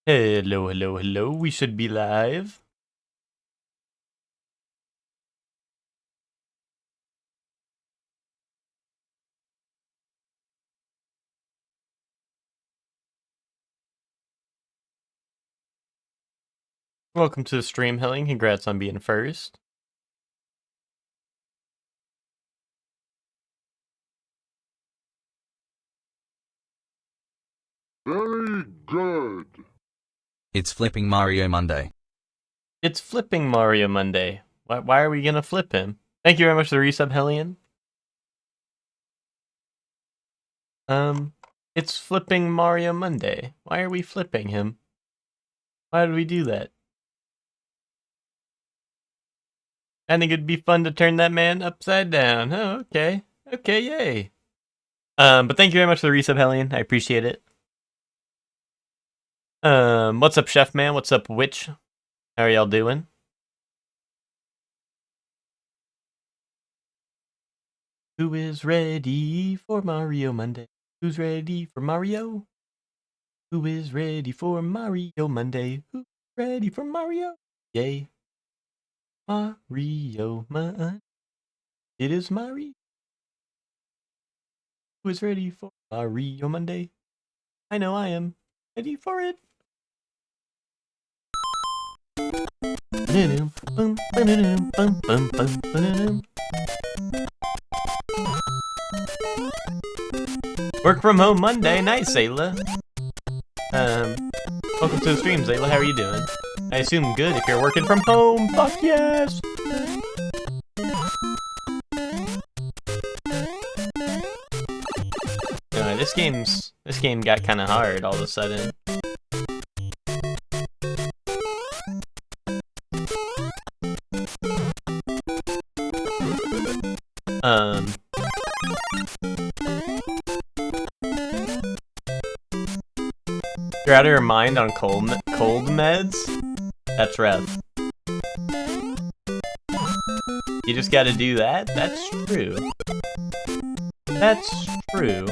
Hello, hello, hello. We should be live. Welcome to the stream, Helling. Congrats on being first. Very good. It's Flipping Mario Monday. It's Flipping Mario Monday. Why are we gonna flip him? Thank you very much for the resub, Hellion. It's Flipping Mario Monday. Why are we flipping him? Why did we do that? I think it'd be fun to turn that man upside down. Oh, okay. Okay, yay. But thank you very much for the resub, Hellion. I appreciate it. What's up, Chef Man? What's up, Witch? How are y'all doing? Who is ready for Mario Monday? Who's ready for Mario? Who is ready for Mario Monday? Who's ready for Mario? Yay. Mario Monday. It is Mario. Who is ready for Mario Monday? I know I am ready for it. Work from home Monday. Nice, Zayla. Welcome to the stream, Zayla. How are you doing? I assume good if you're working from home. Fuck yes! This game got kind of hard all of a sudden. You're out of your mind on cold meds? That's rough. You just gotta do that? That's true. That's true.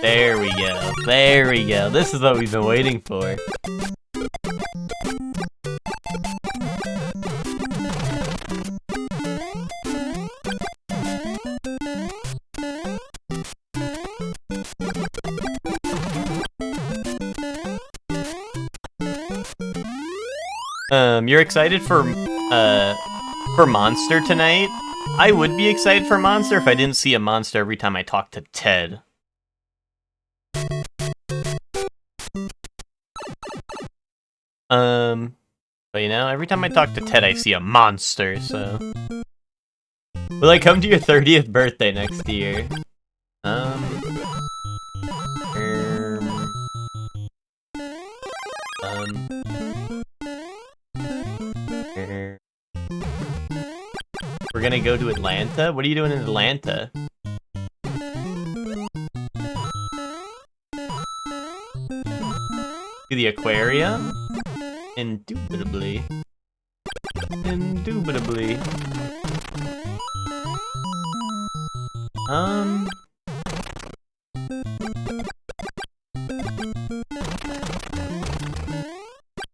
There we go. There we go. This is what we've been waiting for. You're excited for Monster tonight? I would be excited for Monster if I didn't see a monster every time I talked to Ted. But you know, every time I talk to Ted, I see a monster, so... Will I come to your 30th birthday next year? We're gonna go to Atlanta? What are you doing in Atlanta? To the aquarium? Indubitably. Indubitably.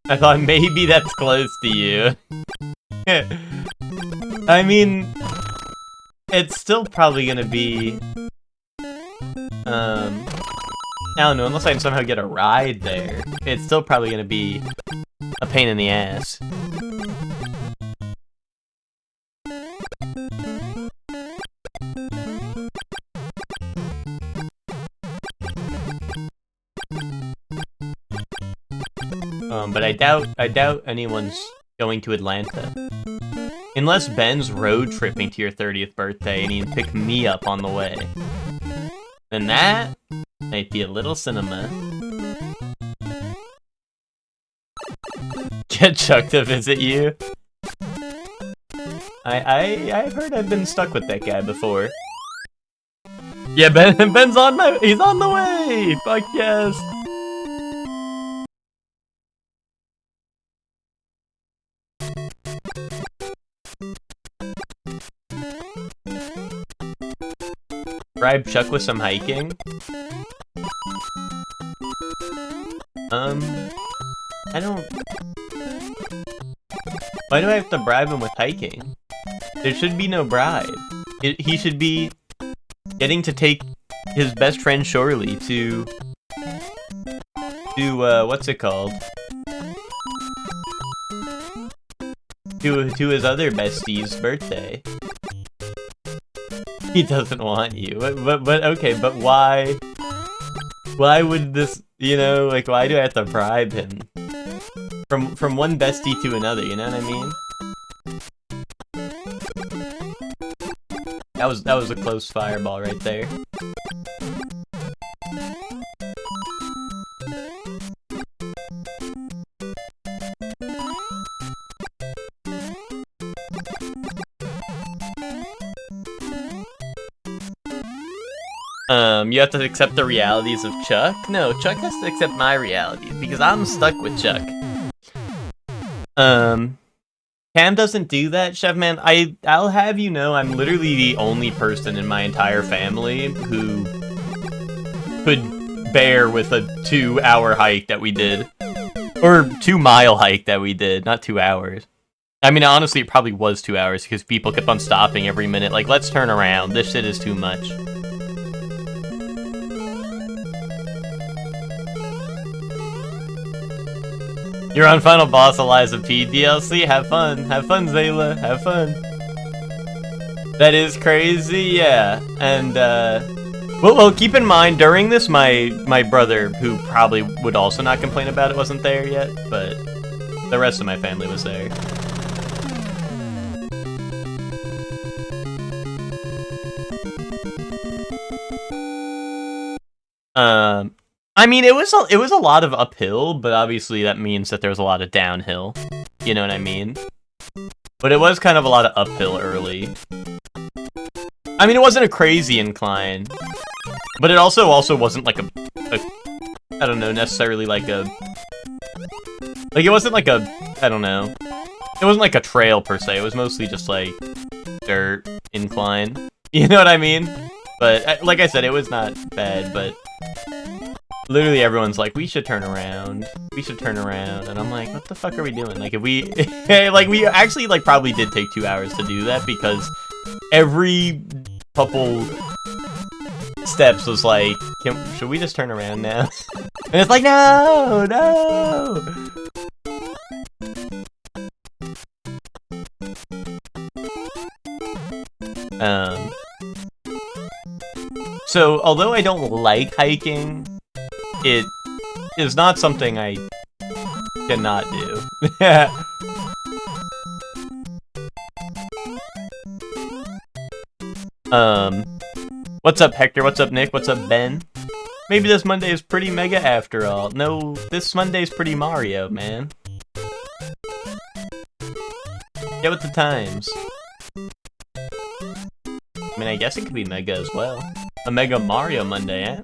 I thought maybe that's close to you. I mean, it's still probably gonna be, I don't know, unless I can somehow get a ride there. It's still probably gonna be a pain in the ass. But I doubt anyone's going to Atlanta. Unless Ben's road tripping to your 30th birthday and he can pick me up on the way. Then that might be a little cinema. Get Chuck to visit you. I've heard I've been stuck with that guy before. Yeah, Ben's he's on the way! Fuck yes! bribe Chuck with some hiking? I don't... Why do I have to bribe him with hiking? There should be no bribe. He should be getting to take his best friend Shorely to what's it called? To his other bestie's birthday. He doesn't want you, but okay, but why? Why would this, you know, like, why do I have to bribe him? From one bestie to another, you know what I mean? That was a close fireball right there. You have to accept the realities of Chuck? No, Chuck has to accept my realities, because I'm stuck with Chuck. Cam doesn't do that, Chefman. I'll have you know, I'm literally the only person in my entire family who could bear with a 2-hour hike that we did. Or 2-mile hike that we did, not 2 hours. I mean, honestly, it probably was 2 hours, because people kept on stopping every minute, like, let's turn around, this shit is too much. You're on Final Boss Eliza P DLC. Have fun, Zayla. Have fun. That is crazy, yeah. And well, keep in mind during this, my brother, who probably would also not complain about it, wasn't there yet, but the rest of my family was there. I mean, it was a lot of uphill, but obviously that means that there was a lot of downhill. You know what I mean? But it was kind of a lot of uphill early. I mean, it wasn't a crazy incline, but it also wasn't like a I don't know, necessarily like a, like, it wasn't like a, I don't know, it wasn't like a trail per se. It was mostly just like dirt incline. You know what I mean? But like I said, it was not bad, but literally everyone's like, we should turn around, and I'm like, what the fuck are we doing? Like, if we, like, we actually, like, probably did take 2 hours to do that, because every couple steps was like, should we just turn around now? And it's like, no! So, although I don't like hiking, it is not something I cannot do. What's up, Hector? What's up, Nick? What's up, Ben? Maybe this Monday is pretty mega after all. No, this Monday's pretty Mario, man. Get with the times. I mean, I guess it could be mega as well. A mega Mario Monday, eh?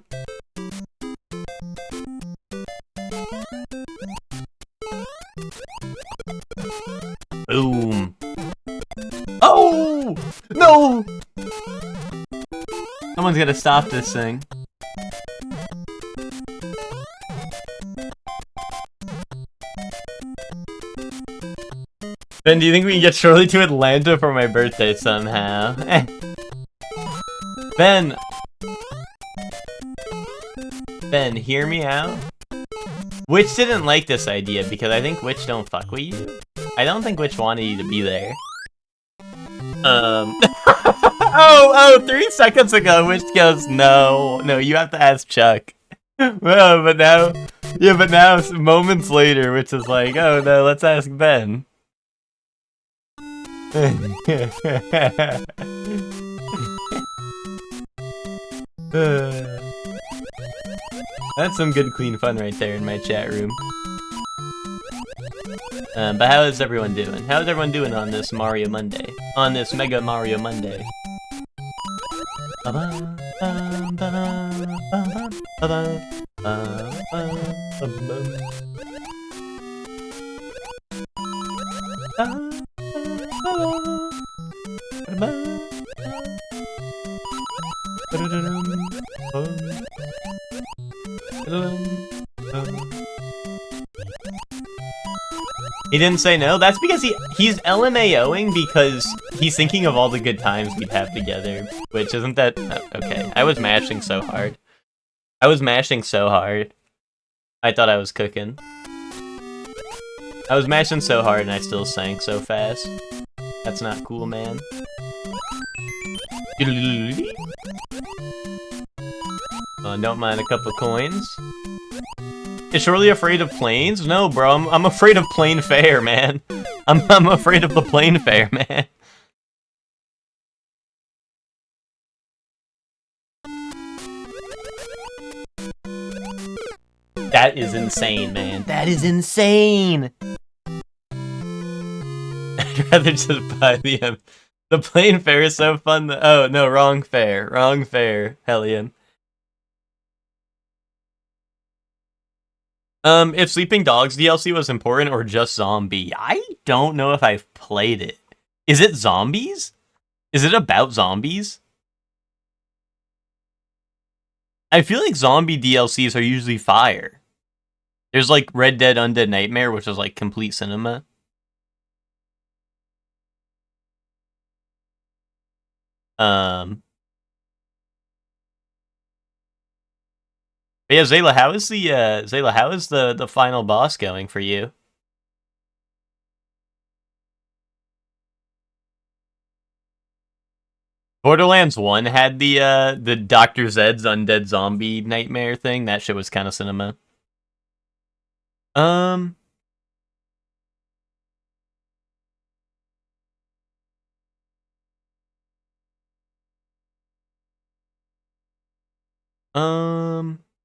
Boom. Oh! No! Someone's gonna stop this thing. Ben, do you think we can get Shirley to Atlanta for my birthday somehow? Ben! Ben, hear me out? Witch didn't like this idea because I think Witch don't fuck with you. I don't think Witch wanted you to be there. Oh, 3 seconds ago, Witch goes, no, you have to ask Chuck. Well, but now, moments later, Witch is like, oh no, let's ask Ben. That's some good clean fun right there in my chat room. But how is everyone doing? How's everyone doing on this Mario Monday? On this Mega Mario Monday? He didn't say no? That's because he's LMAOing because he's thinking of all the good times we'd have together. Which, isn't that... okay, I was mashing so hard. I was mashing so hard. I thought I was cooking. I was mashing so hard and I still sank so fast. That's not cool, man. Don't mind a couple coins. Is Shirley afraid of planes? No, bro. I'm afraid of plane fare, man. I'm afraid of the plane fare, man. That is insane, man. That is insane. I'd rather just buy the plane fare is so fun. Oh no, wrong fare. Wrong fare, Hellion. If Sleeping Dogs DLC was important or just zombie, I don't know if I've played it. Is it zombies? Is it about zombies? I feel like zombie DLCs are usually fire. There's like Red Dead Undead Nightmare, which is like complete cinema. But yeah, Zayla, how is the final boss going for you? Borderlands 1 had the Dr. Zed's Undead Zombie Nightmare thing. That shit was kind of cinema.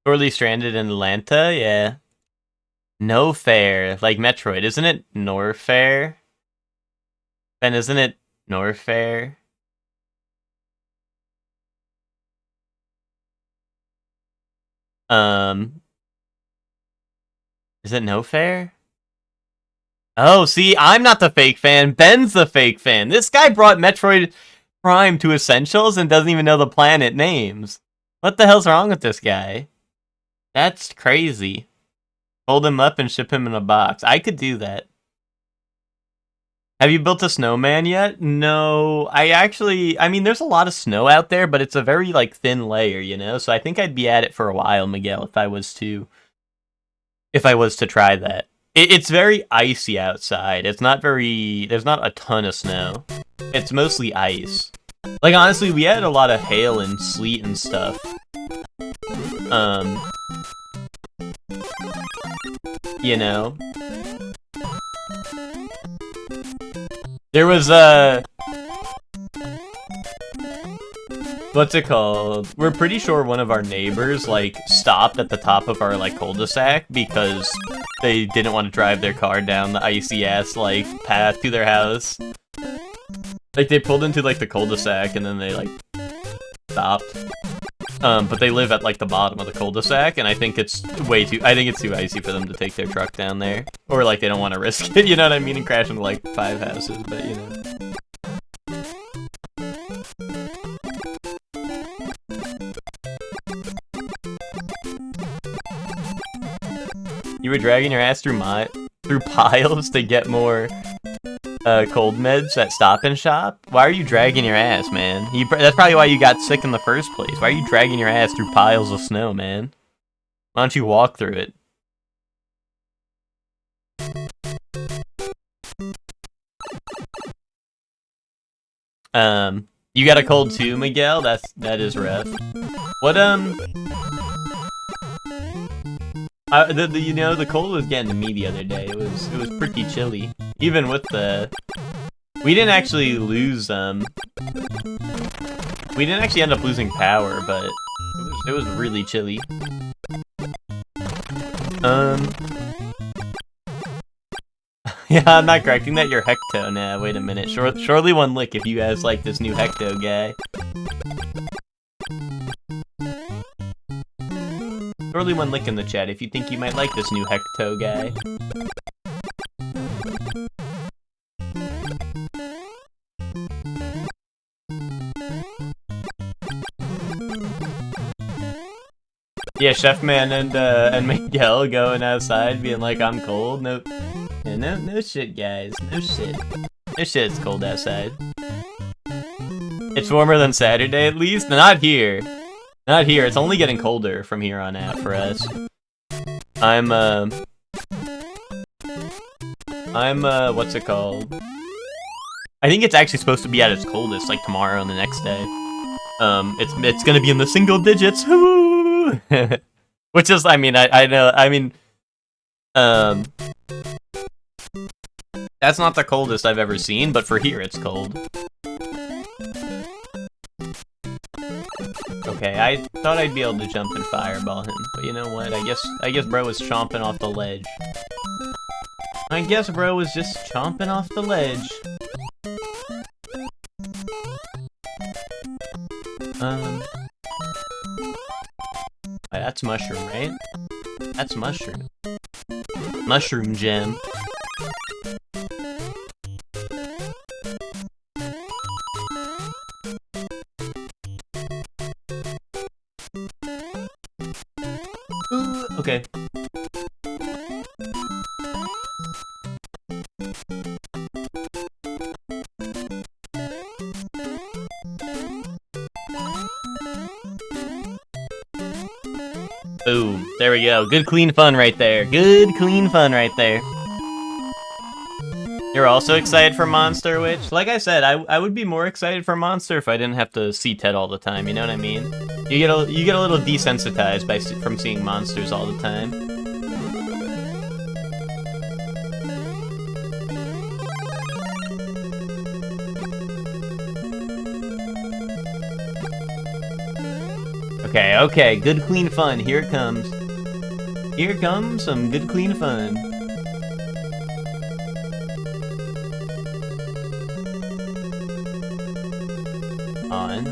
Sorely Stranded in Atlanta, yeah. No Fair, like Metroid, isn't it Norfair? Ben, isn't it Norfair? Is it No Fair? Oh, see, I'm not the fake fan. Ben's the fake fan. This guy brought Metroid Prime to Essentials and doesn't even know the planet names. What the hell's wrong with this guy? That's crazy. Fold him up and ship him in a box. I could do that. Have you built a snowman yet? No, I mean, there's a lot of snow out there, but it's a very, like, thin layer, you know? So I think I'd be at it for a while, Miguel, if I was to try that. It's very icy outside. It's not there's not a ton of snow. It's mostly ice. Like, honestly, we had a lot of hail and sleet and stuff. You know? There was what's it called? We're pretty sure one of our neighbors, like, stopped at the top of our, like, cul-de-sac because they didn't want to drive their car down the icy-ass, like, path to their house. Like, they pulled into, like, the cul-de-sac and then they, like, stopped. But they live at, like, the bottom of the cul-de-sac, and I think it's too icy for them to take their truck down there. Or, like, they don't want to risk it, you know what I mean? And crash into, like, 5 houses, but, you know. You were dragging your ass through piles to get more cold meds at Stop and Shop? Why are you dragging your ass, man? That's probably why you got sick in the first place. Why are you dragging your ass through piles of snow, man? Why don't you walk through it? You got a cold too, Miguel? That is rough. What, you know, the cold was getting to me the other day. It was pretty chilly. Even with we didn't actually lose, we didn't actually end up losing power, but it was really chilly. Yeah, I'm not correcting that, you're Hecto. Nah, wait a minute. Surely one lick if you guys like this new Hecto guy. Surely one lick in the chat if you think you might like this new Hecto guy. Yeah, Chef Man and Miguel going outside being like, I'm cold. No, yeah, no shit, guys. No shit. No shit, it's cold outside. It's warmer than Saturday at least? Not here. Not here. It's only getting colder from here on out for us. I'm what's it called? I think it's actually supposed to be at its coldest, like tomorrow and the next day. It's gonna be in the single digits. Woo! Which is, I mean, I know, I mean, that's not the coldest I've ever seen, but for here it's cold. Okay, I thought I'd be able to jump and fireball him, but you know what? I guess bro was chomping off the ledge. I guess bro was just chomping off the ledge. That's mushroom, right? That's mushroom. Mushroom gem. Ooh, okay. Boom. There we go. Good clean fun right there. Good clean fun right there. You're also excited for Monster Witch? Like I said, I would be more excited for Monster if I didn't have to see Ted all the time, you know what I mean? You get a little desensitized from seeing monsters all the time. Okay, good clean fun. Here it comes. Here comes some good clean fun.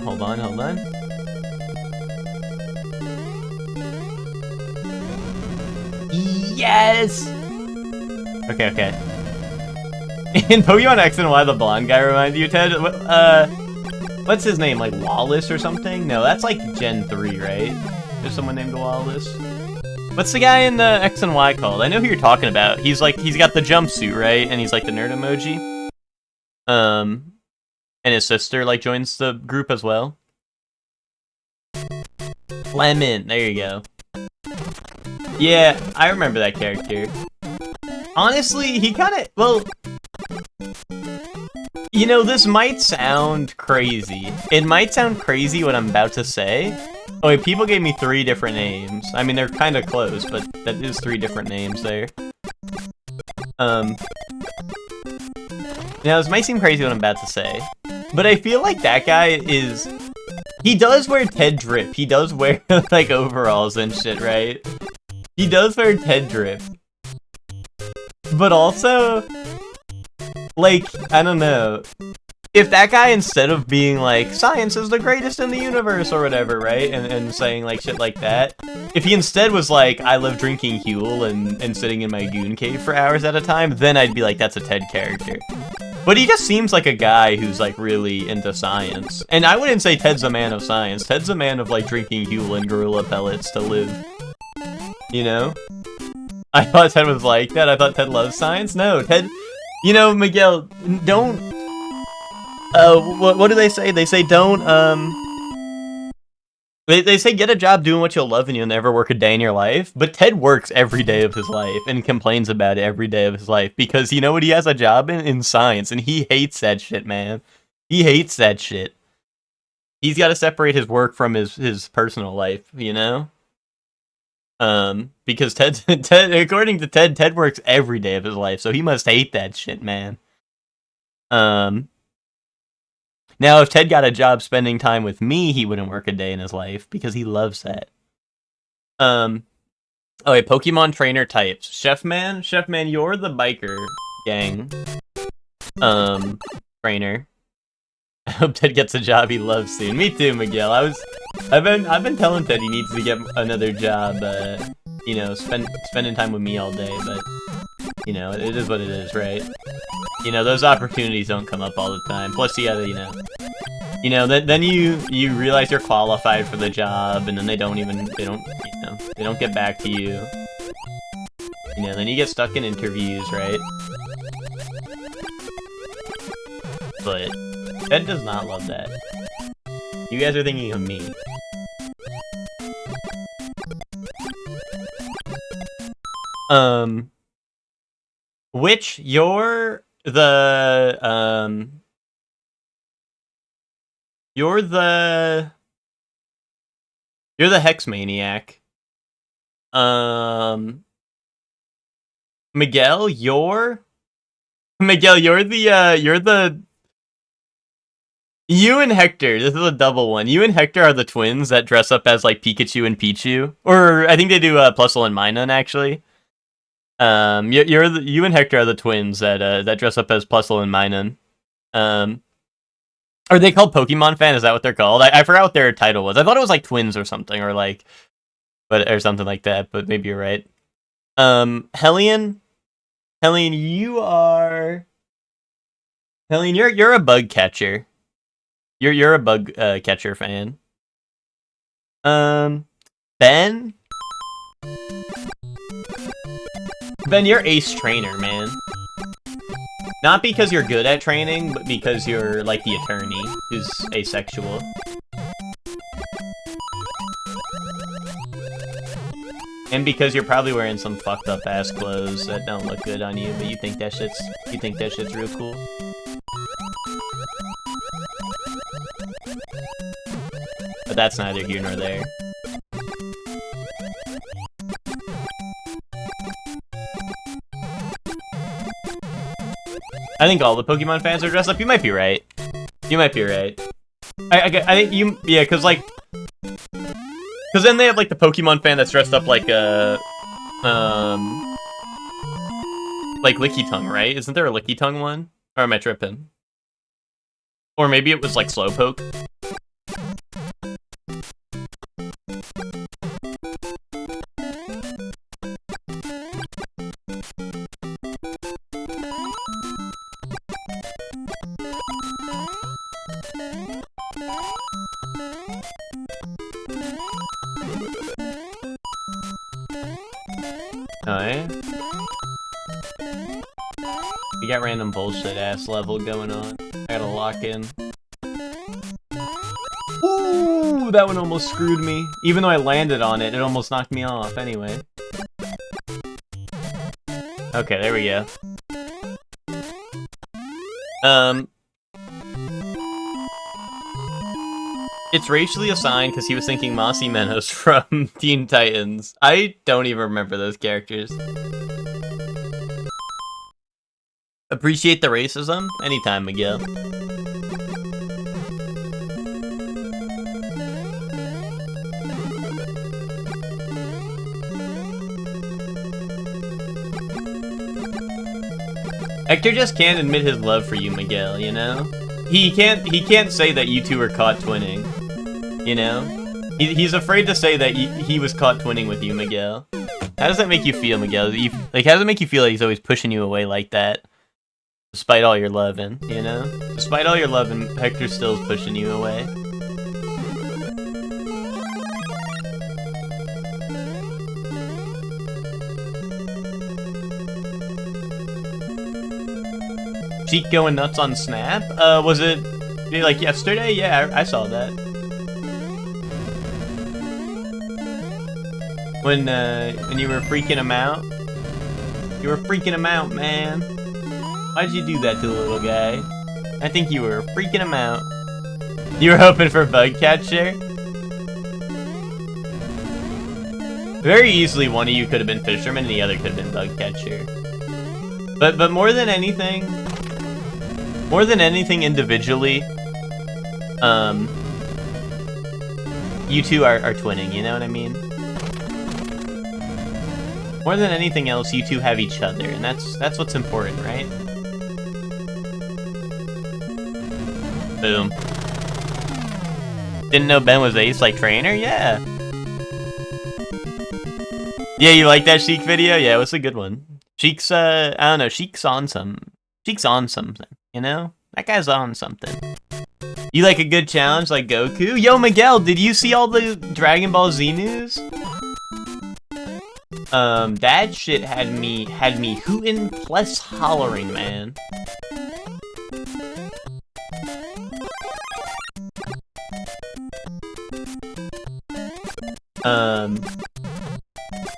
Hold on. Yes! Okay. In Pokemon X and Y, the blonde guy reminds you, Ted? What's his name? Like Wallace or something? No, that's like Gen 3, right? There's someone named Wallace. What's the guy in the X and Y called? I know who you're talking about. He's got the jumpsuit, right? And he's like the nerd emoji. And his sister like joins the group as well. Lemon, there you go. Yeah, I remember that character. Honestly, he kinda, well, you know, this might sound crazy. It might sound crazy what I'm about to say. Oh wait, people gave me 3 different names. I mean, they're kind of close, but that is 3 different names there. Now, this might seem crazy what I'm about to say, but I feel like that guy is... He does wear Ted drip. He does wear, like, overalls and shit, right? He does wear Ted drip. But also... like, I don't know, if that guy, instead of being like, science is the greatest in the universe or whatever, right, and saying like shit like that, if he instead was like, I love drinking Huel and sitting in my goon cave for hours at a time, then I'd be like, that's a Ted character. But he just seems like a guy who's like really into science. And I wouldn't say Ted's a man of science. Ted's a man of like drinking Huel and gorilla pellets to live. You know? I thought Ted was like that. I thought Ted loves science. No, Ted... You know, Miguel, don't... what do they say? They say don't, They say get a job doing what you'll love and you'll never work a day in your life. But Ted works every day of his life and complains about it every day of his life. Because you know what he has a job in? In science. And he hates that shit, man. He hates that shit. He's got to separate his work from his personal life, you know? Because Ted, according to Ted works every day of his life, so he must hate that shit, man. Now if Ted got a job spending time with me, he wouldn't work a day in his life, because he loves that. Oh wait, Pokemon trainer types. Chef Man, you're the biker gang. Trainer. I hope Ted gets a job he loves soon. Me too, Miguel. I've been telling Ted he needs to get another job, you know, spending time with me all day, but, you know, it is what it is, right? You know, those opportunities don't come up all the time. Plus, you gotta, then you realize you're qualified for the job, and then they don't, you know, know, they don't get back to you. You know, then you get stuck in interviews, right? But Ben does not love that. You guys are thinking of me. Which you're the Hex Maniac. Miguel, you're the you and Hector, this is a double one. You and Hector are the twins that dress up as like Pikachu and Pichu. Or I think they do Plusle and Minun actually. You and Hector are the twins that dress up as Plusle and Minun. Are they called Pokemon Fan? Is that what they're called? I forgot what their title was. I thought it was like twins or something, or like, or something like that. But maybe you're right. Hellion, you're a bug catcher. You're a bug catcher fan. Ben, you're ace trainer, man. Not because you're good at training, but because you're like the attorney who's asexual. And because you're probably wearing some fucked up ass clothes that don't look good on you, but you think that shit's real cool. But that's neither here nor there. I think all the Pokemon fans are dressed up. You might be right. I think you, yeah, cause then they have like the Pokemon fan that's dressed up like Licky Tongue, right? Isn't there a Licky Tongue one? Or am I tripping? Or maybe it was like Slowpoke. We got random bullshit ass level going on. I gotta lock in. Ooh, that one almost screwed me. Even though I landed on it, it almost knocked me off anyway. Okay, there we go. It's racially assigned because he was thinking Mossy Menos from Teen Titans. I don't even remember those characters. Appreciate the racism? Anytime, Miguel. Hector just can't admit his love for you, Miguel, you know? He can't say that you two are caught twinning, you know? He's afraid to say that he was caught twinning with you, Miguel. How does that make you feel, Miguel? How does it make you feel like he's always pushing you away like that? Despite all your loving, you know? Despite all your loving, Hector still is pushing you away. Sheik going nuts on Snap? Was it like yesterday? Yeah, I saw that. When you were freaking him out? You were freaking him out, man. Why'd you do that to the little guy? I think you were freaking him out. You were hoping for Bug Catcher? Very easily one of you could have been Fisherman and the other could have been Bug Catcher. But more than anything individually, you two are twinning, you know what I mean? More than anything else, you two have each other, and that's what's important, right? Boom. Didn't know Ben was ace like trainer? Yeah. Yeah, you like that Sheik video? Yeah, it was a good one. Sheik's I don't know, Sheik's on something, you know? That guy's on something. You like a good challenge like Goku? Yo, Miguel, did you see all the Dragon Ball Z news? That shit had me hootin' plus hollering, man.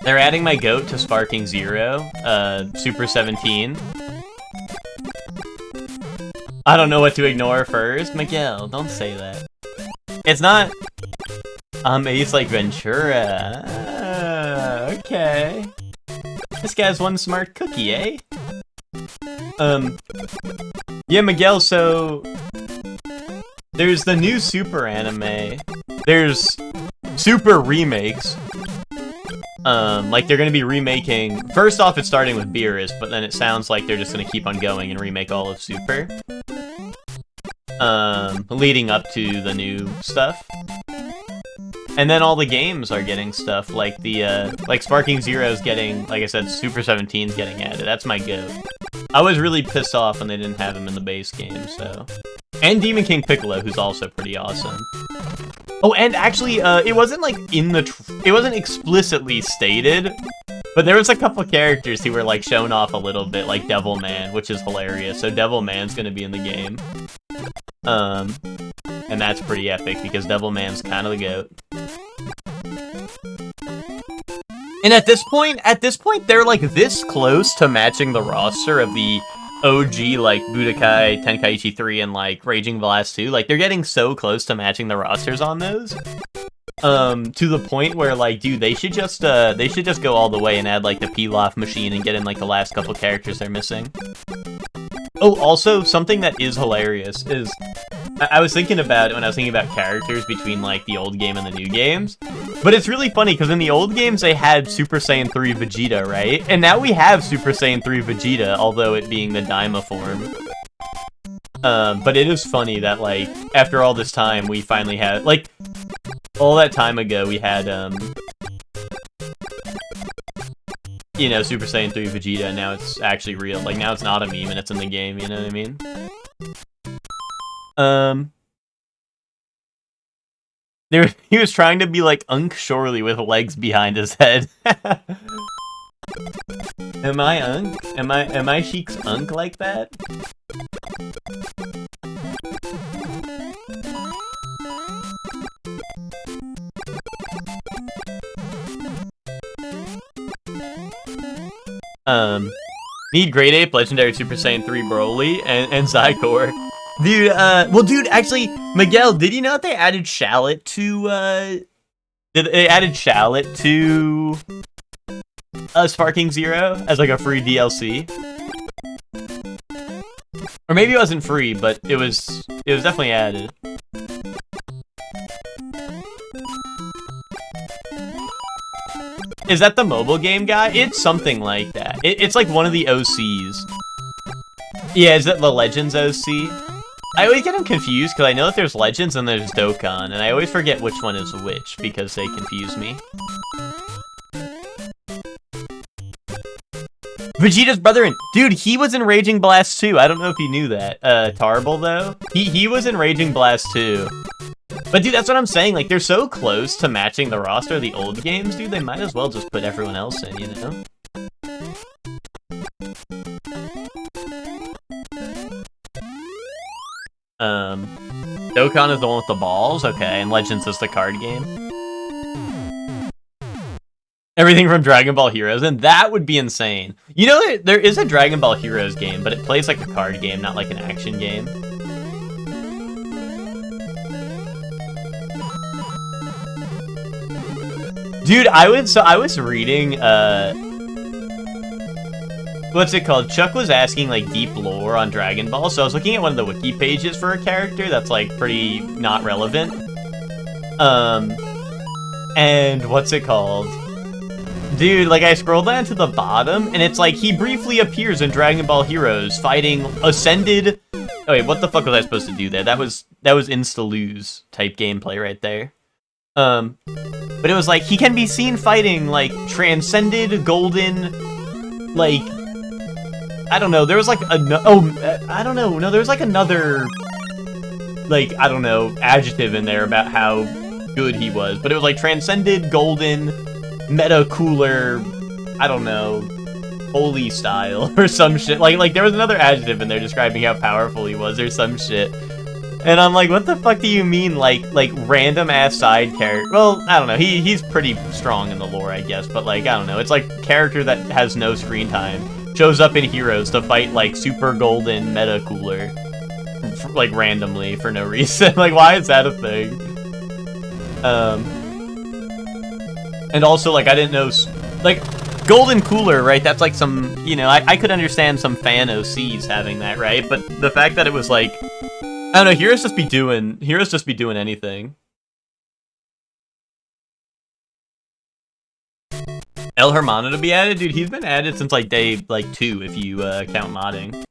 They're adding my goat to Sparking Zero, Super 17. I don't know what to ignore first. Miguel, don't say that. It's not... Ace like Ventura. Okay. This guy's one smart cookie, eh? Yeah, Miguel, so... There's the new Super anime. There's Super remakes. Like, they're gonna be remaking... First off, it's starting with Beerus, but then it sounds like they're just gonna keep on going and remake all of Super. Leading up to the new stuff. And then all the games are getting stuff, like the, like Sparking Zero's getting, like I said, Super 17's getting added. That's my goat. I was really pissed off when they didn't have him in the base game, so... And Demon King Piccolo, who's also pretty awesome. Oh, and actually, it wasn't, like, it wasn't explicitly stated, but there was a couple characters who were, like, shown off a little bit, like Devilman, which is hilarious. So Devilman's gonna be in the game. And that's pretty epic, because Devilman's kind of the goat. And at this point, they're, like, this close to matching the roster of the OG, like, Budokai Tenkaichi 3 and, like, Raging Blast 2. Like, they're getting so close to matching the rosters on those. To the point where, like, dude, they should just go all the way and add, like, the Pilaf machine and get in, like, the last couple characters they're missing. Oh, also, something that is hilarious is... I was thinking about it when I was thinking about characters between, like, the old game and the new games. But it's really funny, because in the old games, they had Super Saiyan 3 Vegeta, right? And now we have Super Saiyan 3 Vegeta, although it being the Daima form. But it is funny that, like, after all this time, we finally had... Like, all that time ago, we had, you know, Super Saiyan 3 Vegeta, and now it's actually real. Like, now it's not a meme, and it's in the game, you know what I mean? He was trying to be like Unk Shorley with legs behind his head. Am I Unk? Am I Sheik's Unk like that? Need Great Ape, Legendary Super Saiyan 3 Broly, and Zycor. Dude, well, dude, actually, Miguel, did you know that they added Shallot to, Sparking Zero as, like, a free DLC? Or maybe it wasn't free, but it was definitely added. Is that the mobile game guy? It's something like that. It's like one of the OCs. Yeah, is that the Legends OC? I always get them confused, because I know that there's Legends and there's Dokkan, and I always forget which one is which, because they confuse me. Vegeta's brother in... Dude, he was in Raging Blast 2. I don't know if you knew that. Tarble, though. He was in Raging Blast 2. But, dude, that's what I'm saying. Like, they're so close to matching the roster of the old games, dude, they might as well just put everyone else in, you know? Dokkan is the one with the balls? Okay, and Legends is the card game. Everything from Dragon Ball Heroes, and that would be insane. You know, there is a Dragon Ball Heroes game, but it plays like a card game, not like an action game. Dude, I was reading, what's it called? Chuck was asking, like, deep lore on Dragon Ball, so I was looking at one of the wiki pages for a character that's, like, pretty not relevant. And what's it called? Dude, like, I scrolled down to the bottom, and it's like, he briefly appears in Dragon Ball Heroes fighting Ascended... Oh, wait, what the fuck was I supposed to do there? That was insta-lose type gameplay right there. But it was like, he can be seen fighting, like, Transcended, Golden, like... I don't know, there was like I don't know, no, there was like another, like, I don't know, adjective in there about how good he was, but it was like Transcended, Golden, Meta Cooler, I don't know, holy style or some shit. Like there was another adjective in there describing how powerful he was or some shit. And I'm like, what the fuck do you mean, like random ass side character? Well, I don't know. He's pretty strong in the lore, I guess, but like I don't know. It's like character that has no screen time shows up in Heroes to fight like super golden meta cooler, like randomly for no reason. Like, why is that a thing? And also like I didn't know like golden cooler, right? That's like some, you know, I could understand some fan OCs having that, right? But the fact that it was like, I don't know, Heroes just be doing anything. El Hermano to be added? Dude, he's been added since like day 2 if you count modding.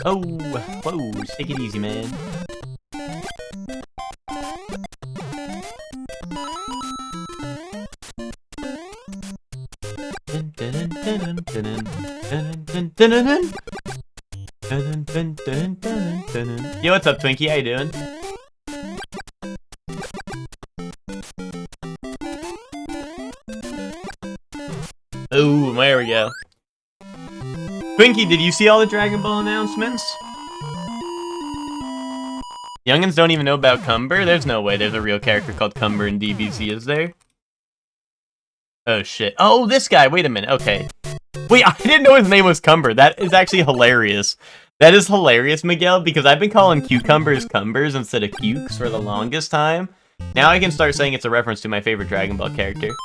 Oh, whoa, just take it easy, man. Yo, what's up, Twinkie? How you doing? Oh, there we go. Twinkie, did you see all the Dragon Ball announcements? Youngins don't even know about Cumber? There's no way there's a real character called Cumber in DBZ, is there? Oh shit. Oh, this guy! Wait a minute, okay. Wait, I didn't know his name was Cumber. That is actually hilarious. That is hilarious, Miguel, because I've been calling cucumbers Cumbers instead of cukes for the longest time. Now I can start saying it's a reference to my favorite Dragon Ball character.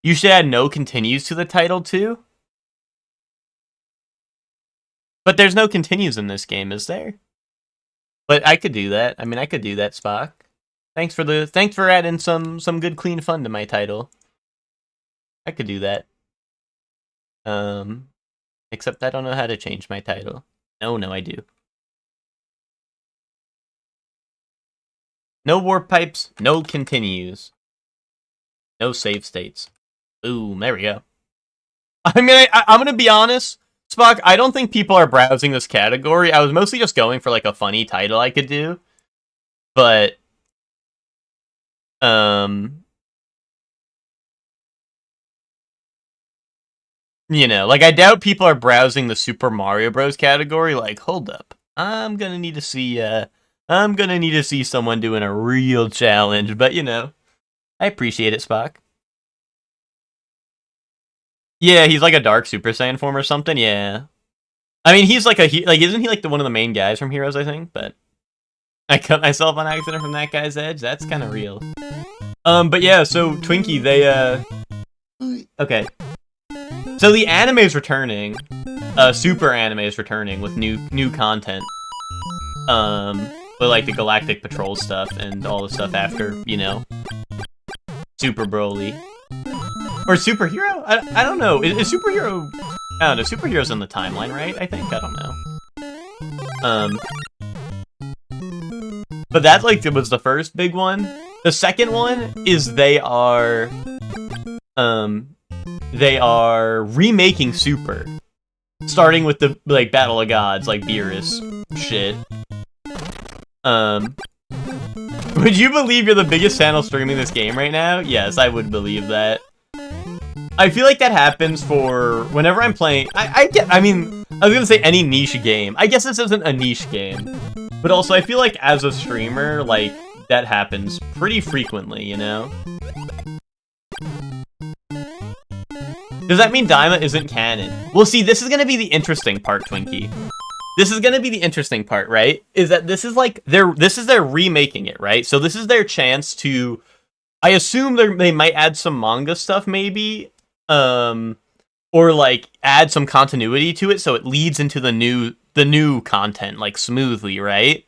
You should add no continues to the title, too? But there's no continues in this game, is there? But I could do that. I mean, I could do that, Spock. Thanks for adding some good clean fun to my title. I could do that. Except I don't know how to change my title. No, I do. No warp pipes, no continues. No save states. Boom, there we go. I'm gonna be honest, Spock, I don't think people are browsing this category. I was mostly just going for like a funny title I could do. But you know, like I doubt people are browsing the Super Mario Bros category like, hold up. I'm gonna need to see someone doing a real challenge, but you know, I appreciate it, Spock. Yeah, he's like a Dark Super Saiyan form or something. Yeah, I mean, he's like isn't he like one of the main guys from Heroes? I think, but I cut myself on accident from that guy's edge. That's kind of real. But yeah, so Twinkie, they okay. So the anime is returning. Super Anime is returning with new content. With like the Galactic Patrol stuff and all the stuff after, you know, Super Broly. Or Superhero? I don't know. Is Superhero... I don't know. Superhero's in the timeline, right? I think. I don't know. But that, like, was the first big one. The second one is they are remaking Super. Starting with the, like, Battle of Gods, like, Beerus shit. Would you believe you're the biggest channel streaming this game right now? Yes, I would believe that. I feel like that happens for whenever I'm playing. I mean, I was gonna say any niche game. I guess this isn't a niche game, but also I feel like as a streamer, like that happens pretty frequently. You know? Does that mean Daima isn't canon? Well, see, this is gonna be the interesting part, Twinkie. This is gonna be the interesting part, right? Is that this is like they're remaking it, right? So this is their chance to. I assume they might add some manga stuff, maybe. Or like add some continuity to it so it leads into the new content like smoothly, right?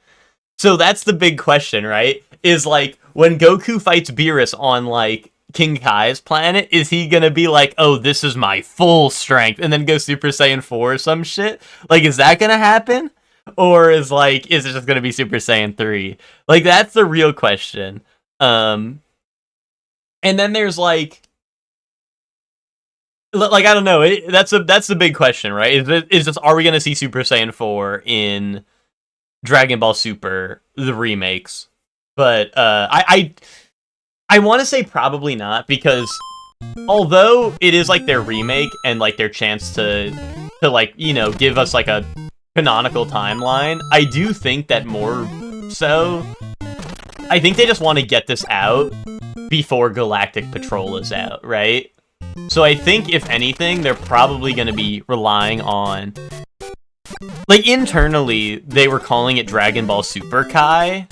So that's the big question, right? Is like when Goku fights Beerus on like King Kai's planet, is he gonna be like, oh, this is my full strength, and then go Super Saiyan 4 or some shit? Like, is that gonna happen? Or is it just gonna be Super Saiyan 3? Like, that's the real question. And then there's like Like, I don't know. That's the big question, right? Is this, are we gonna see Super Saiyan 4 in Dragon Ball Super, the remakes? But I want to say probably not, because although it is like their remake and like their chance to like, you know, give us like a canonical timeline, I do think that more so, I think they just want to get this out before Galactic Patrol is out, right? So I think, if anything, they're probably going to be relying on... Like, internally, they were calling it Dragon Ball Super Kai.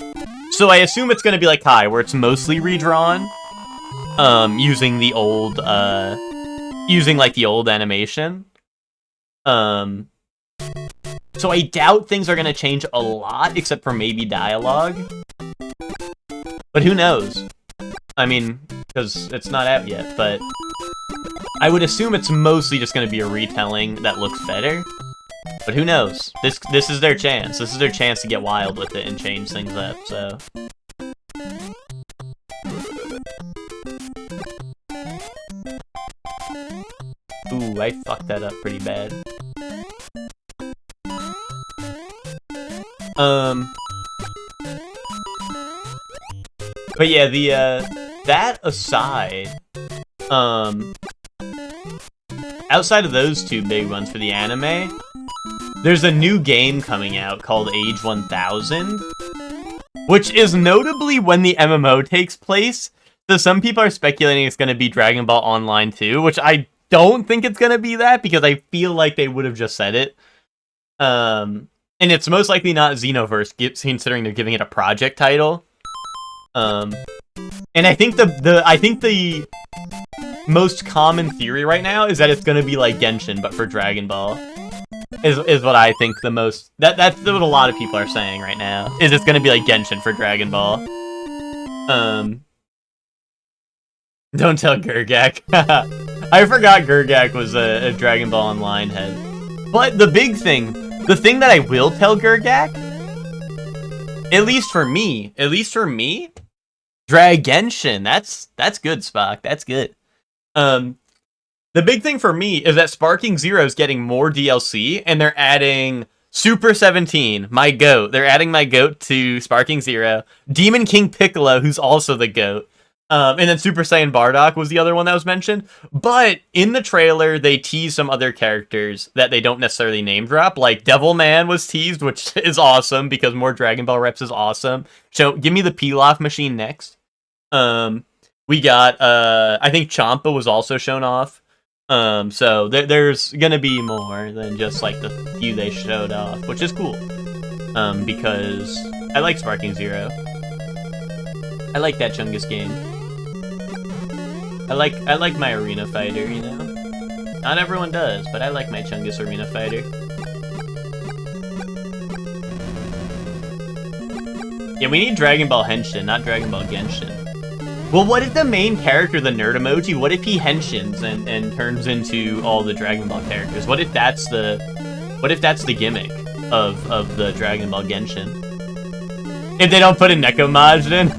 So I assume it's going to be like Kai, where it's mostly redrawn. Using the old, using, like, the old animation. So I doubt things are going to change a lot, except for maybe dialogue. But who knows? I mean, because it's not out yet, but... I would assume it's mostly just going to be a retelling that looks better. But who knows? This is their chance. This is their chance to get wild with it and change things up, so... Ooh, I fucked that up pretty bad. But yeah, that aside, outside of those two big ones for the anime, there's a new game coming out called Age 1000, which is notably when the MMO takes place. So some people are speculating it's going to be Dragon Ball Online 2, which I don't think it's going to be that, because I feel like they would have just said it. And it's most likely not Xenoverse, considering they're giving it a project title. And I think the most common theory right now is that it's gonna be like Genshin, but for Dragon Ball. Is what I think the most... That's what a lot of people are saying right now. Is it's gonna be like Genshin for Dragon Ball. Don't tell Gurgak. I forgot Gurgak was a Dragon Ball Online head. But the thing that I will tell Gurgak, at least for me, Drag Genshin, that's good, Spock. That's good. The big thing for me is that Sparking Zero is getting more DLC, and they're adding Super 17, my GOAT. They're adding my GOAT to Sparking Zero. Demon King Piccolo, who's also the GOAT. And then Super Saiyan Bardock was the other one that was mentioned. But in the trailer, they tease some other characters that they don't necessarily name drop. Like Devilman was teased, which is awesome, because more Dragon Ball reps is awesome. So give me the Pilaf machine next. We got, I think Champa was also shown off. So there's gonna be more than just, like, the few they showed off, which is cool. Because I like Sparking Zero. I like that Chungus game. I like my arena fighter, you know? Not everyone does, but I like my Chungus arena fighter. Yeah, we need Dragon Ball Henshin, not Dragon Ball Genshin. Well, what if the main character, the nerd emoji, what if he henshins and turns into all the Dragon Ball characters? What if that's the gimmick of the Dragon Ball Genshin? If they don't put in Neko Majin?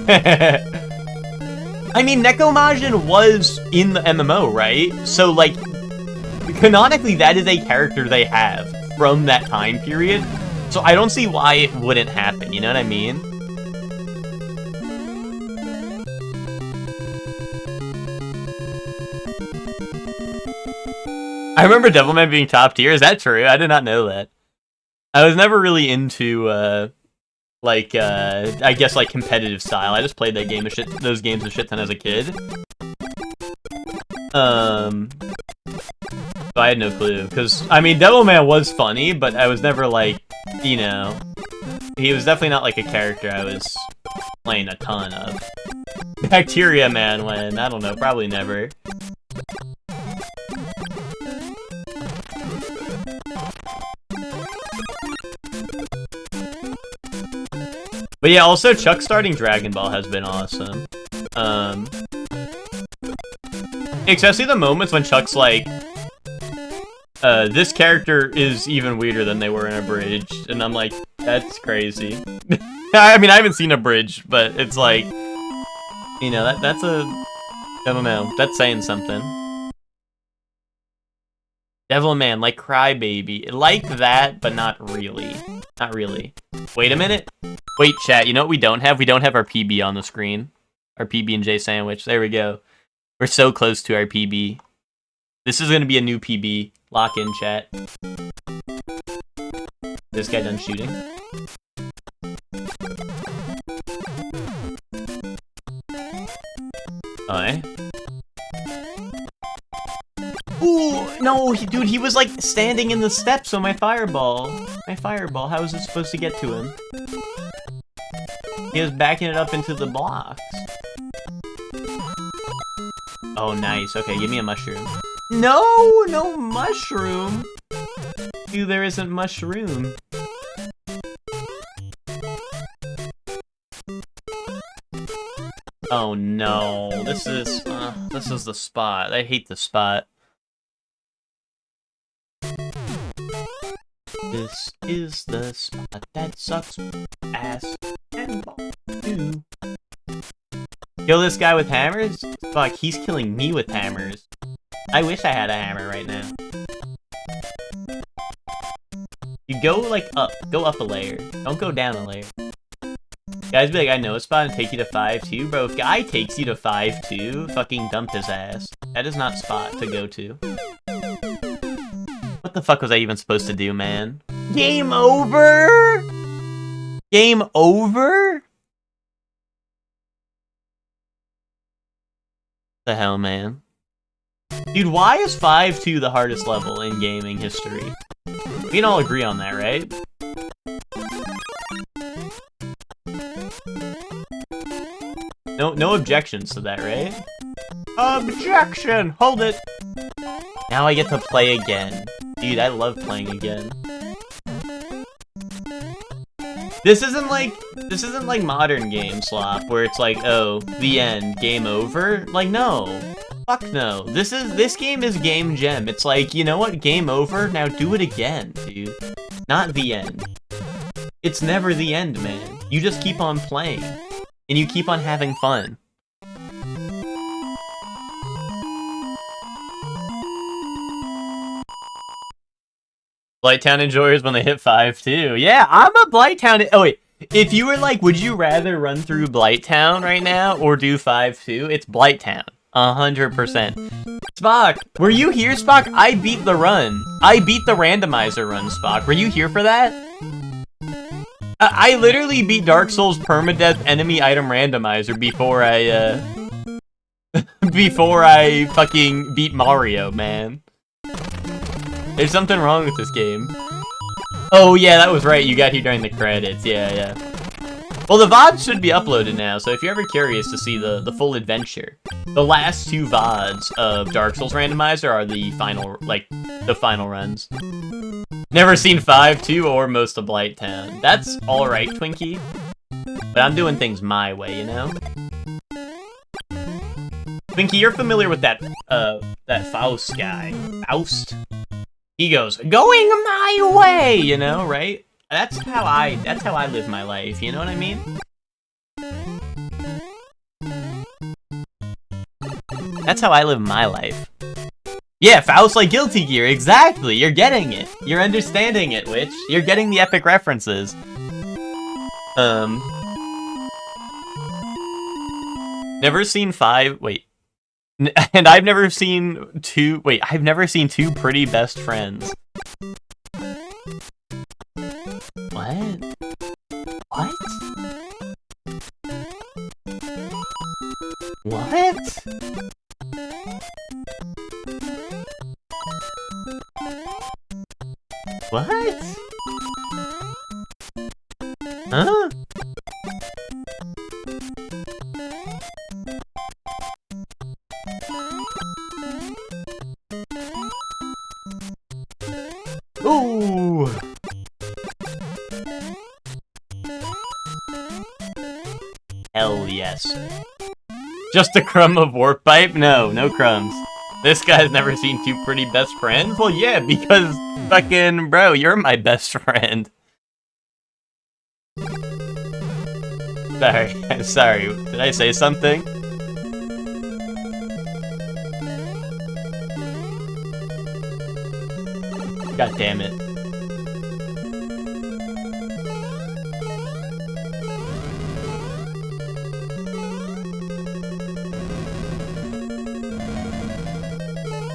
I mean, Neko Majin was in the MMO, right? So, like, canonically, that is a character they have from that time period. So I don't see why it wouldn't happen, you know what I mean? I remember Devilman being top tier. Is that true? I did not know that. I was never really into, I guess, like, competitive style. I just played that game those games a shit ton as a kid. So I had no clue. Because, I mean, Devilman was funny, but I was never, like, you know... He was definitely not, like, a character I was playing a ton of. Bacteria Man when, I don't know, probably never. But yeah, also Chuck starting Dragon Ball has been awesome. Especially the moments when Chuck's like, this character is even weirder than they were in Abridged, and I'm like, that's crazy. I mean, I haven't seen Abridged, but it's like, you know, that's I don't know, that's saying something. Devilman, like Crybaby. Like that, but not really. Not really. Wait a minute. Wait, chat, you know what we don't have? We don't have our PB on the screen. Our PB&J sandwich. There we go. We're so close to our PB. This is gonna be a new PB. Lock in, chat. This guy done shooting? Oh, eh? Ooh, no, dude, he was like standing in the steps on my fireball. How was it supposed to get to him? He was backing it up into the blocks. Oh, nice. Okay, give me a mushroom. No, no mushroom. Dude, there isn't mushroom. Oh no, this is the spot. I hate the spot. This is the spot that sucks ass and ball too. Kill this guy with hammers? Fuck, he's killing me with hammers. I wish I had a hammer right now. You go like up, go up a layer. Don't go down a layer. Guys be like, I know a spot and take you to 5-2. Bro, if guy takes you to 5-2, fucking dump his ass. That is not spot to go to. What the fuck was I even supposed to do, man? Game over? Game over? The hell, man? Dude, why is 5-2 the hardest level in gaming history? We can all agree on that, right? No objections to that, right? Objection! Hold it! Now I get to play again. Dude, I love playing again. This isn't like modern game slop where it's like, oh, the end, game over. Like, no. Fuck no. This game is game gem. It's like, you know what? Game over. Now do it again, dude. Not the end. It's never the end, man. You just keep on playing. And you keep on having fun. Blighttown enjoyers when they hit 5-2. Yeah, I'm a Blighttown. Oh wait, if you were like, would you rather run through Blighttown right now or do 5-2? It's Blighttown, 100%. Spock, were you here, Spock? I beat the run. I beat the randomizer run, Spock. Were you here for that? I literally beat Dark Souls permadeath enemy item randomizer before I fucking beat Mario, man. There's something wrong with this game. Oh yeah, that was right. You got here during the credits. Yeah. Well, the VODs should be uploaded now, so if you're ever curious to see the full adventure, the last 2 VODs of Dark Souls randomizer are the final runs. Never seen 5-2 or most of Blighttown. That's alright, Twinkie. But I'm doing things my way, you know? Twinkie, you're familiar with that Faust guy. Faust? He goes, going my way, you know, right? That's how I live my life, you know what I mean? That's how I live my life. Yeah, Faust like Guilty Gear, exactly! You're getting it! You're understanding it, Witch! You're getting the epic references. Never seen 5, wait. And I've never seen 2, wait, I've never seen 2 pretty best friends. What? What? What? What? Huh? Ooh! Hell yes. Just a crumb of warp pipe? No crumbs. This guy's never seen 2 pretty best friends? Well, yeah, because fucking, bro, you're my best friend. Sorry, did I say something? God damn it.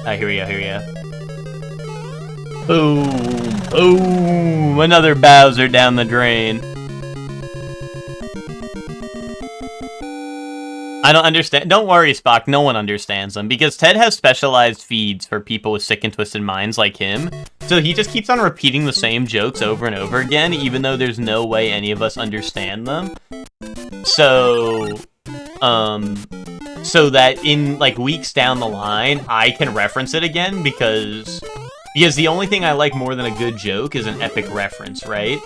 Alright, here we go. Boom! Boom! Another Bowser down the drain. I don't understand. Don't worry, Spock. No one understands them. Because Ted has specialized feeds for people with sick and twisted minds like him. So he just keeps on repeating the same jokes over and over again, even though there's no way any of us understand them. So that in, like, weeks down the line, I can reference it again, because the only thing I like more than a good joke is an epic reference, right?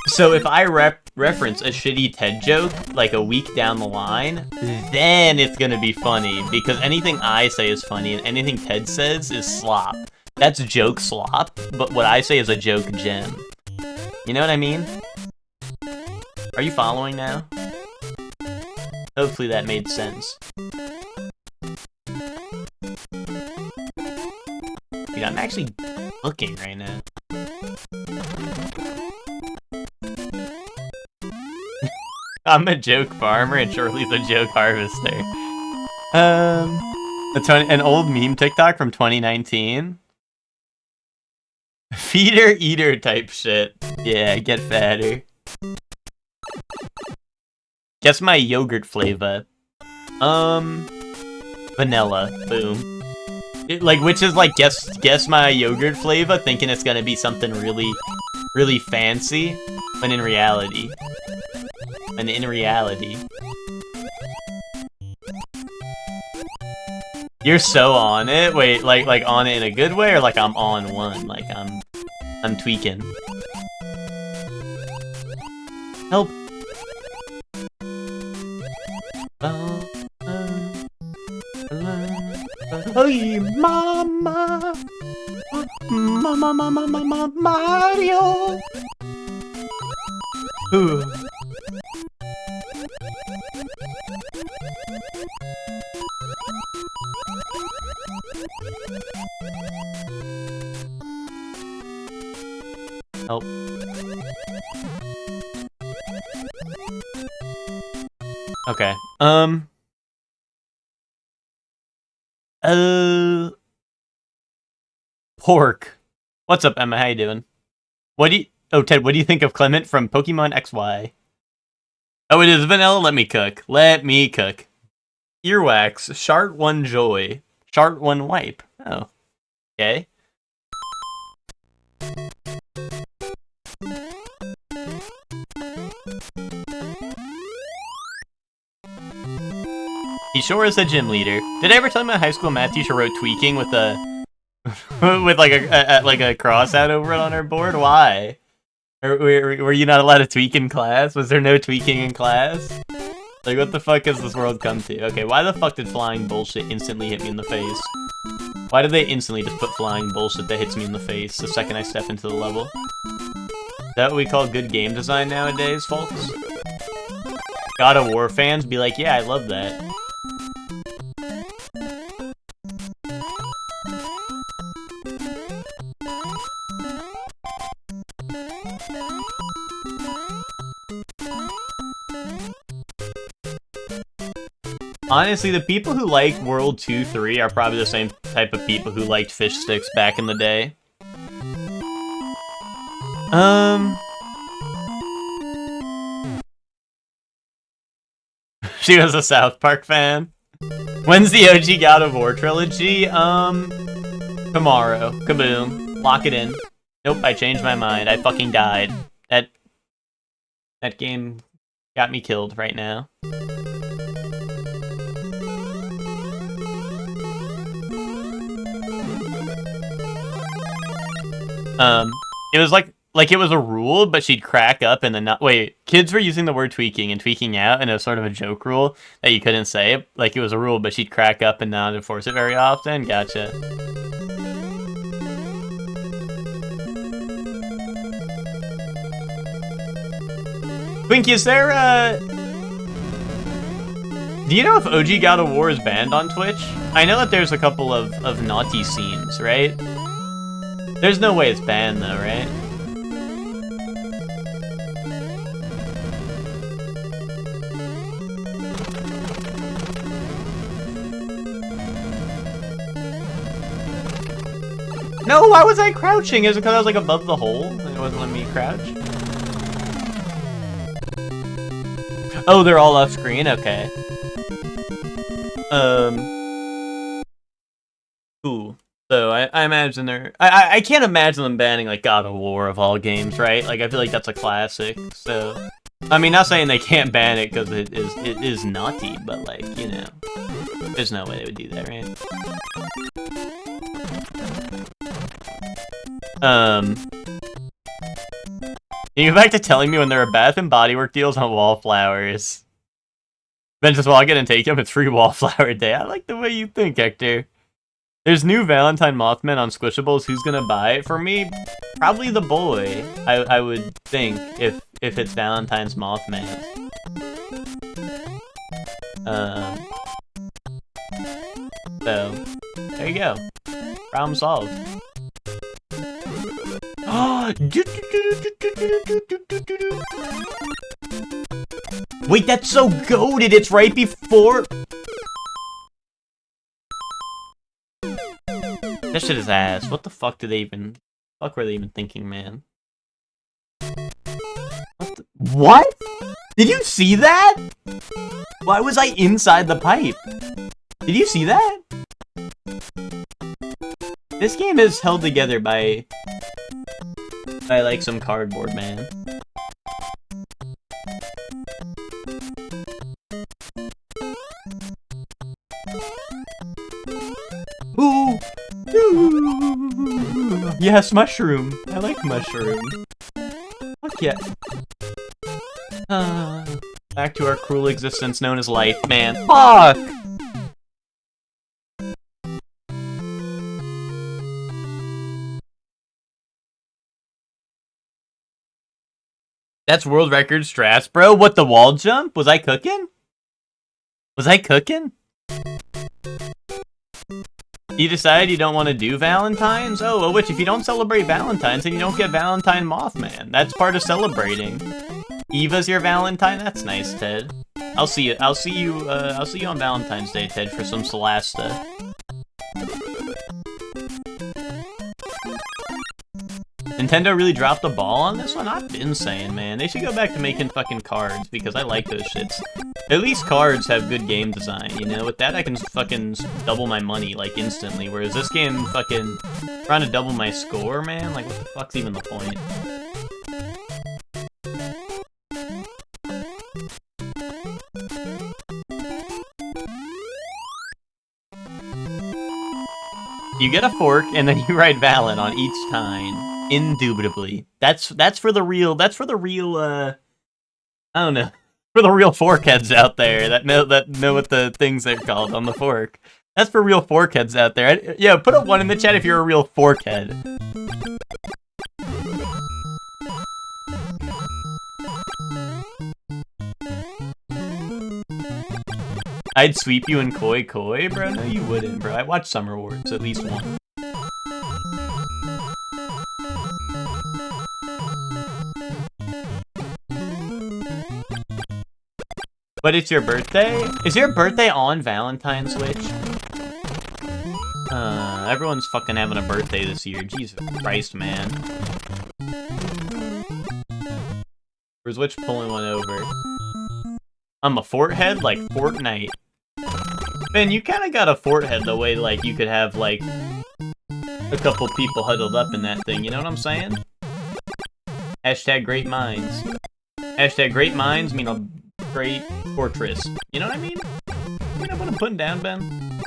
So if I reference a shitty Ted joke, like, a week down the line, then it's gonna be funny, because anything I say is funny, and anything Ted says is slop. That's joke slop, but what I say is a joke gem. You know what I mean? Are you following now? Hopefully that made sense. Dude, I'm actually looking right now. I'm a joke farmer and Shirley's a joke harvester. An old meme TikTok from 2019. Feeder eater type shit. Yeah, get fatter. Guess my yogurt flavor. Vanilla. Boom. Which is like guess my yogurt flavor, thinking it's gonna be something really, really fancy, when in reality. You're so on it. Wait, like on it in a good way, or like I'm on one? Like I'm tweaking. Help. Hey, mama, Mario. Ooh. Help. Okay. Pork. What's up, Emma? How you doing? Ted, what do you think of Clement from Pokemon XY? Oh, it is vanilla? Let me cook. Earwax. Shart 1 joy. Shart 1 wipe. Oh. Okay. He sure is a gym leader. Did I ever tell you my high school math teacher wrote tweaking with a with like a cross out over it on her board? Why? Were you not allowed to tweak in class? Was there no tweaking in class? Like, what the fuck has this world come to? Okay, why the fuck did flying bullshit instantly hit me in the face? Why did they instantly just put flying bullshit that hits me in the face the second I step into the level? Is that what we call good game design nowadays, folks? God of War fans be like, yeah, I love that. Honestly, the people who like World 2-3 are probably the same type of people who liked fish sticks back in the day. She was a South Park fan. When's the OG God of War trilogy? Tomorrow. Kaboom. Lock it in. Nope, I changed my mind. I fucking died. That game got me killed right now. It was like it was a rule, but she'd crack up and then not. Wait, kids were using the word tweaking and tweaking out, and it was sort of a joke rule that you couldn't say. Like, it was a rule, but she'd crack up and not enforce it very often. Gotcha. Twinkie, is there do you know if OG God of War is banned on Twitch? I know that there's a couple of naughty scenes, right? There's no way it's banned though, right? No, why was I crouching? Is it because I was like above the hole and it wasn't letting me crouch? Oh, they're all off screen? Okay. Cool. So I imagine they're... I can't imagine them banning like God of War of all games, right? Like I feel like that's a classic, so... I mean, not saying they can't ban it because it is naughty, but like, you know... There's no way they would do that, right? Can you go back to telling me when there are Bath and Body Works deals on wallflowers? Ben just log in and take them. It's free wallflower day. I like the way you think, Hector. There's new Valentine Mothman on Squishables. Who's gonna buy it? For me, probably the boy. I would think if it's Valentine's Mothman. So there you go. Problem solved. Wait, that's so goated. It's right before. That shit is ass. What the fuck did they even... fuck were they even thinking, man? What? Did you see that? Why was I inside the pipe? Did you see that? This game is held together by like some cardboard, man. Ooh. Yes, mushroom. I like mushroom. Fuck yeah. Back to our cruel existence known as life, man. Fuck! That's world record strats, bro. What, the wall jump? Was I cooking? Was I cooking? You decided you don't want to do Valentine's? Oh, well, which if you don't celebrate Valentine's, then you don't get Valentine Mothman. That's part of celebrating. Eva's your Valentine? That's nice, Ted. I'll see you on Valentine's Day, Ted, for some Solasta. Nintendo really dropped the ball on this one? I've been saying, man. They should go back to making fucking cards, because I like those shits. At least cards have good game design, you know? With that, I can fucking double my money, like, instantly. Whereas this game, fucking, trying to double my score, man? Like, what the fuck's even the point? You get a fork, and then you write Valen on each time. Indubitably. That's for the real, I don't know. For the real forkheads out there that know what the things they're called on the fork. That's for real forkheads out there. Yeah, put a 1 in the chat if you're a real forkhead. I'd sweep you in Koi Koi, bro? No, you wouldn't, bro. I watched Summer Wars at least once. But it's your birthday? Is your birthday on Valentine's Switch? Everyone's fucking having a birthday this year. Jesus Christ, man. Where's Switch pulling one over? I'm a fort head? Like Fortnite. Man, you kinda got a fort head the way, like, you could have, like, a couple people huddled up in that thing, you know what I'm saying? Hashtag great minds. Hashtag great minds mean a great fortress. You know what I mean? You know what I'm putting down, Ben?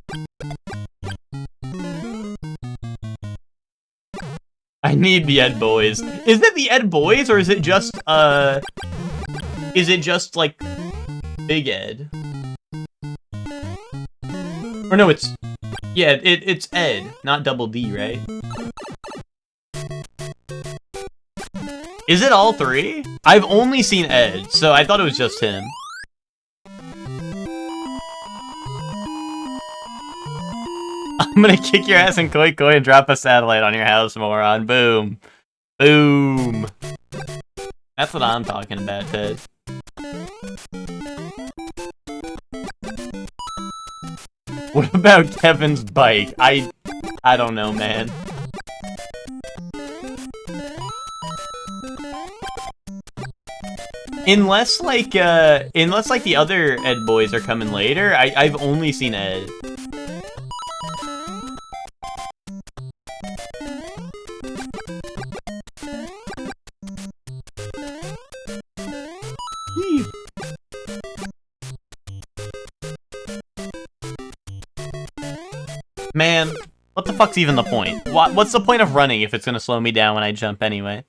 I need the Ed Boys. Is it the Ed Boys, or is it just, like, Big Ed? Or no, it's... Yeah, it's Ed, not Double D, right? Is it all three? I've only seen Ed, so I thought it was just him. I'm gonna kick your ass in Koi Koi and drop a satellite on your house, moron. Boom. Boom. That's what I'm talking about, Ted. What about Kevin's bike? I don't know, man. Unless like the other Ed boys are coming later, I've only seen Ed. Man, what the fuck's even the point? What's the point of running if it's gonna slow me down when I jump anyway?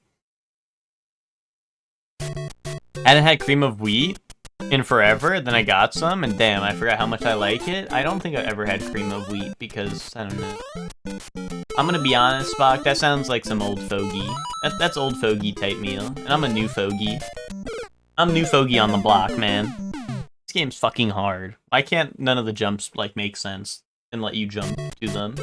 Hadn't had cream of wheat in forever, then I got some, and damn, I forgot how much I like it. I don't think I ever had cream of wheat because, I don't know. I'm gonna be honest, Spock, that sounds like some old fogey. That's old fogey type meal, and I'm a new fogey. I'm new fogey on the block, man. This game's fucking hard. Why can't none of the jumps, like, make sense and let you jump to them?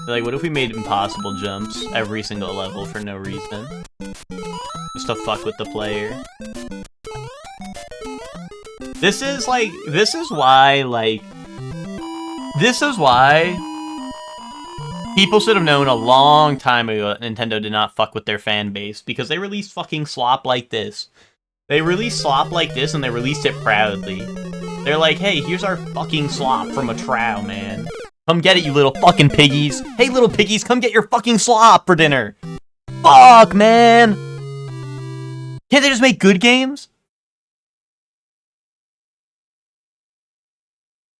Like, what if we made impossible jumps every single level for no reason? Just to fuck with the player. This is why people should have known a long time ago that Nintendo did not fuck with their fan base, because they released fucking slop like this. They released slop like this, and they released it proudly. They're like, hey, here's our fucking slop from a trow, man. Come get it, you little fucking piggies. Hey, little piggies, come get your fucking slop for dinner. Fuck, man. Can't they just make good games?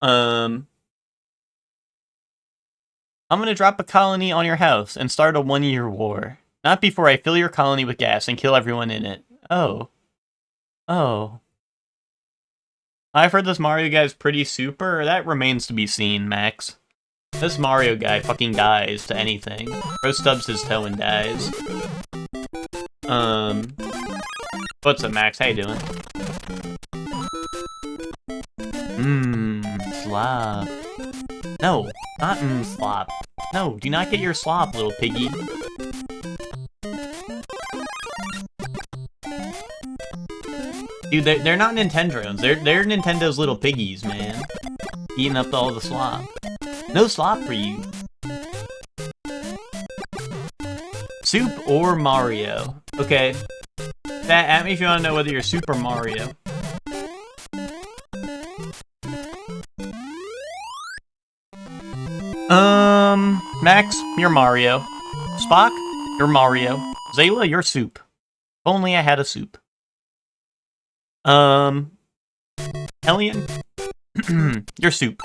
I'm gonna drop a colony on your house and start a 1-year war. Not before I fill your colony with gas and kill everyone in it. Oh. Oh. I've heard this Mario guy's pretty super. That remains to be seen, Max. This Mario guy fucking dies to anything. Bro stubs his toe and dies. What's up, Max? How you doing? Slop. No, not slop. No, do not get your slop, little piggy. Dude, they're not Nintendros. They're Nintendo's little piggies, man. Eating up all the slop. No slop for you. Soup or Mario? Okay. That at me if you want to know whether you're Super Mario. Max, you're Mario. Spock, you're Mario. Zayla, you're Soup. If only I had a soup. Hellion, you're Soup.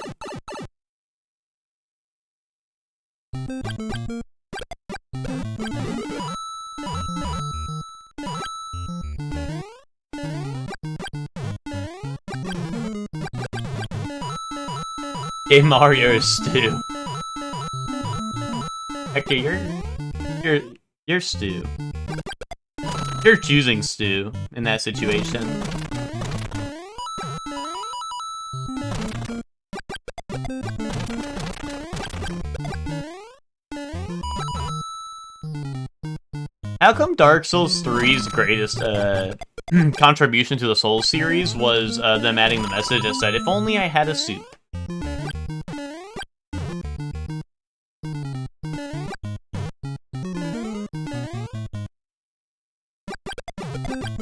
Hey, Mario is Stew. Okay, you're Stew. You're choosing Stew in that situation. How come Dark Souls 3's greatest contribution to the Souls series was them adding the message that said, if only I had a soup?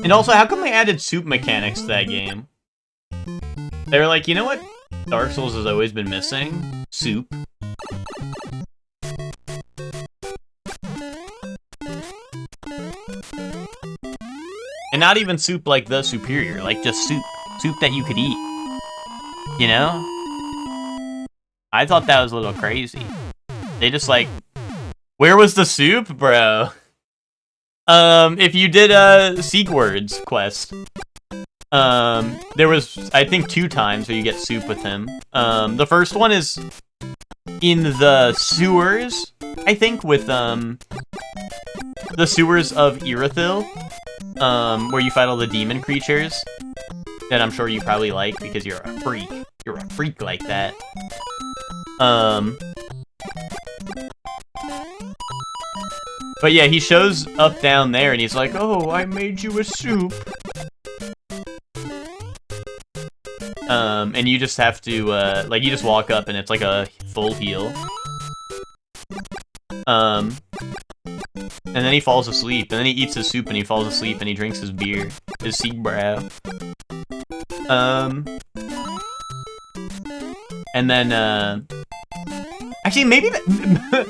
And also, how come they added soup mechanics to that game? They were like, you know what Dark Souls has always been missing? Soup. And not even soup like the superior, like just soup. Soup that you could eat. You know? I thought that was a little crazy. They just like, where was the soup, bro? If you did a Siegward's quest, there was, I think, 2 times where you get soup with him. The first one is in the sewers, I think, with, the sewers of Irithyll, where you fight all the demon creatures that I'm sure you probably like because you're a freak. you're a freak like that. But yeah, he shows up down there and he's like, oh, I made you a soup. And you just have to, like, you just walk up and it's like a full heal. And then he falls asleep, and then he eats his soup and he falls asleep and he drinks his beer. His Siegbräu. And then, actually, maybe that...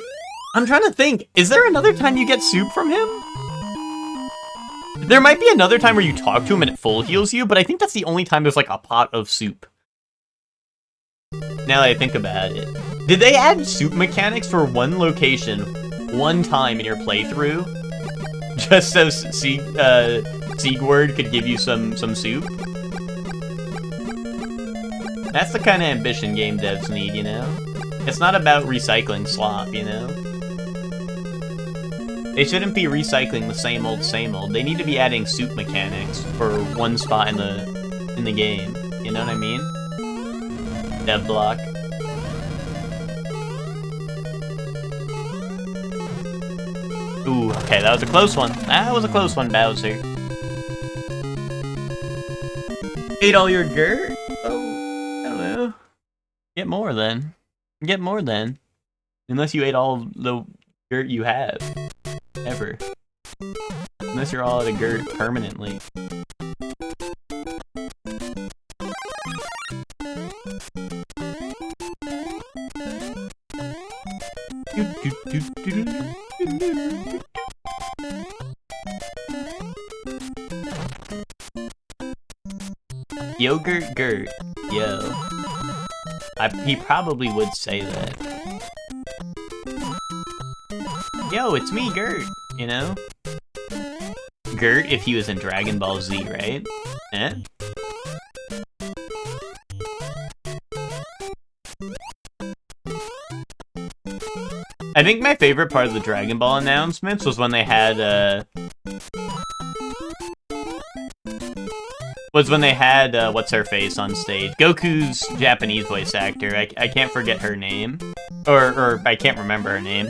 I'm trying to think. Is there another time you get soup from him? There might be another time where you talk to him and it full heals you, but I think that's the only time there's, like, a pot of soup. Now that I think about it. Did they add soup mechanics for one location, one time in your playthrough? Just so Siegward could give you some soup? That's the kind of ambition game devs need, you know? It's not about recycling slop, you know? They shouldn't be recycling the same old, same old. They need to be adding soup mechanics for one spot in the game. You know what I mean? Dev block. Ooh, okay, that was a close one. That was a close one, Bowser. Ate all your dirt? Oh, I don't know. Get more then. Get more then. Unless you ate all the dirt you have. Ever. Unless you're all out of dirt permanently. Yogurt Gert. Yo. He probably would say that. Yo, it's me, Gert, you know? Gert if he was in Dragon Ball Z, right? Eh? I think my favorite part of the Dragon Ball announcements was when they had, what's-her-face on stage. Goku's Japanese voice actor. I can't forget her name. Or I can't remember her name.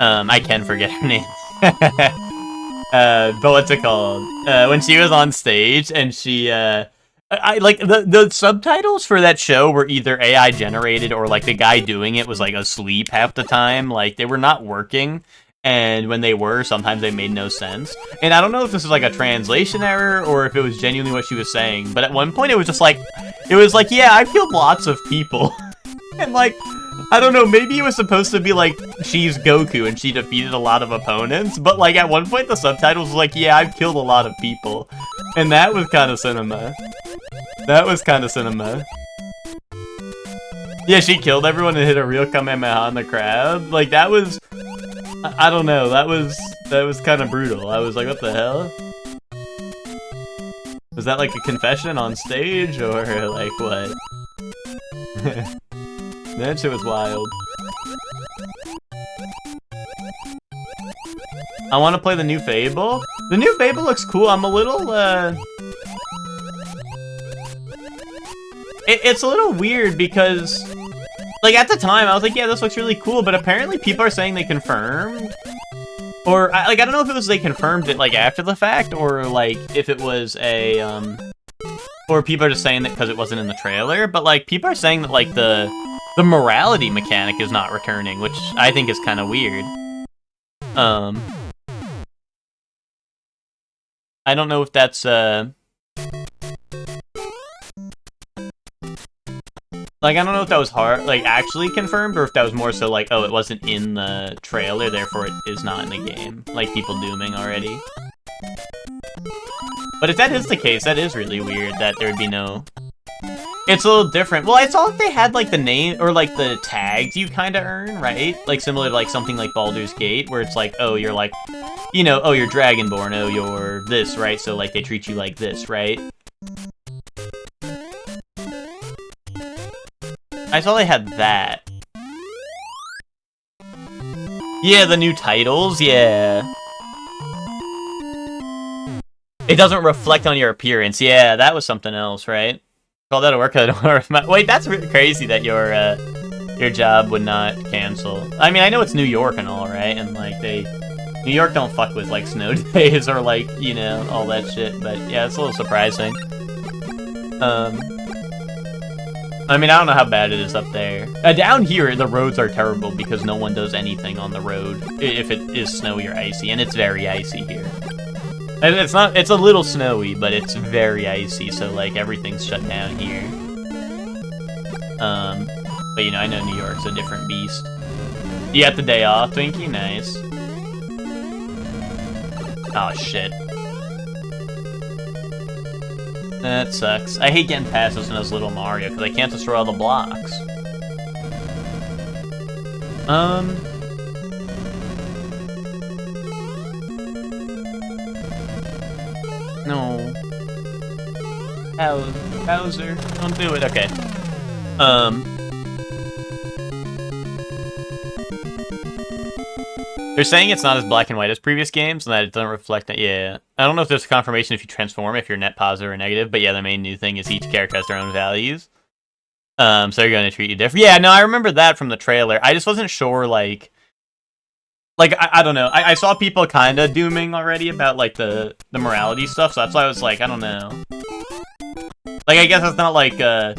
I can forget her name. But what's it called? When she was on stage and she, I like, the subtitles for that show were either AI generated or, like, the guy doing it was, like, asleep half the time. Like, they were not working. And when they were, sometimes they made no sense. And I don't know if this was like a translation error or if it was genuinely what she was saying. But at one point it was just like, yeah, I killed lots of people. And like, I don't know, maybe it was supposed to be like, she's Goku and she defeated a lot of opponents. But like at one point the subtitles was like, yeah, I've killed a lot of people. And that was kind of cinema. That was kind of cinema. Yeah, she killed everyone and hit a real Kamehameha on the crowd. Like that was... I don't know, that was kind of brutal. I was like, what the hell? Was that like a confession on stage, or like what? That shit was wild. I want to play the new Fable. The new Fable looks cool. I'm a little, It's a little weird because... Like, at the time, I was like, yeah, this looks really cool, but apparently people are saying they confirmed. Or, like, I don't know if it was they confirmed it, like, after the fact, or, like, if it was a, or people are just saying that because it wasn't in the trailer, but, like, people are saying that, like, the morality mechanic is not returning, which I think is kind of weird. I don't know if that's, like, I don't know if that was actually confirmed, or if that was more so like, oh, it wasn't in the trailer, therefore it is not in the game. Like, people dooming already. But if that is the case, that is really weird that there would be no... It's a little different. Well, I saw if they had, like, the name, or, like, the tags you kind of earn, right? Like, similar to, like, something like Baldur's Gate, where it's like, oh, you're, like, you know, oh, you're Dragonborn, oh, you're this, right? So, like, they treat you like this, right? I saw they had that. Yeah, the new titles, yeah. It doesn't reflect on your appearance. Yeah, that was something else, right? Called out of work. Wait, that's crazy that your job would not cancel. I mean, I know it's New York and all, right? And like New York don't fuck with like snow days or like, you know, all that shit. But yeah, it's a little surprising. I mean, I don't know how bad it is up there. Down here, the roads are terrible because no one does anything on the road if it is snowy or icy, and it's very icy here. And it's a little snowy, but it's very icy, so like everything's shut down here. But you know, I know New York's a different beast. You got the day off, Twinkie? Nice. Oh shit. That sucks. I hate getting past this in this little Mario, because I can't destroy all the blocks. No. Bowser, don't do it. Okay. They're saying it's not as black and white as previous games, and that it doesn't reflect it. Yeah. I don't know if there's a confirmation if you transform, if you're net positive or negative, but yeah, the main new thing is each character has their own values. So they're going to treat you different. Yeah, no, I remember that from the trailer. I just wasn't sure, like I don't know. I saw people kind of dooming already about, like, the morality stuff, so that's why I was like, I don't know. Like, I guess it's not, like, a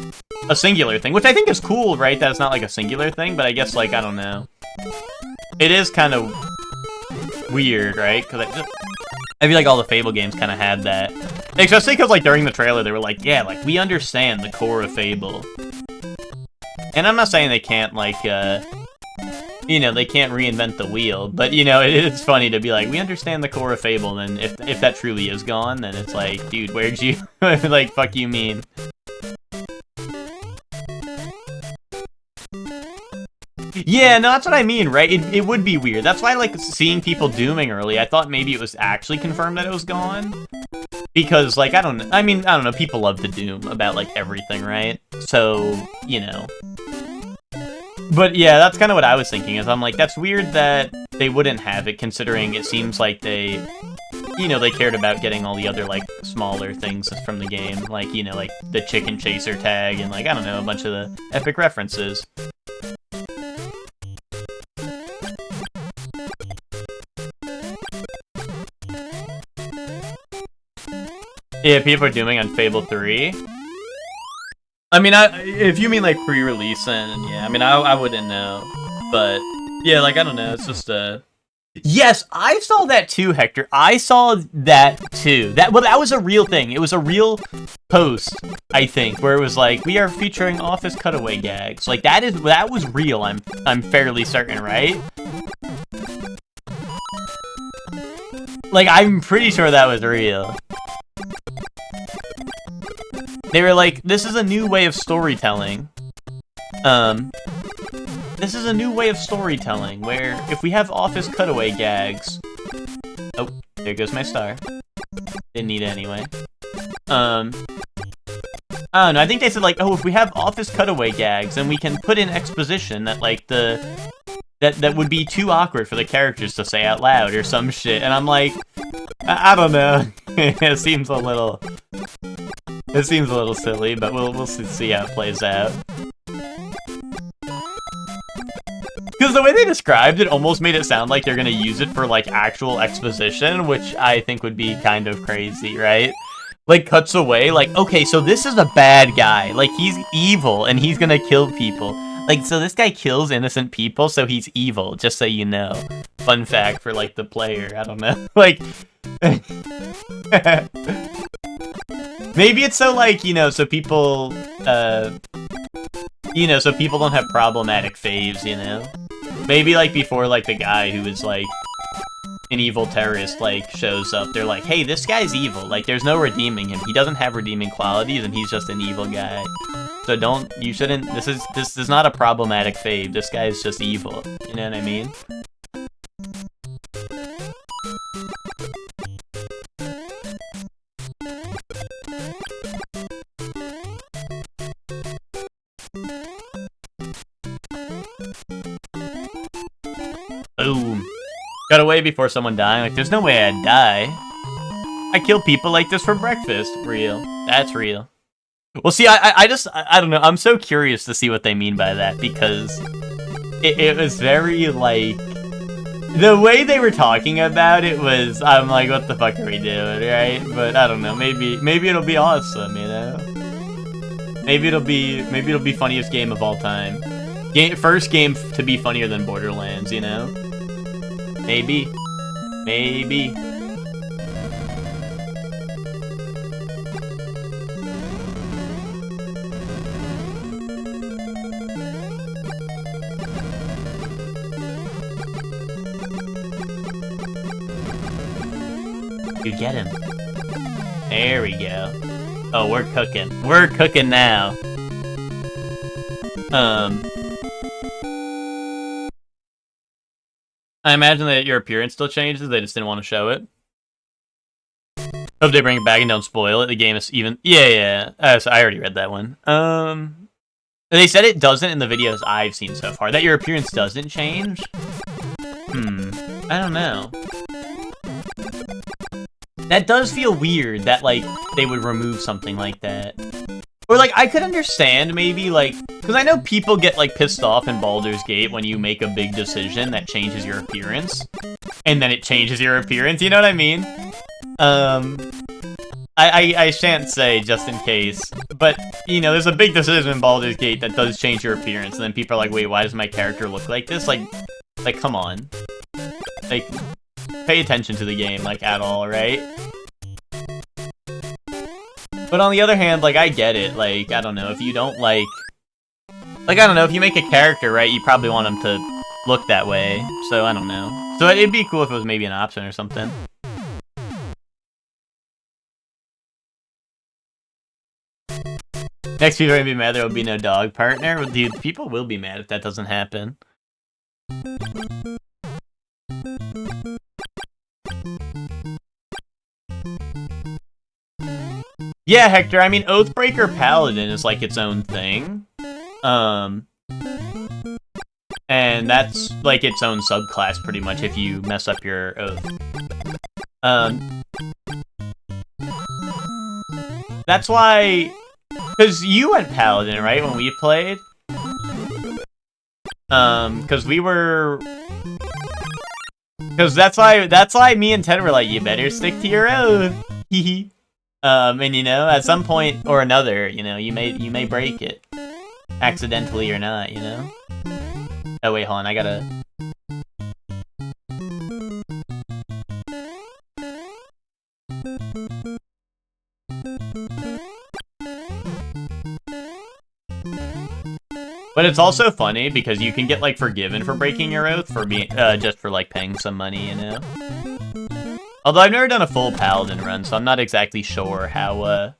singular thing, which I think is cool, right? That it's not, like, a singular thing, but I guess, like, I don't know. It is kind of weird, right? Because I feel like all the Fable games kind of had that. Especially because, like, during the trailer, they were like, yeah, like, we understand the core of Fable. And I'm not saying they can't, like, you know, they can't reinvent the wheel, but, you know, it's funny to be like, we understand the core of Fable, and if that truly is gone, then it's like, dude, where'd you, like, fuck you mean? Yeah, no, that's what I mean, right? It would be weird. That's why, like, seeing people dooming early, I thought maybe it was actually confirmed that it was gone. Because, like, I don't know, people love to doom about, like, everything, right? So, you know. But yeah, that's kind of what I was thinking, is I'm like, that's weird that they wouldn't have it, considering it seems like they, you know, they cared about getting all the other, like, smaller things from the game. Like, you know, like, the chicken chaser tag, and, like, I don't know, a bunch of the epic references. Yeah, people are dooming on Fable 3. I mean, if you mean, like, pre-release, then, yeah, I mean, I wouldn't know. But, yeah, like, I don't know, it's just, Yes, I saw that too, Hector. I saw that too. That was a real thing. It was a real post, I think, where it was like, we are featuring office cutaway gags. Like, that was real, I'm fairly certain, right? Like, I'm pretty sure that was real. They were like, this is a new way of storytelling. This is a new way of storytelling, where if we have office cutaway gags... Oh, there goes my star. Didn't need it anyway. I don't know, I think they said, like, oh, if we have office cutaway gags, then we can put in exposition that, like, that would be too awkward for the characters to say out loud or some shit. And I'm like, I don't know. It seems a little silly, but we'll see how it plays out. Because the way they described it almost made it sound like they're gonna use it for, like, actual exposition, which I think would be kind of crazy, right? Like, cuts away, like, okay, so this is a bad guy. Like, he's evil, and he's gonna kill people. Like, so this guy kills innocent people, so he's evil, just so you know. Fun fact for, like, the player, I don't know. Like... Maybe it's so, like, you know, so people, you know, so people don't have problematic faves, you know? Maybe, like, before, like, the guy who is, like, an evil terrorist, like, shows up, they're like, hey, this guy's evil. Like, there's no redeeming him. He doesn't have redeeming qualities, and he's just an evil guy. So you shouldn't, this is not a problematic fave. This guy is just evil. You know what I mean? Boom. Got away before someone dying. Like, there's no way I'd die. I kill people like this for breakfast. Real. That's real. Well, see, I don't know. I'm so curious to see what they mean by that, because it was very, like, the way they were talking about it was, I'm like, what the fuck are we doing, right? But I don't know, maybe it'll be awesome, you know? Maybe it'll be funniest game of all time. First game to be funnier than Borderlands, you know? Maybe. Maybe. You get him. There we go. Oh, we're cooking. We're cooking now. I imagine that your appearance still changes, they just didn't want to show it. Hope they bring it back and don't spoil it. The game is even... Yeah. So I already read that one. They said it doesn't in the videos I've seen so far. That your appearance doesn't change? I don't know. That does feel weird that, like, they would remove something like that. Or, like, I could understand, maybe, like... Because I know people get, like, pissed off in Baldur's Gate when you make a big decision that changes your appearance. And then it changes your appearance, you know what I mean? I shan't say, just in case. But, you know, there's a big decision in Baldur's Gate that does change your appearance. And then people are like, wait, why does my character look like this? Like, come on. Like, pay attention to the game, like, at all, right? But on the other hand, like, I get it. Like, I don't know, if you don't, like, I don't know, if you make a character, right, you probably want him to look that way. So, I don't know. So, it'd be cool if it was maybe an option or something. Next people are gonna be mad there will be no dog partner. Well, dude, people will be mad if that doesn't happen. Yeah, Hector, I mean, Oathbreaker Paladin is, like, its own thing. And that's, like, its own subclass, pretty much, if you mess up your oath. That's why... Because you went Paladin, right, when we played? Because we were... Because that's why me and Ted were like, you better stick to your oath. Hehe. And you know, at some point or another, you know, you may break it. Accidentally or not, you know? Oh wait, hold on, I gotta... But it's also funny because you can get, like, forgiven for breaking your oath for being, just for, like, paying some money, you know? Although I've never done a full Paladin run, so I'm not exactly sure how,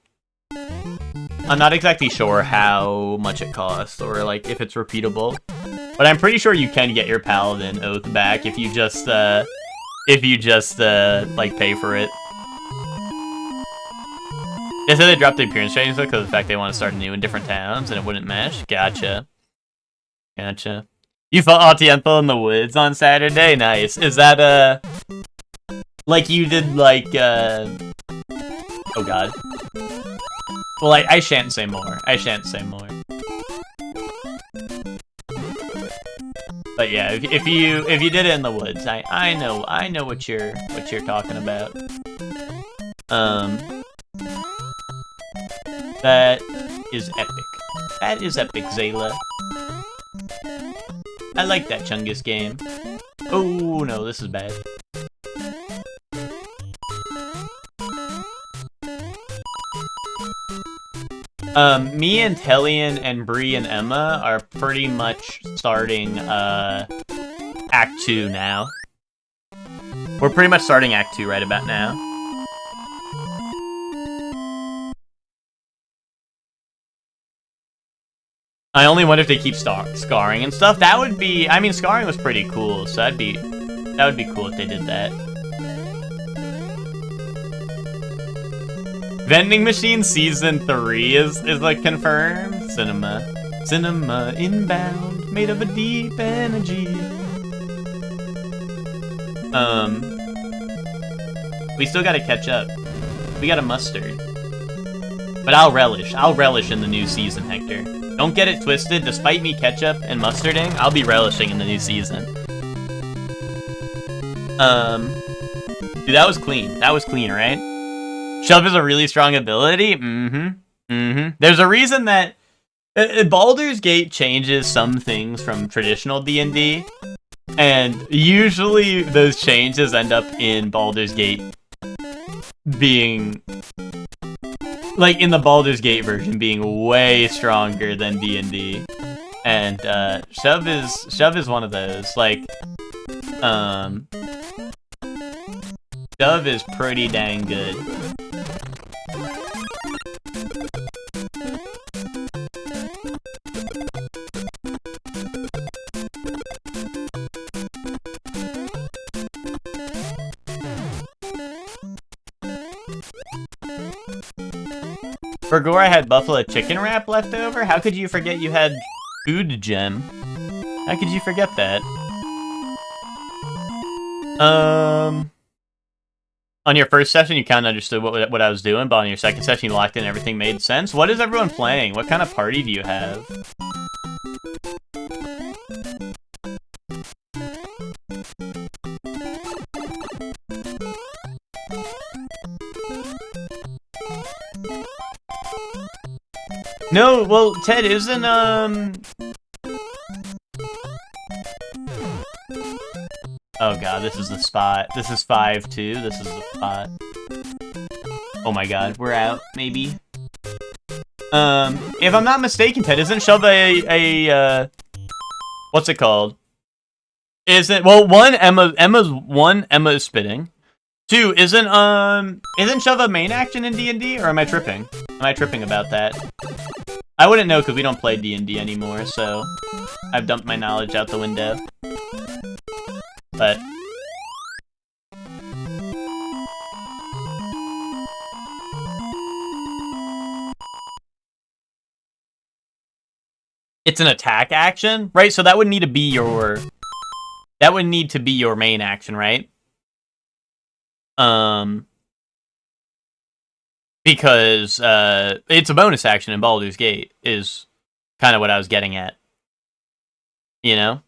I'm not exactly sure how much it costs, or, like, if it's repeatable. But I'm pretty sure you can get your Paladin oath back if you just, like, pay for it. They said they dropped the appearance change, though, because of the fact they want to start new in different towns, and it wouldn't mesh. Gotcha. Gotcha. You fought Autienthal in the woods on Saturday? Nice. Is that, like you did, like, oh god. Well, I shan't say more. I shan't say more. But yeah, if you did it in the woods, I know what you're talking about. That is epic. That is epic, Zayla. I like that Chungus game. Oh no, this is bad. Me and Tellian and Bree and Emma are pretty much starting, Act 2 now. We're pretty much starting Act 2 right about now. I only wonder if they keep scarring and stuff. That would be... I mean, scarring was pretty cool, so that would be cool if they did that. Vending Machine Season 3 is like, confirmed. Cinema inbound, made of a deep energy. We still gotta catch up. We got a mustard. But I'll relish in the new season, Hector. Don't get it twisted, despite me ketchup and mustarding, I'll be relishing in the new season. Dude, that was clean. That was clean, right? Shove is a really strong ability? There's a reason that Baldur's Gate changes some things from traditional D&D, and usually those changes end up in Baldur's Gate being, like, in the Baldur's Gate version being way stronger than D&D. And Shove is one of those. Like, Shove is pretty dang good. For I had buffalo chicken wrap left over? How could you forget you had food gem? How could you forget that? On your first session, you kind of understood what I was doing, but on your second session, you locked in and everything made sense. What is everyone playing? What kind of party do you have? No, well, Ted, isn't, Oh god, this is the spot. This is 5-2. This is the spot. Oh my god, we're out, maybe. If I'm not mistaken, Ted, isn't Shove a what's it called? Isn't, well, Emma's spitting. 2, isn't Shove a main action in D&D, or am I tripping? Am I tripping about that? I wouldn't know because we don't play D&D anymore, so I've dumped my knowledge out the window. But it's an attack action, right? So that would need to be your main action, right? Because it's a bonus action in Baldur's Gate is kind of what I was getting at. You know?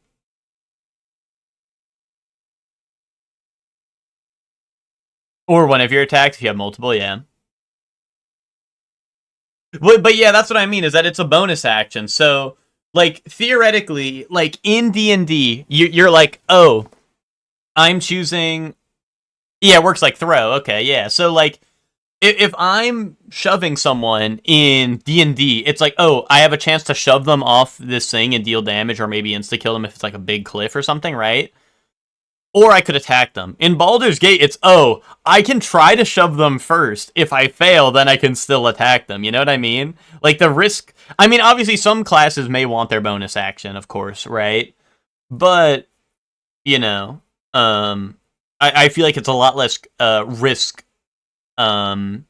Or one of your attacks, if you have multiple, yeah. But yeah, that's what I mean, is that it's a bonus action. So, like, theoretically, like, in D&D, you're like, oh, I'm choosing... Yeah, it works like throw, okay, yeah. So, like, if I'm shoving someone in D&D, it's like, oh, I have a chance to shove them off this thing and deal damage, or maybe insta-kill them if it's like a big cliff or something, right? Or I could attack them. In Baldur's Gate, it's, oh, I can try to shove them first. If I fail, then I can still attack them. You know what I mean? Like, the risk... I mean, obviously, some classes may want their bonus action, of course, right? But, you know, I feel like it's a lot less risk... like,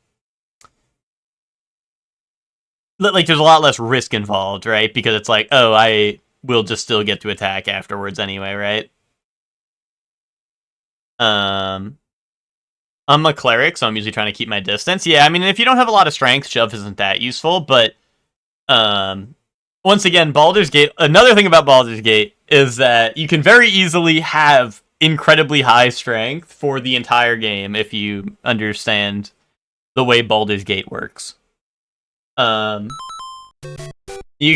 there's a lot less risk involved, right? Because it's like, oh, I will just still get to attack afterwards anyway, right? I'm a cleric, so I'm usually trying to keep my distance. Yeah, I mean, if you don't have a lot of strength, Shove isn't that useful, but, once again, Baldur's Gate, another thing about Baldur's Gate is that you can very easily have incredibly high strength for the entire game if you understand the way Baldur's Gate works. You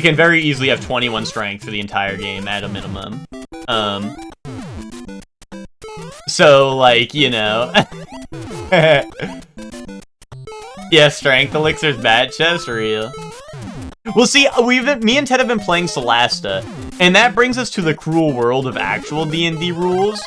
can very easily have 21 strength for the entire game at a minimum. So, like, you know... Yeah, strength elixir's bad, chest real. Well, see, me and Ted have been playing Solasta, and that brings us to the cruel world of actual D&D rules,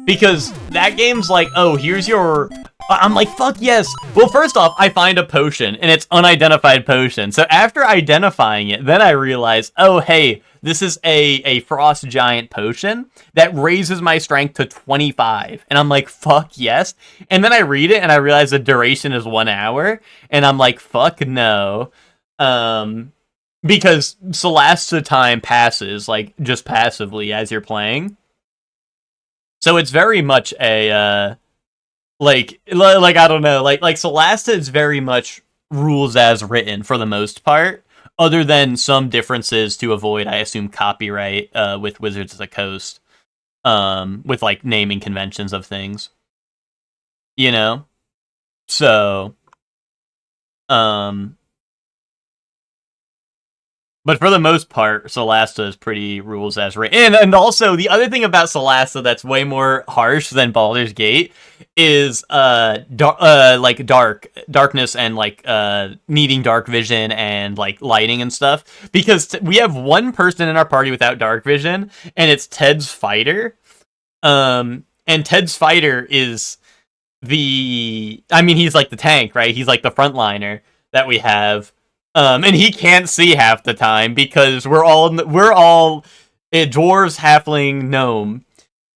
because that game's like, oh, here's your... I'm like, fuck yes! Well, first off, I find a potion, and it's unidentified potion, so after identifying it, then I realize, oh, hey, this is a frost giant potion that raises my strength to 25, and I'm like, fuck yes! And then I read it, and I realize the duration is 1 hour, and I'm like, fuck no. Because Solasta time passes, like, just passively as you're playing. So it's very much a, like, I don't know, like Solasta is very much rules as written for the most part, other than some differences to avoid, I assume, copyright with Wizards of the Coast, with like naming conventions of things, you know. So, but for the most part, Solasta is pretty rules as written. And also, the other thing about Solasta that's way more harsh than Baldur's Gate is darkness and like needing dark vision and like lighting and stuff. Because we have one person in our party without dark vision, and it's Ted's fighter. And Ted's fighter is he's like the tank, right? He's like the frontliner that we have. And he can't see half the time because we're all a dwarves, halfling, gnome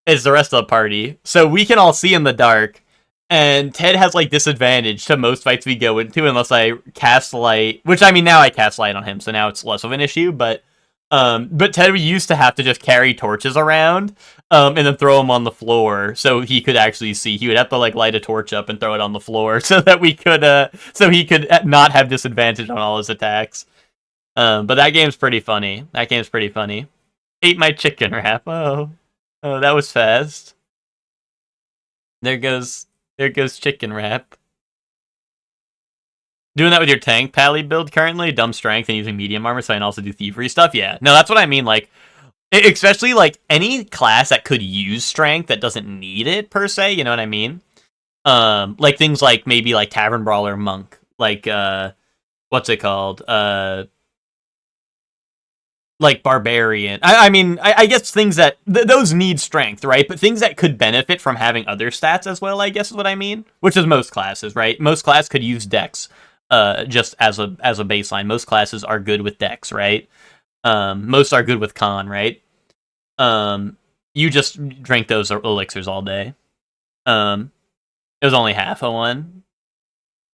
is the rest of the party. So we can all see in the dark, and Ted has like disadvantage to most fights we go into unless I cast light, which I mean now I cast light on him, so now it's less of an issue, but Ted used to have to just carry torches around and then throw them on the floor so he could actually see. He would have to like light a torch up and throw it on the floor so that we could so he could not have disadvantage on all his attacks. But that game's pretty funny. Ate my chicken wrap. Oh, that was fast. There goes chicken wrap. Doing that with your tank pally build currently, dumb strength and using medium armor, so I can also do thievery stuff. Yeah, no, that's what I mean. Like, especially like any class that could use strength that doesn't need it per se. You know what I mean? Like things like maybe like Tavern Brawler Monk, like what's it called? Like Barbarian. I guess things that those need strength, right? But things that could benefit from having other stats as well, I guess is what I mean. Which is most classes, right? Most class could use Dex. Just as a baseline, most classes are good with Dex, right? Most are good with Con, right? You just drink those elixirs all day. It was only half a one.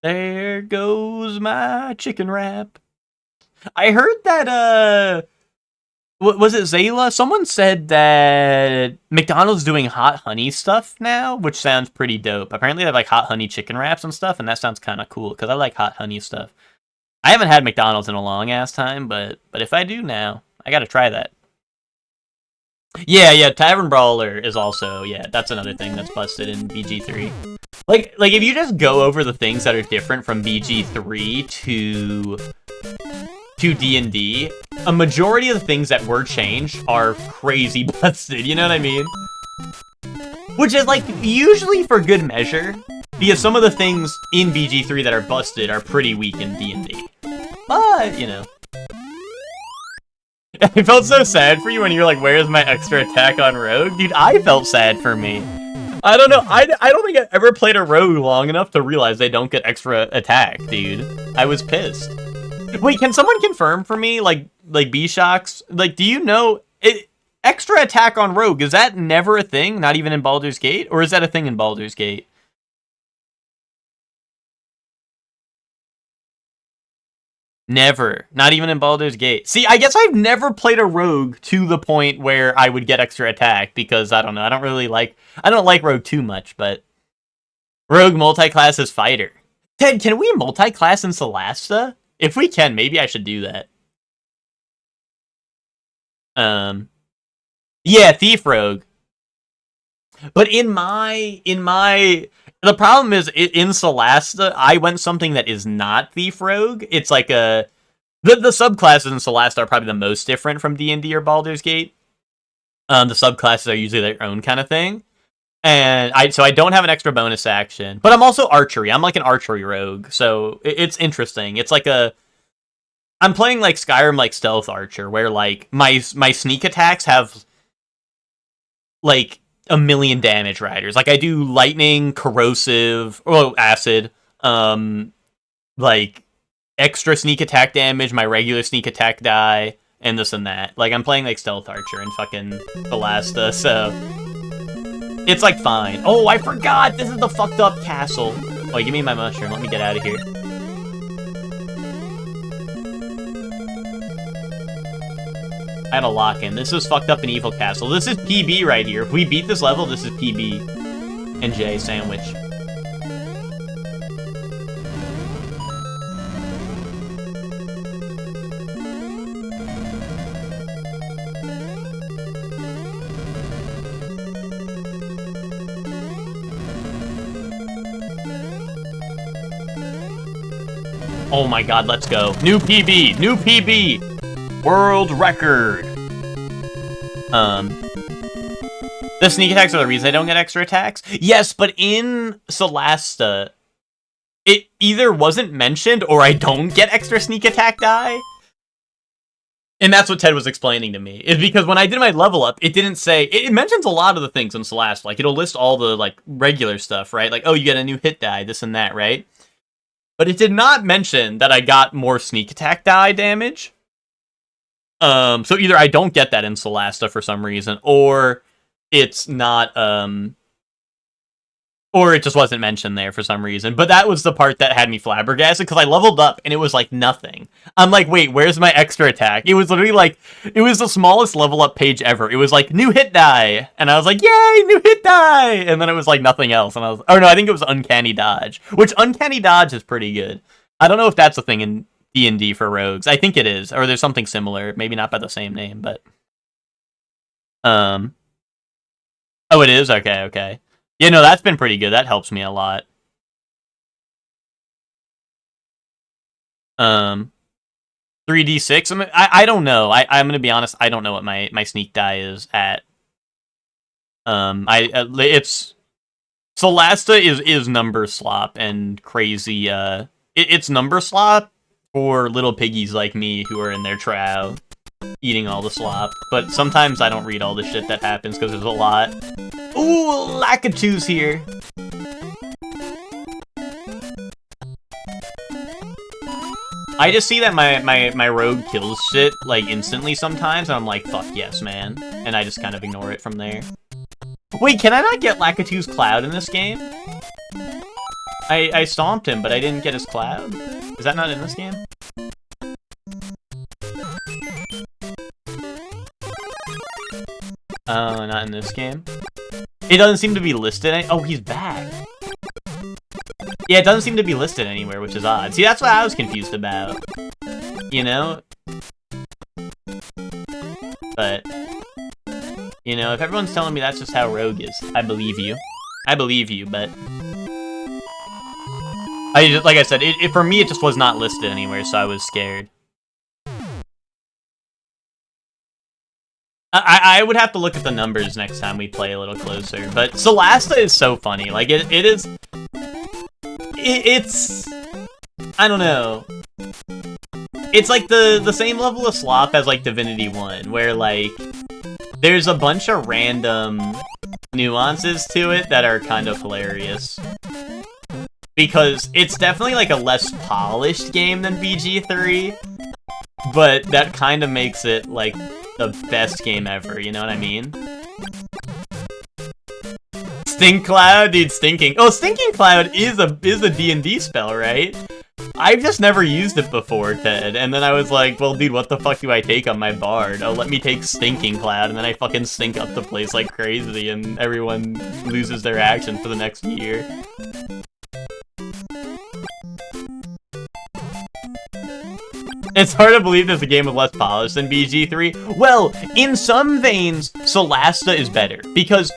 There goes my chicken wrap. I heard that was it Zayla? Someone said that McDonald's doing hot honey stuff now, which sounds pretty dope. Apparently they have like hot honey chicken wraps and stuff, and that sounds kind of cool, because I like hot honey stuff. I haven't had McDonald's in a long ass time, but if I do now, I gotta try that. Yeah, Tavern Brawler is also, yeah, that's another thing that's busted in BG3. Like if you just go over the things that are different from BG3 to D&D, a majority of the things that were changed are crazy busted, you know what I mean? Which is, like, usually for good measure, because some of the things in BG3 that are busted are pretty weak in D&D. But, you know. I felt so sad for you when you were like, where's my extra attack on Rogue? Dude, I felt sad for me. I don't know, I don't think I ever played a Rogue long enough to realize they don't get extra attack, dude. I was pissed. Wait, can someone confirm for me, like B-Shocks? Like, do you know, extra attack on Rogue, is that never a thing? Not even in Baldur's Gate? Or is that a thing in Baldur's Gate? Never. Not even in Baldur's Gate. See, I guess I've never played a Rogue to the point where I would get extra attack, because, I don't know, I don't like Rogue too much, but Rogue multi-class is fighter. Ted, can we multi-class in Solasta? If we can, maybe I should do that. Yeah, Thief Rogue. But the problem is, in Solasta, I went something that is not Thief Rogue. It's like the subclasses in Solasta are probably the most different from D&D or Baldur's Gate. The subclasses are usually their own kind of thing. And so I don't have an extra bonus action, but I'm also archery. I'm like an archery rogue, so it's interesting. It's like I'm playing like Skyrim, like stealth archer, where like my sneak attacks have like 1,000,000 damage riders. Like I do lightning, corrosive, acid, like extra sneak attack damage, my regular sneak attack die, and this and that. Like I'm playing like stealth archer in fucking Solasta, so. It's, like, fine. Oh, I forgot! This is the fucked up castle. Oh, give me my mushroom. Let me get out of here. I had a lock-in. This is fucked up and evil castle. This is PB right here. If we beat this level, this is PB. And J sandwich. Oh my god, let's go. New PB! New PB! World record! The sneak attacks are the reason I don't get extra attacks? Yes, but in Solasta, it either wasn't mentioned or I don't get extra sneak attack die. And that's what Ted was explaining to me. Is because when I did my level up, it didn't say... It mentions a lot of the things in Solasta. Like, it'll list all the, like, regular stuff, right? Like, oh, you get a new hit die, this and that, right? But it did not mention that I got more sneak attack die damage. So either I don't get that in Solasta for some reason, or it's not, or it just wasn't mentioned there for some reason. But that was the part that had me flabbergasted, because I leveled up, and it was, like, nothing. I'm like, wait, where's my extra attack? It was literally, like, it was the smallest level up page ever. It was, like, new hit die! And I was like, yay, new hit die! And then it was, like, nothing else. And I was, oh no, I think it was uncanny dodge. Which, uncanny dodge is pretty good. I don't know if that's a thing in D&D for rogues. I think it is, or there's something similar. Maybe not by the same name, but... Oh, it is? Okay, okay. Yeah, no, that's been pretty good. That helps me a lot. 3d6? I don't know. I'm gonna be honest, I don't know what my sneak die is at. It's... Solasta is number slop and crazy, it's number slop for little piggies like me who are in their trow eating all the slop. But sometimes I don't read all the shit that happens because there's a lot. Ooh, Lakitu's here. I just see that my rogue kills shit, like, instantly sometimes, and I'm like, fuck yes, man. And I just kind of ignore it from there. Wait, can I not get Lakitu's Cloud in this game? I stomped him, but I didn't get his Cloud. Is that not in this game? Oh, not in this game? It doesn't seem to be listed. Oh, he's back. Yeah, it doesn't seem to be listed anywhere, which is odd. See, that's what I was confused about. You know? But, you know, if everyone's telling me that's just how Rogue is, I believe you. I believe you, but... like I said, for me, it just was not listed anywhere, so I was scared. I would have to look at the numbers next time we play a little closer, but Solasta is so funny. Like, it is... It's... I don't know. It's like the same level of slop as, like, Divinity 1, where, like, there's a bunch of random nuances to it that are kind of hilarious. Because it's definitely, like, a less polished game than BG3, but that kind of makes it, like, the best game ever, you know what I mean? Stink Cloud? Dude, Stinking. Oh, Stinking Cloud is a D&D spell, right? I've just never used it before, Ted. And then I was like, well, dude, what the fuck do I take on my bard? Oh, let me take Stinking Cloud, and then I fucking stink up the place like crazy, and everyone loses their action for the next year. It's hard to believe there's a game with less polish than BG3. Well, in some veins, Solasta is better. Because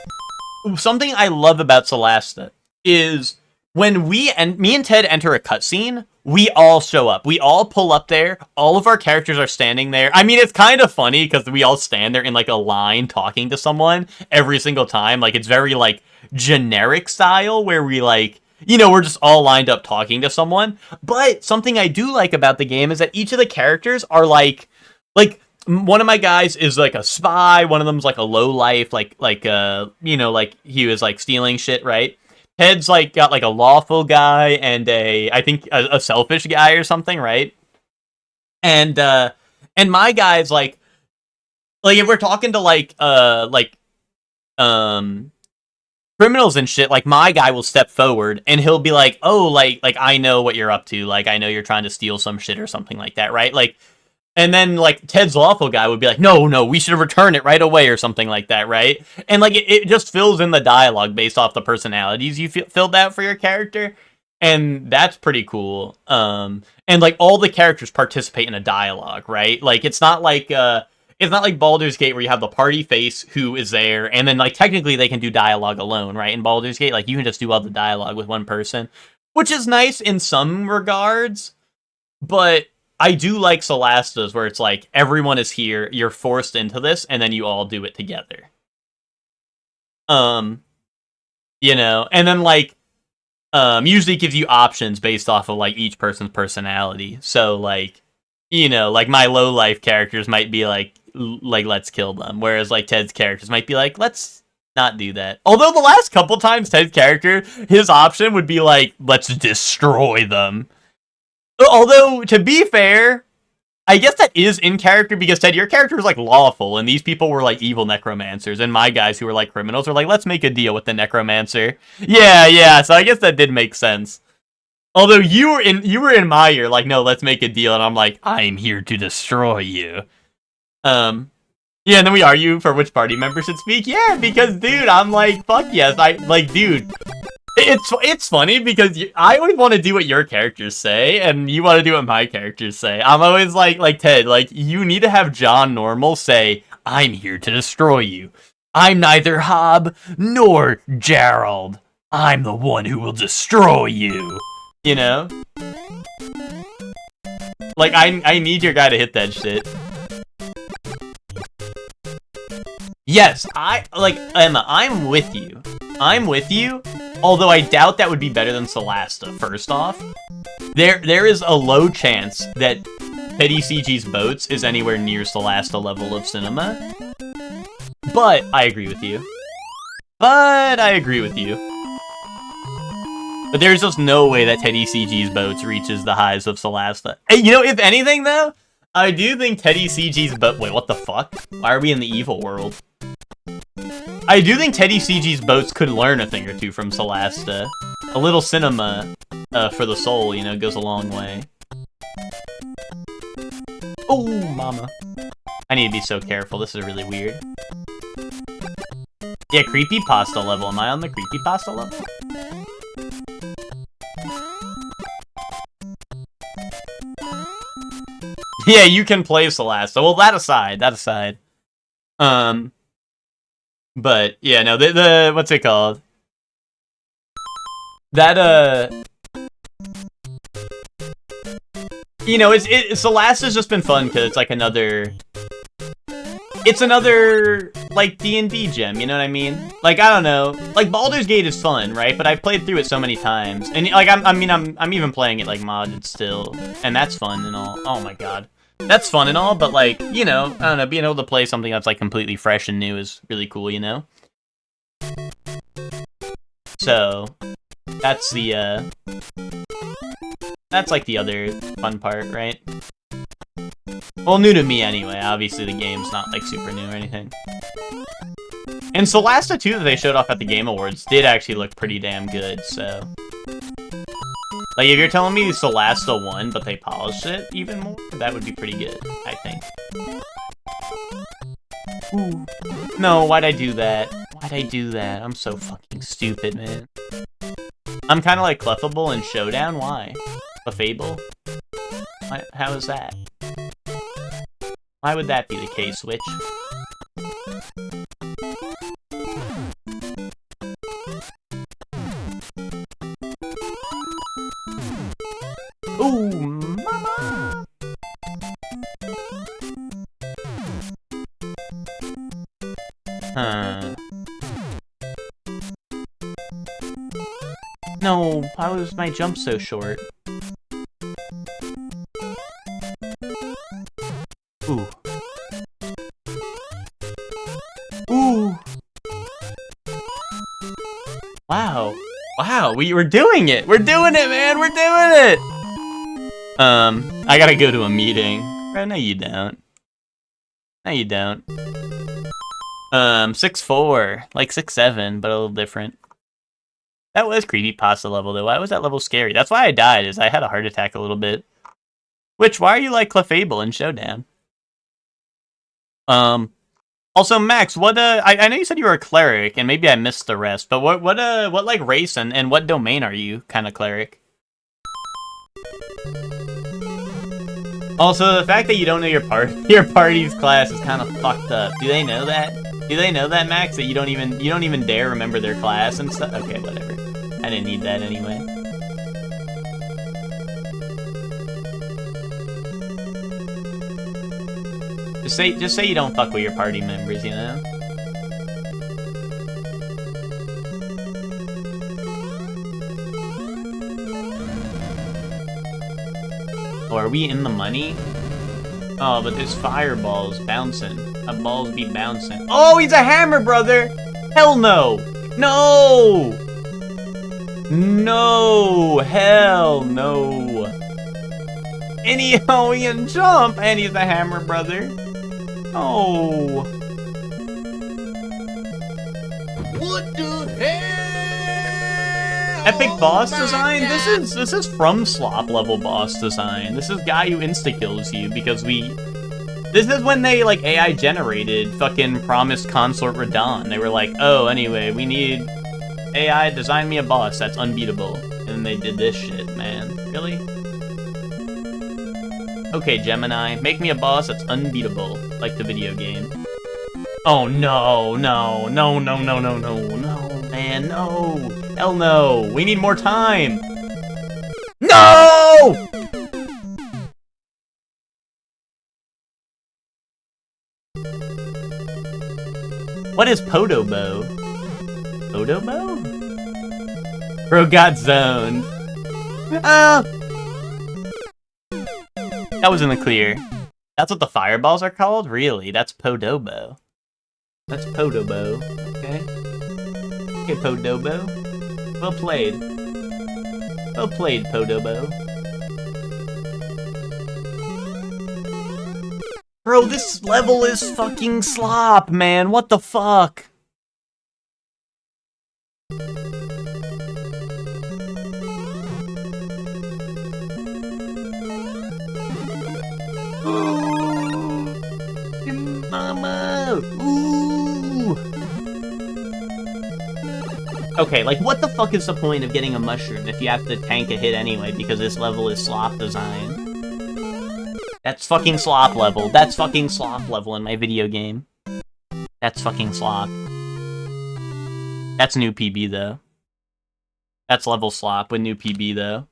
something I love about Solasta is when me and Ted enter a cutscene, we all show up. We all pull up there. All of our characters are standing there. I mean, it's kind of funny because we all stand there in, like, a line talking to someone every single time. Like, it's very, like, generic style where we, like... You know, we're just all lined up talking to someone. But something I do like about the game is that each of the characters are like, one of my guys is like a spy. One of them's like a lowlife, you know, like he was like stealing shit, right? Ted's like got like a lawful guy and I think a selfish guy or something, right? And my guy's like if we're talking to criminals and shit, like, my guy will step forward, and he'll be like, oh, like, I know what you're up to, like, I know you're trying to steal some shit or something like that, right? Like, and then, like, Ted's lawful guy would be like, no, we should return it right away or something like that, right? And, like, it just fills in the dialogue based off the personalities you filled out for your character, and that's pretty cool. And, like, all the characters participate in a dialogue, right? Like, it's not like Baldur's Gate where you have the party face who is there, and then, like, technically they can do dialogue alone, right? In Baldur's Gate, like, you can just do all the dialogue with one person, which is nice in some regards, But I do like Solastas where it's like everyone is here, you're forced into this, and then you all do it together. You know, and then like usually gives you options based off of like each person's personality. So like, you know, like my low life characters might be like let's kill them, whereas like Ted's characters might be like let's not do that. Although the last couple times Ted's character, his option would be like let's destroy them. Although to be fair, I guess that is in character because Ted, your character is like lawful, and these people were like evil necromancers, and my guys who were like criminals were like, let's make a deal with the necromancer. Yeah, so I guess that did make sense. Although you were in my ear, like, no, let's make a deal, and I'm like, I'm here to destroy you. Yeah, and then we argue for which party member should speak. Yeah, because dude, I'm like, fuck yes, dude. It's funny because I always want to do what your characters say, and you want to do what my characters say. I'm always like Ted, like, you need to have John Normal say, I'm here to destroy you. I'm neither Hob nor Gerald. I'm the one who will destroy you. You know? Like, I need your guy to hit that shit. Yes, Emma, I'm with you. Although I doubt that would be better than Solasta, first off. There is a low chance that Teddy CG's Boats is anywhere near Solasta level of cinema. But I agree with you. But there's just no way that Teddy CG's Boats reaches the highs of Solasta. Hey, you know, if anything, though, I do think Teddy CG's Boats... Wait, what the fuck? Why are we in the evil world? I do think Teddy CG's Boats could learn a thing or two from Solasta. A little cinema for the soul, you know, goes a long way. Oh, mama. I need to be so careful. This is really weird. Yeah, creepypasta level. Am I on the creepypasta level? Yeah, you can play Solasta. Well, that aside. But yeah, no, the what's it called? That you know, Solasta's just been fun because it's like another like D&D gem, you know what I mean? Like, I don't know, like Baldur's Gate is fun, right? But I've played through it so many times, and like I'm even playing it like modded still, and that's fun and all. Oh my god. That's fun and all, but like, you know, I don't know, being able to play something that's like completely fresh and new is really cool, you know? So, that's that's like the other fun part, right? Well, new to me anyway. Obviously the game's not like super new or anything. And Solasta 2 that they showed off at the Game Awards did actually look pretty damn good, so... Like, if you're telling me Solasta 1, but they polished it even more, that would be pretty good, I think. Ooh. No, why'd I do that? I'm so fucking stupid, man. I'm kind of like Clefable in Showdown, why? Clefable? How is that? Why would that be the case, Switch? Ooh, mama! Huh. No, why was my jump so short? Ooh. Ooh! Wow. Wow, we're doing it! We're doing it, man! We're doing it! I gotta go to a meeting. No, you don't. No, you don't. 6'4", like 6'7", but a little different. That was creepypasta level, though. Why was that level scary? That's why I died, is I had a heart attack a little bit. Which, why are you like Clefable in Showdown? Also, Max, what, I know you said you were a cleric, and maybe I missed the rest, but what like, race and what domain are you, kind of cleric? Also, the fact that you don't know your party's class is kind of fucked up. Do they know that? Do they know that, Max? That you don't even dare remember their class and stuff? Okay, whatever. I didn't need that anyway. Just say you don't fuck with your party members, you know? Oh, are we in the money? Oh, but there's fireballs bouncing. Balls be bouncing. Oh, he's a hammer, brother! Hell no! No! No! Hell no! And he can jump, and he's a hammer, brother. Oh. What the hell? Epic boss Oh my design? God. This is from Slop level boss design. This is guy who insta-kills you because this is when they, like, AI generated fucking Promised Consort Radon. They were like, oh, anyway, we need AI, design me a boss that's unbeatable. And then they did this shit, man. Really? Okay, Gemini, make me a boss that's unbeatable, like the video game. Oh, no, no, no, no, no, no, no, no, man, no. Hell no. We need more time. No! What is Podobo? Podobo? Bro got zoned. That was in the clear. That's what the fireballs are called? Really? That's Podobo. That's Podobo. Okay. Okay, Podobo. Well played. Well played, Podobo. Bro, this level is fucking slop, man. What the fuck? Mama! Ooh! Okay, like, what the fuck is the point of getting a mushroom if you have to tank a hit anyway because this level is slop design? That's fucking slop level. That's fucking slop level in my video game. That's fucking slop. That's new PB, though. That's level slop with new PB, though.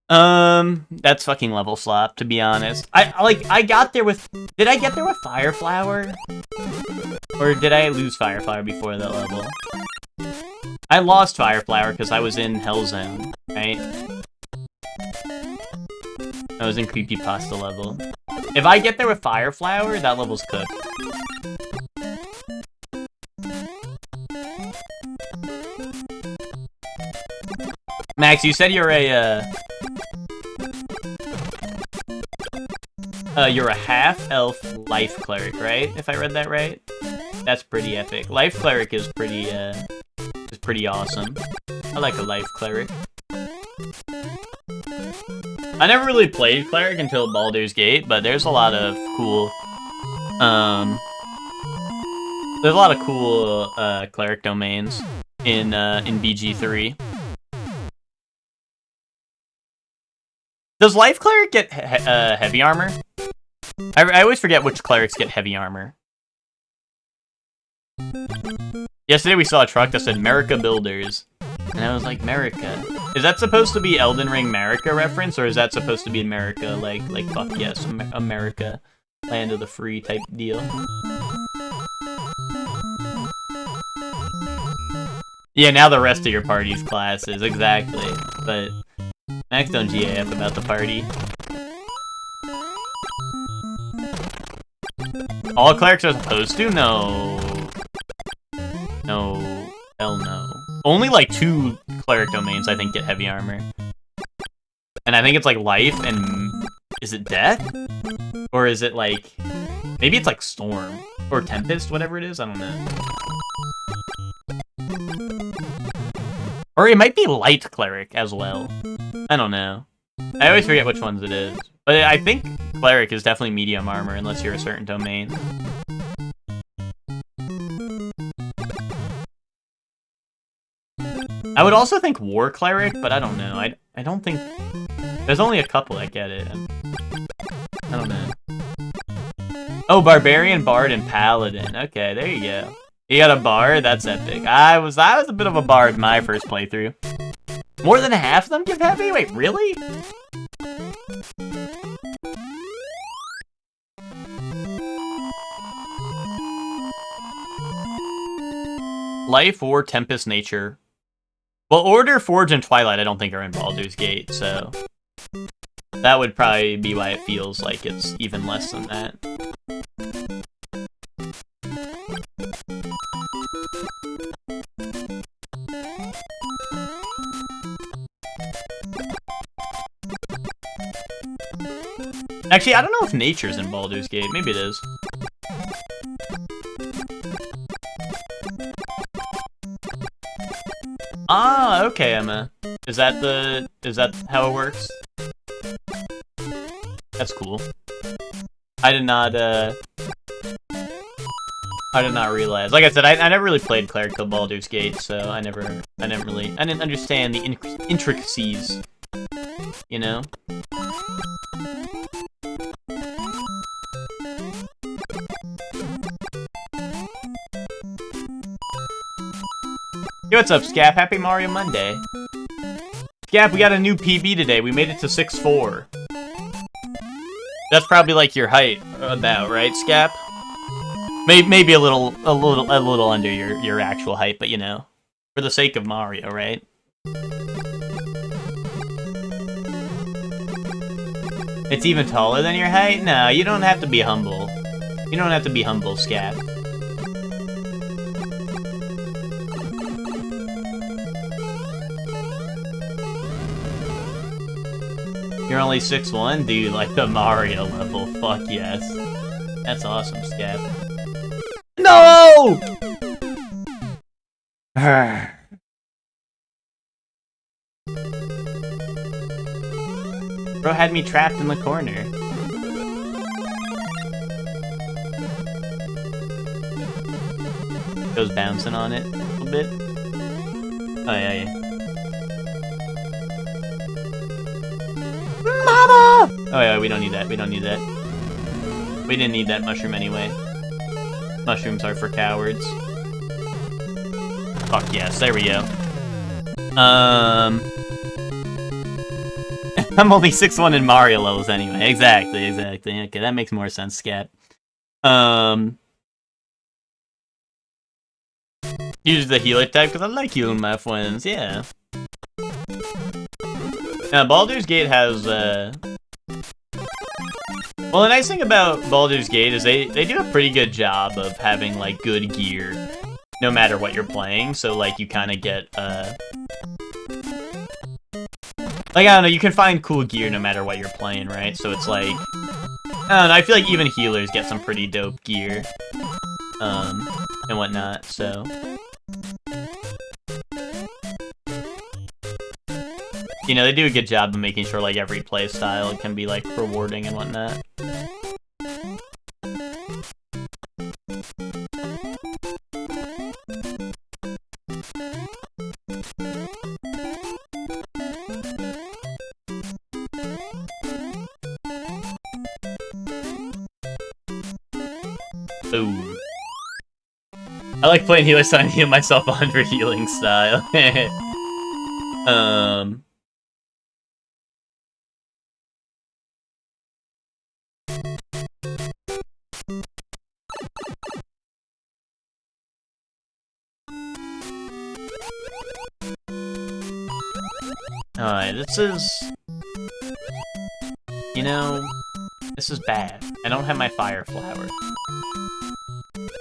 That's fucking level slop, to be honest. I got there with... Did I get there with Fireflower? Or did I lose Fireflower before that level? I lost Fireflower because I was in Hell Zone, right? I was in Creepypasta level. If I get there with Fireflower, that level's cooked. Max, you said you're you're a half-elf life cleric, right? If I read that right? That's pretty epic. Life cleric is pretty awesome. I like a life cleric. I never really played cleric until Baldur's Gate, but there's a lot of cool, cleric domains in BG3. Does life cleric get heavy armor? I always forget which clerics get heavy armor. Yesterday we saw a truck that said America Builders. And I was like, America. Is that supposed to be Elden Ring America reference, or is that supposed to be America, like fuck yes, America, land of the free type deal? Yeah, now the rest of your party's classes, exactly. But Max don't GAF about the party. All clerics are supposed to? No. No. Hell no. Only like 2 cleric domains, I think, get heavy armor. And I think it's like life and... Is it death? Or is it like... Maybe it's like storm. Or tempest, whatever it is, I don't know. Or it might be light cleric as well. I don't know. I always forget which ones it is. But I think cleric is definitely medium armor unless you're a certain domain. I would also think war cleric, but I don't know. I don't think... There's only a couple that get it. I don't know. Oh, barbarian, bard, and paladin. Okay, there you go. You got a bard? That's epic. I was a bit of a bard my first playthrough. More than half of them give heavy? Wait, really? Life or Tempest Nature. Well, Order, Forge, and Twilight I don't think are in Baldur's Gate, so that would probably be why it feels like it's even less than that. Actually, I don't know if Nature's in Baldur's Gate. Maybe it is. Ah, okay, Emma. Is that how it works? That's cool. I did not realize. Like I said, I never really played Cleric till Baldur's Gate, so I didn't understand the intricacies, you know? Yo, what's up, Scap? Happy Mario Monday. Scap, we got a new PB today. We made it to 6'4". That's probably like your height, about, right, Scap? Maybe a little under your actual height, but you know, for the sake of Mario, right? It's even taller than your height? No, you don't have to be humble. You don't have to be humble, Scap. You're only 6'1"? Do you like the Mario level? Fuck yes. That's awesome, Scat. No! Bro had me trapped in the corner. Goes bouncing on it a little bit. Oh, yeah. Mama! Oh yeah, we don't need that. We didn't need that mushroom anyway. Mushrooms are for cowards. Fuck yes, there we go. I'm only 6'1" in Mario levels anyway. Exactly. Okay, that makes more sense, Scat. Use the healer type because I like healing my friends, yeah. Now, Baldur's Gate has, well, the nice thing about Baldur's Gate is they do a pretty good job of having, like, good gear, no matter what you're playing, so, like, you kind of get, like, I don't know, you can find cool gear no matter what you're playing, right? So it's like, I don't know, I feel like even healers get some pretty dope gear, and whatnot, so. You know, they do a good job of making sure, like, every play style can be, like, rewarding and whatnot. Ooh. I like playing healer, so I heal myself 100 healing style. Alright, this is... You know, this is bad. I don't have my fire flower.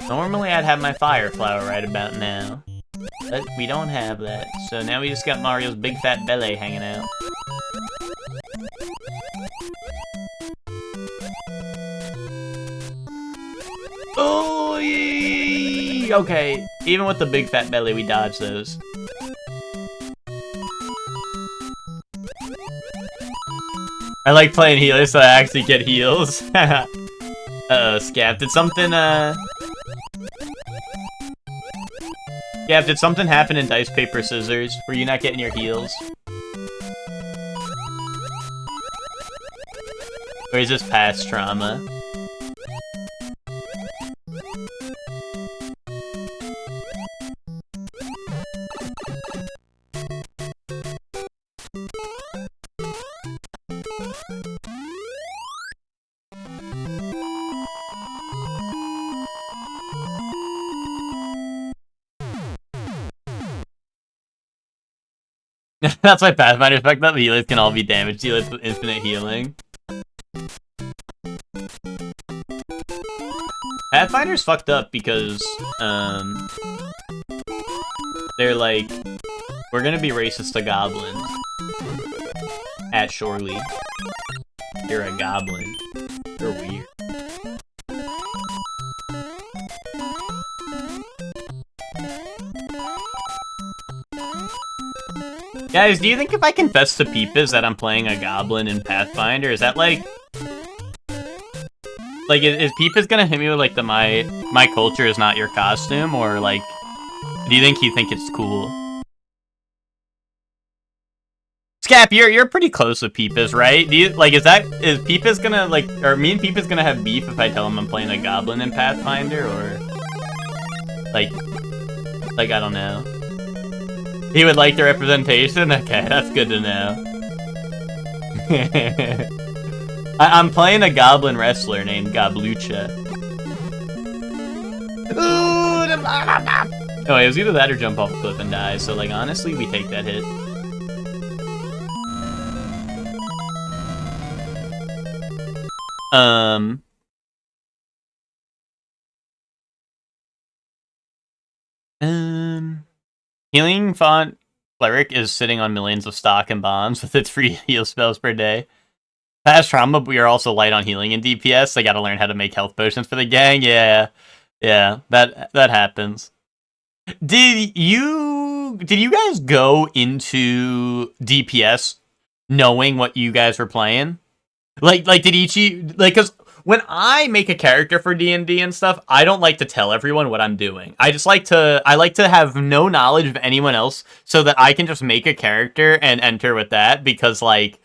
Normally I'd have my fire flower right about now. But we don't have that, so now we just got Mario's big fat belly hanging out. Oh, yee! Okay, even with the big fat belly, we dodge those. I like playing healer, so I actually get heals. Uh-oh, Scap, did something, Scap, did something happen in Dice Paper Scissors? Were you not getting your heals? Or is this past trauma? That's why Pathfinder effect that the healers can all be damage dealers with infinite healing. Pathfinder's fucked up because, they're like, we're gonna be racist to goblins. At Shorely. You're a goblin. You're weird. Guys, do you think if I confess to Peepus that I'm playing a goblin in Pathfinder, is that like... Like, is Peepus gonna hit me with like the my culture is not your costume, or like, do you think it's cool? Scap, you're pretty close with Peepus, right? Do you like is Peepus gonna like, or me and Peepus gonna have beef if I tell him I'm playing a goblin in Pathfinder, or like I don't know. He would like the representation? Okay, that's good to know. I'm playing a goblin wrestler named Goblucha. Oh, it was either that or jump off a cliff and die, so like honestly, we take that hit. Healing Font Cleric is sitting on millions of stock and bombs with its free heal spells per day. Past trauma, but we are also light on healing in DPS. I gotta learn how to make health potions for the gang. Yeah, that happens. Did you guys go into DPS knowing what you guys were playing? Like did Ichi, like, cause when I make a character for D&D and stuff, I don't like to tell everyone what I'm doing. I like to have no knowledge of anyone else so that I can just make a character and enter with that, because like,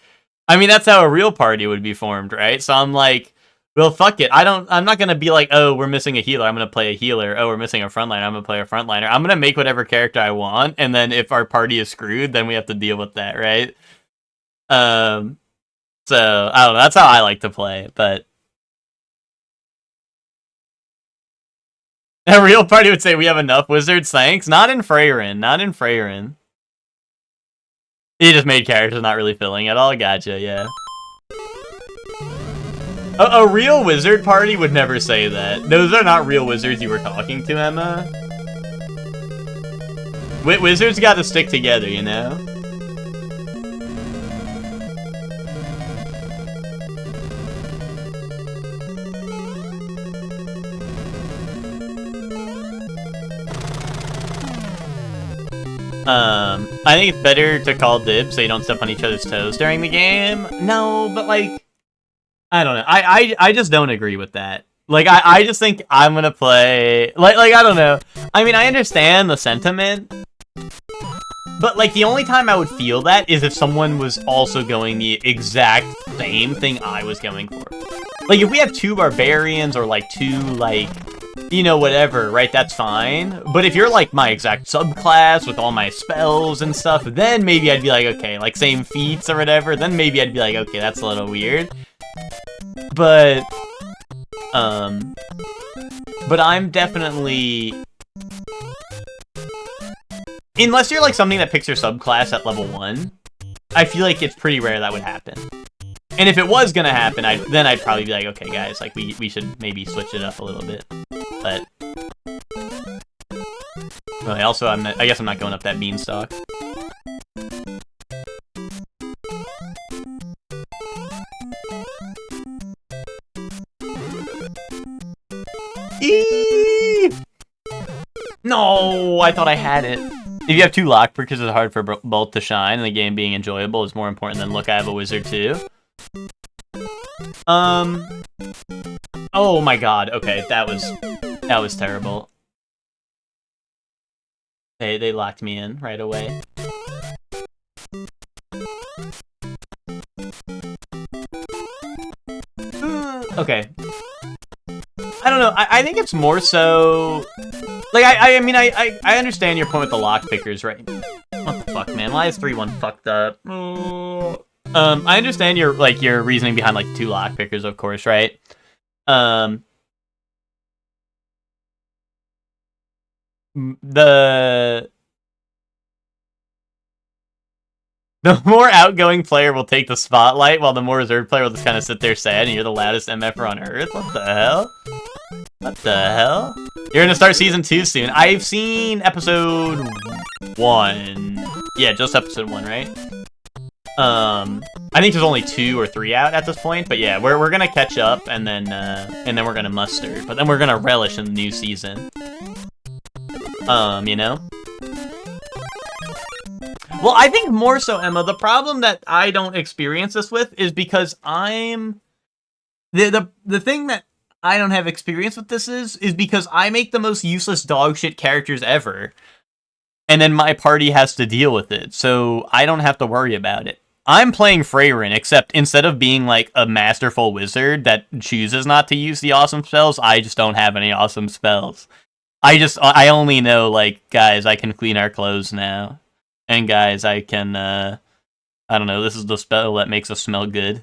I mean, that's how a real party would be formed, right? So I'm like, well, fuck it. I'm not gonna be like, oh, we're missing a healer, I'm gonna play a healer. Oh, we're missing a frontliner, I'm gonna play a frontliner. I'm gonna make whatever character I want, and then if our party is screwed, then we have to deal with that, right? So I don't know, that's how I like to play, but a real party would say we have enough wizards, thanks. Not in Freyrin, not in Freyrin. He just made characters not really filling at all, gotcha, yeah. A real wizard party would never say that. Those are not real wizards you were talking to, Emma. Wizards gotta stick together, you know? I think it's better to call dibs so you don't step on each other's toes during the game. No, but like, I don't know. I just don't agree with that. Like, I just think I'm gonna play, like, I don't know. I mean, I understand the sentiment, but like, the only time I would feel that is if someone was also going the exact same thing I was going for. Like, if we have two barbarians or like two, like, you know, whatever, right, that's fine. But if you're like my exact subclass with all my spells and stuff, then maybe I'd be like, okay, like same feats or whatever, then maybe I'd be like, okay, that's a little weird. But I'm definitely, unless you're like something that picks your subclass at level 1, I feel like it's pretty rare that would happen. And if it was gonna happen, then I'd probably be like, okay, guys, like we should maybe switch it up a little bit. But well, also, I guess I'm not going up that beanstalk. Eee! No, I thought I had it. If you have 2 lockpickers, it's hard for both to shine, and the game being enjoyable is more important than look, I have a wizard too. Oh my god, okay, that was terrible. They locked me in right away. Okay. I don't know, I think it's more so, like, I mean, I understand your point with the lockpickers, right? What the fuck, man? Why is 3-1 fucked up? I understand your reasoning behind, like, 2 lockpickers, of course, right? The more outgoing player will take the spotlight, while the more reserved player will just kind of sit there sad, and you're the loudest MFer on Earth? What the hell? What the hell? You're gonna start season 2 soon. I've seen episode 1. Yeah, just episode 1, right? I think there's only 2 or 3 out at this point, but yeah, we're gonna catch up, and then we're gonna muster. But then we're gonna relish in the new season. You know? Well, I think more so, Emma, the problem that I don't experience this with is because I'm... The thing that I don't have experience with this is because I make the most useless dog shit characters ever. And then my party has to deal with it, so I don't have to worry about it. I'm playing Freyrin, except instead of being like a masterful wizard that chooses not to use the awesome spells, I just don't have any awesome spells. I only know, like, guys, I can clean our clothes now. And guys, I can, I don't know, this is the spell that makes us smell good.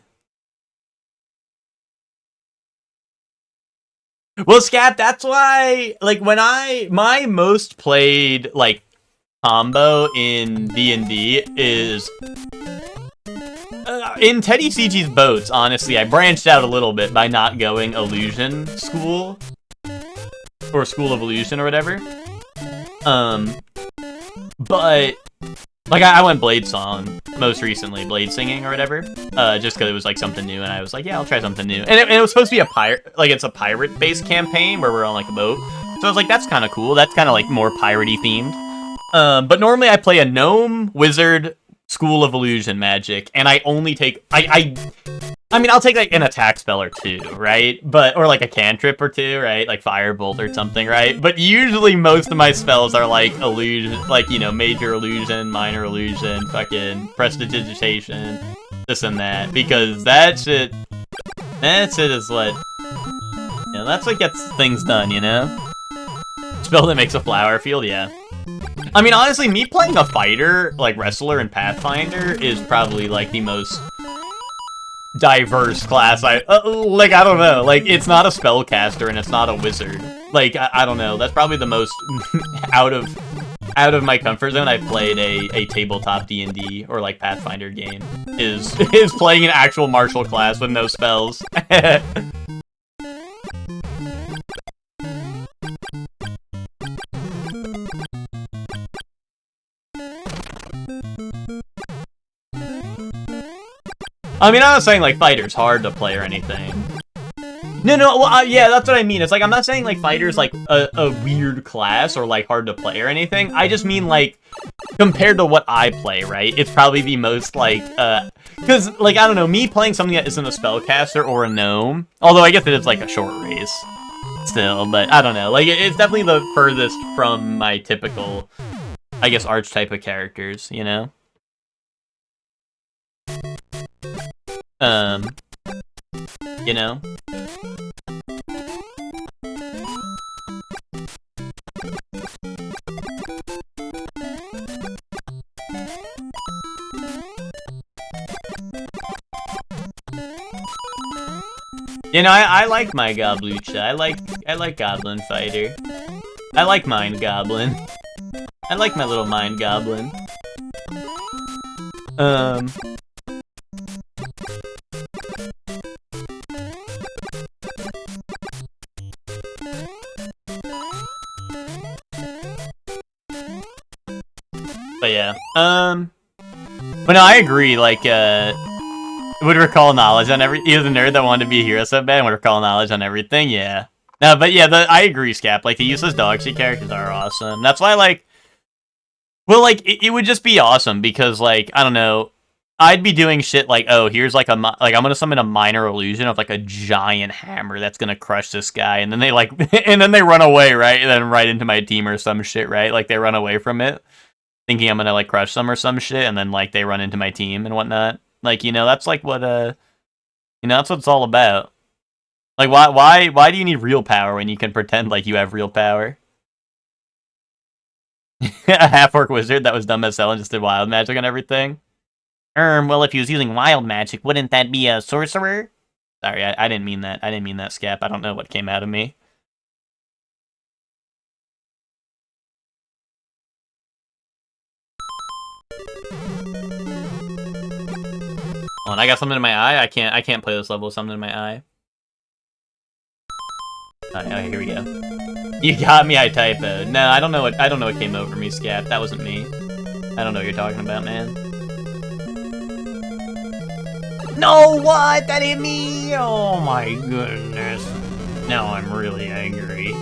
Well, Scap, that's why, like, when my most played, like, combo in D&D is... in Teddy CG's boats, honestly, I branched out a little bit by not going Illusion School. Or School of Illusion or whatever. But... like, I went Blade Song most recently, Blade Singing or whatever, just because it was, like, something new, and I was like, yeah, I'll try something new. And it was supposed to be a pirate, like, it's a pirate-based campaign where we're on, like, a boat. So I was like, that's kind of cool. That's kind of, like, more piratey themed. But normally I play a gnome, wizard, School of Illusion magic, and I only take... I mean, I'll take, like, an attack spell or 2, right? Or, like, a cantrip or 2, right? Like, Firebolt or something, right? But usually most of my spells are, like, illusion, like, you know, major illusion, minor illusion, fucking prestidigitation, this and that. Because that shit is what, you know, that's what gets things done, you know? Spell that makes a flower field, yeah. I mean, honestly, me playing a fighter, like, wrestler in Pathfinder is probably, like, the most... diverse class. Like, I don't know. Like, it's not a spellcaster and it's not a wizard. Like, I don't know. That's probably the most out of my comfort zone I've played a tabletop D&D or, like, Pathfinder game. Is playing an actual martial class with no spells. I mean, I'm not saying, like, fighter's hard to play or anything. No, well, yeah, that's what I mean. It's like, I'm not saying, like, fighter's, like, a weird class or, like, hard to play or anything. I just mean, like, compared to what I play, right? It's probably the most, like, because, like, I don't know, me playing something that isn't a spellcaster or a gnome, although I guess it is, like, a short race still, but I don't know. Like, it's definitely the furthest from my typical, I guess, archetype of characters, you know? You know? You know, I like my Goblucha. I like Goblin Fighter. I like Mind Goblin. I like my little Mind Goblin. But yeah, but no, I agree, like, would recall knowledge on he was a nerd that wanted to be a hero so bad and would recall knowledge on everything, yeah. No, but yeah, I agree, Scap, like, the useless dog shit characters are awesome. That's why, like, well, like, it would just be awesome, because, like, I don't know, I'd be doing shit like, oh, here's, like, I'm gonna summon a minor illusion of, like, a giant hammer that's gonna crush this guy, and then they, like, and then they run away, right, and then right into my team or some shit, right, like, they run away from it. Thinking I'm gonna, like, crush them or some shit, and then, like, they run into my team and whatnot. Like, you know, that's, like, what, you know, that's what it's all about. Like, why do you need real power when you can pretend like you have real power? A half-orc wizard that was dumb as hell and just did wild magic and everything? Well, if he was using wild magic, wouldn't that be a sorcerer? Sorry, I didn't mean that. I didn't mean that, Scap. I don't know what came out of me. Oh, and I got something in my eye. I can't play this level with something in my eye. Alright, here we go. You got me, I typoed. No, I don't know what came over me, Scap. That wasn't me. I don't know what you're talking about, man. No, what? That hit me! Oh my goodness. Now I'm really angry.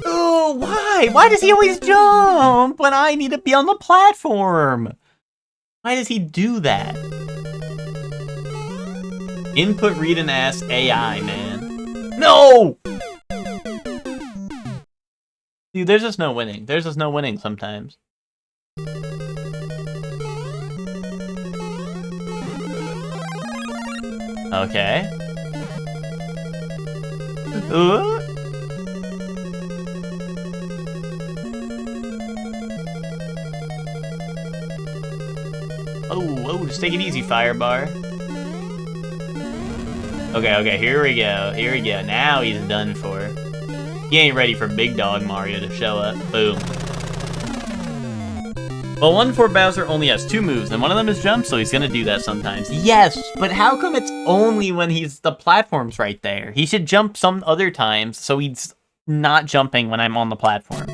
Oh, why? Why does he always jump when I need to be on the platform? Why does he do that? Input, read, and ask AI, man. No! Dude, there's just no winning. There's just no winning sometimes. Okay. Oh, just take it easy, Firebar. Okay, here we go. Now he's done for. He ain't ready for Big Dog Mario to show up. Boom. Well, 1-4 Bowser only has 2 moves, and one of them is jump, so he's gonna do that sometimes. Yes, but how come it's only when the platform's right there? He should jump some other times, so he's not jumping when I'm on the platform.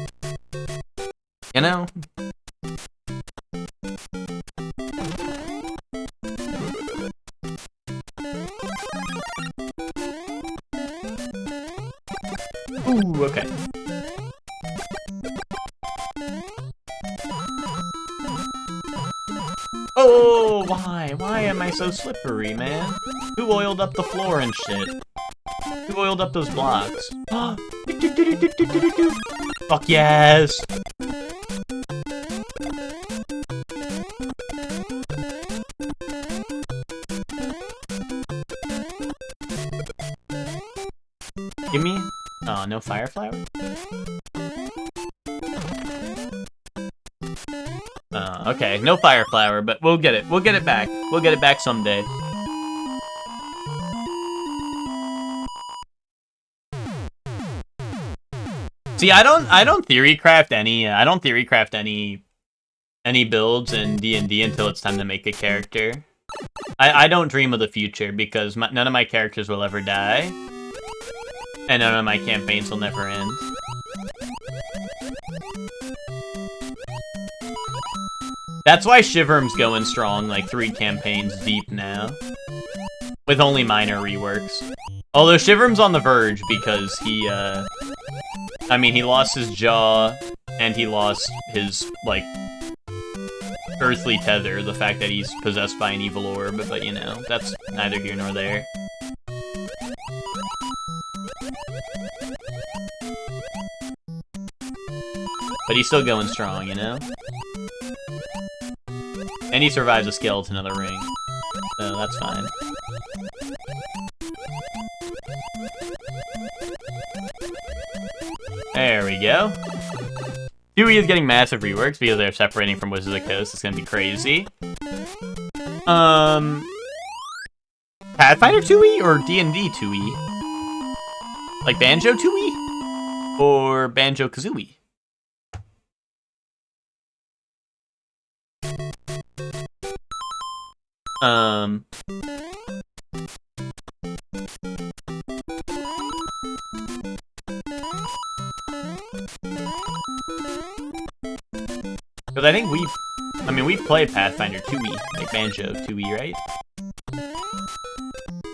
You know? Ooh, okay. Oh, why? Why am I so slippery, man? Who oiled up the floor and shit? Who oiled up those blocks? Fuck yes! Give me... Oh, no fire flower? Okay, no fire flower, but we'll get it. We'll get it back. We'll get it back someday. See, I don't theory craft any builds in D&D until it's time to make a character. I don't dream of the future because none of my characters will ever die. And none of my campaigns will never end. That's why Shiverm's going strong, like 3 campaigns deep now. With only minor reworks. Although Shiverm's on the verge because he lost his jaw, and he lost his, like, earthly tether, the fact that he's possessed by an evil orb, but you know, that's neither here nor there. But he's still going strong, you know? And he survives a skeleton in the ring. So that's fine. There we go. Dewey is getting massive reworks because they're separating from Wizards of the Coast. It's gonna be crazy. Pathfinder 2E or D&D 2E? Like Banjo 2E? Or Banjo-Kazooie? Because I think we've played Pathfinder 2E, like Banjo 2E, right?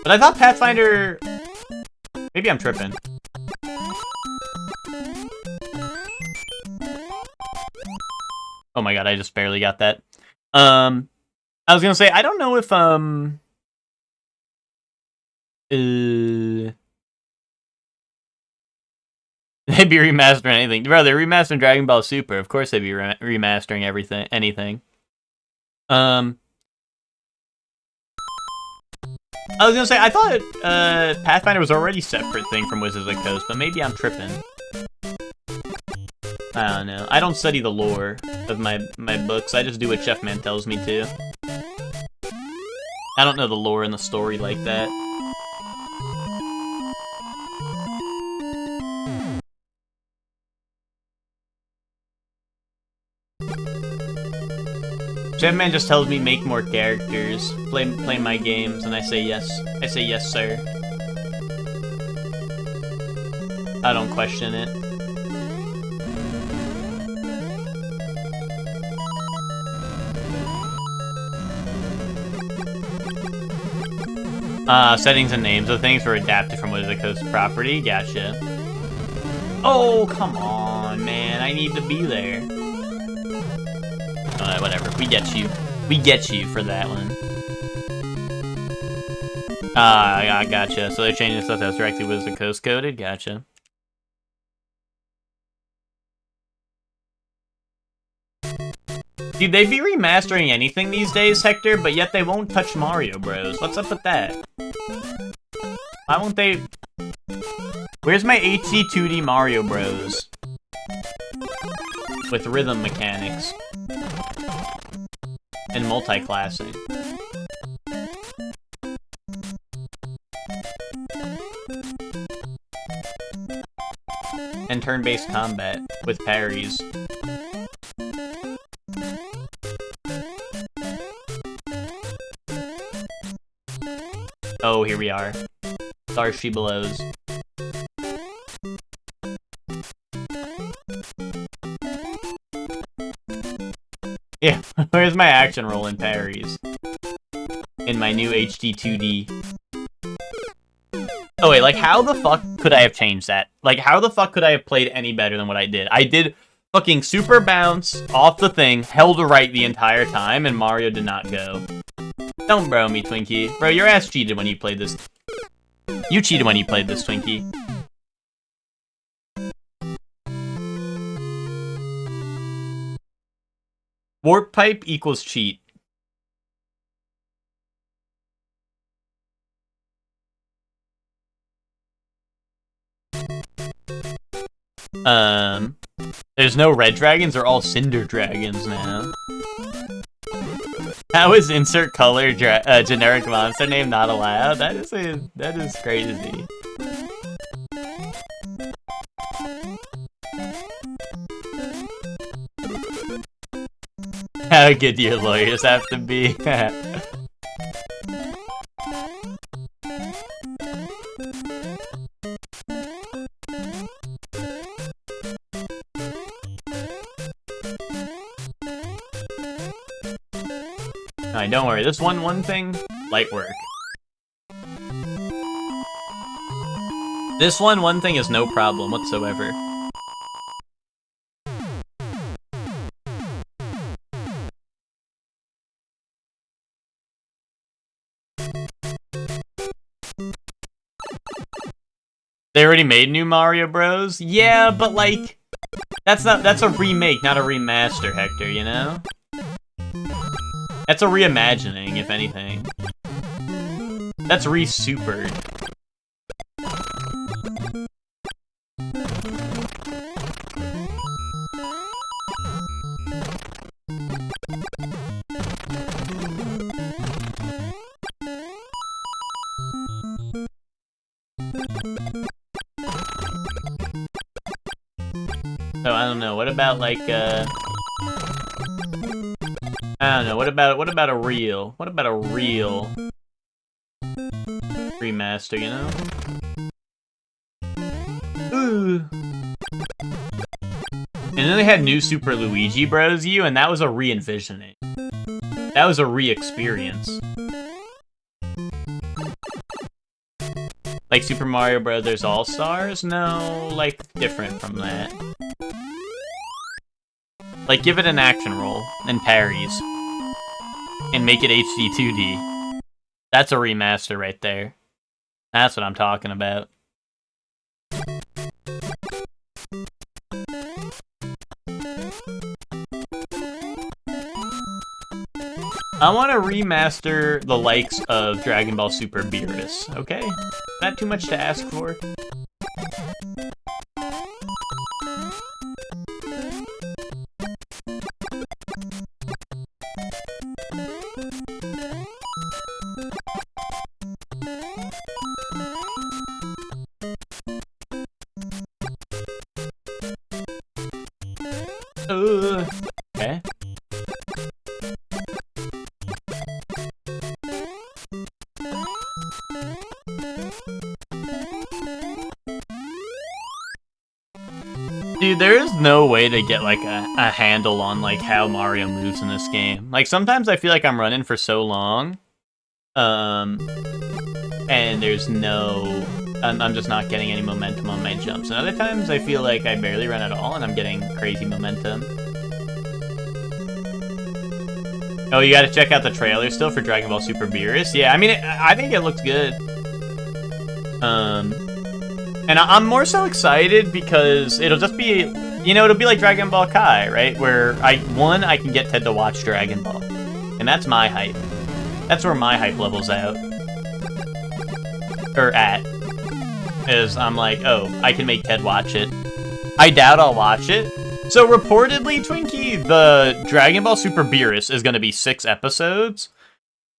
But I thought Pathfinder... Maybe I'm tripping. Oh my god, I just barely got that. I was gonna say, I don't know if, they'd be remastering anything. Bro, they're remastering Dragon Ball Super. Of course they'd be remastering anything. I was gonna say, I thought, Pathfinder was already a separate thing from Wizards of the Coast, but maybe I'm tripping. I don't know. I don't study the lore of my books. I just do what Chef Man tells me to. I don't know the lore and the story like that. Jetman just tells me make more characters, play my games, and I say yes. I say yes, sir. I don't question it. Settings and names of things were adapted from Wizard Coast property. Gotcha. Oh, come on, man. I need to be there. Whatever. We get you. We get you for that one. I gotcha. So they're changing stuff that's directly Wizard Coast coded. Gotcha. Dude, they be remastering anything these days, Hector, but yet they won't touch Mario Bros. What's up with that? Why won't they... Where's my HD 2D Mario Bros? With rhythm mechanics. And multi-classing. And turn-based combat with parries. Oh, here we are. Starship Belows. Yeah, where's my action roll in parries? In my new HD 2D. Oh wait, like how the fuck could I have changed that? Like how the fuck could I have played any better than what I did? I did fucking super bounce off the thing, held right the entire time, and Mario did not go. Don't bro me, Twinkie. Bro, your ass cheated when you played this. You cheated when you played this, Twinkie. Warp pipe equals cheat. There's no red dragons, they're all cinder dragons now. How is insert color generic monster name not allowed? That is crazy. How good do your lawyers have to be? Alright, don't worry. This one thing, light work. This one thing is no problem whatsoever. They already made new Mario Bros? Yeah, but like, that's a remake, not a remaster, Hector, you know? That's a reimagining, if anything. That's re-supered. So I don't know, what about like I don't know, what about a real remaster, you know? Ooh. And then they had New Super Luigi Bros. U, and that was a re-envisioning. That was a re-experience. Like Super Mario Brothers All-Stars? No, like, different from that. Like, give it an action roll, and parries. And make it HD 2D. That's a remaster right there. That's what I'm talking about. I want to remaster the likes of Dragon Ball Super Beerus, okay? Not too much to ask for. Okay. Dude, there is no way to get, like, a handle on, like, how Mario moves in this game. Like, sometimes I feel like I'm running for so long, and there's no... I'm just not getting any momentum on my jumps. And other times I feel like I barely run at all, and I'm getting crazy momentum. Oh, you gotta check out the trailer still for Dragon Ball Super Beerus? Yeah, I mean, I think it looks good. And I'm more so excited because it'll just be, you know, it'll be like Dragon Ball Kai, right? Where I can get Ted to watch Dragon Ball. And that's my hype. That's where my hype level's out. Or at. Is I'm like, oh, I can make Ted watch it. I doubt I'll watch it. So reportedly, Twinkie, the Dragon Ball Super Beerus is going to be 6 episodes.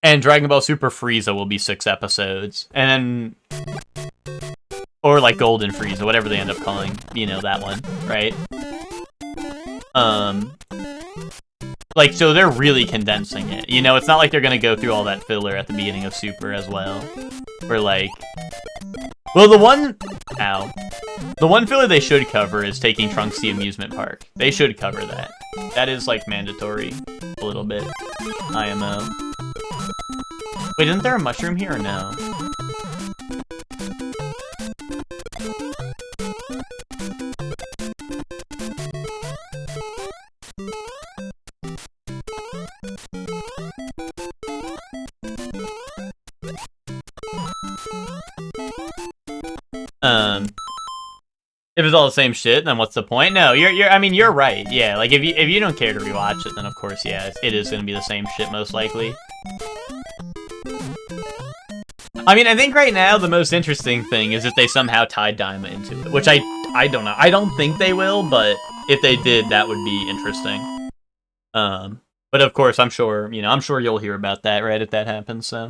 And Dragon Ball Super Frieza will be 6 episodes. And then... Or like Golden Frieza, whatever they end up calling, you know, that one, right? Like, so they're really condensing it. You know, it's not like they're gonna go through all that filler at the beginning of Super as well. Or like... Well, the one filler they should cover is taking Trunks to the amusement park. They should cover that. That is, like, mandatory. A little bit. IMO. Wait, isn't there a mushroom here or no? If it's all the same shit, then what's the point? No, I mean, you're right. Yeah, like if you don't care to rewatch it, then of course, yeah, it is gonna be the same shit most likely. I mean, I think right now the most interesting thing is if they somehow tied Daima into it, which I don't know. I don't think they will, but if they did, that would be interesting. But of course, I'm sure you'll hear about that, right, if that happens, so.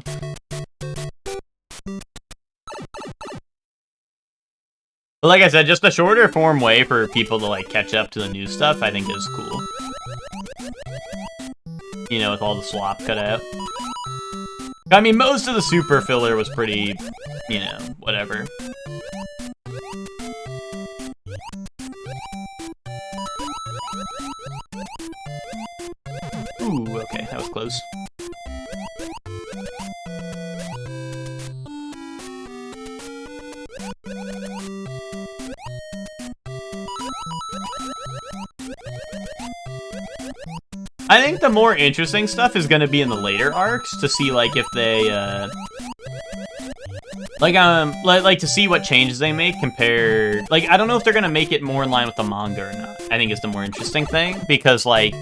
But like I said, just a shorter form way for people to, like, catch up to the new stuff, I think is cool. You know, with all the slop cut out. I mean, most of the Super filler was pretty, you know, whatever. Ooh, okay, that was close. I think the more interesting stuff is going to be in the later arcs to see, like, if they, like to see what changes they make compared, like, I don't know if they're going to make it more in line with the manga or not. I think it's the more interesting thing, because, like,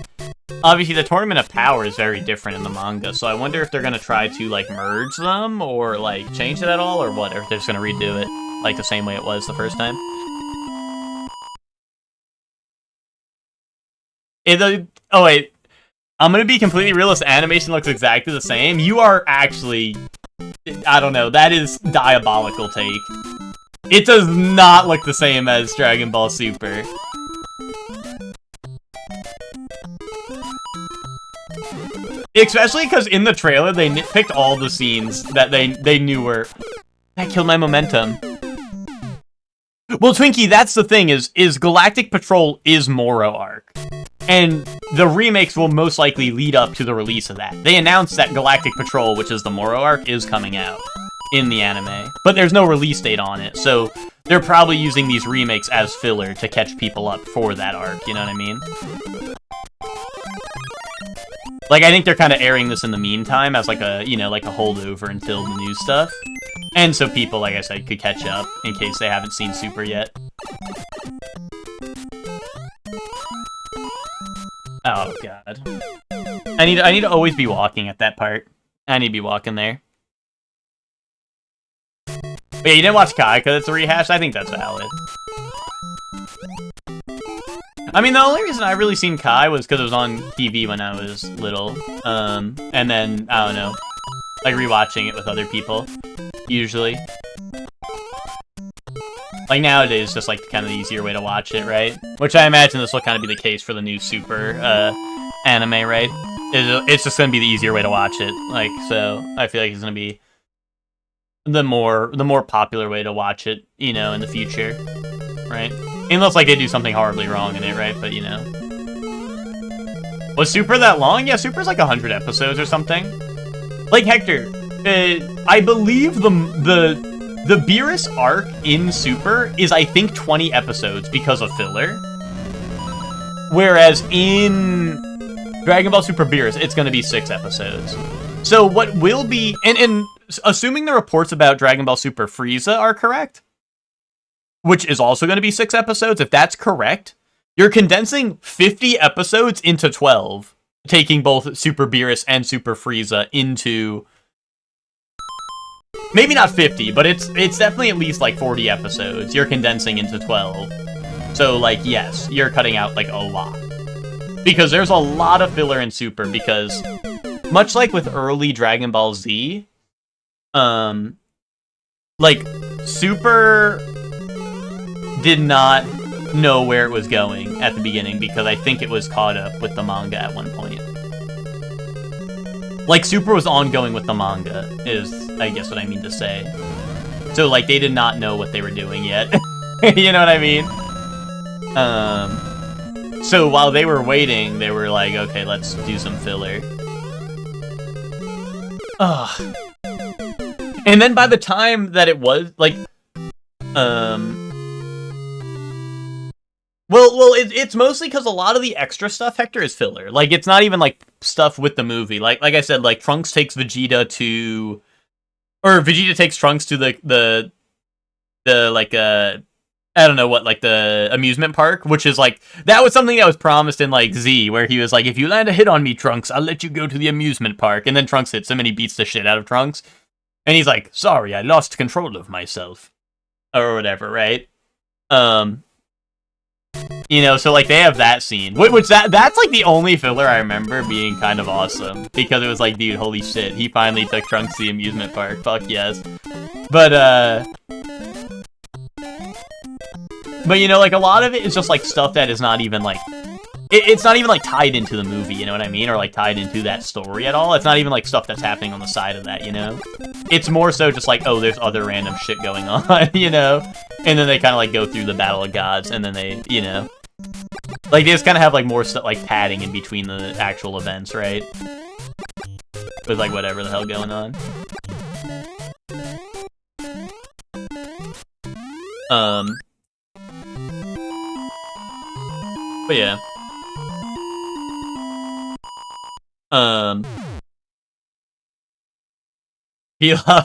obviously the Tournament of Power is very different in the manga, so I wonder if they're going to try to, like, merge them, or, like, change it at all, or what, or if they're just going to redo it, like, the same way it was the first time. Oh, wait. I'm gonna be completely real, this animation looks exactly the same. You are actually... I don't know, that is diabolical take. It does not look the same as Dragon Ball Super. Especially because in the trailer, they nitpicked all the scenes that they knew were... That killed my momentum. Well, Twinkie, that's the thing, is Galactic Patrol is Moro arc. And the remakes will most likely lead up to the release of that. They announced that Galactic Patrol, which is the Moro arc, is coming out in the anime. But there's no release date on it, so they're probably using these remakes as filler to catch people up for that arc, you know what I mean? Like, I think they're kind of airing this in the meantime as, like, a, you know, like a holdover until the new stuff. And so people, like I said, could catch up in case they haven't seen Super yet. Oh, God. I need to always be walking at that part. I need to be walking there. But yeah, you didn't watch Kai because it's a rehash? I think that's valid. I mean, the only reason I really seen Kai was because it was on TV when I was little. And then, I don't know, like rewatching it with other people, usually. Like, nowadays, just, like, kind of the easier way to watch it, right? Which I imagine this will kind of be the case for the new Super, anime, right? It's just gonna be the easier way to watch it. Like, so, I feel like it's gonna be the more popular way to watch it, you know, in the future, right? Unless, like, they do something horribly wrong in it, right? But, you know. Was Super that long? Yeah, Super's like 100 episodes or something. Like, Hector, I believe the Beerus arc in Super is, I think, 20 episodes because of filler. Whereas in Dragon Ball Super Beerus, it's going to be 6 episodes. So what will be... And assuming the reports about Dragon Ball Super Frieza are correct, which is also going to be 6 episodes, if that's correct, you're condensing 50 episodes into 12, taking both Super Beerus and Super Frieza into... Maybe not 50, but it's definitely at least, like, 40 episodes you're condensing into 12. So, like, yes, you're cutting out, like, a lot. Because there's a lot of filler in Super, because much like with early Dragon Ball Z, like, Super did not know where it was going at the beginning, because I think it was caught up with the manga at one point. Like, Super was ongoing with the manga, is, I guess, what I mean to say. So, like, they did not know what they were doing yet. You know what I mean? So while they were waiting, they were like, okay, let's do some filler. Ugh. And then by the time that it was, like, Well, it's mostly because a lot of the extra stuff, Hector, is filler. Like, it's not even, like, stuff with the movie. Like I said, like, Trunks takes Vegeta to... Or Vegeta takes Trunks to the like, I don't know what, like, the amusement park, which is, like... That was something that was promised in, like, Z, where he was like, if you land a hit on me, Trunks, I'll let you go to the amusement park. And then Trunks hits him, and he beats the shit out of Trunks. And he's like, sorry, I lost control of myself. Or whatever, right? You know, so, like, they have that scene. Which, that's, like, the only filler I remember being kind of awesome. Because it was like, dude, holy shit, he finally took Trunks to the amusement park. Fuck yes. But, you know, like, a lot of it is just, like, stuff that is not even, like... It's not even, like, tied into the movie, you know what I mean? Or, like, tied into that story at all. It's not even, like, stuff that's happening on the side of that, you know? It's more so just, like, oh, there's other random shit going on, you know? And then they kind of, like, go through the Battle of Gods, and then they, you know... Like, they just kind of have, like, more stuff, like, padding in between the actual events, right? With, like, whatever the hell going on. But yeah.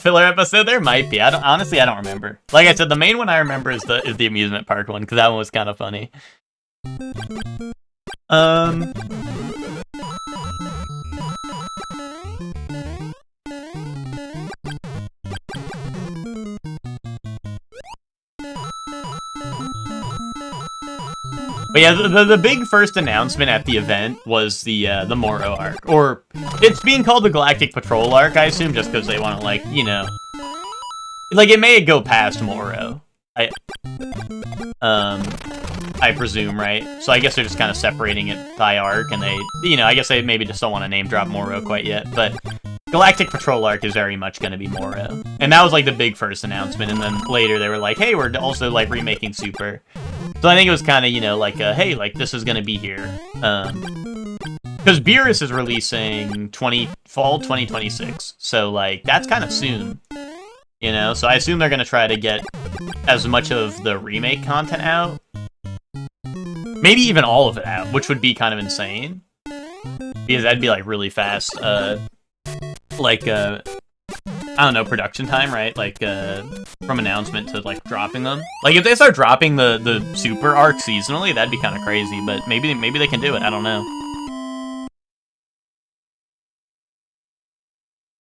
Filler episode? There might be. Honestly, I don't remember. Like I said, the main one I remember is the amusement park one, because that one was kind of funny. But yeah, the big first announcement at the event was the Moro arc. Or, it's being called the Galactic Patrol arc, I assume, just because they want to, like, you know... Like, it may go past Moro. I presume, right? So I guess they're just kind of separating it by arc, and they... You know, I guess they maybe just don't want to name drop Moro quite yet, but... Galactic Patrol arc is very much going to be Moro. And that was, like, the big first announcement, and then later they were like, hey, we're also, like, remaking Super. So I think it was kind of, you know, like, hey, like, this is going to be here. Because Beerus is releasing fall 2026, so, like, that's kind of soon. You know, so I assume they're going to try to get as much of the remake content out. Maybe even all of it out, which would be kind of insane. Because that'd be, like, really fast, like, I don't know, production time, right? Like, from announcement to, like, dropping them. Like, if they start dropping the Super arc seasonally, that'd be kind of crazy, but maybe they can do it, I don't know.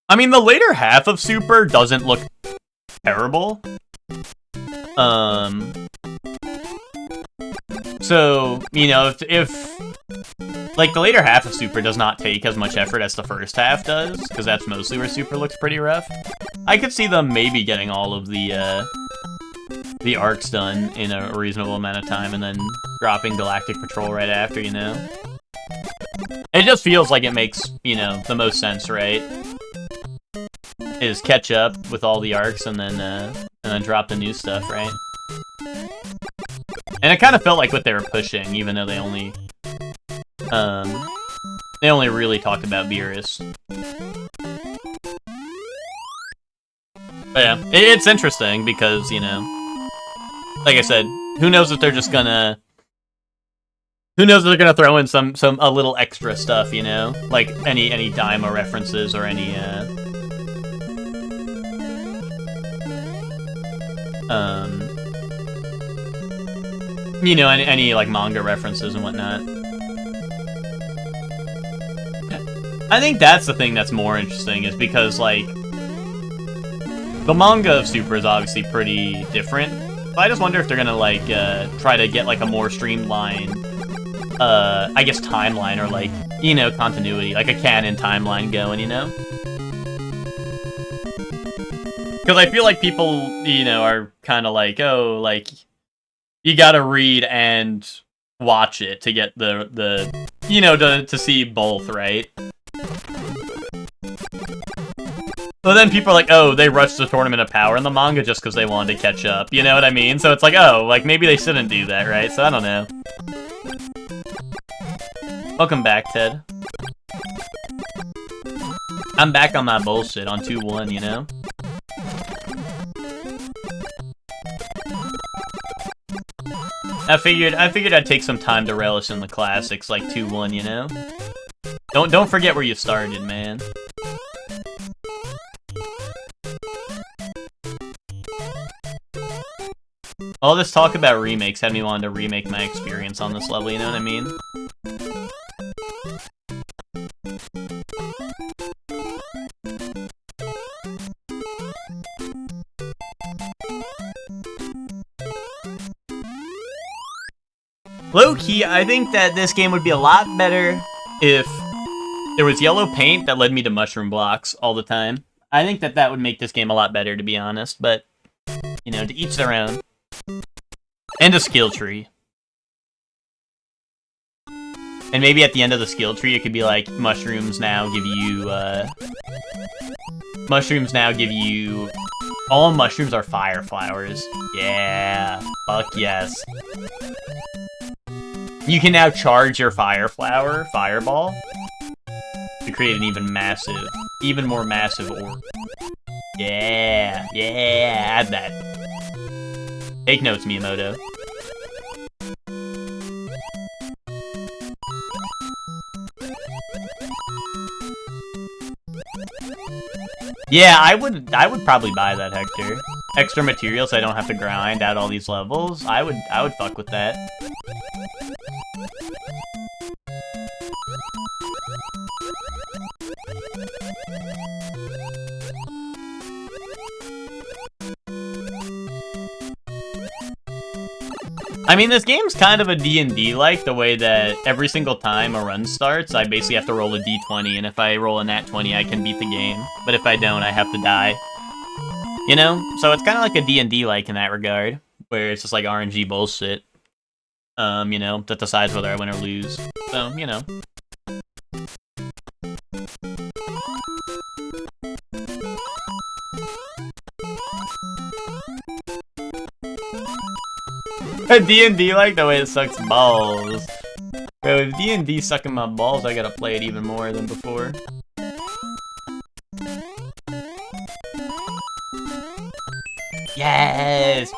I mean, the later half of Super doesn't look terrible. So, you know, if like, the later half of Super does not take as much effort as the first half does, because that's mostly where Super looks pretty rough. I could see them maybe getting all of the the arcs done in a reasonable amount of time and then dropping Galactic Patrol right after, you know? It just feels like it makes, you know, the most sense, right? Is catch up with all the arcs and then drop the new stuff, right? And it kind of felt like what they were pushing, even though they only really talked about Beerus. But yeah, it's interesting because, you know, like I said, who knows if they're just gonna... Who knows if they're gonna throw in a little extra stuff, you know? Like any Daima references or any, you know, any like manga references and whatnot. I think that's the thing that's more interesting, is because, like, the manga of Super is obviously pretty different, but I just wonder if they're gonna, like, try to get, like, a more streamlined, I guess timeline, or, like, you know, continuity, like a canon timeline going, you know? Because I feel like people, you know, are kind of like, oh, like, you gotta read and watch it to get the you know, to see both, right? But then people are like, oh, they rushed the Tournament of Power in the manga just because they wanted to catch up, you know what I mean? So it's like, oh, like, maybe they shouldn't do that, right? So I don't know. Welcome back, Ted. I'm back on my bullshit on 2-1, you know? I figured I'd take some time to relish in the classics, like 2-1, you know? Don't forget where you started, man. All this talk about remakes had me wanting to remake my experience on this level, you know what I mean? Low-key, I think that this game would be a lot better if there was yellow paint that led me to mushroom blocks all the time. I think that would make this game a lot better, to be honest, but, you know, to each their own. And a skill tree. And maybe at the end of the skill tree, it could be like, mushrooms now give you, all mushrooms are fire flowers. Yeah, fuck yes. You can now charge your fire flower, fireball, to create an even more massive orb. Yeah, add that. Take notes, Miyamoto. Yeah, I would probably buy that, Hector. Extra materials so I don't have to grind out all these levels. I would fuck with that. I mean, this game's kind of a D&D-like, the way that every single time a run starts, I basically have to roll a D20, and if I roll a nat 20, I can beat the game. But if I don't, I have to die. You know? So it's kind of like a D&D-like in that regard, where it's just like RNG bullshit. You know, that decides whether I win or lose. So, you know. D&D like the way it sucks balls. Bro, if D&D sucking my balls, I gotta play it even more than before. Yes!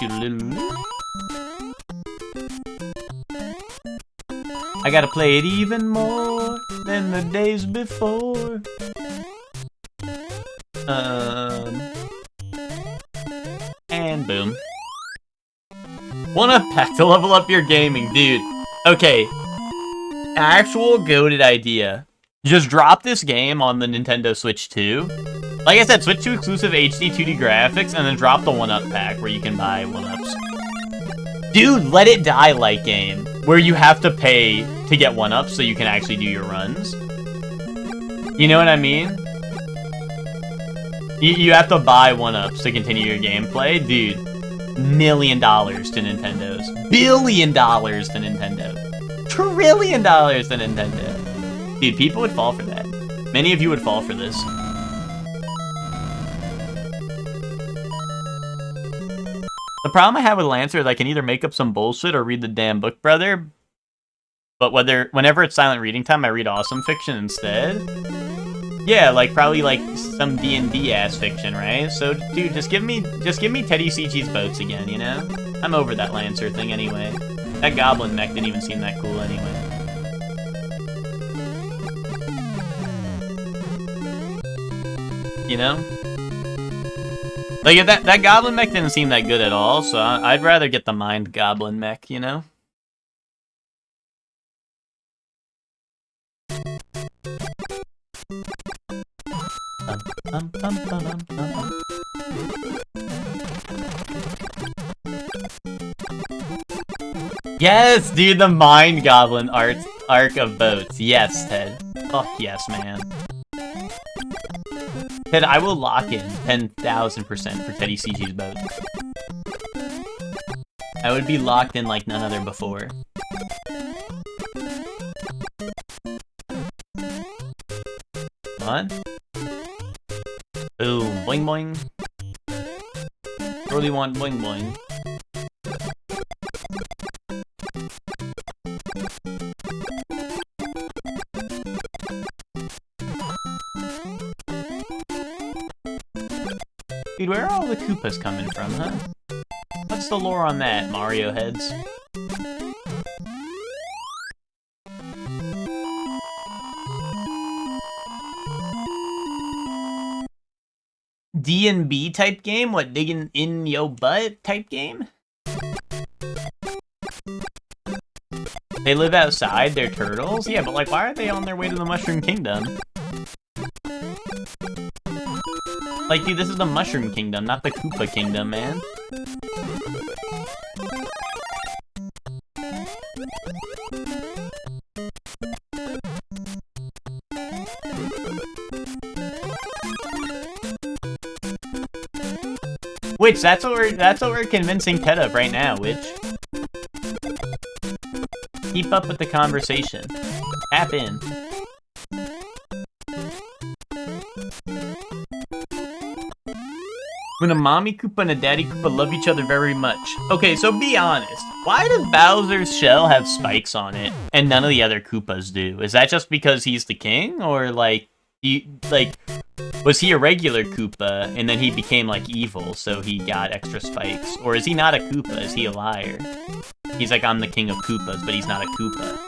I gotta play it even more than the days before. And boom. 1-up pack to level up your gaming, dude. Okay. Actual goated idea. Just drop this game on the Nintendo Switch 2. Like I said, switch to exclusive HD 2D graphics, and then drop the 1-up pack where you can buy 1-ups. Dude, let it die like game, where you have to pay to get 1-ups so you can actually do your runs. You know what I mean? You have to buy 1-ups to continue your gameplay. Dude, million to Nintendo's. $billion to Nintendo. $1 trillion to Nintendo. Dude, people would fall for that. Many of you would fall for this. The problem I have with Lancer is I can either make up some bullshit or read the damn book, brother. But whenever it's silent reading time, I read awesome fiction instead. Yeah, like probably like some D&D ass fiction, right? So, dude, just give me Teddy CG's boats again, you know? I'm over that Lancer thing anyway. That goblin mech didn't even seem that cool anyway. You know? Like, that goblin mech didn't seem that good at all, so I'd rather get the mind goblin mech, you know? Yes, dude, the mind goblin arc of boats. Yes, Ted. Fuck yes, man. Ted, I will lock in 10,000% for Teddy CG's boat. I would be locked in like none other before. Come on. Boom. Boing boing. Really want boing boing. Dude, where are all the Koopas coming from, huh? What's the lore on that, Mario heads? D&B type game? What, digging in yo butt type game? They live outside, they're turtles? Yeah, but like, why are they on their way to the Mushroom Kingdom? Like, dude, this is the Mushroom Kingdom, not the Koopa Kingdom, man. Witch, that's what we're convincing Ted of right now, Witch. Keep up with the conversation. Tap in. When a mommy Koopa and a daddy Koopa love each other very much. Okay, so be honest. Why does Bowser's shell have spikes on it and none of the other Koopas do? Is that just because he's the king? Or like, was he a regular Koopa and then he became like evil so he got extra spikes? Or is he not a Koopa? Is he a liar? He's like, I'm the king of Koopas, but he's not a Koopa.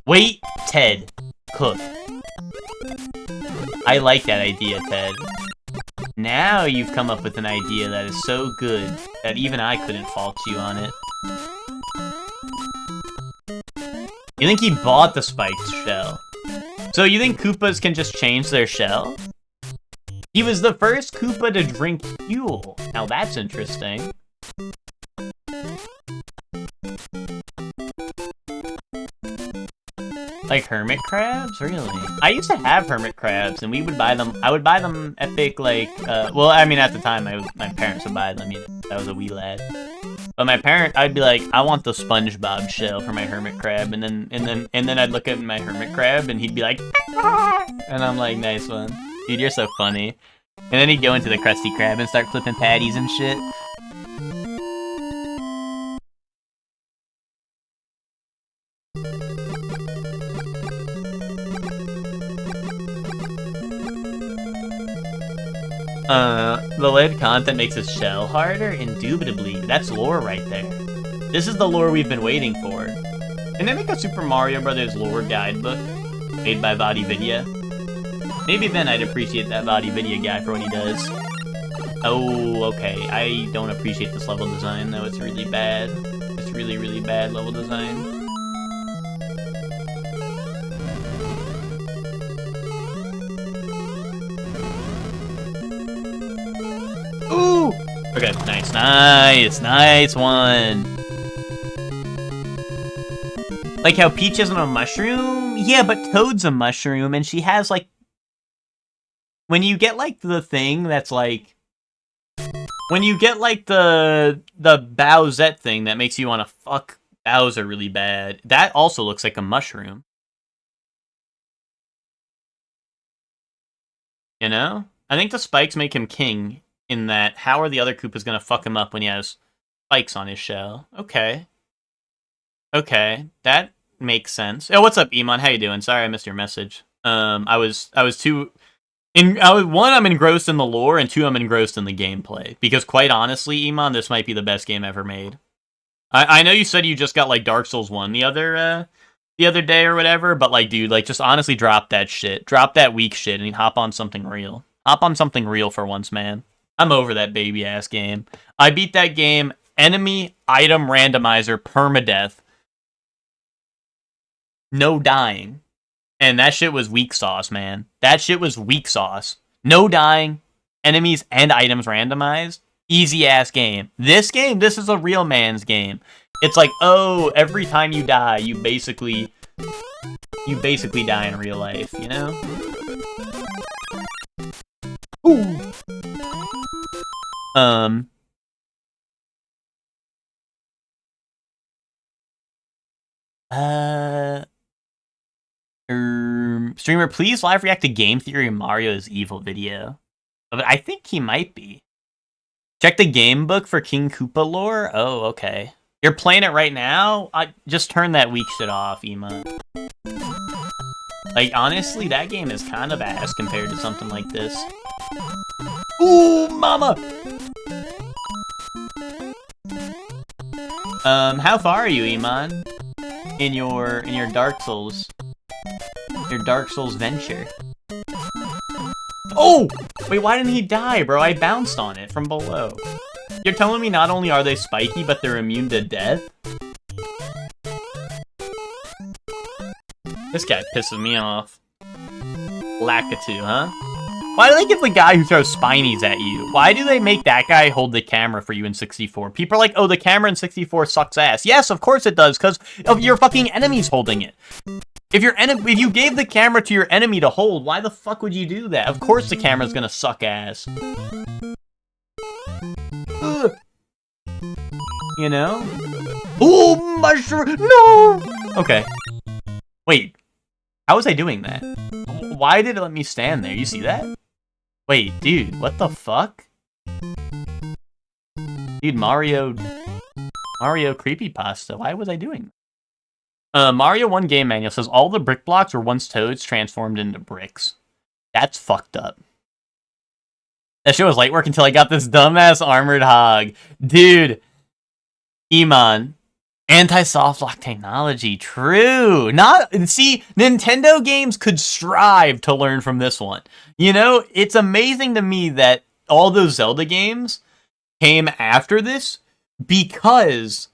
Wait, Ted. Cook. I like that idea, Ted. Now you've come up with an idea that is so good that even I couldn't fault you on it. You think he bought the spiked shell? So you think Koopas can just change their shell? He was the first Koopa to drink fuel. Now that's interesting. Like hermit crabs? Really? I used to have hermit crabs, and we would buy them. I would buy them epic, like, well, I mean, at the time, my parents would buy them. You know, I was a wee lad. But I'd be like, I want the SpongeBob shell for my hermit crab, and then I'd look at my hermit crab, and he'd be like, and I'm like, nice one, dude, you're so funny. And then he'd go into the Krusty Krab and start flipping patties and shit. The lead content makes his shell harder? Indubitably. That's lore right there. This is the lore we've been waiting for. And they make a Super Mario Brothers lore guidebook made by VaatiVidya. Maybe then I'd appreciate that VaatiVidya guy for what he does. Oh, okay. I don't appreciate this level design, though. It's really bad. It's really, really bad level design. Ooh! Okay, nice one. Like how Peach isn't a mushroom? Yeah, but Toad's a mushroom, and she has, like, when you get like the thing that's like, when you get like the Bowsette thing that makes you want to fuck Bowser really bad, that also looks like a mushroom. You know? I think the spikes make him king in that how are the other Koopas gonna fuck him up when he has spikes on his shell? Okay. Okay, that makes sense. Oh, what's up, Iman? How you doing? Sorry I missed your message. I was too... one, I'm engrossed in the lore, and two, I'm engrossed in the gameplay. Because quite honestly, Iman, this might be the best game ever made. I know you said you just got like Dark Souls 1 the other day or whatever, but like, dude, like, just honestly drop that shit. Drop that weak shit and hop on something real. Hop on something real for once, man. I'm over that baby-ass game. I beat that game, enemy item randomizer, permadeath. No dying. And that shit was weak sauce, man. That shit was weak sauce. No dying, enemies and items randomized. Easy-ass game. This game, this is a real man's game. It's like, oh, every time you die, you basically die in real life, you know? Ooh. Streamer, please live react to Game Theory and Mario's evil video. But I think he might be. Check the game book for King Koopa lore? Oh, okay. You're playing it right now? I just turn that weak shit off, Ema. Like, honestly, that game is kind of ass compared to something like this. Ooh, mama! How far are you, Iman? In your Dark Souls? Your Dark Souls venture? Oh! Wait, why didn't he die, bro? I bounced on it from below. You're telling me not only are they spiky, but they're immune to death? This guy pisses me off. Lakitu, huh? Why do they give the guy who throws spinies at you? Why do they make that guy hold the camera for you in 64? People are like, oh, the camera in 64 sucks ass. Yes, of course it does, because of your fucking enemies holding it. If you gave the camera to your enemy to hold, why the fuck would you do that? Of course the camera's gonna suck ass. Ugh. You know? Ooh, mushroom! No! Okay. Wait. How was I doing that? Why did it let me stand there? You see that? Wait, dude, what the fuck? Dude, Mario creepypasta. Why was I doing that? Mario 1 game manual says all the brick blocks were once toads transformed into bricks. That's fucked up. That shit was light work until I got this dumbass armored hog. Dude. Iman. Anti-soft lock technology. True. See, Nintendo games could strive to learn from this one. You know, it's amazing to me that all those Zelda games came after this because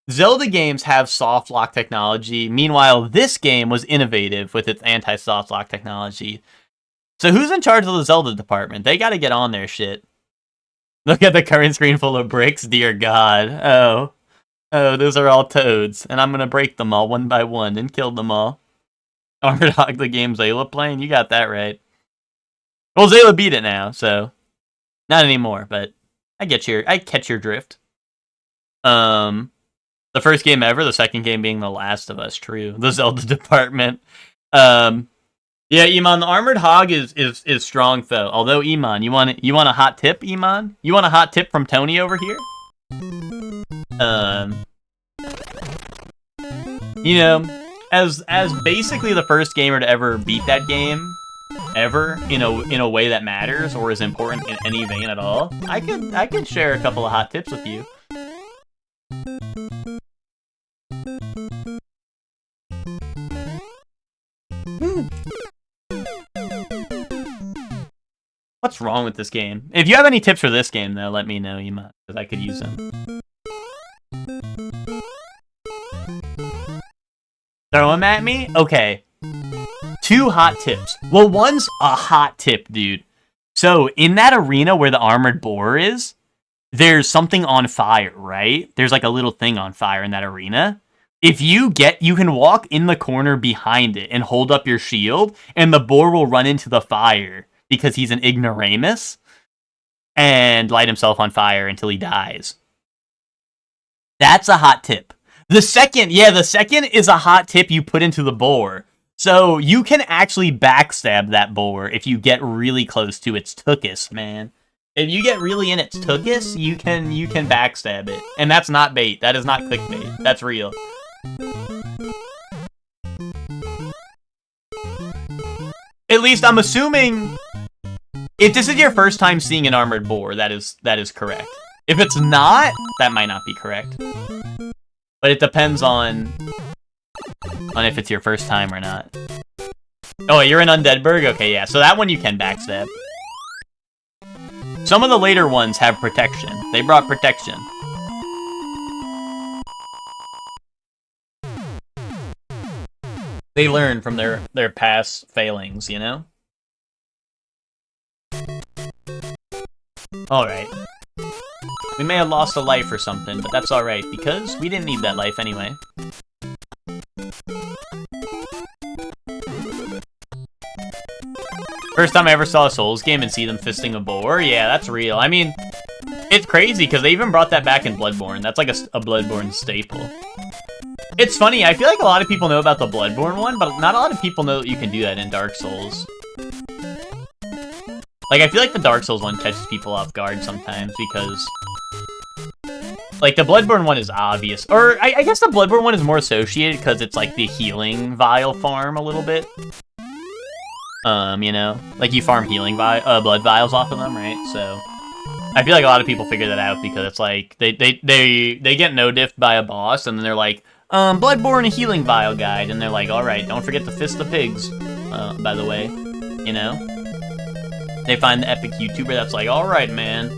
Zelda games have soft lock technology. Meanwhile, this game was innovative with its anti-soft lock technology. So who's in charge of the Zelda department? They gotta get on their shit. Look at the current screen full of bricks, dear God. Oh, those are all toads, and I'm gonna break them all one by one and kill them all. Armored Hog, the game Zayla playing? You got that right. Well, Zayla beat it now, so not anymore, but I catch your drift. The first game ever, the second game being The Last of Us, true. The Zelda department. Yeah, Iman, the Armored Hog is strong though. Although Iman, you want a hot tip, Iman? You want a hot tip from Tony over here? You know, as basically the first gamer to ever beat that game ever in a way that matters or is important in any vein at all, I could share a couple of hot tips with you. What's wrong with this game? If you have any tips for this game, though, let me know, Ima, because I could use them. Throw them at me? Okay. 2 hot tips. Well, one's a hot tip, dude. So, in that arena where the armored boar is, there's something on fire, right? There's like a little thing on fire in that arena. If you can walk in the corner behind it and hold up your shield, and the boar will run into the fire because he's an ignoramus and light himself on fire until he dies. That's a hot tip. The second is a hot tip you put into the boar. So you can actually backstab that boar if you get really close to its tuchus, man. If you get really in its tuchus, you can backstab it. And that's not bait. That is not clickbait. That's real. At least I'm assuming if this is your first time seeing an armored boar, that is correct. If it's not, that might not be correct. But it depends on if it's your first time or not. Oh, you're an Undeadburg? Okay, yeah. So that one you can backstab. Some of the later ones have protection. They brought protection. They learn from their past failings, you know? Alright. We may have lost a life or something, but that's alright, because we didn't need that life anyway. First time I ever saw a Souls game and see them fisting a boar? Yeah, that's real. I mean, it's crazy, because they even brought that back in Bloodborne. That's like a Bloodborne staple. It's funny, I feel like a lot of people know about the Bloodborne one, but not a lot of people know that you can do that in Dark Souls. Like, I feel like the Dark Souls one catches people off guard sometimes, because like, the Bloodborne one is obvious. Or, I guess the Bloodborne one is more associated because it's, like, the healing vial farm a little bit. You know? Like, you farm healing blood vials off of them, right? So, I feel like a lot of people figure that out because it's, like, they get no-diffed by a boss, and then they're like, Bloodborne healing vial guide, and they're like, alright, don't forget to fist the pigs, by the way. You know? They find the epic YouTuber that's like, alright, man.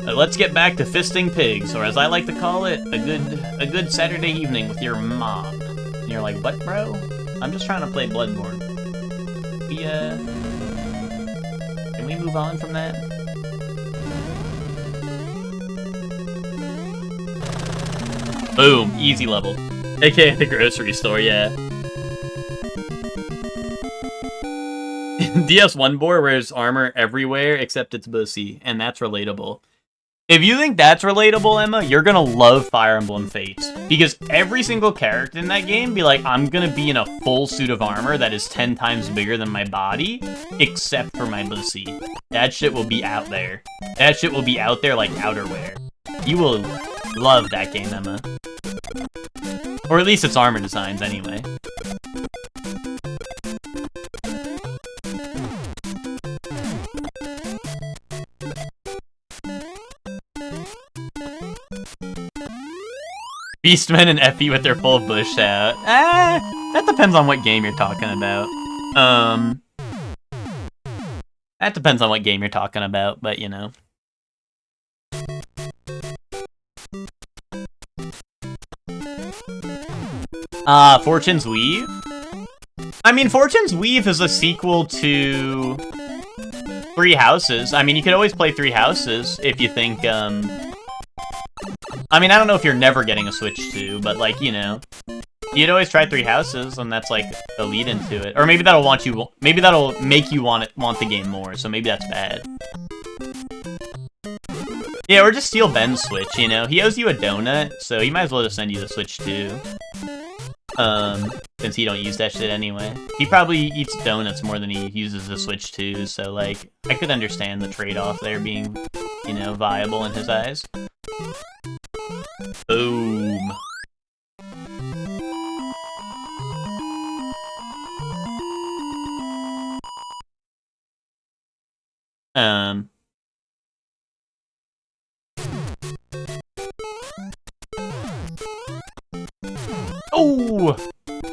Let's get back to fisting pigs, or as I like to call it, a good Saturday evening with your mom. And you're like, what, bro? I'm just trying to play Bloodborne. Can we move on from that? Boom, easy level. AKA the grocery store, yeah. DS1 boar wears armor everywhere except its pussy, and that's relatable. If you think that's relatable, Emma, you're gonna love Fire Emblem Fates. Because every single character in that game be like, I'm gonna be in a full suit of armor that is 10 times bigger than my body, except for my pussy. That shit will be out there. That shit will be out there like outerwear. You will love that game, Emma. Or at least its armor designs, anyway. Beastmen and Effie with their full bush out. That depends on what game you're talking about. That depends on what game you're talking about, but you know. Fortune's Weave? I mean, Fortune's Weave is a sequel to Three Houses. I mean, you could always play Three Houses if you think, I mean, I don't know if you're never getting a Switch 2, but, like, you know, you'd always try Three Houses, and that's, like, a lead into it. Or maybe that'll make you want the game more, so maybe that's bad. Yeah, or just steal Ben's Switch, you know? He owes you a donut, so he might as well just send you the Switch 2. Since he don't use that shit anyway. He probably eats donuts more than he uses the Switch 2, so, like, I could understand the trade-off there being, you know, viable in his eyes. Boom. Oh!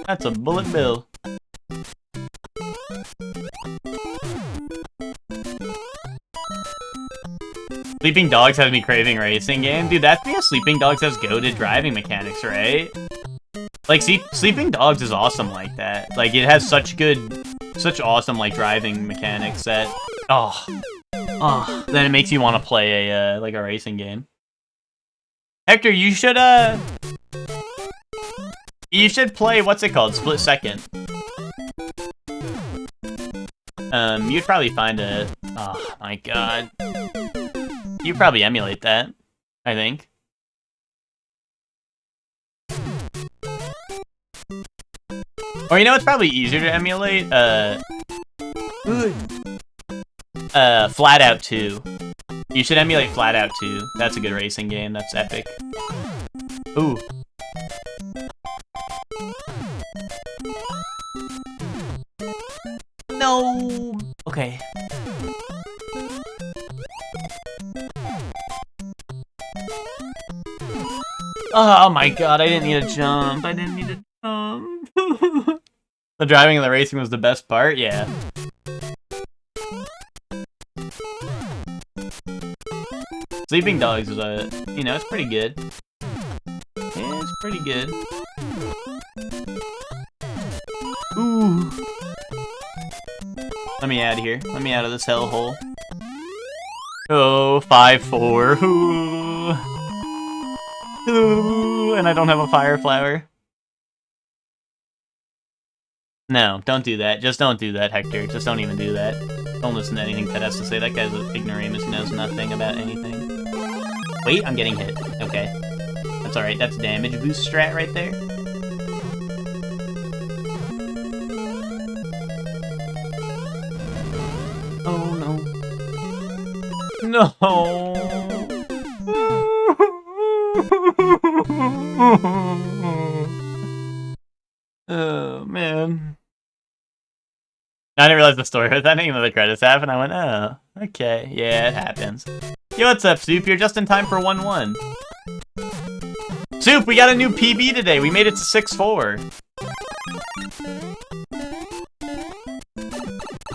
That's a bullet bill. Sleeping Dogs has me craving racing game. Dude, that's because Sleeping Dogs has goated driving mechanics, right? Like, see, Sleeping Dogs is awesome like that. Like, it has such awesome, like, driving mechanics that, then it makes you want to play a, like, a racing game. Hector, you should You should play, what's it called? Split Second. You'd probably find a... Oh my god. You'd probably emulate that, I think. Or you know what's probably easier to emulate? Flat Out 2. You should emulate Flat Out 2. That's a good racing game. That's epic. Ooh. No. Okay. Oh my god, I didn't need a jump. I didn't need a jump. The driving and the racing was the best part? Yeah. Sleeping Dogs is you know, it's pretty good. Yeah, it's pretty good. Ooh. Let me out of here. Let me out of this hellhole. Oh, 5-4. Ooh. Ooh. And I don't have a fire flower. No, don't do that. Just don't do that, Hector. Just don't even do that. Don't listen to anything Ted has to say. That guy's an ignoramus who knows nothing about anything. Wait, I'm getting hit. Okay. That's alright. That's damage boost strat right there. Oh, no. No! Oh, man. I didn't realize the story was ending and the credits happened. I went, oh, okay. Yeah, it happens. Yo, what's up, Soup? You're just in time for 1-1. Soup, we got a new PB today. We made it to 6-4.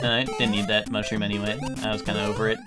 I didn't need that mushroom anyway. I was kind of over it.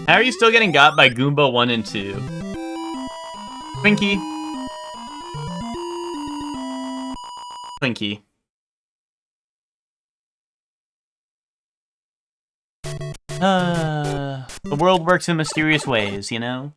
How are you still getting got by Goomba 1 and 2? Twinkie. Twinkie. The world works in mysterious ways, you know?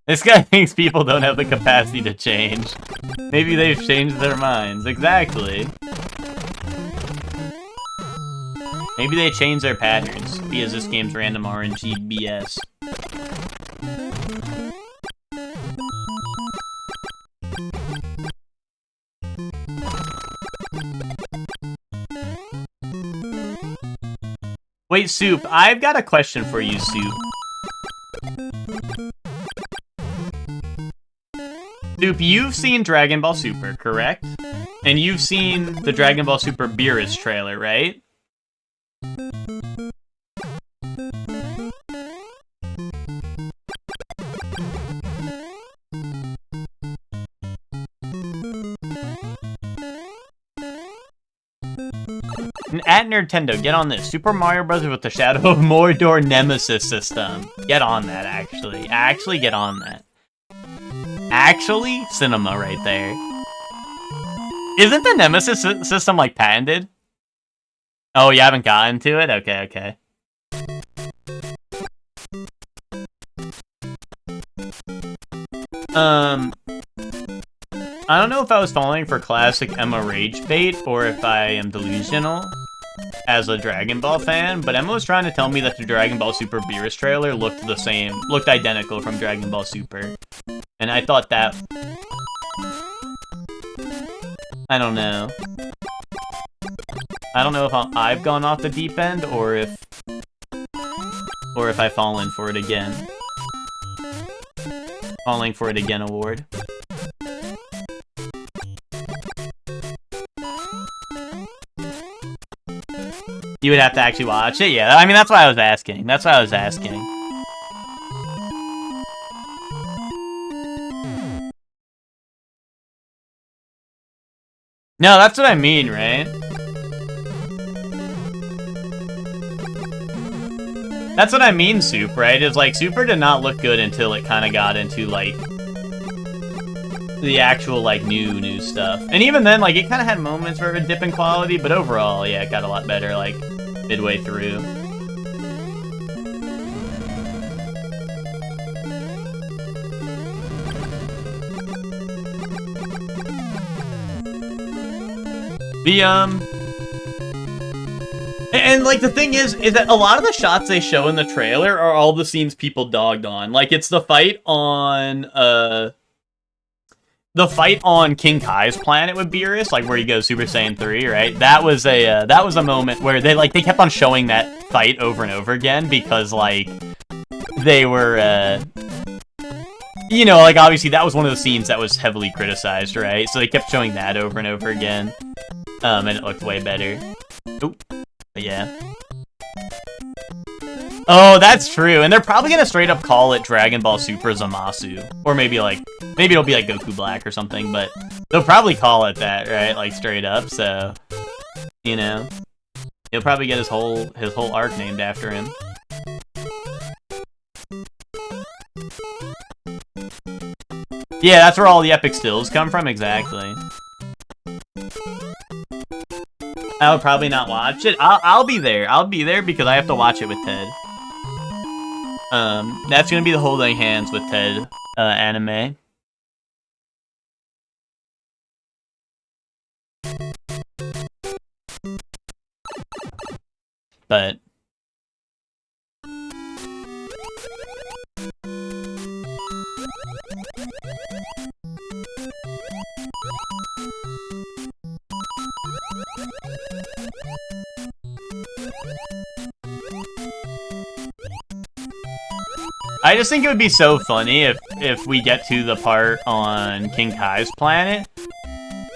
This guy thinks people don't have the capacity to change. Maybe they've changed their minds. Exactly. Maybe they changed their patterns, because this game's random RNG BS. Wait, Soup, I've got a question for you, Soup. Soup, you've seen Dragon Ball Super, correct? And you've seen the Dragon Ball Super Beerus trailer, right? At Nintendo, get on this. Super Mario Bros. With the Shadow of Mordor Nemesis system. Get on that, actually. Actually get on that. Actually, cinema right there. Isn't the Nemesis system, like, patented? Oh, you haven't gotten to it? Okay, okay. I don't know if I was falling for classic Emma Rage bait, or if I am delusional as a Dragon Ball fan, but Emma was trying to tell me that the Dragon Ball Super Beerus trailer looked the same, looked identical from Dragon Ball Super. And I thought that... I don't know. I don't know if I've gone off the deep end, or if I've fallen for it again. Falling for it again award. You would have to actually watch it? Yeah, I mean, that's why I was asking. That's why I was asking. No, that's what I mean, right? That's what I mean, Soup, right? Is like, Super did not look good until it kind of got into, like, the actual, like, new stuff. And even then, like, it kind of had moments where it would dip in quality, but overall, yeah, it got a lot better, like, midway through. And, like, the thing is that a lot of the shots they show in the trailer are all the scenes people dogged on. Like, it's the fight on, King Kai's planet with Beerus, like, where he goes Super Saiyan 3, right? That was a moment where they kept on showing that fight over and over again because, like, they were, you know, like, obviously that was one of the scenes that was heavily criticized, right? So they kept showing that over and over again. And it looked way better. Oop. But yeah. Oh, that's true. And they're probably gonna straight up call it Dragon Ball Super Zamasu. Or maybe it'll be like Goku Black or something, but they'll probably call it that, right? Like straight up, so you know. He'll probably get his whole arc named after him. Yeah, that's where all the epic stills come from, exactly. I would probably not watch it. I'll be there. I'll be there because I have to watch it with Ted. That's gonna be the Holding Hands with Ted anime. But I just think it would be so funny if we get to the part on King Kai's planet,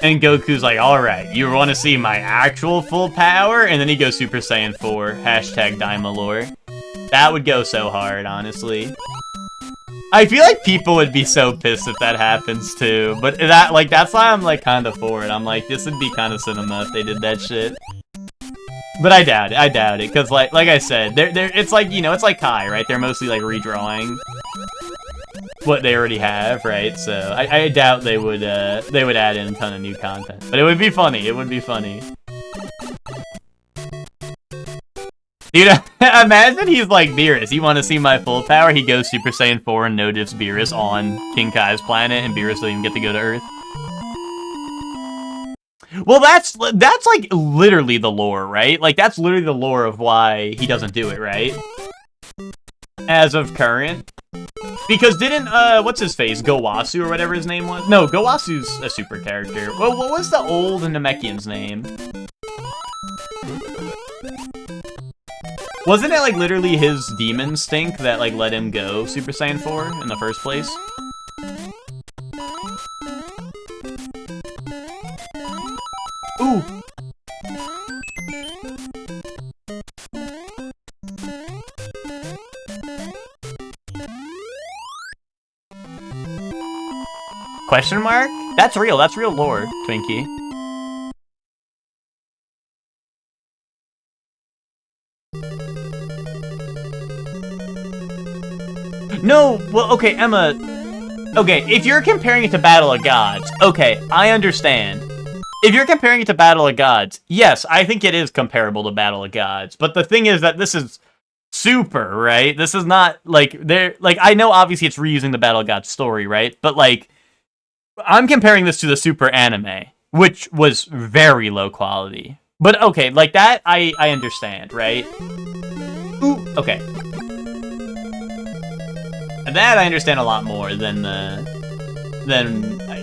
and Goku's like, alright, you want to see my actual full power? And then he goes Super Saiyan 4, hashtag Daimalore. That would go so hard, honestly. I feel like people would be so pissed if that happens, too. But that's why I'm, like, kind of for it. I'm like, this would be kind of cinema if they did that shit. But I doubt it, because like I said, it's like, you know, it's like Kai, right? They're mostly like redrawing what they already have, right? So I doubt they would add in a ton of new content. But it would be funny, it would be funny. Dude, imagine he's like Beerus, you want to see my full power? He goes Super Saiyan 4 and no-diffs Beerus on King Kai's planet, and Beerus doesn't even get to go to Earth. Well, that's like literally the lore, right? Like that's literally the lore of why he doesn't do it, right? As of current, because didn't what's his face, Gowasu or whatever his name was? No, Gowasu's a super character. Well, what was the old Namekian's name? Wasn't it like literally his demon stink that like let him go Super Saiyan 4 in the first place? Ooh. Question mark? That's real lore, Twinkie. No, well, okay, Emma. Okay, if you're comparing it to Battle of Gods, okay, I understand. If you're comparing it to Battle of Gods, yes, I think it is comparable to Battle of Gods. But the thing is that this is Super, right? This is not, like, I know obviously it's reusing the Battle of Gods story, right? But, like, I'm comparing this to the Super anime, which was very low quality. But, okay, like, that, I understand, right? Ooh, okay. And that I understand a lot more than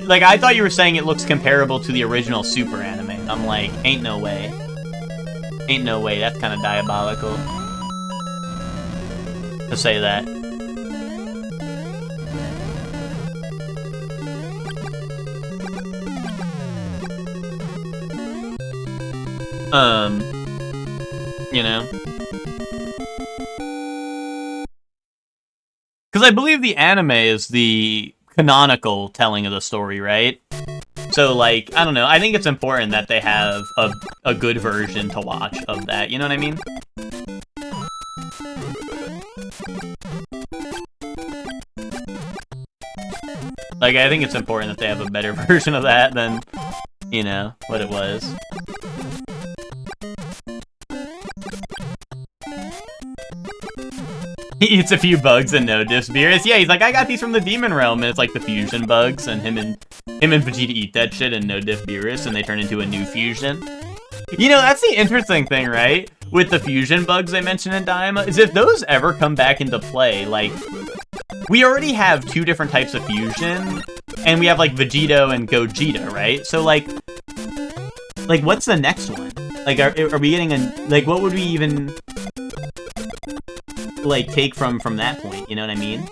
like, I thought you were saying it looks comparable to the original Super anime. And I'm like, ain't no way. Ain't no way, that's kind of diabolical to say that. You know? Because I believe the anime is the canonical telling of the story, right? So, like, I don't know. I think it's important that they have a good version to watch of that. You know what I mean? Like, I think it's important that they have a better version of that than, you know, what it was. He eats a few bugs and no diffs Beerus. Yeah, he's like, I got these from the Demon Realm, and it's like the fusion bugs, and him and Vegeta eat that shit and no diff Beerus, and they turn into a new fusion. You know, that's the interesting thing, right? With the fusion bugs they mentioned in Daima, is if those ever come back into play, like, we already have two different types of fusion, and we have, like, Vegito and Gogeta, right? So, like, what's the next one? Like, are we getting a, like, what would we even, like, take from that point, you know what I mean?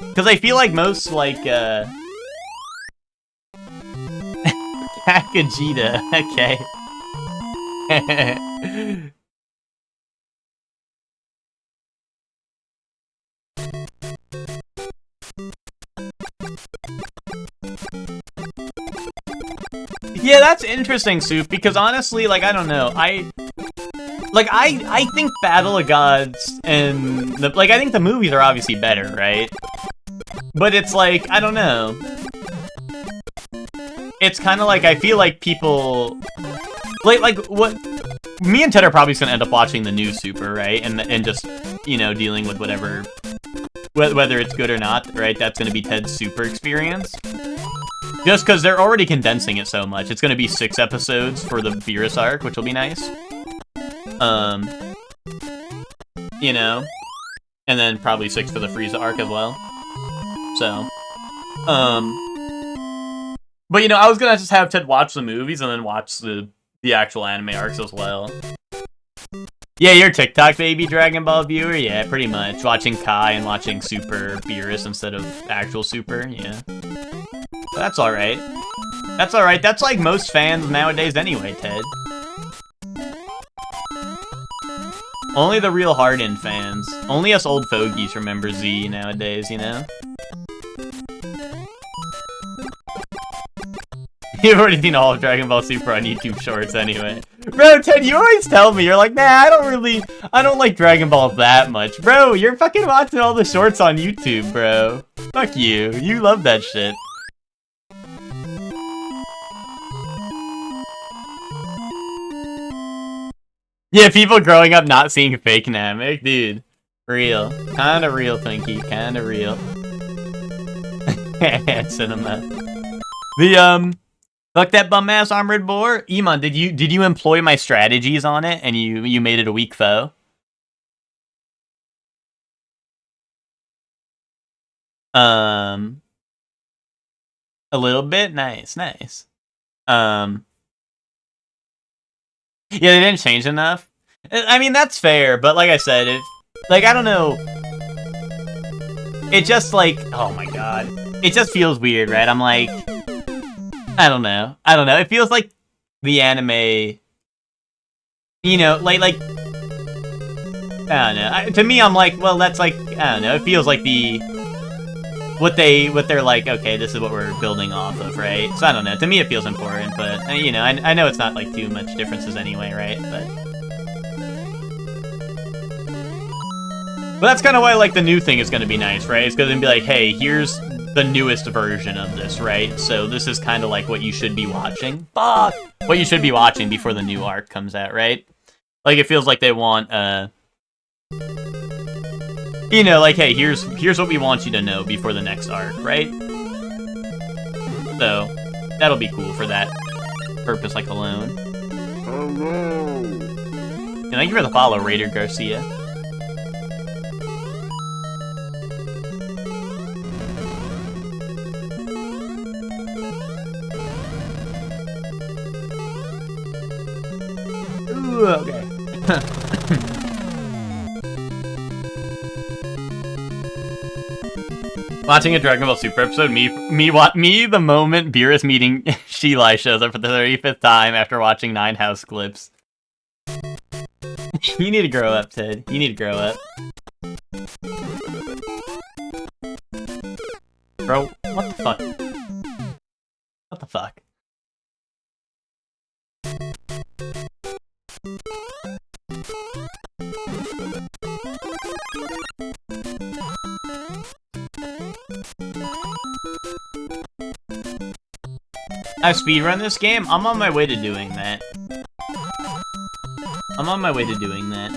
Because I feel like most, like, Kakagita, okay. Yeah, that's interesting, Soup, because honestly, like, I don't know, I think Battle of Gods and, I think the movies are obviously better, right? But it's like, I don't know. It's kind of like, I feel like people, like, what, me and Ted are probably just gonna end up watching the new Super, right? And just, you know, dealing with whatever, whether it's good or not, right? That's gonna be Ted's Super experience. Just because they're already condensing it so much. It's gonna be 6 episodes for the Beerus arc, which will be nice. You know? And then probably 6 for the Frieza arc as well. So, but you know, I was gonna just have Ted watch the movies and then watch the actual anime arcs as well. Yeah, you're a TikTok baby Dragon Ball viewer? Yeah, pretty much. Watching Kai and watching Super Beerus instead of actual Super, yeah. But that's alright. That's alright. That's like most fans nowadays anyway, Ted. Only the real hardened fans. Only us old fogies remember Z nowadays, you know? You've already seen all of Dragon Ball Super on YouTube Shorts anyway. Bro, Ted, you always tell me, you're like, nah, I don't like Dragon Ball that much. Bro, you're fucking watching all the shorts on YouTube, bro. Fuck you. You love that shit. Yeah, people growing up not seeing fake Namek, dude. Real. Kinda real, Twinkie. Kinda real. Cinema. Fuck that bum ass armored boar. Iman, did you employ my strategies on it and you made it a weak foe? A little bit? Nice. Yeah, they didn't change enough. I mean, that's fair, but like I said, I don't know. It just, like, oh my god. It just feels weird, right? I'm like, I don't know. It feels like the anime, you know, like, I don't know. To me, I'm like, well, that's like, I don't know. It feels like what they're like, okay, this is what we're building off of, right? So I don't know. To me, it feels important, but you know, I know it's not like too much differences anyway, right? But that's kind of why, like, the new thing is going to be nice, right? It's going to be like, hey, here's the newest version of this, right? So this is kind of like what you should be watching. Fuck! What you should be watching before the new arc comes out, right? Like, it feels like they want, you know, like, hey, here's what we want you to know before the next arc, right? So, that'll be cool for that purpose, like, alone. Hello. And thank you for the follow, Raider Garcia. Ooh, okay. Watching a Dragon Ball Super episode, me the moment Beerus meeting Sheila shows up for the 35th time after watching 9 house clips. You need to grow up, Ted. You need to grow up. Bro, what the fuck? What the fuck? I speedrun this game? I'm on my way to doing that. I'm on my way to doing that.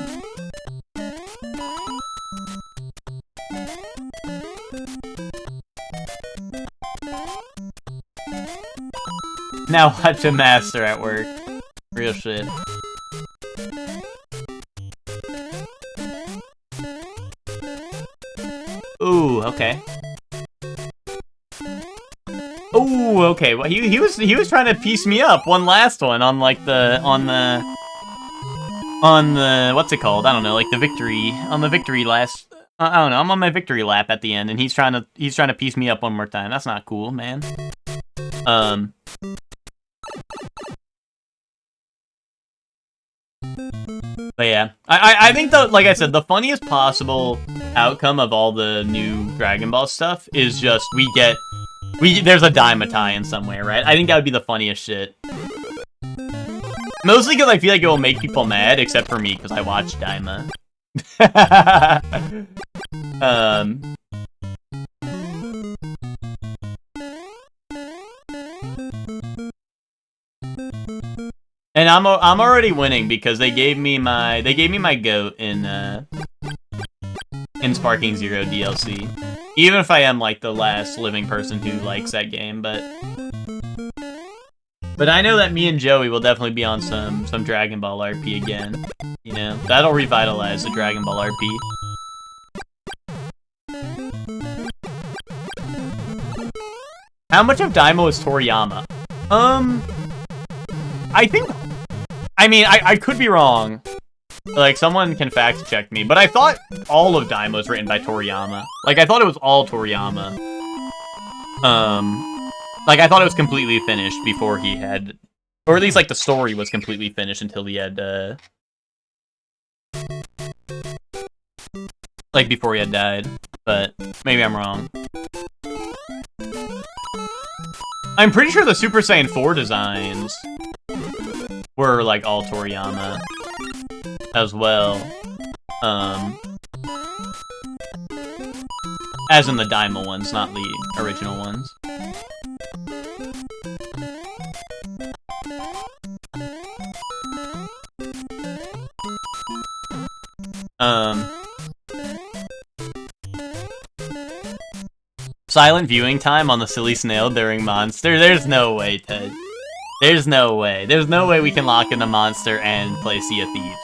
Now watch a master at work. Real shit. Ooh, okay. Ooh, okay. Well, he was trying to piece me up one last one on like the what's it called? I don't know, like the victory last. I don't know. I'm on my victory lap at the end, and he's trying to piece me up one more time. That's not cool, man. But yeah, I think like I said, the funniest possible outcome of all the new Dragon Ball stuff is just there's a Daima tie-in somewhere, right? I think that would be the funniest shit. Mostly because I feel like it will make people mad, except for me, because I watch Daima. And I'm already winning because they gave me my goat in Sparking Zero DLC. Even if I am like the last living person who likes that game, but I know that me and Joey will definitely be on some Dragon Ball RP again. You know, that'll revitalize the Dragon Ball RP. How much of Daima is Toriyama? I could be wrong. Like, someone can fact check me, but I thought all of Daima was written by Toriyama. Like, I thought it was all Toriyama. Like, I thought it was completely finished before he had... Or at least, like, the story was completely finished until he had, like, before he had died. But maybe I'm wrong. I'm pretty sure the Super Saiyan 4 designs were, like, all Toriyama as well. As in the Daima ones, not the original ones. Silent viewing time on the silly snail during Monster. There's no way, Ted. There's no way. There's no way we can lock in the Monster and play Sea of Thieves.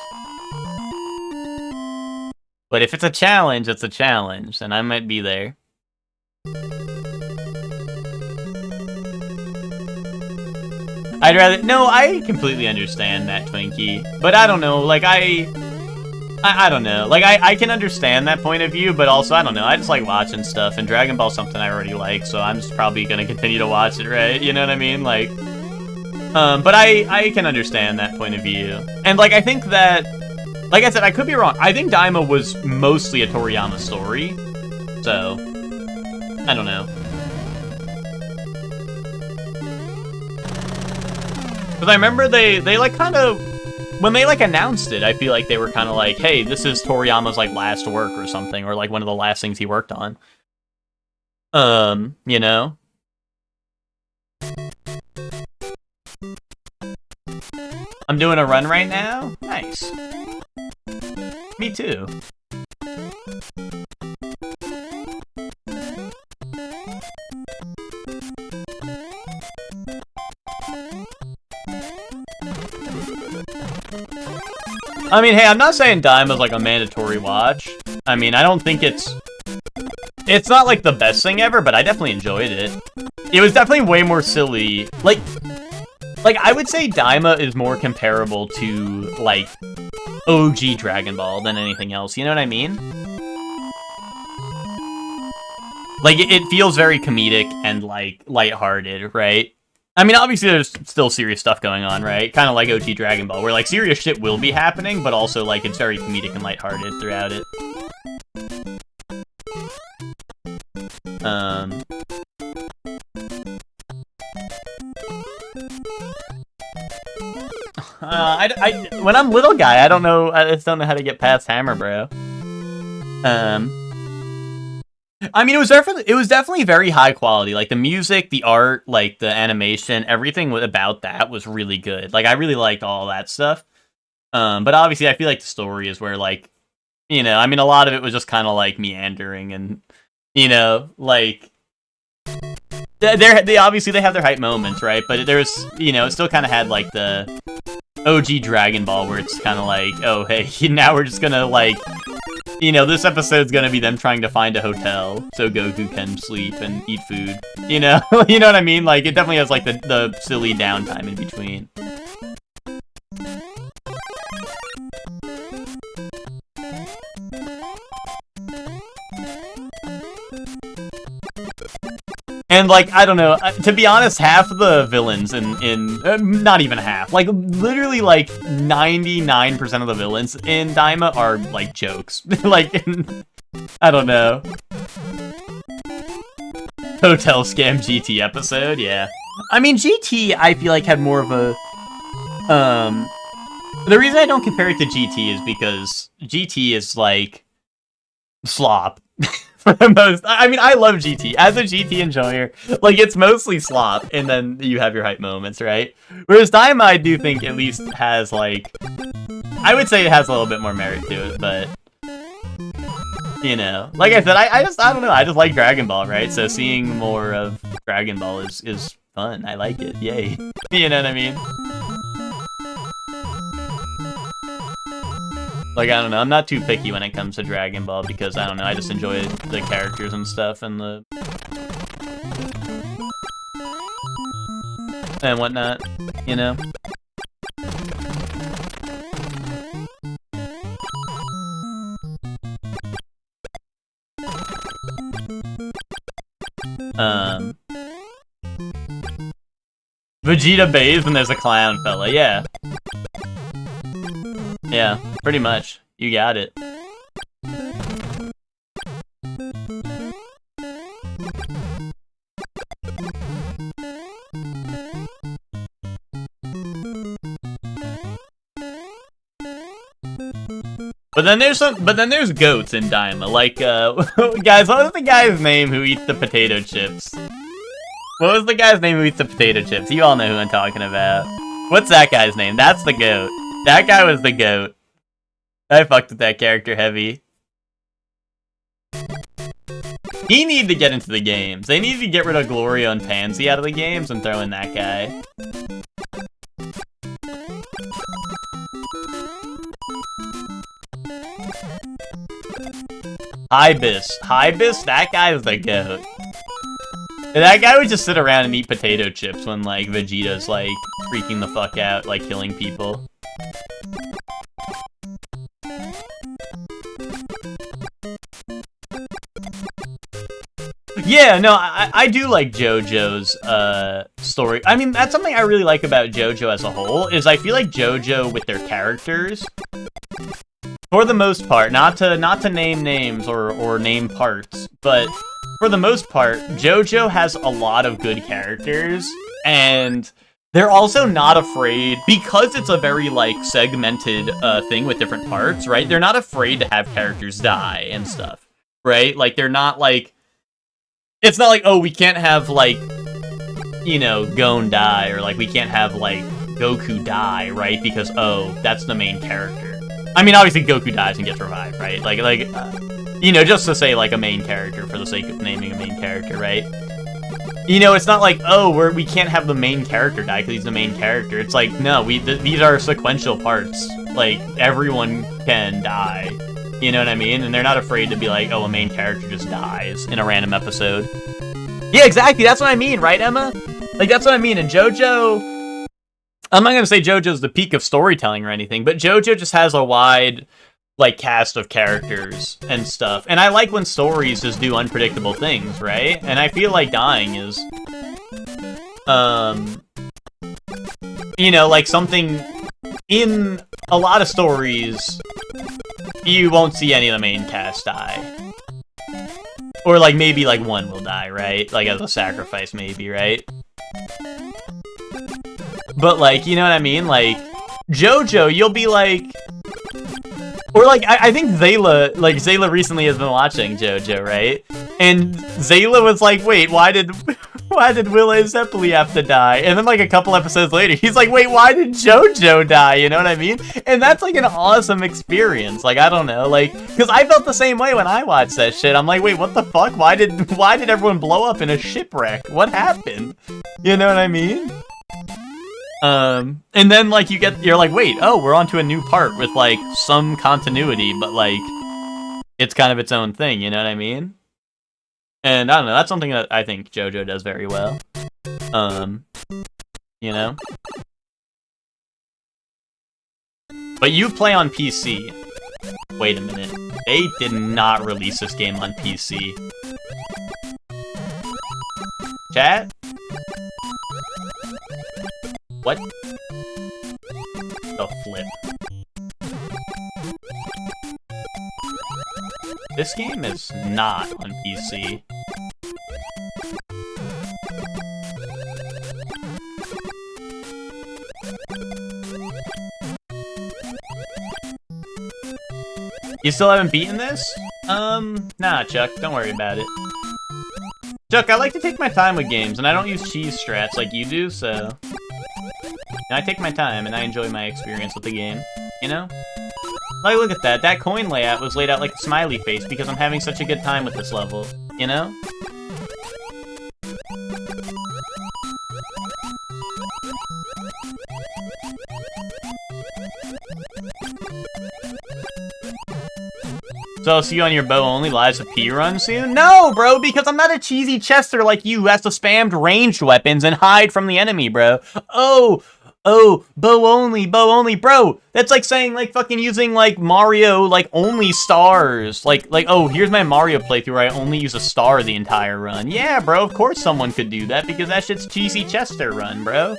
But if it's a challenge, it's a challenge, and I might be there. I'd rather... No, I completely understand that, Twinkie. But I don't know, like, I don't know. Like, I can understand that point of view, but also, I don't know. I just like watching stuff, and Dragon Ball's something I already like, so I'm just probably gonna continue to watch it, right? You know what I mean? Like, but I can understand that point of view. And, like, I think that, like I said, I could be wrong. I think Daima was mostly a Toriyama story, so, I don't know. Because I remember they like, kind of... When they, like, announced it, I feel like they were kind of like, hey, this is Toriyama's, like, last work or something, or, like, one of the last things he worked on. You know? I'm doing a run right now? Nice. Me too. I mean, hey, I'm not saying Daima's like a mandatory watch. I mean, I don't think it's not like the best thing ever, but I definitely enjoyed it. It was definitely way more silly. Like I would say Daima is more comparable to, like, OG Dragon Ball than anything else. You know what I mean? Like, it feels very comedic and, like, lighthearted, right? I mean, obviously there's still serious stuff going on, right? Kind of like OG Dragon Ball, where, like, serious shit will be happening, but also, like, it's very comedic and lighthearted throughout it. When I'm little guy, I just don't know how to get past Hammer Bro. I mean, it was definitely very high quality. Like, the music, the art, like, the animation, everything about that was really good. Like, I really liked all that stuff. But obviously, I feel like the story is where, like, you know, I mean, a lot of it was just kind of, like, meandering and, you know, like, they obviously have their hype moments, right? But there's, you know, it still kind of had, like, the OG Dragon Ball where it's kind of like, oh, hey, now we're just gonna, like, you know, this episode's gonna be them trying to find a hotel so Goku can sleep and eat food. You know? You know what I mean? Like, it definitely has, like, the silly downtime in between. And, like, I don't know, to be honest, half of the villains in not even half, like, literally, like, 99% of the villains in Daima are, like, jokes. Like, I don't know. Hotel Scam GT episode, yeah. I mean, GT, I feel like, had more of a, the reason I don't compare it to GT is because GT is, like, slop. For the most, I mean, I love GT. As a GT enjoyer, like, it's mostly slop, and then you have your hype moments, right? Whereas Daima, I do think, at least has, like, I would say it has a little bit more merit to it, but, you know, like I said, I don't know, I just like Dragon Ball, right? So seeing more of Dragon Ball is fun. I like it. Yay. You know what I mean? Like, I don't know, I'm not too picky when it comes to Dragon Ball because, I don't know, I just enjoy the characters and stuff and and whatnot, you know? Vegeta bathes and there's a clown fella, yeah. Yeah, pretty much. You got it. But then there's goats in Daima. Like, guys, what was the guy's name who eats the potato chips? What was the guy's name who eats the potato chips? You all know who I'm talking about. What's that guy's name? That's the goat. That guy was the goat. I fucked with that character heavy. He needed to get into the games. They needed to get rid of Glorio and Pansy out of the games and throw in that guy. Hibis, that guy is the goat. That guy would just sit around and eat potato chips when, like, Vegeta's, like, freaking the fuck out, like, killing people. Yeah, no, I do like JoJo's story. I mean, that's something I really like about JoJo as a whole, is I feel like JoJo with their characters, for the most part, not to name names or name parts, but for the most part, JoJo has a lot of good characters, and they're also not afraid, because it's a very, like, segmented thing with different parts, right? They're not afraid to have characters die and stuff, right? Like, they're not, like, it's not like, oh, we can't have, like, you know, Gon die, or, like, we can't have, like, Goku die, right? Because, oh, that's the main character. I mean, obviously, Goku dies and gets revived, right? Like, you know, just to say, like, a main character for the sake of naming a main character, right? You know, it's not like, oh, we can't have the main character die because he's the main character. It's like, no, these are sequential parts. Like, everyone can die. You know what I mean? And they're not afraid to be like, oh, a main character just dies in a random episode. Yeah, exactly. That's what I mean, right, Emma? Like, that's what I mean. And JoJo, I'm not going to say JoJo's the peak of storytelling or anything, but JoJo just has a wide like cast of characters and stuff. And I like when stories just do unpredictable things, right? And I feel like Dying is you know, like something in a lot of stories you won't see any of the main cast die. Or like maybe like one will die, right? Like as a sacrifice maybe, right? But like, you know what I mean? Like JoJo, you'll be like, or like I think Zayla recently has been watching JoJo, right? And Zayla was like, wait, why did Willa Zeppeli have to die? And then like a couple episodes later, he's like, wait, why did JoJo die? You know what I mean? And that's like an awesome experience. Like, I don't know, like, because I felt the same way when I watched that shit. I'm like, wait, what the fuck? Why did everyone blow up in a shipwreck? What happened? You know what I mean? And then like you're like, wait, oh, we're on to a new part with like some continuity, but like it's kind of its own thing, you know what I mean? And I don't know, that's something that I think JoJo does very well. You know? But you play on PC. Wait a minute. They did not release this game on PC. Chat? What? The flip. This game is not on PC. You still haven't beaten this? Nah, Chuck, don't worry about it. Chuck, I like to take my time with games, and I don't use cheese strats like you do, so... And I take my time, and I enjoy my experience with the game, you know? Like, look at that. That coin layout was laid out like a smiley face because I'm having such a good time with this level, you know? So I'll see you on your bow only lives of P run soon? No, bro, because I'm not a cheesy Chester like you who has to spam ranged weapons and hide from the enemy, bro. Oh, bow only, bro. That's like saying, like, fucking using, like, Mario, like, only stars. Like, oh, here's my Mario playthrough where I only use a star the entire run. Yeah, bro, of course someone could do that because that shit's cheesy Chester run, bro.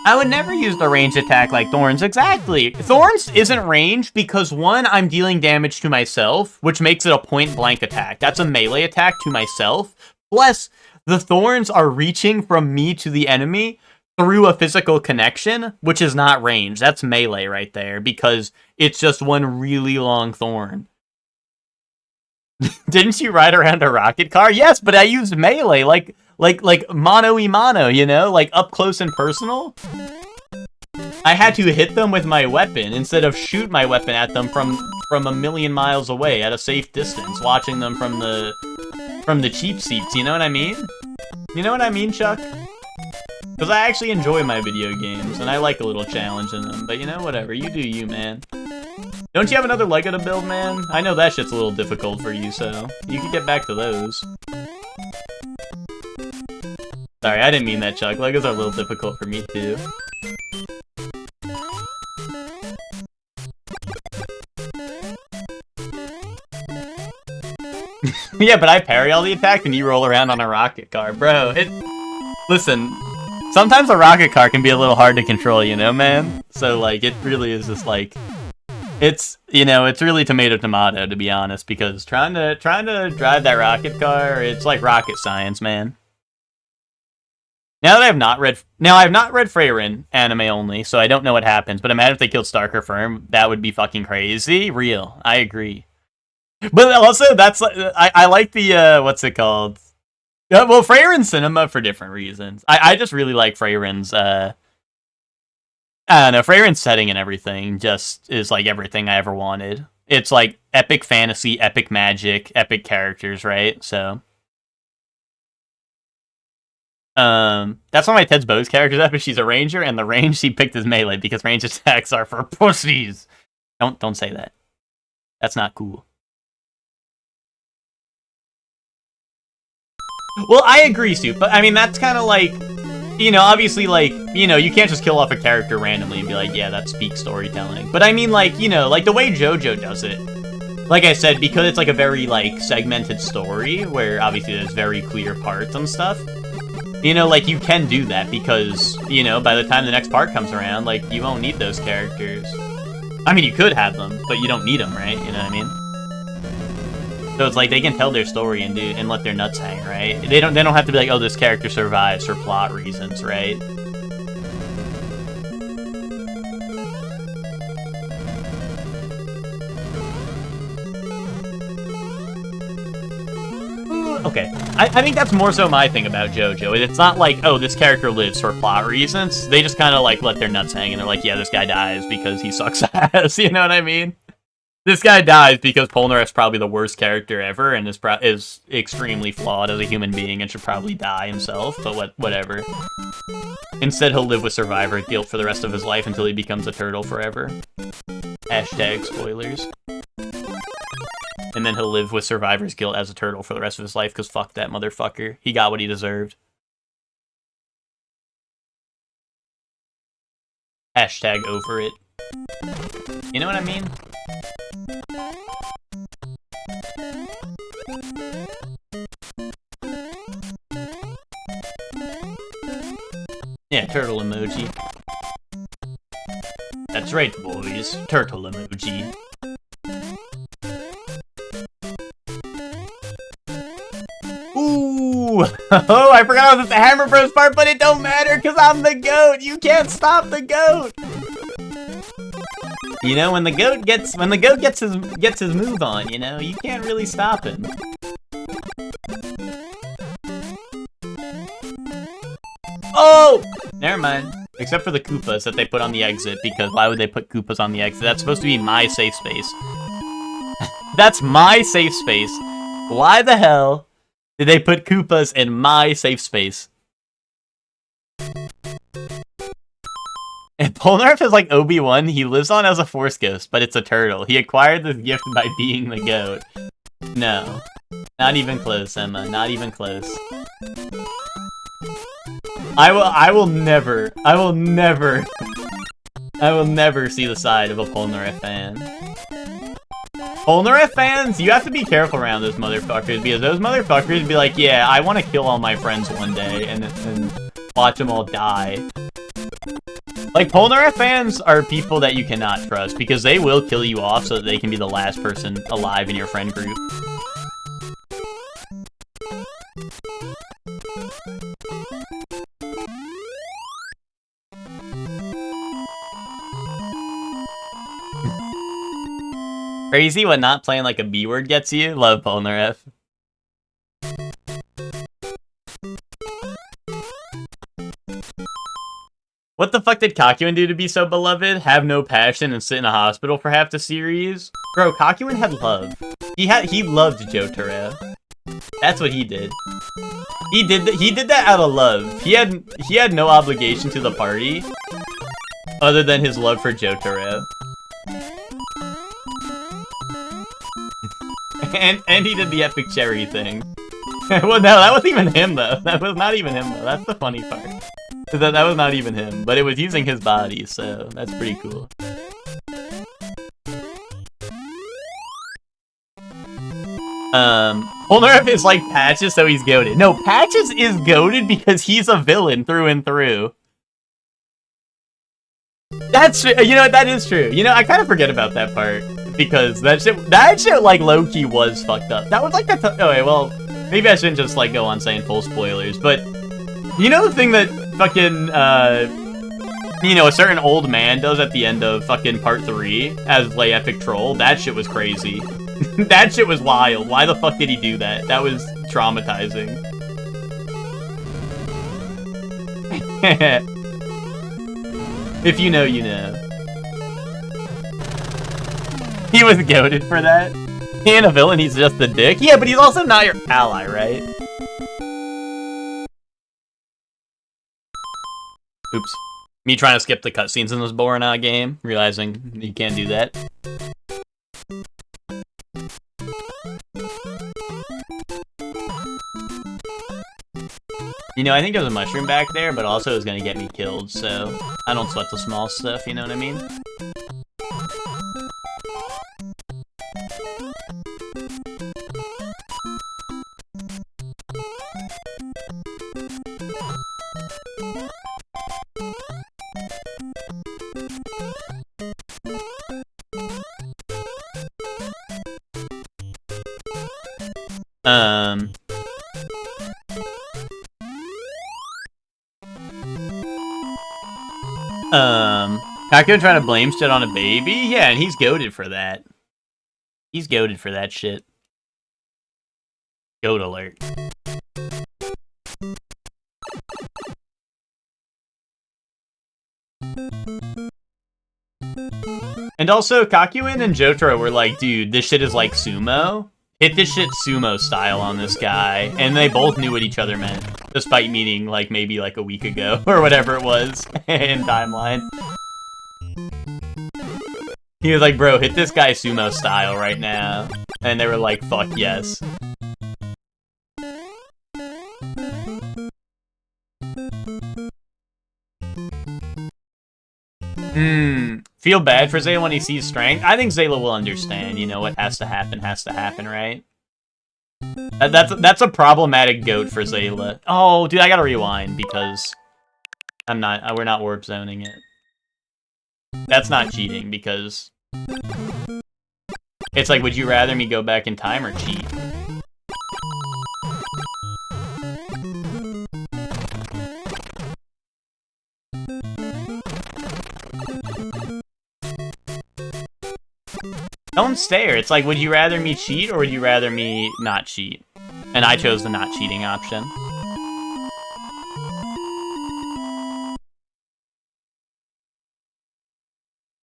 I would never use the ranged attack like Thorns. Exactly. Thorns isn't ranged because, one, I'm dealing damage to myself, which makes it a point-blank attack. That's a melee attack to myself. Plus, the Thorns are reaching from me to the enemy through a physical connection, which is not ranged. That's melee right there, because it's just one really long thorn. Didn't you ride around a rocket car? Yes, but I used melee, like mano y mano, you know? Like, up close and personal. I had to hit them with my weapon instead of shoot my weapon at them from a million miles away at a safe distance, watching them from the cheap seats, you know what I mean? You know what I mean, Chuck? Because I actually enjoy my video games, and I like a little challenge in them, but you know, whatever, you do you, man. Don't you have another Lego to build, man? I know that shit's a little difficult for you, so you can get back to those. Sorry, I didn't mean that, Chuck. Legos are a little difficult for me, too. Yeah, but I parry all the attack and you roll around on a rocket car. Bro, listen, sometimes a rocket car can be a little hard to control, you know, man? So, like, it really is just, like... It's, you know, it's really tomato, to be honest, because trying to drive that rocket car, it's like rocket science, man. Now that I have not read Frieren anime only, so I don't know what happens, but imagine if they killed Starker Firm, that would be fucking crazy. Real, I agree. But also, that's, I like the, what's it called? Well, Frieren Cinema for different reasons. I just really like Frieren's, I don't know, Frieren's setting and everything just is like everything I ever wanted. It's like epic fantasy, epic magic, epic characters, right? So... that's one of my Ted's Bows characters up, but she's a ranger, and the range she picked is melee because range attacks are for pussies. Don't say that. That's not cool. Well, I agree, Soup, but I mean that's kind of like you know, obviously, like, you know, you can't just kill off a character randomly and be like, yeah, that's peak storytelling. But I mean, like, you know, like the way JoJo does it. Like I said, because it's like a very, like, segmented story, where obviously there's very clear parts and stuff. You know, like, you can do that because, you know, by the time the next part comes around, like, you won't need those characters. I mean, you could have them, but you don't need them, right? You know what I mean? So it's like they can tell their story and let their nuts hang, right? They don't have to be like, oh, this character survives for plot reasons, right? Okay, I think that's more so my thing about JoJo. It's not like, oh, this character lives for plot reasons. They just kind of, like, let their nuts hang, and they're like, yeah, this guy dies because he sucks ass, you know what I mean? This guy dies because Polnareff's probably the worst character ever, and is extremely flawed as a human being and should probably die himself, but whatever. Instead, he'll live with survivor guilt for the rest of his life until he becomes a turtle forever. Hashtag spoilers. And then he'll live with survivor's guilt as a turtle for the rest of his life, because fuck that motherfucker. He got what he deserved. Hashtag over it. You know what I mean? Yeah, turtle emoji. That's right, boys. Turtle emoji. Ooh! Oh, I forgot I was at the Hammer Bros part, but it don't matter because I'm the GOAT! You can't stop the GOAT! You know, when the GOAT gets his move on, you know, you can't really stop him. Oh! Never mind. Except for the Koopas that they put on the exit, because why would they put Koopas on the exit? That's supposed to be my safe space. That's my safe space. Why the hell did they put Koopas in my safe space? And Polnareff is like Obi-Wan. He lives on as a Force ghost, but it's a turtle. He acquired this gift by being the GOAT. No. Not even close, Emma. Not even close. I will never see the side of a Polnareff fan. Polnareff fans, you have to be careful around those motherfuckers, because those motherfuckers be like, yeah, I want to kill all my friends one day and watch them all die. Like, Polnareff fans are people that you cannot trust, because they will kill you off so that they can be the last person alive in your friend group. Crazy what not playing like a B word gets you? Love Polnareff. What the fuck did Kakyoin do to be so beloved? Have no passion and sit in a hospital for half the series? Bro, Kakyoin had love. He loved Jotaro. That's what he did. He did that out of love. He had no obligation to the party other than his love for Jotaro. And he did the epic cherry thing. Well, no, that wasn't even him, though. That was not even him, though. That's the funny part. That was not even him, but it was using his body, so that's pretty cool. Polnareff is like Patches, so he's goated. No, Patches is goated because he's a villain through and through. That's, you know, that is true. You know, I kind of forget about that part. Because that shit, like, low-key was fucked up. That was, like, okay, well, maybe I shouldn't just, like, go on saying full spoilers, but, you know the thing that fucking, you know, a certain old man does at the end of fucking part 3 as, like, epic troll? That shit was crazy. That shit was wild. Why the fuck did he do that? That was traumatizing. If you know, you know. He was goated for that. He ain't a villain, he's just a dick. Yeah, but he's also not your ally, right? Oops. Me trying to skip the cutscenes in this boring game, realizing you can't do that. You know, I think there's a mushroom back there, but also it's gonna get me killed, so I don't sweat the small stuff, you know what I mean? Kaku trying to blame shit on a baby? Yeah, and he's goated for that. He's goated for that shit. Goat alert. And also, Kakuin and Jotaro were like, dude, this shit is like sumo. Hit this shit sumo style on this guy. And they both knew what each other meant. Despite meeting, like, maybe like a week ago, or whatever it was, in timeline. He was like, bro, hit this guy sumo style right now. And they were like, fuck yes. Feel bad for Zayla when he sees strength? I think Zayla will understand, you know, what has to happen, right? That's a problematic goat for Zayla. Oh, dude, I gotta rewind because we're not warp zoning it. That's not cheating because it's like, would you rather me go back in time or cheat? Don't stare. It's like, would you rather me cheat or would you rather me not cheat? And I chose the not cheating option.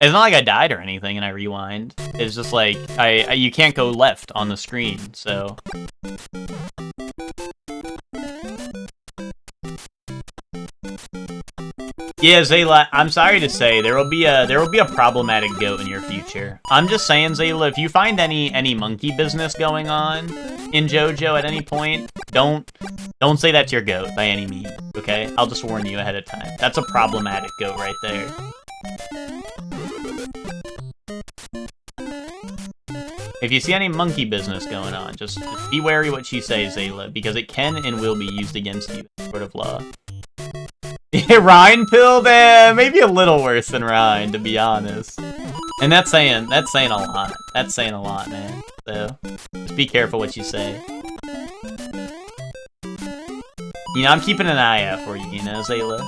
It's not like I died or anything and I rewind. It's just like, you can't go left on the screen, so... Yeah, Zayla, I'm sorry to say, there will be a problematic goat in your future. I'm just saying, Zayla, if you find any monkey business going on in JoJo at any point, don't say that's your goat by any means, okay? I'll just warn you ahead of time. That's a problematic goat right there. If you see any monkey business going on, just be wary what you say, Zayla, because it can and will be used against you in court of law. Rhine pill? Maybe a little worse than Rhine, to be honest. And that's saying a lot. That's saying a lot, man. So, just be careful what you say. You know, I'm keeping an eye out for you, you know, Zayla?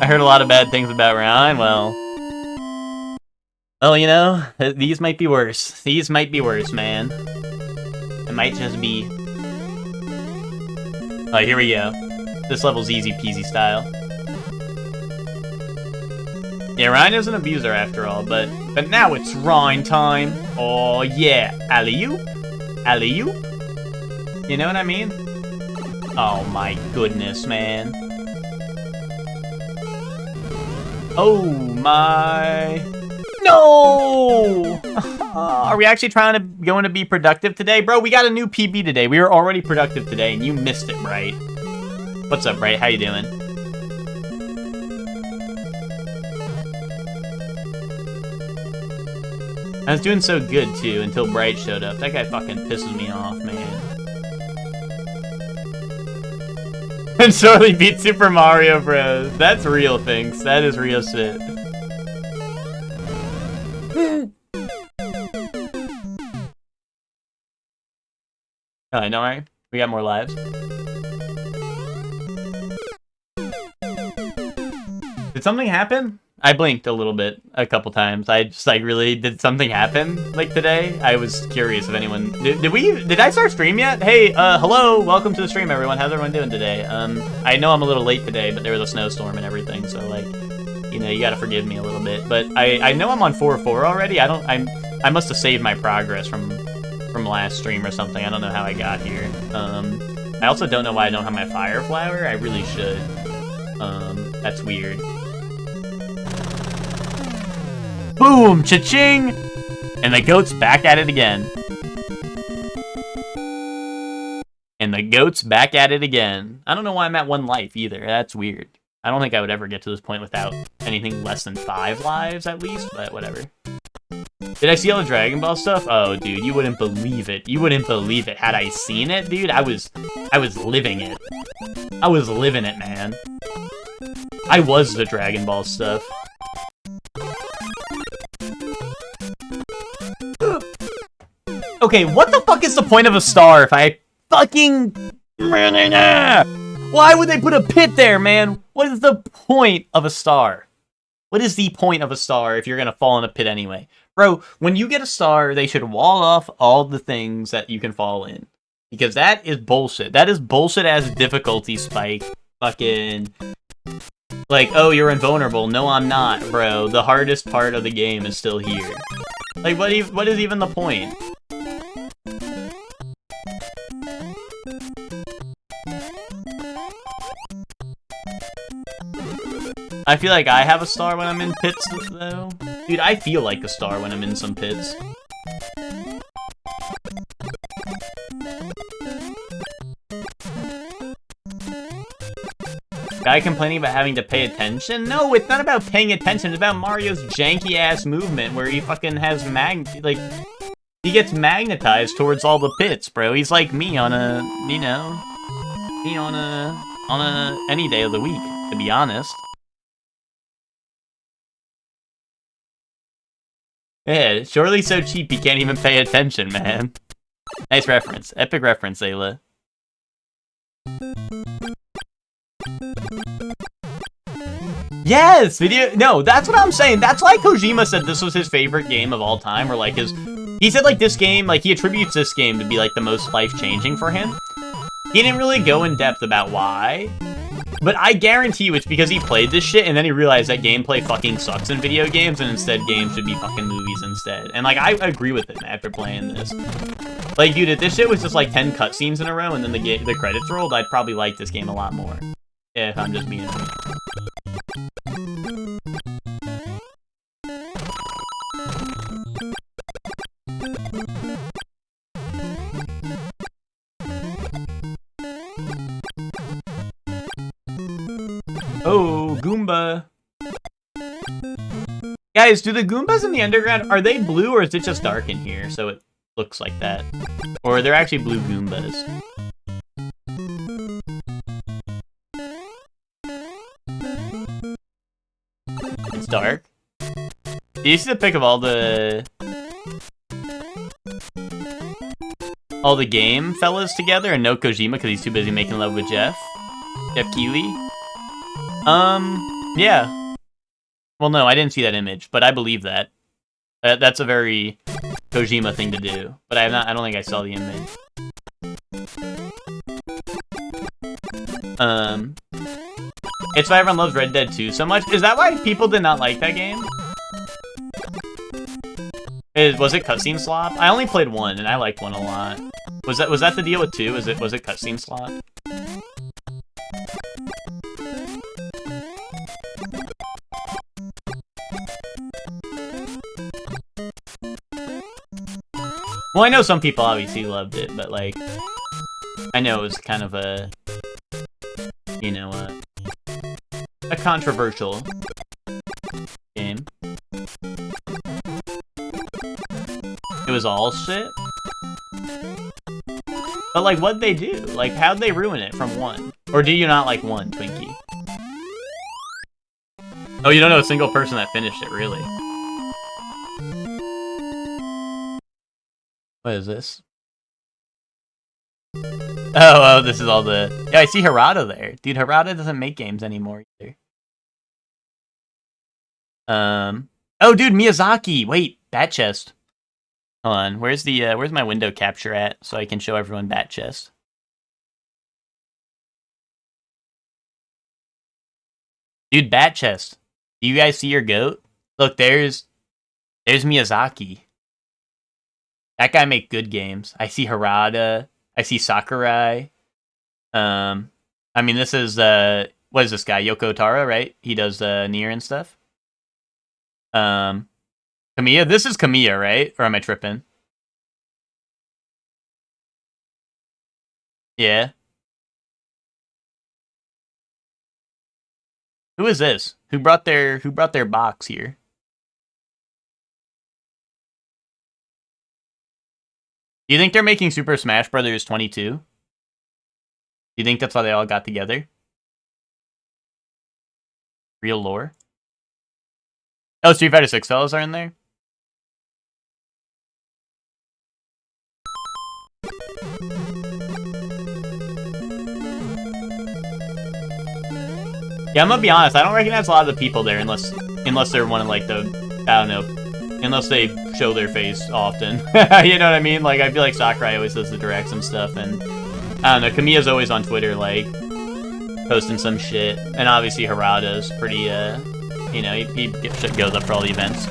I heard a lot of bad things about Rhine, well, you know, these might be worse. These might be worse, man. It might just be... Oh, here we go. This level's easy peasy style. Yeah, Rhine is an abuser after all, but now it's Rhine time. Oh, yeah. Alley-oop. Alley-oop. You know what I mean? Oh, my goodness, man. Oh, my... No! Are we actually going to be productive today? Bro, we got a new PB today. We were already productive today, and you missed it, Bright. What's up, Bright? How you doing? I was doing so good, too, until Bright showed up. That guy fucking pisses me off, man. And Charlie beat Super Mario Bros. That's real things. That is real shit. I know, right? We got more lives. Did something happen? I blinked a little bit, a couple times. I just, like, really, did something happen, like, today? I was curious if anyone... Did I start stream yet? Hey, hello, welcome to the stream, everyone. How's everyone doing today? I know I'm a little late today, but there was a snowstorm and everything, so, like, you know, you gotta forgive me a little bit. But I know I'm on 4-4 already. I must have saved my progress from last stream or something. I don't know how I got here. I also don't know why I don't have my fire flower. I really should. That's weird. Boom! Cha-ching! And the goat's back at it again. And the goat's back at it again. I don't know why I'm at 1 life either. That's weird. I don't think I would ever get to this point without anything less than 5 lives at least, but whatever. Did I see all the Dragon Ball stuff? Oh, dude, you wouldn't believe it. You wouldn't believe it. Had I seen it, dude, I was living it. I was living it, man. I was the Dragon Ball stuff. Okay, what the fuck is the point of a star if I fucking... Why would they put a pit there, man? What is the point of a star? What is the point of a star if you're gonna fall in a pit anyway? Bro, when you get a star, they should wall off all the things that you can fall in. Because that is bullshit. That is bullshit as difficulty spike. Fucking... Like, oh, you're invulnerable. No, I'm not, bro. The hardest part of the game is still here. Like, what is even the point? I feel like I have a star when I'm in pits, though. Dude, I feel like a star when I'm in some pits. Guy complaining about having to pay attention? No, it's not about paying attention. It's about Mario's janky-ass movement where he fucking has he gets magnetized towards all the pits, bro. He's like me on a, you know, on a any day of the week, to be honest. Yeah, surely so cheap he can't even pay attention, man. Nice reference. Epic reference, Ayla. Yes! No, that's what I'm saying. That's why Kojima said this was his favorite game of all time, or like he said like this game, like he attributes this game to be like the most life-changing for him. He didn't really go in depth about why, but I guarantee you it's because he played this shit and then he realized that gameplay fucking sucks in video games and instead games should be fucking movies instead. And like, I agree with it after playing this. Like, dude, if this shit was just like 10 cutscenes in a row and then the credits rolled, I'd probably like this game a lot more. Yeah, if I'm just being honest. Oh, Goomba. Guys, do the Goombas in the underground, are they blue or is it just dark in here so it looks like that? Or are there actually blue Goombas? It's dark. Do you see the pic of all the game fellas together and no Kojima because he's too busy making love with Jeff Keighley? Yeah. Well, no, I didn't see that image, but I believe that. That's a very Kojima thing to do. But I don't think I saw the image. It's why everyone loves Red Dead 2 so much. Is that why people did not like that game? Was it cutscene slop? I only played 1, and I liked 1 a lot. Was that the deal with 2? Was it cutscene slop? Well, I know some people obviously loved it, but like, I know it was kind of a, you know, a controversial game. It was all shit. But like, what'd they do? Like, how'd they ruin it from 1? Or do you not like 1, Twinkie? Oh, you don't know a single person that finished it, really? What is this? Oh, this is all the... Yeah, I see Harada there. Dude, Harada doesn't make games anymore either. Oh, dude, Miyazaki! Wait, Bat Chest. Hold on, where's my window capture at so I can show everyone Bat Chest? Dude, Bat Chest. Do you guys see your goat? Look, there's Miyazaki. That guy make good games. I see Harada. I see Sakurai. I mean, this is what is this guy? Yoko Taro, right? He does Nier and stuff. Kamiya? This is Kamiya, right? Or am I tripping? Yeah. Who is this? Who brought their box here? Do you think they're making Super Smash Brothers 22? Do you think that's why they all got together? Real lore? Oh, Street Fighter 6 fellas are in there? Yeah, I'm gonna be honest, I don't recognize a lot of the people there unless they're one of like the, I don't know, unless they show their face often. You know what I mean? Like, I feel like Sakurai always does the directs and stuff, and I don't know, Kamiya's always on Twitter, like, posting some shit, and obviously Harada's pretty, you know, he goes up for all the events.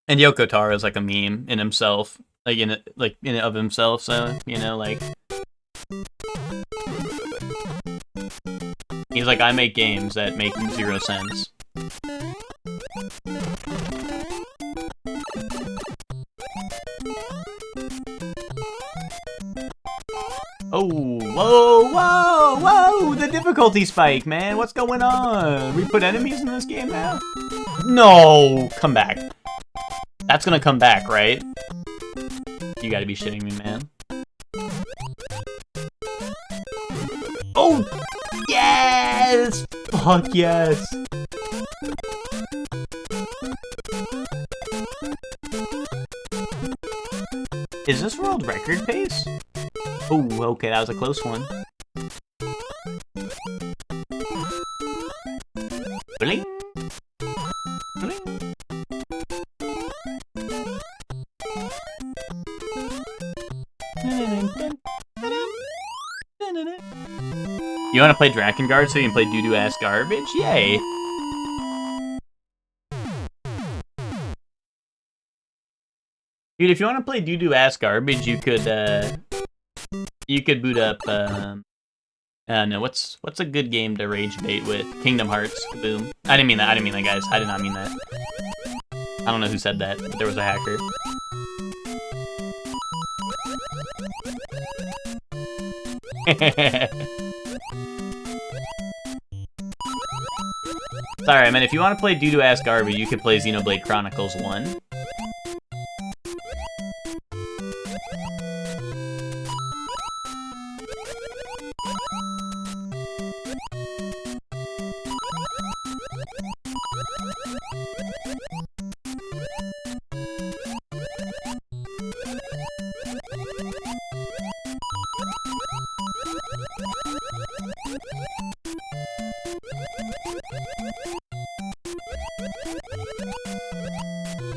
And Yoko Taro is like a meme in himself, like in and of himself. So you know, like he's like, I make games that make 0 sense. Oh, whoa! The difficulty spike, man. What's going on? We put enemies in this game now? No, come back. That's gonna come back, right? You gotta be shitting me, man. Oh! Yes! Fuck yes! Is this world record pace? Oh, okay, that was a close one. Bling! Bling! You want to play Drakengard so you can play doo-doo ass garbage? Yay! Dude, if you want to play doo-doo ass garbage, you could boot up, I don't know, what's a good game to rage bait with? Kingdom Hearts, kaboom. I didn't mean that, guys. I did not mean that. I don't know who said that, but there was a hacker. Sorry, I mean, if you want to play doo-doo ass garbage, you could play Xenoblade Chronicles 1.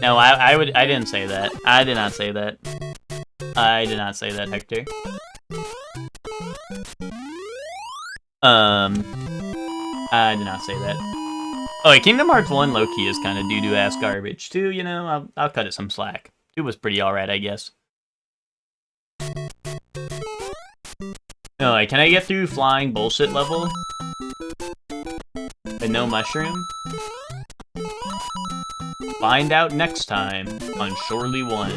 No, I didn't say that. I did not say that. I did not say that, Hector. I did not say that. Oh, wait, Kingdom Hearts 1 low-key is kind of doo-doo ass garbage. 2, you know, I'll cut it some slack. 2 was pretty alright, I guess. Oh, wait, can I get through flying bullshit level? But no mushroom? Find out next time on Shorely 1.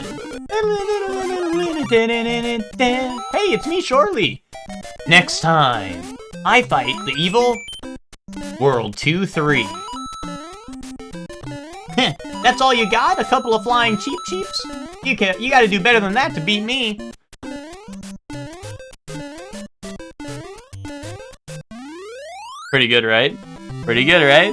Hey, it's me, Shorely! Next time, I fight the evil World 2-3. That's all you got? A couple of flying cheeps? You gotta do better than that to beat me. Pretty good, right? Pretty good, right?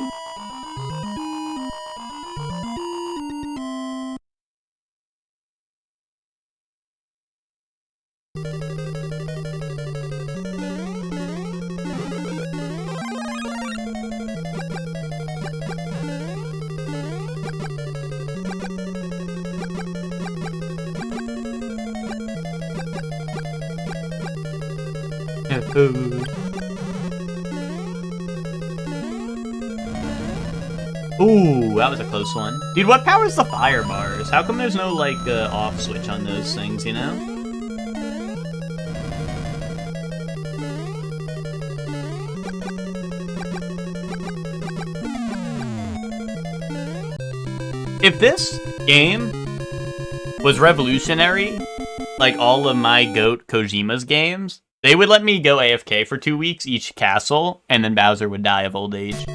Ooh, that was a close one. Dude, what powers the fire bars? How come there's no, like, off switch on those things, you know? If this game was revolutionary, like all of my GOAT Kojima's games, they would let me go AFK for 2 weeks each castle, and then Bowser would die of old age.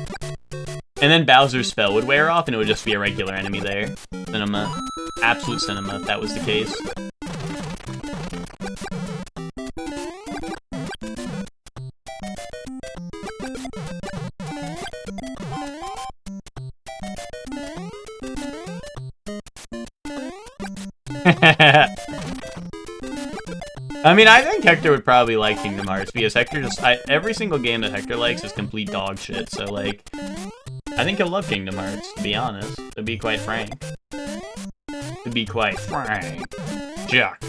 And then Bowser's spell would wear off, and it would just be a regular enemy there. Cinema. Absolute cinema, if that was the case. I mean, I think Hector would probably like Kingdom Hearts, because Hector just... every single game that Hector likes is complete dog shit, so, like... I think he'll love Kingdom Hearts, to be honest. To be quite frank. To be quite frank. Jack.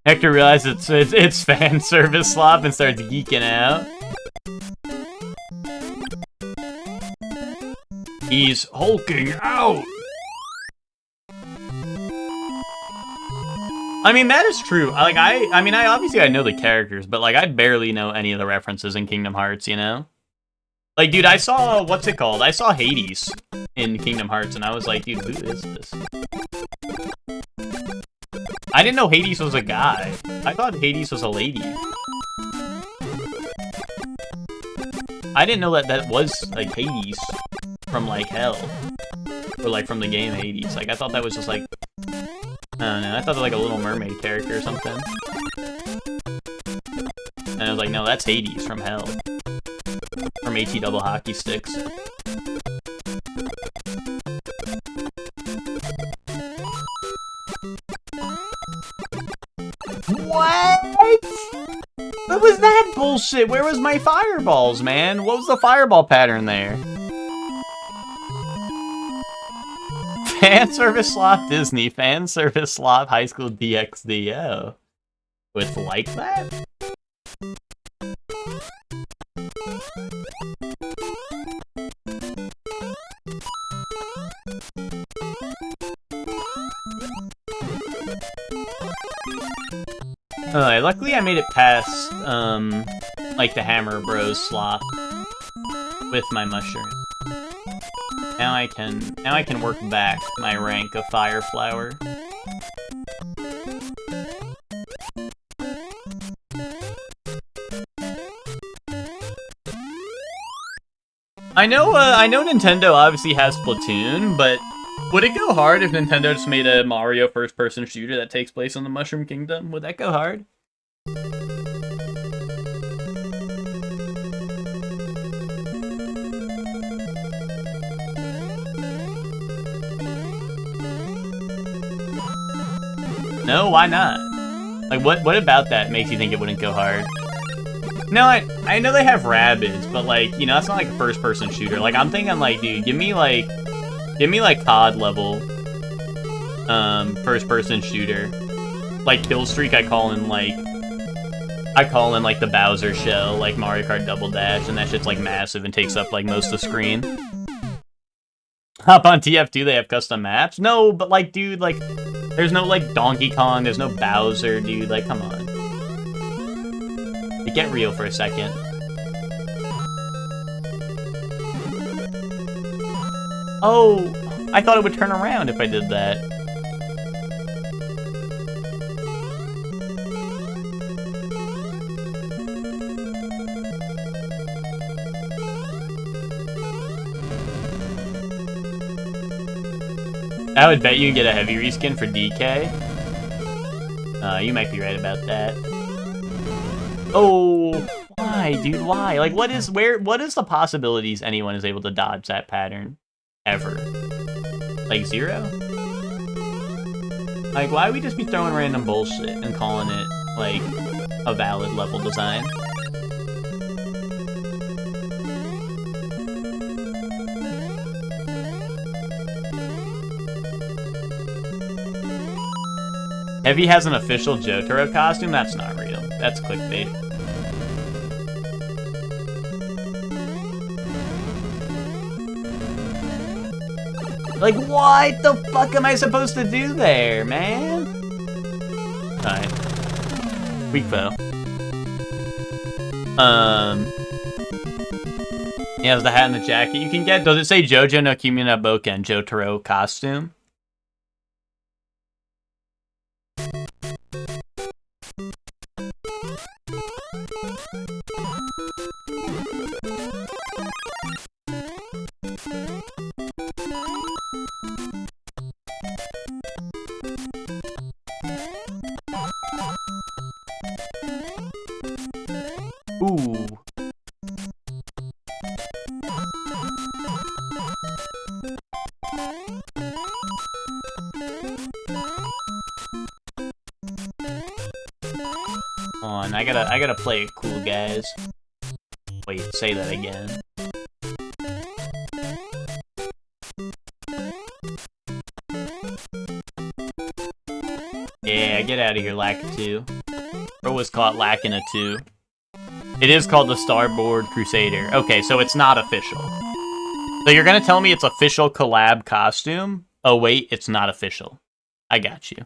Hector realizes it's fan service slop and starts geeking out. He's hulking out. I mean, that is true. Like, I mean, obviously I know the characters, but like I barely know any of the references in Kingdom Hearts, you know? Like, dude, I saw, what's it called? I saw Hades in Kingdom Hearts, and I was like, dude, who is this? I didn't know Hades was a guy. I thought Hades was a lady. I didn't know that was, like, Hades from, like, hell. Or, like, from the game Hades. Like, I thought that was just, like... I don't know. I thought, like, a Little Mermaid character or something. And I was like, no, that's Hades from hell. From AT Double Hockey Sticks. What? What was that bullshit? Where was my fireballs, man? What was the fireball pattern there? Fan service slot Disney, fan service slot High School DxD. Oh. With like that? Luckily I made it past, like the Hammer Bros slot with my mushroom. Now I can work back my rank of Fire Flower. I know Nintendo obviously has Splatoon, but would it go hard if Nintendo just made a Mario first-person shooter that takes place on the Mushroom Kingdom? Would that go hard? No, why not? Like, what about that makes you think it wouldn't go hard? No, I know they have Rabbids, but, like, you know, that's not like a first-person shooter. Like, I'm thinking, like, dude, give me, like, COD level, first-person shooter. Like, Killstreak, I call in, like, the Bowser shell, like Mario Kart Double Dash, and that shit's, like, massive and takes up, like, most of the screen. Hop on TF2, they have custom maps? No, but, like, dude, like, there's no, like, Donkey Kong, there's no Bowser, dude, like, come on. Get real for a second. Oh, I thought it would turn around if I did that. I would bet you can get a heavy reskin for DK. You might be right about that. Oh, why, dude? Why? Like, what is the possibilities anyone is able to dodge that pattern ever? Like 0? Like, why would we just be throwing random bullshit and calling it like a valid level design? Heavy has an official Jotaro costume? That's not real. That's clickbait. Like, what the fuck am I supposed to do there, man? Alright. Weak foe. He has the hat and the jacket. You can get, does it say Jojo no Kimi no Boken, Jotaro costume? Ooh. On, I gotta play it cool, guys. Wait, say that again. Yeah, get out of here, Lack 2. Bro was caught lacking a 2. It is called the Starboard Crusader. Okay, so it's not official. So you're gonna tell me it's official collab costume? Oh wait, it's not official. I got you.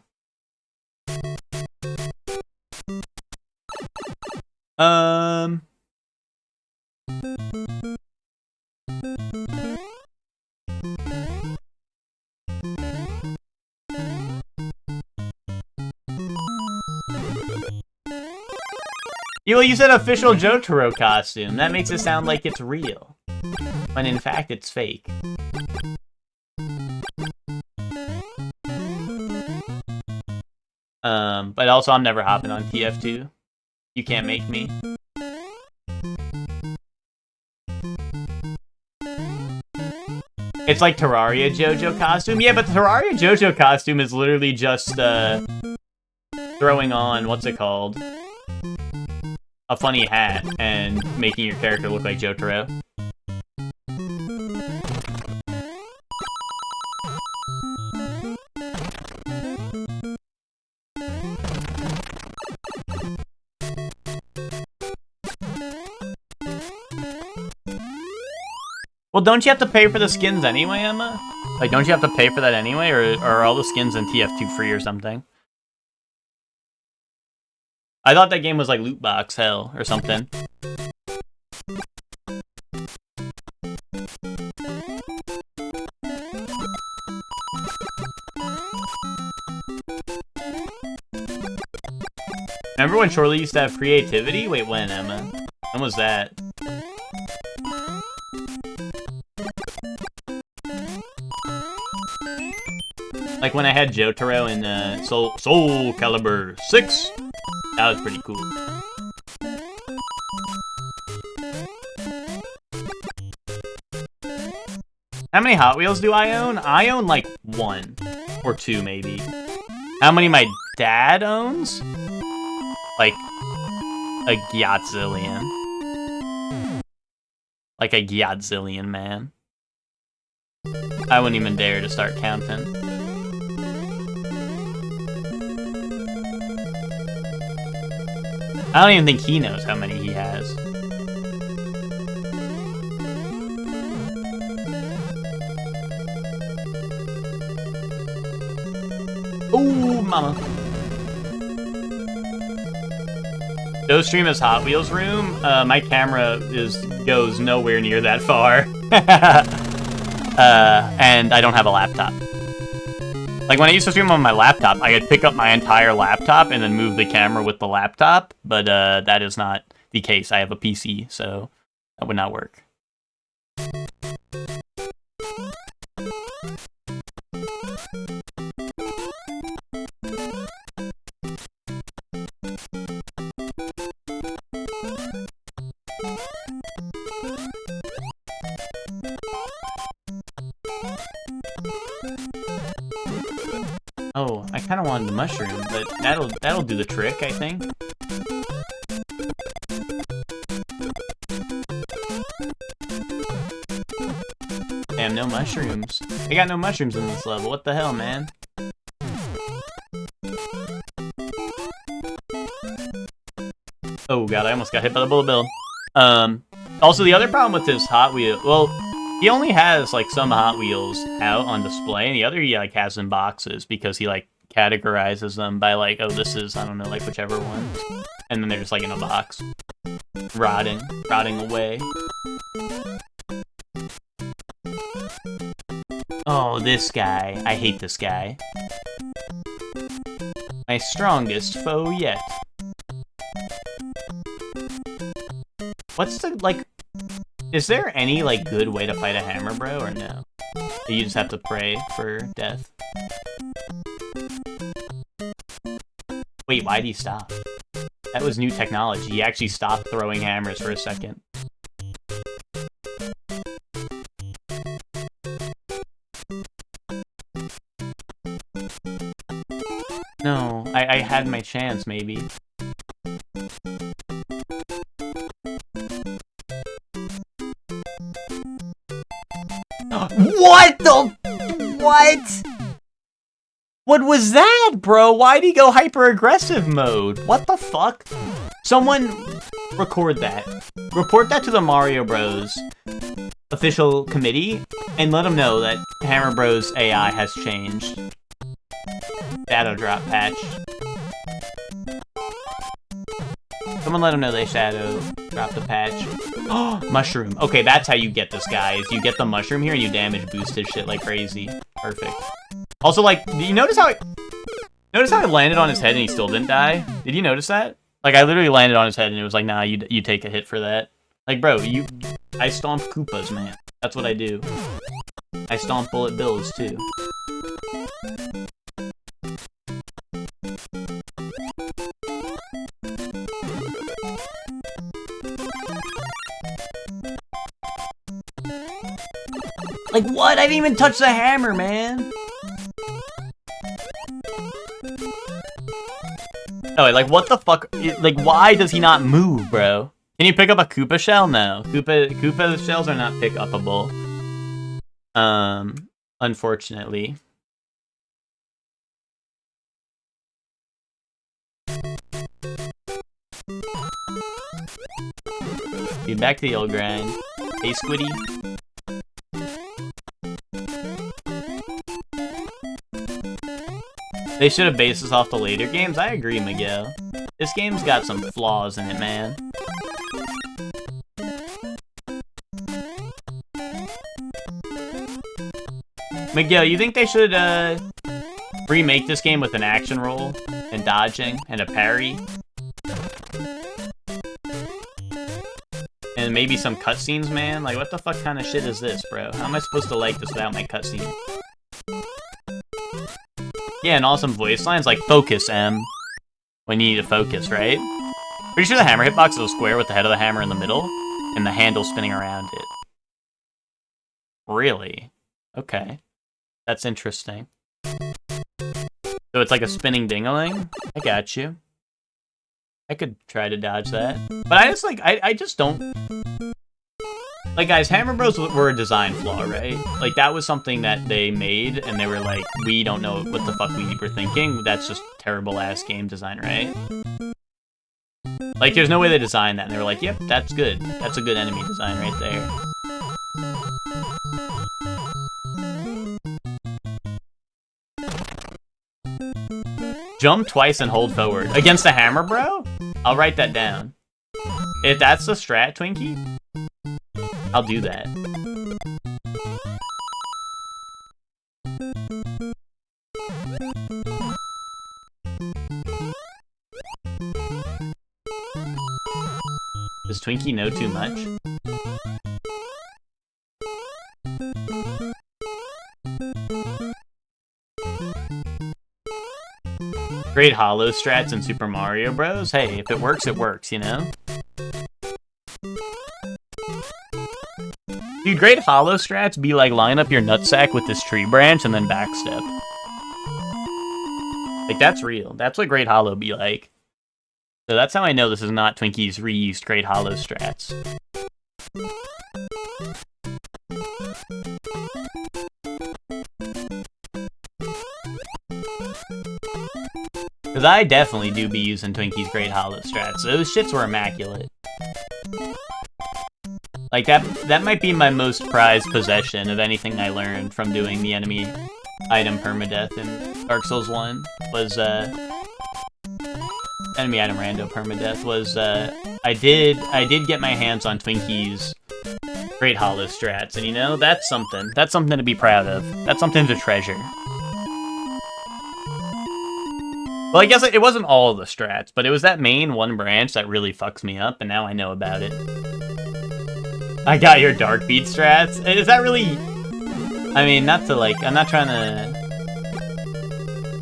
Well, you said official Jotaro costume. That makes it sound like it's real. When in fact, it's fake. But also I'm never hopping on TF2. You can't make me. It's like Terraria JoJo costume? Yeah, but the Terraria JoJo costume is literally just, throwing on, what's it called? A funny hat and making your character look like Jotaro. Well, don't you have to pay for the skins anyway, Emma? Like, don't you have to pay for that anyway, or are all the skins in TF2 free or something? I thought that game was like loot box hell or something. Remember when Chorley used to have creativity? Wait, when, Emma? When was that? Like when I had Jotaro in Soul Calibur 6? That was pretty cool. How many Hot Wheels do I own? I own like 1 or 2 maybe. How many my dad owns? Like a gyatzillion. Like a gyatzillion, man. I wouldn't even dare to start counting. I don't even think he knows how many he has. Ooh, mama. Joe's stream is Hot Wheels room. My camera goes nowhere near that far. And I don't have a laptop. Like, when I used to stream on my laptop, I could pick up my entire laptop and then move the camera with the laptop, but that is not the case. I have a PC, so that would not work. Oh, I kind of wanted the mushroom, but that'll do the trick, I think. Damn, no mushrooms. I got no mushrooms in this level. What the hell, man? Oh god, I almost got hit by the bullet bill. Also, the other problem with this Hot Wheel, well, He only has, like, some Hot Wheels out on display, and the other he, like, has in boxes because he, like, categorizes them by, like, oh, this is, I don't know, like, whichever one. And then they're just, like, in a box. Rotting away. Oh, this guy. I hate this guy. My strongest foe yet. What's the, like... Is there any, like, good way to fight a Hammer Bro, or no? You just have to pray for death? Wait, why'd he stop? That was new technology. He actually stopped throwing hammers for a second. No, I had my chance, maybe. What the... What? What was that, bro? Why'd he go hyper-aggressive mode? What the fuck? Someone record that. Report that to the Mario Bros. Official committee, and let them know that Hammer Bros. AI has changed. Shadow drop patch. Someone let them know they shadow drop the patch. Oh, mushroom. Okay, that's how you get this, guys. You get the mushroom here and you damage boost his shit like crazy. Perfect. Also, like, did you notice how it landed on his head and he still didn't die? Did you notice that? Like, I literally landed on his head and it was like, nah, you take a hit for that. Like, bro, I stomp Koopas, man. That's what I do. I stomp Bullet Bills, too. Like, what? I didn't even touch the hammer, man. Oh, like, what the fuck? Like, why does he not move, bro? Can you pick up a Koopa shell? No. Koopa shells are not pick-upable. Unfortunately. Dude, back to the old grind. Hey, Squiddy. They should have based this off the later games. I agree, Miguel. This game's got some flaws in it, man. Miguel, you think they should remake this game with an action roll and dodging and a parry? And maybe some cutscenes, man? Like, what the fuck kind of shit is this, bro? How am I supposed to like this without my cutscene? Yeah, and awesome voice lines like, focus, M. When you need to focus, right? Pretty sure the hammer hitbox is a square with the head of the hammer in the middle, and the handle spinning around it. Really? Okay. That's interesting. So it's like a spinning ding-a-ling? I got you. I could try to dodge that. But I just, like, I just don't... Like, guys, Hammer Bros were a design flaw, right? Like, that was something that they made, and they were like, we don't know what the fuck we were thinking. That's just terrible-ass game design, right? Like, there's no way they designed that, and they were like, yep, that's good. That's a good enemy design right there. Jump twice and hold forward. Against the Hammer Bro? I'll write that down. If that's the strat, Twinkie, I'll do that. Does Twinkie know too much? Great hollow strats in Super Mario Bros. Hey, if it works, you know? Dude, great hollow strats be like line up your nutsack with this tree branch and then backstep. Like, that's real. That's what great hollow be like. So that's how I know this is not Twinkie's reused great hollow strats. Because I definitely do be using Twinkie's great hollow strats. Those shits were immaculate. Like, that might be my most prized possession of anything I learned from doing the enemy item permadeath in Dark Souls 1, was, enemy item rando permadeath, was, I did get my hands on Twinkie's Great Hollow strats, and you know, that's something to be proud of. That's something to treasure. Well, I guess it wasn't all of the strats, but it was that main one branch that really fucks me up, and now I know about it. I got your Dark Beat strats? Is that really... I mean, not to, like, I'm not trying to...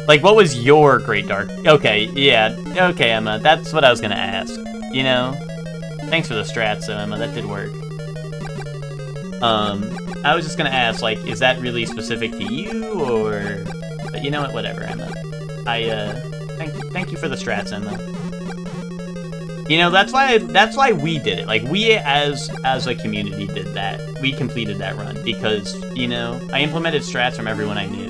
Like, what was your Great Dark... Okay, yeah, okay, Emma, that's what I was gonna ask. You know? Thanks for the strats, though, Emma, that did work. I was just gonna ask, like, is that really specific to you, or... But you know what, whatever, Emma. Thank you for the strats, Emma. You know, that's why we did it. Like, we as a community did that. We completed that run because, you know, I implemented strats from everyone I knew.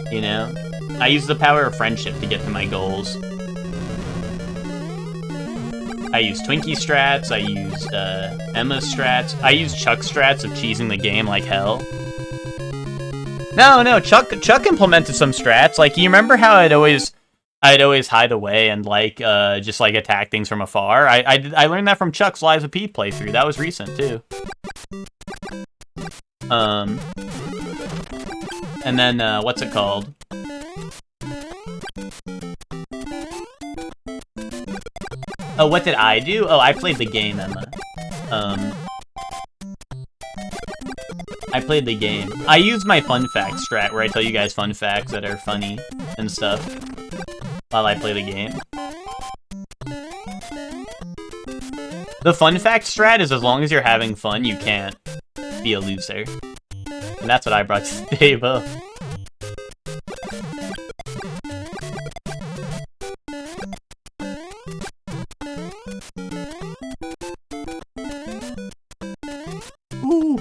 You know? I used the power of friendship to get to my goals. I used Twinkie strats, I used Emma's strats, I used Chuck's strats of cheesing the game like hell. No, Chuck implemented some strats. Like, you remember how I'd always hide away and, like, just, like, attack things from afar? I learned that from Chuck's Lies of P playthrough. That was recent, too. And then, what's it called? Oh, what did I do? Oh, I played the game, Emma. I played the game. I used my fun fact strat, where I tell you guys fun facts that are funny and stuff while I play the game. The fun fact strat is as long as you're having fun, you can't be a loser. And that's what I brought to the table. Ooh.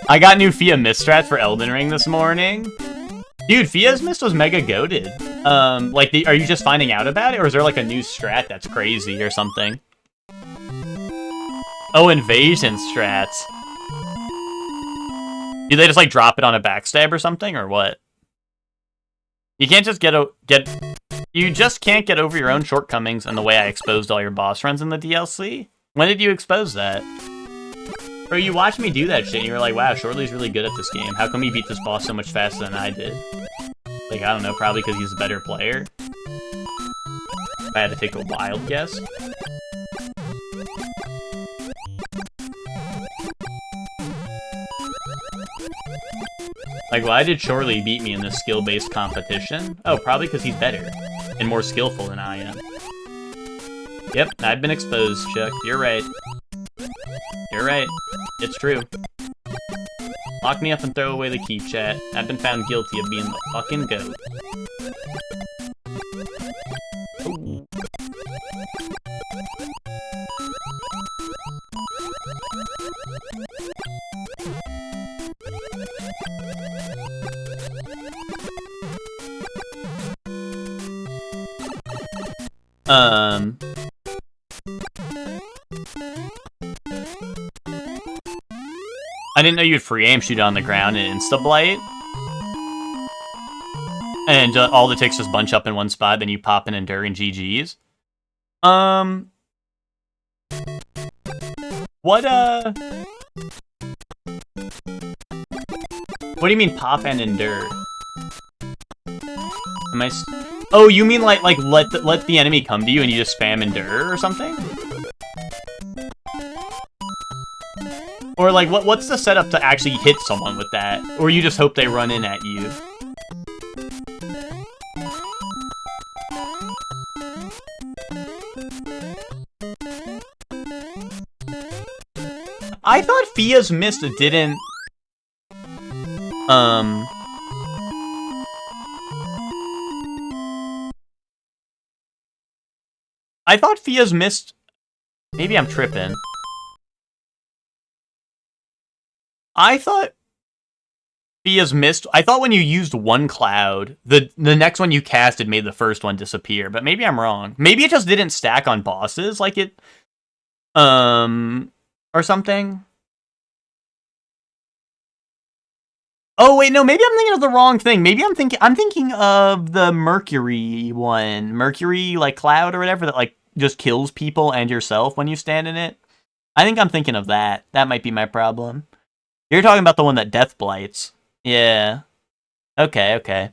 I got new Fia Mist strats for Elden Ring this morning. Dude, Fia's Mist was mega goated. Like, are you just finding out about it, or is there, like, a new strat that's crazy or something? Oh, invasion strats. Do they just, like, drop it on a backstab or something, or what? You can't just you just can't get over your own shortcomings and the way I exposed all your boss runs in the DLC? When did you expose that? Bro, you watched me do that shit and you were like, wow, Shortly's really good at this game. How come he beat this boss so much faster than I did? Like, I don't know, probably because he's a better player. If I had to take a wild guess. Like, why did Shortly beat me in this skill-based competition? Oh, probably because he's better and more skillful than I am. Yep, I've been exposed, Chuck. You're right. You're right. It's true. Lock me up and throw away the key, chat. I've been found guilty of being the fucking goat. I didn't know you'd free aim shoot on the ground and insta-blight. And all the ticks just bunch up in one spot, then you pop an Endure and GG's. What do you mean pop and Endure? Am I... Oh, you mean like let the enemy come to you and you just spam Endure or something? Or like what's the setup to actually hit someone with that? Or you just hope they run in at you? I thought Fia's Mist didn't I thought Fia's Mist... Maybe I'm tripping. I thought be as mist. I thought when you used one cloud, the next one you casted made the first one disappear, but maybe I'm wrong. Maybe it just didn't stack on bosses like it, or something. Oh wait, no, maybe I'm thinking of the wrong thing. Maybe I'm thinking of the Mercury one. Mercury, like, cloud or whatever that, like, just kills people and yourself when you stand in it. I think I'm thinking of that. That might be my problem. You're talking about the one that death blights. Yeah. Okay.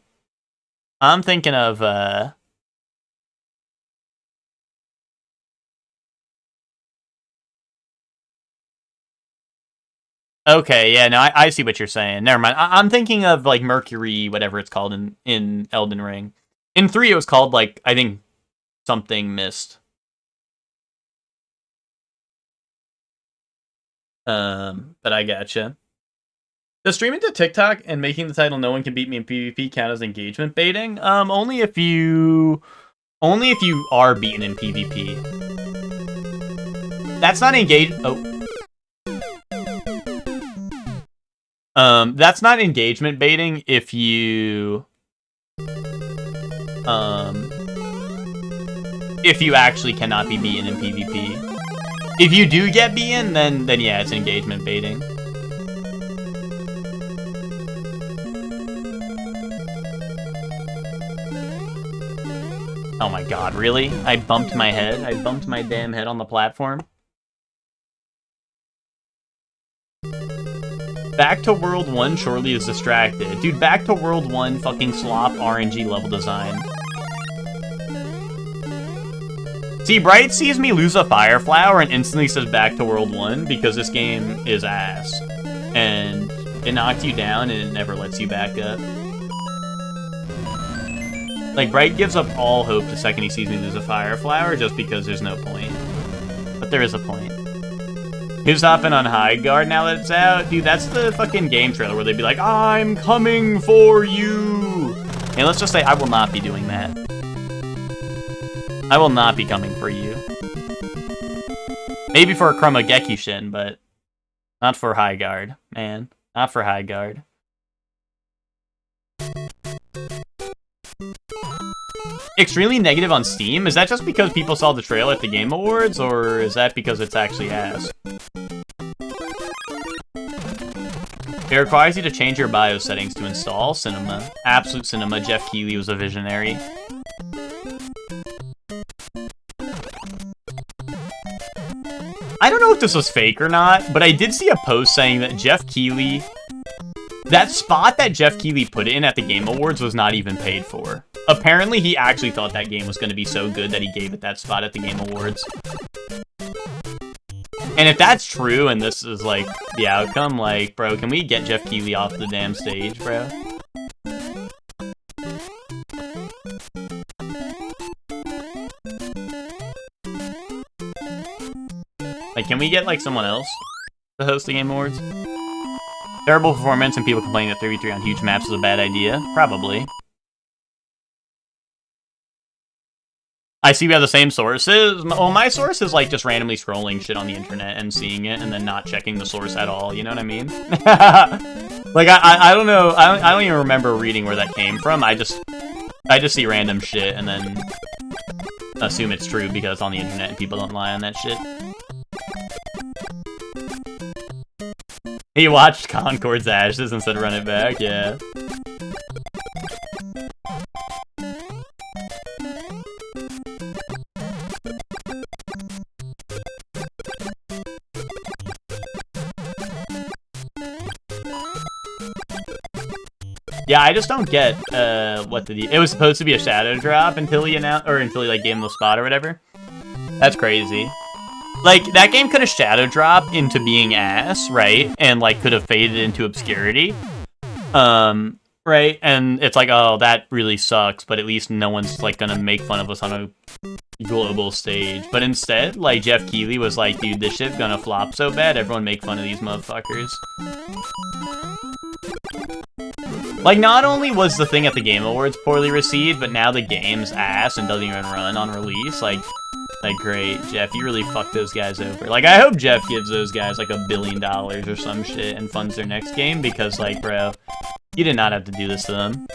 I'm thinking of, Okay, yeah, no, I see what you're saying. Never mind. I'm thinking of, like, Mercury, whatever it's called in Elden Ring. In 3, it was called, like, I think, something Mist. But I gotcha. Does streaming to TikTok and making the title "No One Can Beat Me in PvP" count as engagement baiting? Only if you are beaten in PvP. That's not that's not engagement baiting if you actually cannot be beaten in PvP. If you do get beaten, then yeah, it's engagement baiting. Oh my god, really? I bumped my head? I bumped my damn head on the platform? Back to World 1 surely is distracted. Dude, Back to World 1 fucking slop RNG level design. See, Bright sees me lose a Fire Flower and instantly says Back to World 1 because this game is ass. And it knocks you down and it never lets you back up. Like, Bright gives up all hope the second he sees me lose a Fire Flower just because there's no point. But there is a point. Who's hopping on High Guard now that it's out? Dude, that's the fucking game trailer where they'd be like, I'm coming for you! And let's just say I will not be doing that. I will not be coming for you. Maybe for a Chromageki Shin, but not for High Guard, man. Not for High Guard. Extremely negative on Steam? Is that just because people saw the trailer at the Game Awards, or is that because it's actually ass? It requires you to change your BIOS settings to install Cinema. Absolute Cinema. Jeff Keighley was a visionary. I don't know if this was fake or not, but I did see a post saying that Jeff Keighley... That spot that Jeff Keighley put in at the Game Awards was not even paid for. Apparently, he actually thought that game was going to be so good that he gave it that spot at the Game Awards. And if that's true, and this is, like, the outcome, like, bro, can we get Jeff Keighley off the damn stage, bro? Like, can we get, like, someone else to host the Game Awards? Terrible performance and people complaining that 33 on huge maps is a bad idea? Probably. I see we have the same sources. Well, my source is, like, just randomly scrolling shit on the internet and seeing it and then not checking the source at all, you know what I mean? Like, I don't know, I don't even remember reading where that came from. I just see random shit and then assume it's true because it's on the internet and people don't lie on that shit. He watched Concord's Ashes and said run it back, yeah. Yeah, I just don't get what it was supposed to be a shadow drop until he announced, or until he like gave him the spot or whatever. That's crazy. Like, that game could have shadow dropped into being ass, right? And like could have faded into obscurity. Right? And it's like, oh, that really sucks, but at least no one's like gonna make fun of us on a global stage. But instead, like, Jeff Keighley was like, dude, this shit's gonna flop so bad, everyone make fun of these motherfuckers. Like, not only was the thing at the Game Awards poorly received, but now the game's ass and doesn't even run on release. Like, great, Jeff, you really fucked those guys over. Like, I hope Jeff gives those guys, like, $1 billion or some shit and funds their next game, because, like, bro, You did not have to do this to them.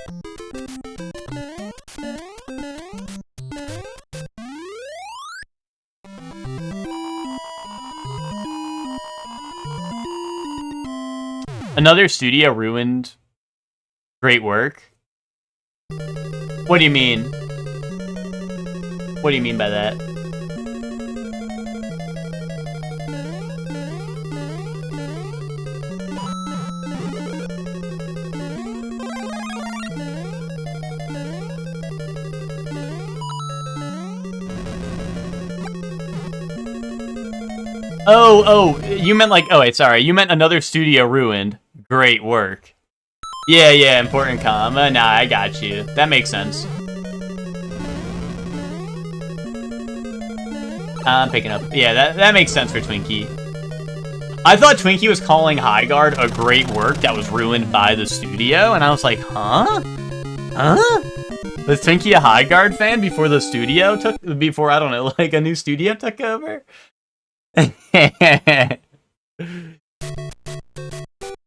Another studio ruined great work? What do you mean? What do you mean by that? Oh, you meant like, oh wait, sorry, you meant another studio ruined great work. Yeah, important comma. Nah, I got you. That makes sense. I'm picking up. Yeah, that makes sense for Twinkie. I thought Twinkie was calling High Guard a great work that was ruined by the studio, and I was like, huh? Huh? Was Twinkie a High Guard fan before the studio before, I don't know, like a new studio took over?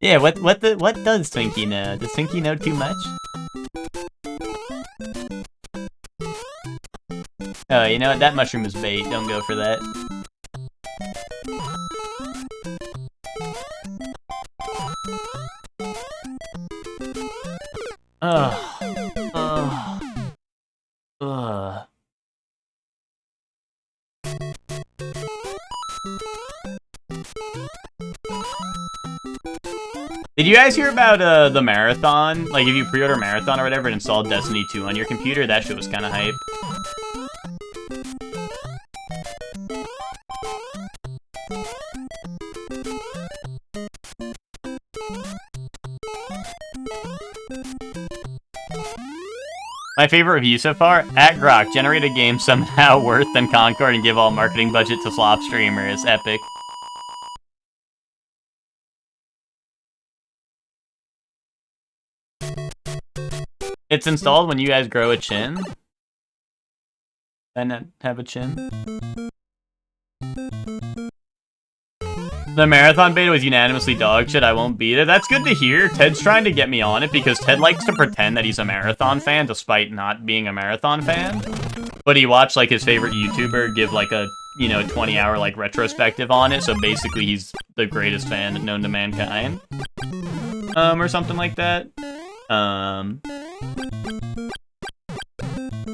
Yeah, what does Twinkie know? Does Twinkie know too much? Oh, you know what? That mushroom is bait. Don't go for that. Did you guys hear about the Marathon? Like, if you pre-order Marathon or whatever and install Destiny 2 on your computer, that shit was kind of hype. My favorite review so far? At Grok, generate a game somehow worse than Concord and give all marketing budget to slop streamers. Epic. It's installed when you guys grow a chin. And not have a chin. The Marathon beta was unanimously dog shit. I won't beat it. That's good to hear. Ted's trying to get me on it because Ted likes to pretend that he's a Marathon fan despite not being a Marathon fan. But he watched like his favorite YouTuber give like a, 20-hour like retrospective on it. So basically he's the greatest fan known to mankind. Or something like that.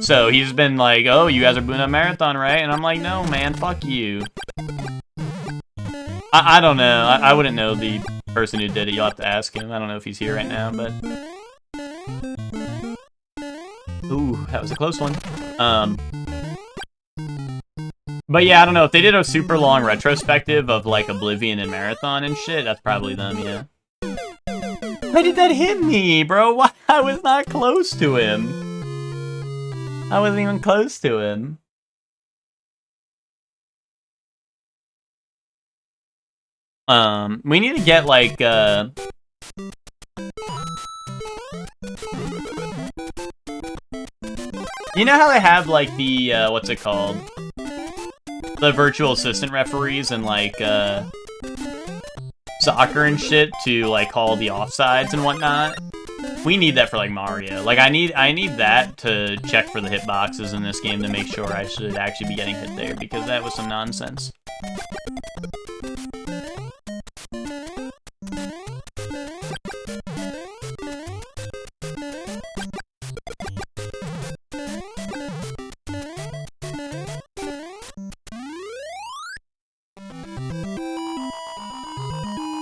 So he's been like, oh, you guys are booting up Marathon, right? And I'm like, no, man, fuck you. I don't know. I wouldn't know the person who did it. You'll have to ask him. I don't know if he's here right now, but... Ooh, that was a close one. But yeah, I don't know. If they did a super long retrospective of, like, Oblivion and Marathon and shit, that's probably them, yeah. Why did that hit me, bro? Why? I was not close to him. I wasn't even close to him. We need to get, like, you know how they have, like, the, what's it called? The virtual assistant referees and, like, soccer and shit to, like, call the offsides and whatnot? We need that for, like, Mario. Like, I need that to check for the hitboxes in this game to make sure I should actually be getting hit there, because that was some nonsense.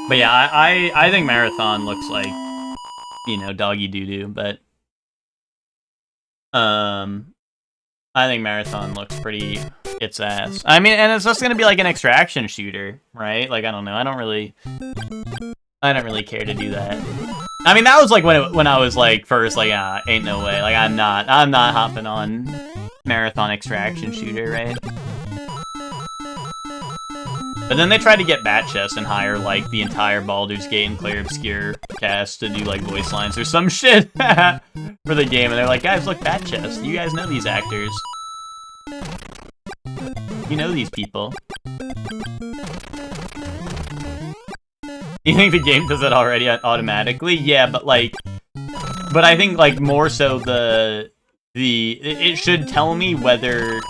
But yeah, I think Marathon looks like, doggy doo-doo, but I think Marathon looks pretty its ass. I mean, and it's just gonna be like an extraction shooter, right? Like, I don't know. I don't really care to do that. I mean, that was like when I was like first like, ain't no way. Like, I'm not hopping on Marathon extraction shooter, right? But then they tried to get Batchest and hire, like, the entire Baldur's Gate and Clair Obscure cast to do, like, voice lines or some shit for the game. And they're like, guys, look, Batchest. You guys know these actors. You know these people. You think the game does it already automatically? Yeah, but, like, But I think, like, more so it should tell me whether...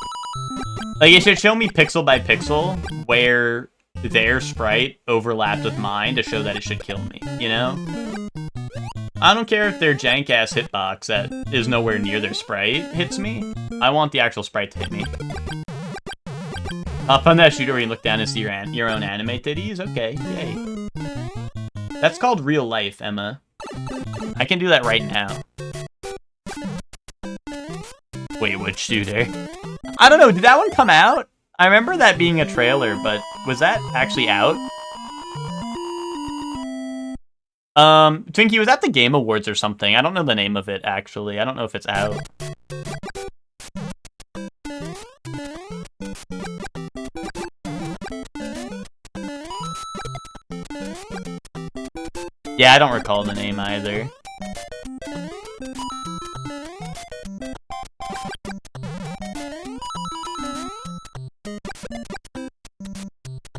Like, it should show me pixel by pixel where their sprite overlapped with mine to show that it should kill me, you know? I don't care if their jank-ass hitbox that is nowhere near their sprite hits me. I want the actual sprite to hit me. Up on that shooter where you look down and see your own anime titties? Okay, yay. That's called real life, Emma. I can do that right now. Wait, which shooter? I don't know, did that one come out? I remember that being a trailer, but was that actually out? Twinkie, was that the Game Awards or something? I don't know the name of it, actually. I don't know if it's out. Yeah, I don't recall the name either.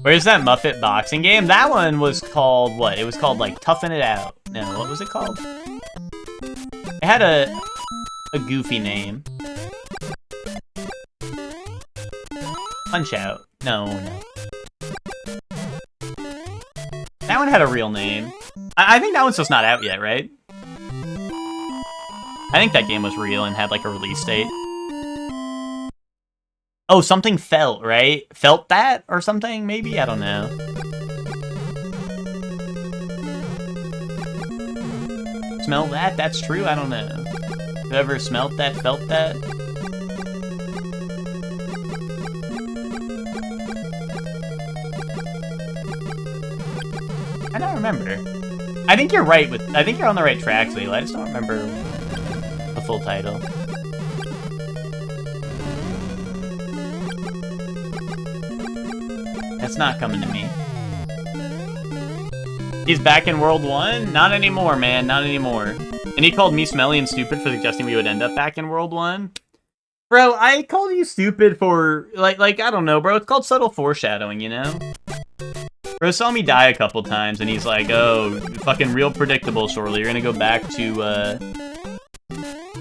Where's that Muppet boxing game? That one was called, what? It was called, like, Toughen It Out. No, what was it called? It had a goofy name. Punch Out. No. That one had a real name. I think that one's just not out yet, right? I think that game was real and had, like, a release date. Oh, something felt, right? Felt that or something, maybe? I don't know. Smell that? That's true? I don't know. Whoever smelt that, felt that? I don't remember. I think you're right with... I think you're on the right track, Layla. I just don't remember the full title. That's not coming to me. He's back in World 1? Not anymore, man. Not anymore. And he called me smelly and stupid for suggesting we would end up back in World 1? Bro, I called you stupid for... Like, I don't know, bro. It's called subtle foreshadowing, you know? Bro saw me die a couple times, and he's like, oh, fucking real predictable, Shorely. You're gonna go back to,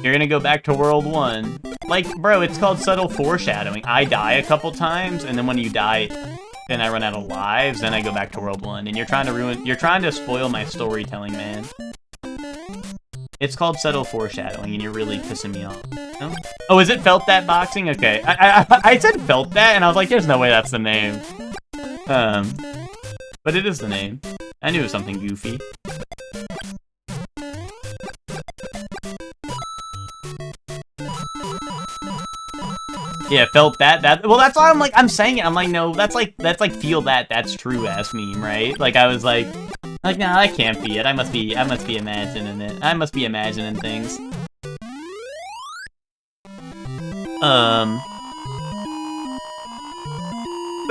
You're gonna go back to World 1. Like, bro, it's called subtle foreshadowing. I die a couple times, and then when you die... Then I run out of lives, then I go back to World 1. And you're trying to spoil my storytelling, man. It's called subtle foreshadowing, and you're really pissing me off. No? Oh, is it Felt That Boxing? Okay. I said Felt That, and I was like, there's no way that's the name. But it is the name. I knew it was something goofy. Yeah, Felt That. Well, that's why I'm saying it. I'm like, no, that's like feel that. That's true ass meme, right? Like I was like, no, that can't be it. I must be imagining it. I must be imagining things. But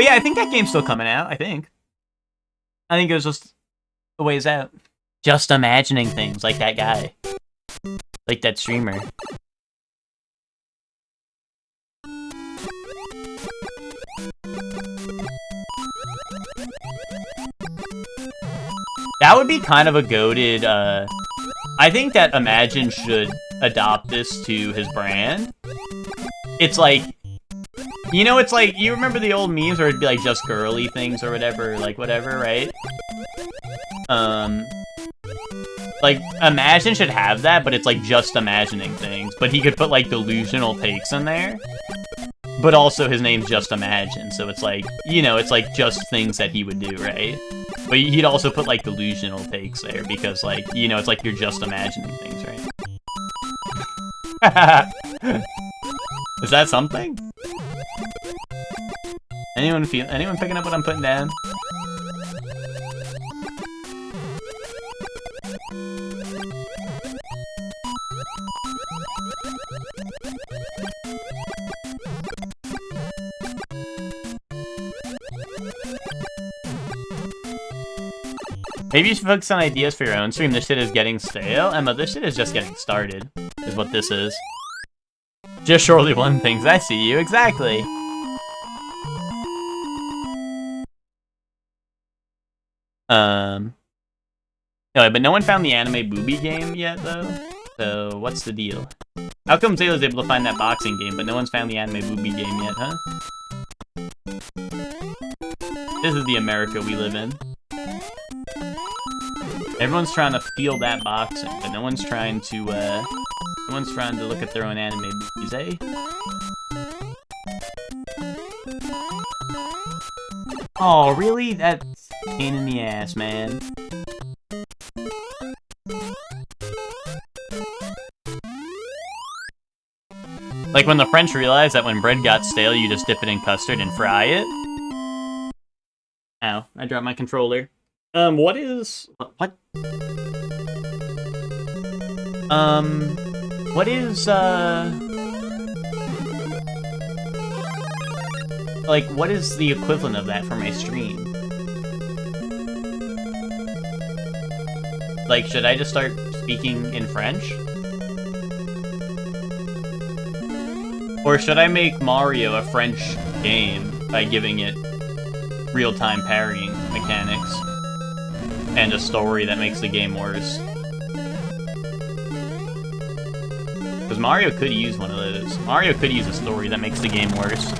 yeah, I think that game's still coming out. I think it was just a ways out. Just imagining things like that guy, like that streamer. That would be kind of a goated, I think that Imagine should adopt this to his brand. It's like, you know, it's like, you remember the old memes where it'd be like just girly things or whatever, like whatever, right? Like, Imagine should have that, but it's like just imagining things. But he could put like delusional takes in there. But also his name's Just Imagine, so it's like, you know, it's like just things that he would do, right? But he'd also put like delusional takes there because like, you know, it's like you're just imagining things, right? Is that something? Anyone picking up what I'm putting down? Maybe you should focus on ideas for your own stream. This shit is getting stale. Emma, this shit is just getting started, is what this is. Just surely one things. I see you. Exactly. No, but no one found the anime booby game yet, though. So, what's the deal? How come Zayla's able to find that boxing game, but no one's found the anime booby game yet, huh? This is the America we live in. Everyone's trying to feel that boxing, but no one's trying to look at their own anime boobies, eh? Oh, really? That's a pain in the ass, man. Like when the French realized that when bread got stale, you just dip it in custard and fry it. Ow, I dropped my controller. What is... What is, like, what is the equivalent of that for my stream? Like, should I just start speaking in French? Or should I make Mario a French game by giving it real-time parrying mechanics and a story that makes the game worse? Because Mario could use one of those. Mario could use a story that makes the game worse.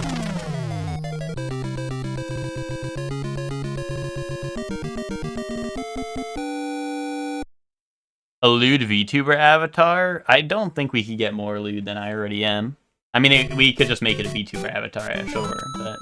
A lewd VTuber avatar? I don't think we could get more lewd than I already am. I mean, we could just make it a VTuber avatar, sure, but...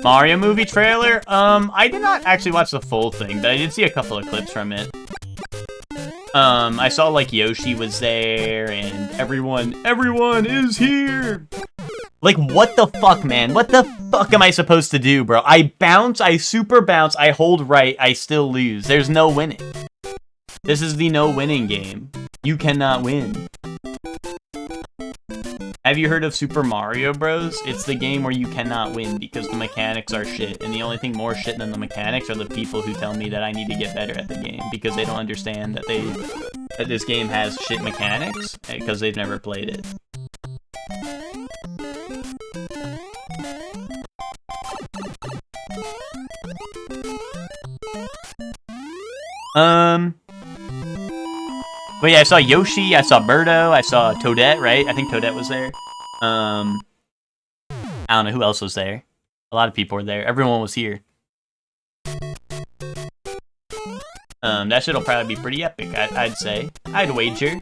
Mario movie trailer? I did not actually watch the full thing, but I did see a couple of clips from it. I saw, like, Yoshi was there, and everyone is here! Like, what the fuck, man? What the fuck am I supposed to do, bro? I bounce, I super bounce, I hold right, I still lose. There's no winning. This is the no winning game. You cannot win. Have you heard of Super Mario Bros? It's the game where you cannot win because the mechanics are shit, and the only thing more shit than the mechanics are the people who tell me that I need to get better at the game because they don't understand that that this game has shit mechanics because they've never played it. But yeah, I saw Yoshi, I saw Birdo, I saw Toadette, right? I think Toadette was there. I don't know who else was there. A lot of people were there. Everyone was here. That shit'll probably be pretty epic, I'd say. I'd wager.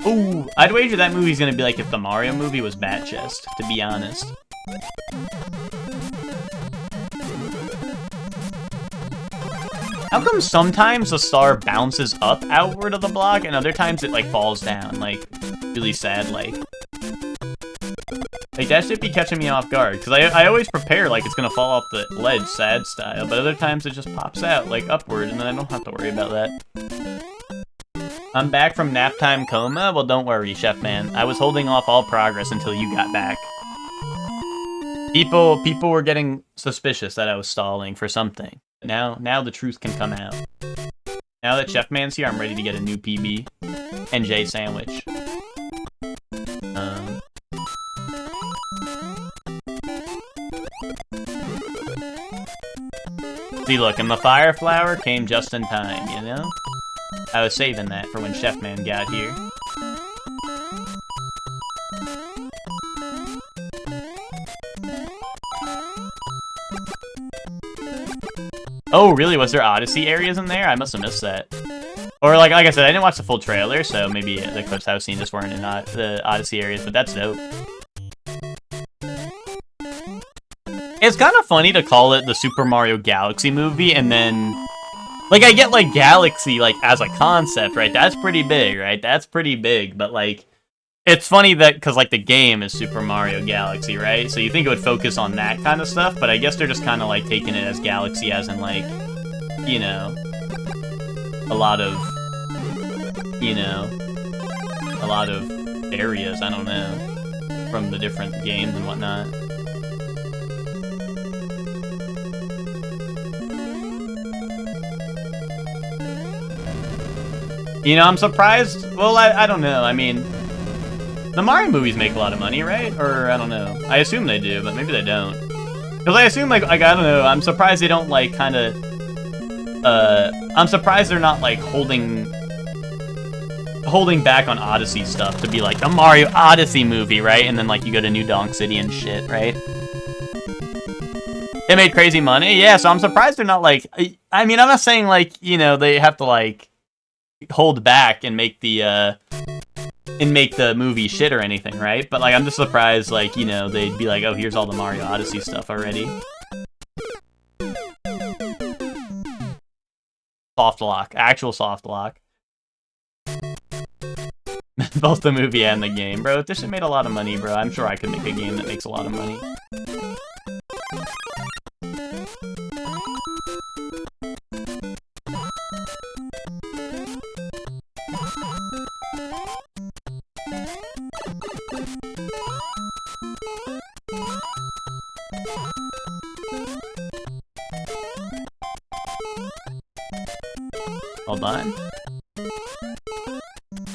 Ooh, I'd wager that movie's gonna be like if the Mario movie was Bat Chest, to be honest. How come sometimes the star bounces up outward of the block and other times it like falls down, like really sad like that should be catching me off guard because I always prepare like it's gonna fall off the ledge sad style, but other times it just pops out like upward and then I don't have to worry about that. I'm back from nap time coma? Well, don't worry, Chef Man. I was holding off all progress until you got back. People were getting suspicious that I was stalling for something. Now the truth can come out. Now that Chef Man's here, I'm ready to get a new PB. And J sandwich. See, look, and the fire flower came just in time, you know? I was saving that for when Chef Man got here. Oh, really? Was there Odyssey areas in there? I must have missed that. Or, like I said, I didn't watch the full trailer, so maybe the clips I was seeing just weren't in the Odyssey areas, but that's dope. It's kind of funny to call it the Super Mario Galaxy movie, and then... Like, I get, like, Galaxy, like, as a concept, right? That's pretty big, right? That's pretty big, but, like... It's funny that, because, like, the game is Super Mario Galaxy, right? So you think it would focus on that kind of stuff, but I guess they're just kind of, like, taking it as Galaxy as in, like, you know, a lot of you know, a lot of areas, I don't know, from the different games and whatnot. You know, I'm surprised. Well, I don't know. I mean, the Mario movies make a lot of money, right? Or I don't know. I assume they do, but maybe they don't. Because I assume, like, I don't know. I'm surprised they don't, like, kind of... I'm surprised they're not, like, holding back on Odyssey stuff to be like, the Mario Odyssey movie, right? And then, like, you go to New Donk City and shit, right? They made crazy money? Yeah, so I'm surprised they're not, like... I mean, I'm not saying, like, you know, they have to, like, hold back and make the movie shit or anything, right? But like, I'm just surprised, like, you know, they'd be like, oh, here's all the Mario Odyssey stuff already. Soft lock, actual soft lock. Both the movie and the game, bro. This shit made a lot of money, bro. I'm sure I could make a game that makes a lot of money. Hold on.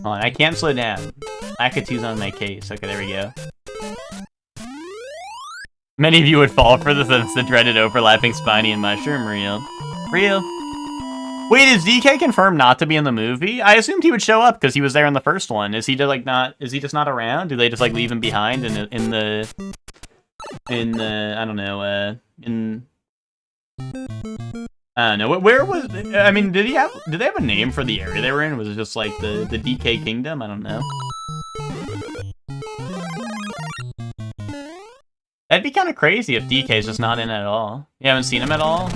Hold on, I can't slow down. Akatu's on my case. Okay, there we go. Many of you would fall for this. It's the dreaded overlapping Spiny and Mushroom. Real. Wait, is DK confirmed not to be in the movie? I assumed he would show up because he was there in the first one. Is he just like not? Is he just not around? Do they just like leave him behind in the I don't know I don't know. Where was? I mean, did they have a name for the area they were in? Was it just like the DK Kingdom? I don't know. That'd be kind of crazy if DK's just not in at all. You haven't seen him at all?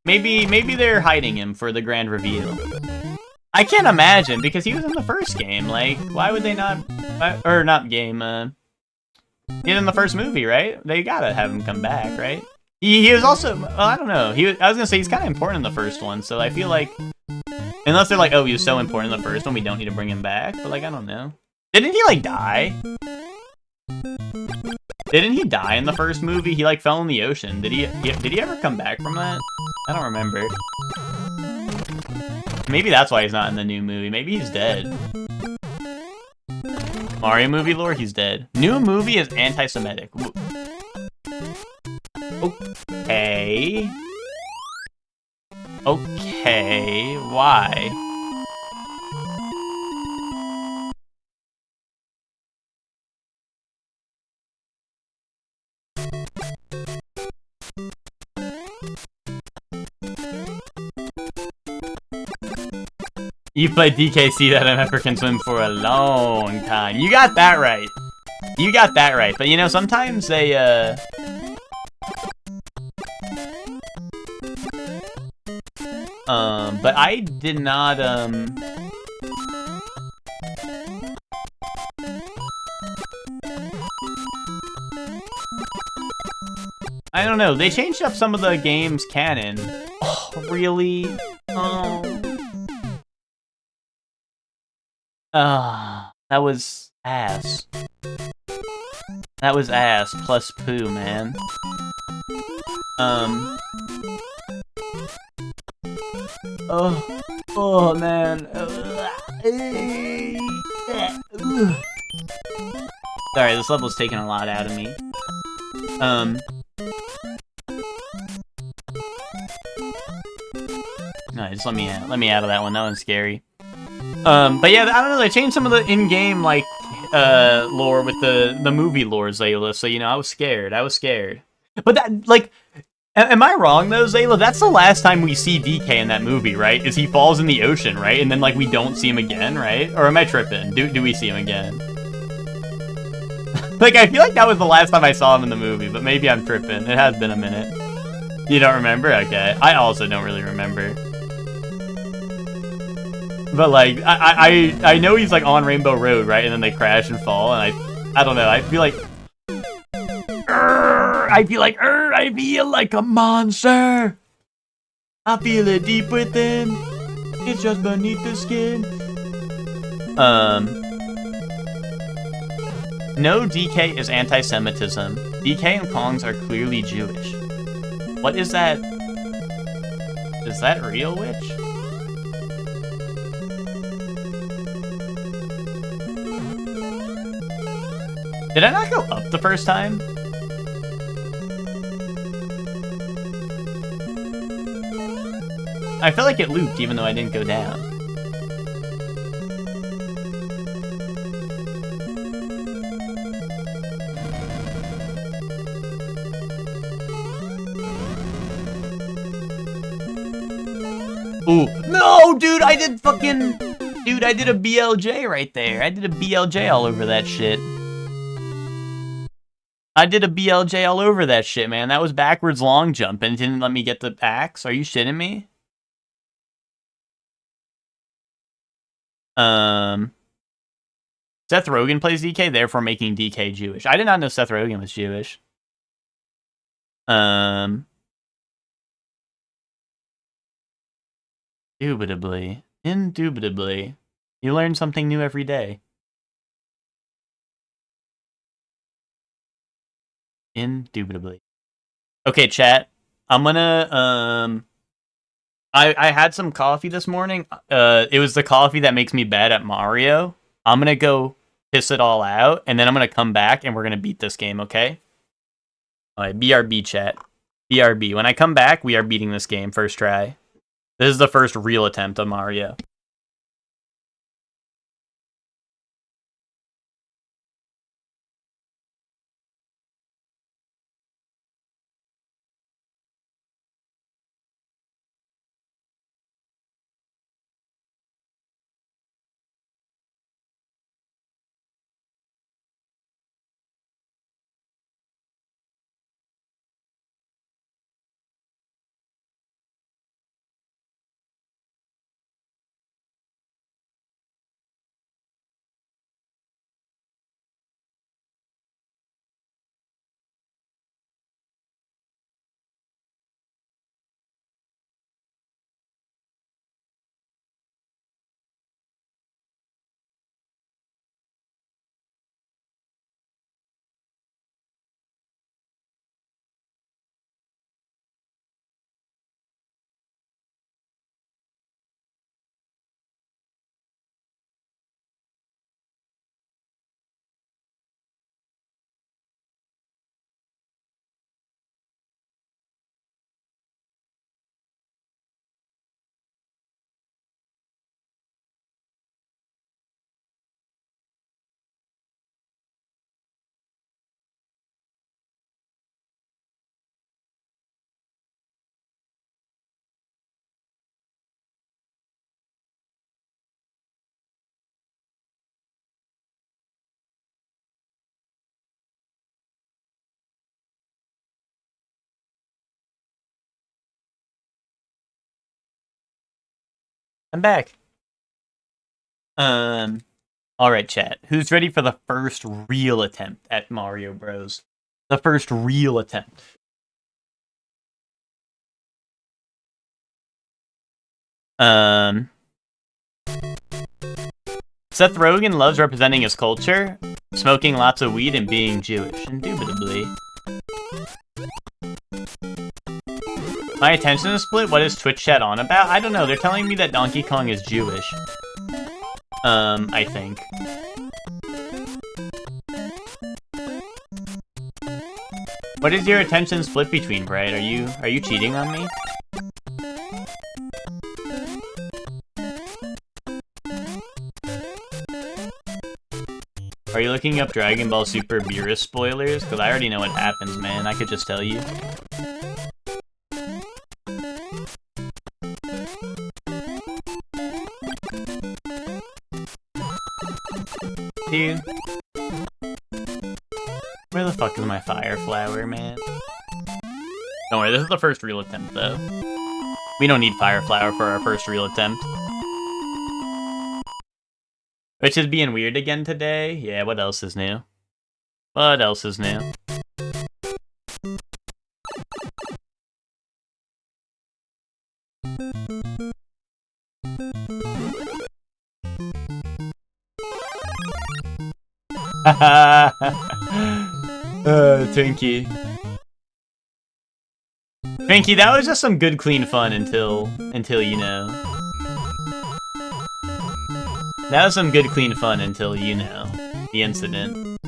Maybe they're hiding him for the grand reveal. I can't imagine, because he was in the first game. Like, why would they not... Or not game, he's in the first movie, right? They gotta have him come back, right? He was also... Well, I don't know. I was gonna say, he's kind of important in the first one, so I feel like... Unless they're like, oh, he was so important in the first one, we don't need to bring him back. But, like, I don't know. Didn't he, like, die? Didn't he die in the first movie? He, like, fell in the ocean. Did he ever come back from that? I don't remember. Maybe that's why he's not in the new movie. Maybe he's dead. Mario movie lore, he's dead. New movie is anti-Semitic. Okay. Okay, why? You played DKC that MF can swim for a long time. You got that right. You got that right. But you know, sometimes they but I did not I don't know. They changed up some of the game's canon. Oh, really? Oh. That was ass. That was ass plus poo, man. Oh man. Sorry, this level's taking a lot out of me. No, just let me out of that one. That one's scary. But yeah, I don't know, they changed some of the in-game, like, lore with the movie lore, Zayla, so, you know, I was scared. But that, like, am I wrong, though, Zayla? That's the last time we see DK in that movie, right? Is he falls in the ocean, right? And then, like, we don't see him again, right? Or am I tripping? Do we see him again? Like, I feel like that was the last time I saw him in the movie, but maybe I'm tripping. It has been a minute. You don't remember? Okay. I also don't really remember. But, like, I know he's, like, on Rainbow Road, right? And then they crash and fall, and I don't know, I feel like... I feel like a monster! I feel it deep within. It's just beneath the skin. No, DK is anti-Semitism. DK and Kongs are clearly Jewish. What is that? Is that real, Witch? Did I not go up the first time? I felt like it looped even though I didn't go down. Ooh. No, dude, I did fucking... Dude, I did a BLJ right there. I did a BLJ all over that shit. I did a BLJ all over that shit, man. That was backwards long jump and it didn't let me get the axe. Are you shitting me? Seth Rogen plays DK, therefore making DK Jewish. I did not know Seth Rogen was Jewish. Indubitably. You learn something new every day. Indubitably. Okay, chat. I'm gonna, I had some coffee this morning. It was the coffee that makes me bad at Mario. I'm gonna go piss it all out, and then I'm gonna come back, and we're gonna beat this game, okay? Alright, BRB, chat. BRB. When I come back, we are beating this game, first try. This is the first real attempt of Mario. I'm back. Alright, chat. Who's ready for the first real attempt at Mario Bros? The first real attempt. Seth Rogen loves representing his culture, smoking lots of weed, and being Jewish. Indubitably. My attention is split? What is Twitch chat on about? I don't know. They're telling me that Donkey Kong is Jewish. I think. What is your attention split between, Bright? Are you cheating on me? Are you looking up Dragon Ball Super Beerus spoilers? Because I already know what happens, man. I could just tell you. Dude. Where the fuck is my fire flower, man? Don't worry, this is the first real attempt, though. We don't need fire flower for our first real attempt. Which is being weird again today. Yeah, what else is new? What else is new? Twinkie. Twinkie, that was just some good, clean fun until you know. That was some good, clean fun until you know the incident.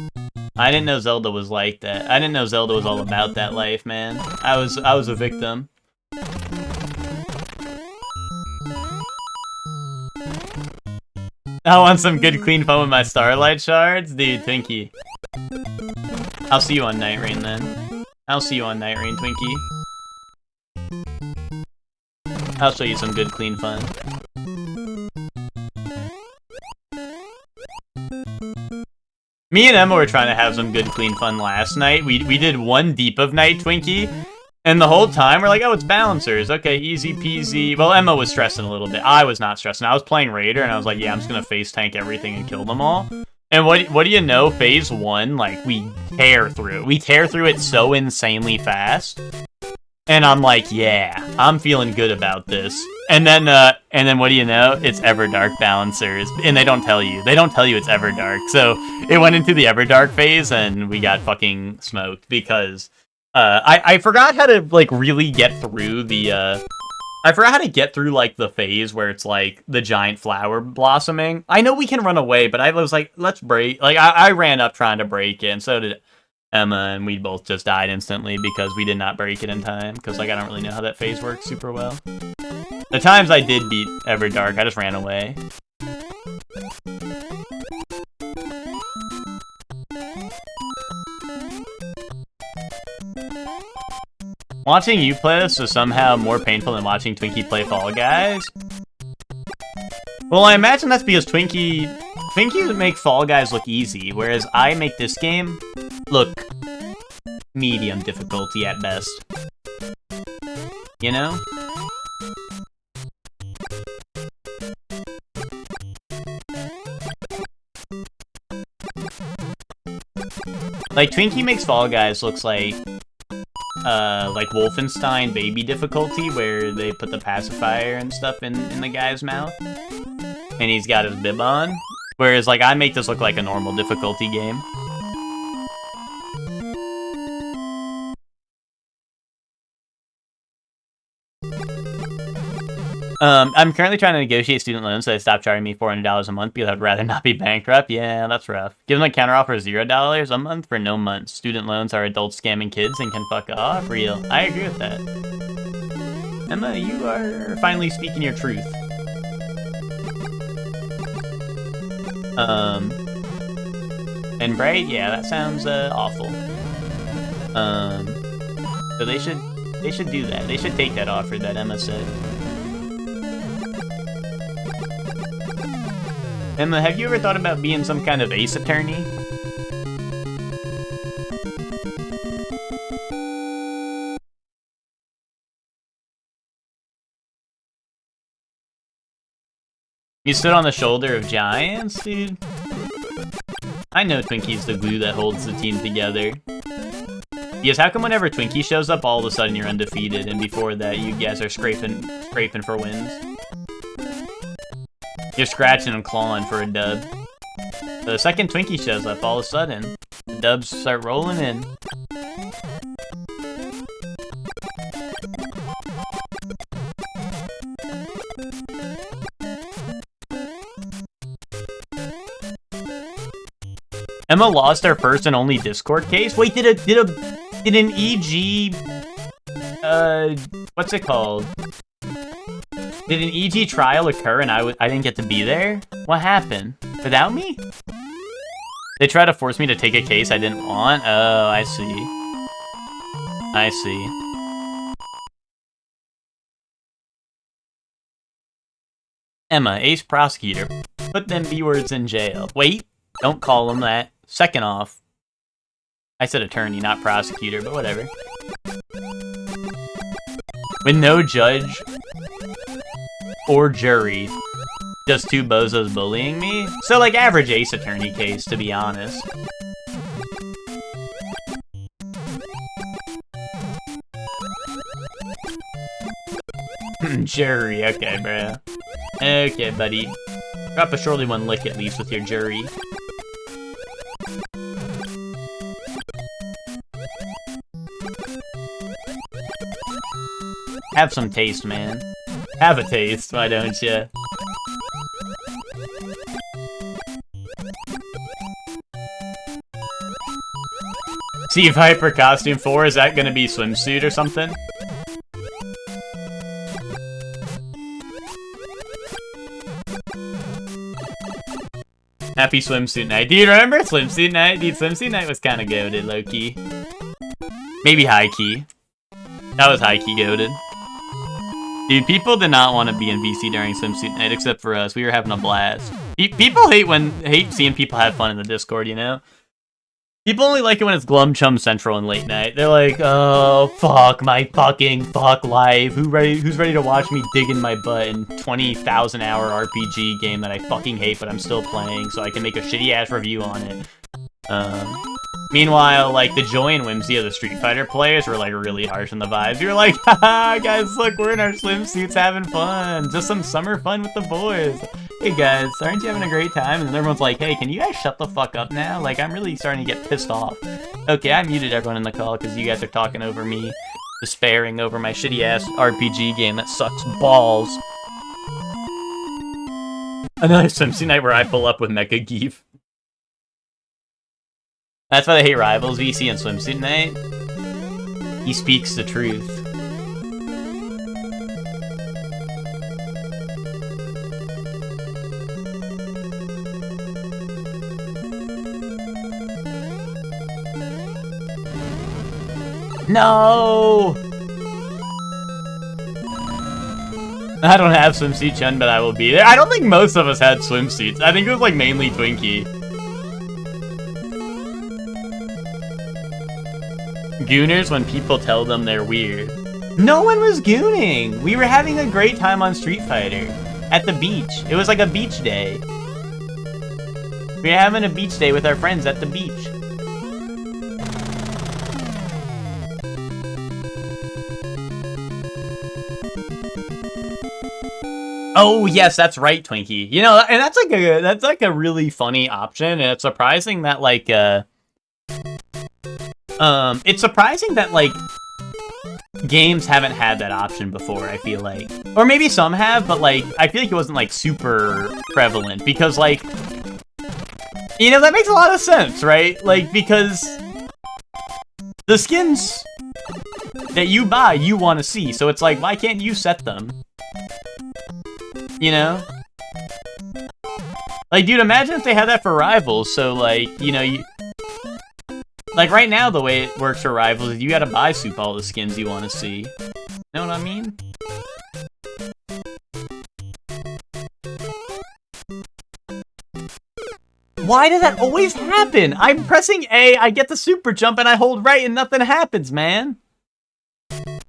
I didn't know Zelda was like that. I didn't know Zelda was all about that life, man. I was a victim. I want some good, clean fun with my Starlight Shards? Dude, Twinkie. I'll see you on Night Rain, then. I'll see you on Night Rain, Twinkie. I'll show you some good, clean fun. Me and Emma were trying to have some good, clean fun last night. We did one deep of night, Twinkie. And the whole time, we're like, oh, it's balancers. Okay, easy peasy. Well, Emma was stressing a little bit. I was not stressing. I was playing Raider, and I was like, yeah, I'm just going to face tank everything and kill them all. And what do you know? Phase 1, like, we tear through it. We tear through it so insanely fast. And I'm like, yeah, I'm feeling good about this. And then what do you know? It's Everdark balancers. And they don't tell you. They don't tell you it's Everdark. So it went into the Everdark phase, and we got fucking smoked because... I forgot how to, like, really get through the, I forgot how to get through, like, the phase where it's, like, the giant flower blossoming. I know we can run away, but I was like, let's break, like, I ran up trying to break it, and so did Emma, and we both just died instantly because we did not break it in time, because, like, I don't really know how that phase works super well. The times I did beat Everdark, I just ran away. Watching you play this is somehow more painful than watching Twinkie play Fall Guys. Well, I imagine that's because Twinkie make Fall Guys look easy, whereas I make this game look medium difficulty at best. You know? Like, Twinkie makes Fall Guys looks like Wolfenstein baby difficulty, where they put the pacifier and stuff in the guy's mouth, and he's got his bib on. Whereas, like, I make this look like a normal difficulty game. I'm currently trying to negotiate student loans so they stop charging me $400 a month because I'd rather not be bankrupt. Yeah, that's rough. Give them a counteroffer of $0 a month for no months. Student loans are adults scamming kids and can fuck off. Real. I agree with that. Emma, you are finally speaking your truth. And Bright, yeah, that sounds awful. So they should do that. They should take that offer that Emma said. Emma, have you ever thought about being some kind of ace attorney? You stood on the shoulder of giants, dude? I know Twinkie's the glue that holds the team together. Yes, how come whenever Twinkie shows up, all of a sudden you're undefeated, and before that you guys are scraping for wins? You're scratching and clawing for a dub. So the second Twinkie shows up, all of a sudden, the dubs start rolling in. Emma lost her first and only Discord case? Wait, did an EG... what's it called? Did an EG trial occur and I didn't get to be there? What happened? Without me? They tried to force me to take a case I didn't want? Oh, I see. I see. Emma, ace prosecutor. Put them B-words in jail. Wait, don't call them that. Second off. I said attorney, not prosecutor, but whatever. With no judge or jury, just two bozos bullying me? So, like, average ace attorney case, to be honest. Jury, okay, bruh. Okay, buddy. Drop a surely one lick at least with your jury. Have some taste, man. Have a taste, why don't you? Steve Hyper costume 4, is that gonna be swimsuit or something? Happy swimsuit night. Do you remember swimsuit night? Dude, swimsuit night was kinda goated, low-key. Maybe high-key. That was high-key goated. Dude, people did not want to be in VC during swimsuit night, except for us. We were having a blast. People hate seeing people have fun in the Discord, you know? People only like it when it's Glum Chum Central and late night. They're like, oh, fuck my fucking life. Who's ready to watch me dig in my butt in 20,000 hour RPG game that I fucking hate, but I'm still playing, so I can make a shitty ass review on it. Meanwhile, like, the joy and whimsy of the Street Fighter players were, like, really harsh on the vibes. You were like, haha, guys, look, we're in our swimsuits having fun. Just some summer fun with the boys. Hey, guys, aren't you having a great time? And then everyone's like, hey, can you guys shut the fuck up now? Like, I'm really starting to get pissed off. Okay, I muted everyone in the call because you guys are talking over me, despairing over my shitty-ass RPG game that sucks balls. Another swimsuit night where I pull up with Mecha Geef. That's why they hate Rivals, VC, and Swimsuit Night. He speaks the truth. No! I don't have swimsuit Chun, but I will be there. I don't think most of us had swimsuits. I think it was like mainly Twinkie. Gooners when people tell them they're weird. No one was gooning! We were having a great time on Street Fighter. At the beach. It was like a beach day. We were having a beach day with our friends at the beach. Oh yes, that's right, Twinkie. You know, and that's like a really funny option, and it's surprising that like it's surprising that, like, games haven't had that option before, I feel like. Or maybe some have, but, like, I feel like it wasn't, like, super prevalent. Because, like, you know, that makes a lot of sense, right? Like, because the skins that you buy, you want to see. So it's like, why can't you set them? You know? Like, dude, imagine if they had that for Rivals. So, like, you know, like, right now, the way it works for Rivals is you gotta buy Soup all the skins you want to see. Know what I mean? Why does that always happen? I'm pressing A, I get the super jump, and I hold right and nothing happens, man.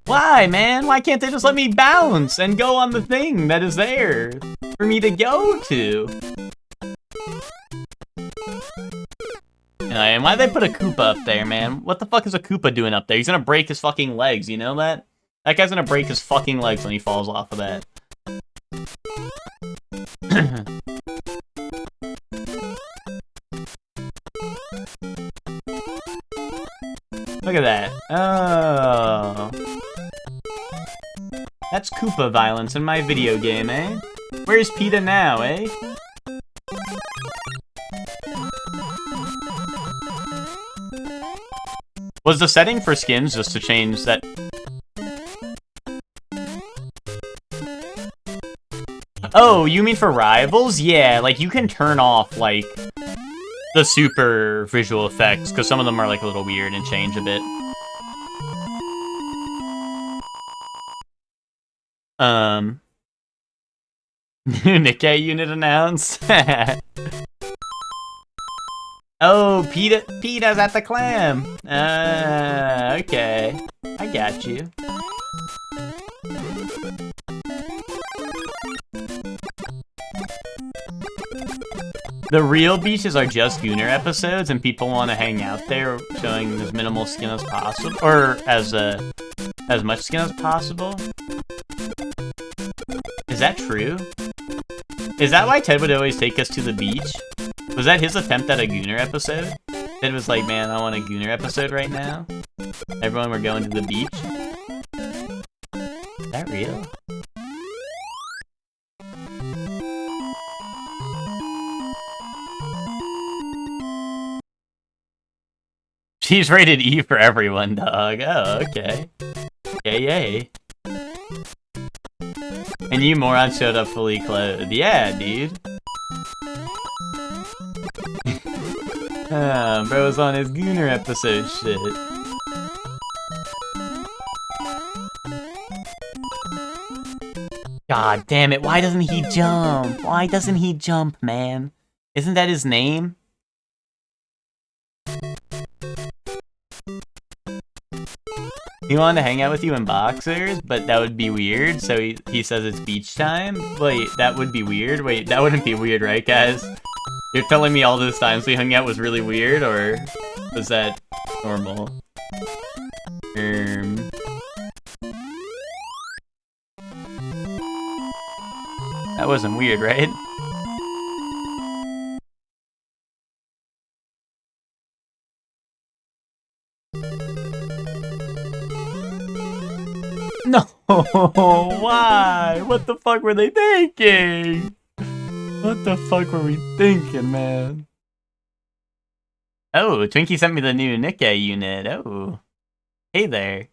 Why, man? Why can't they just let me bounce and go on the thing that is there for me to go to? And why'd they put a Koopa up there, man? What the fuck is a Koopa doing up there? He's gonna break his fucking legs, you know that? That guy's gonna break his fucking legs when he falls off of that. Look at that. Oh. That's Koopa violence in my video game, eh? Where's PETA now, eh? Was the setting for skins just to change that? Oh, you mean for Rivals? Yeah, like you can turn off like the super visual effects because some of them are like a little weird and change a bit. Nikkei unit announced. Oh, PETA's at the clam. Okay. I got you. The real beaches are just Gooner episodes, and people want to hang out there, showing as minimal skin as possible, or as much skin as possible. Is that true? Is that why Ted would always take us to the beach? Was that his attempt at a Gooner episode? Ted was like, man, I want a Gooner episode right now. Everyone, we're going to the beach. Is that real? She's rated E for everyone, dog. Oh, okay. Yay, yay. And you moron showed up fully clothed. Yeah, dude. Bro's on his Gooner episode shit. God damn it, why doesn't he jump? Why doesn't he jump, man? Isn't that his name? He wanted to hang out with you in boxers, but that would be weird, so he says it's beach time? Wait, that would be weird? Wait, that wouldn't be weird, right, guys? You're telling me all those times we hung out was really weird, or was that normal? That wasn't weird, right? No, why? What the fuck were they thinking? What the fuck were we thinking, man? Oh, Twinkie sent me the new Nikkei unit. Oh, hey there.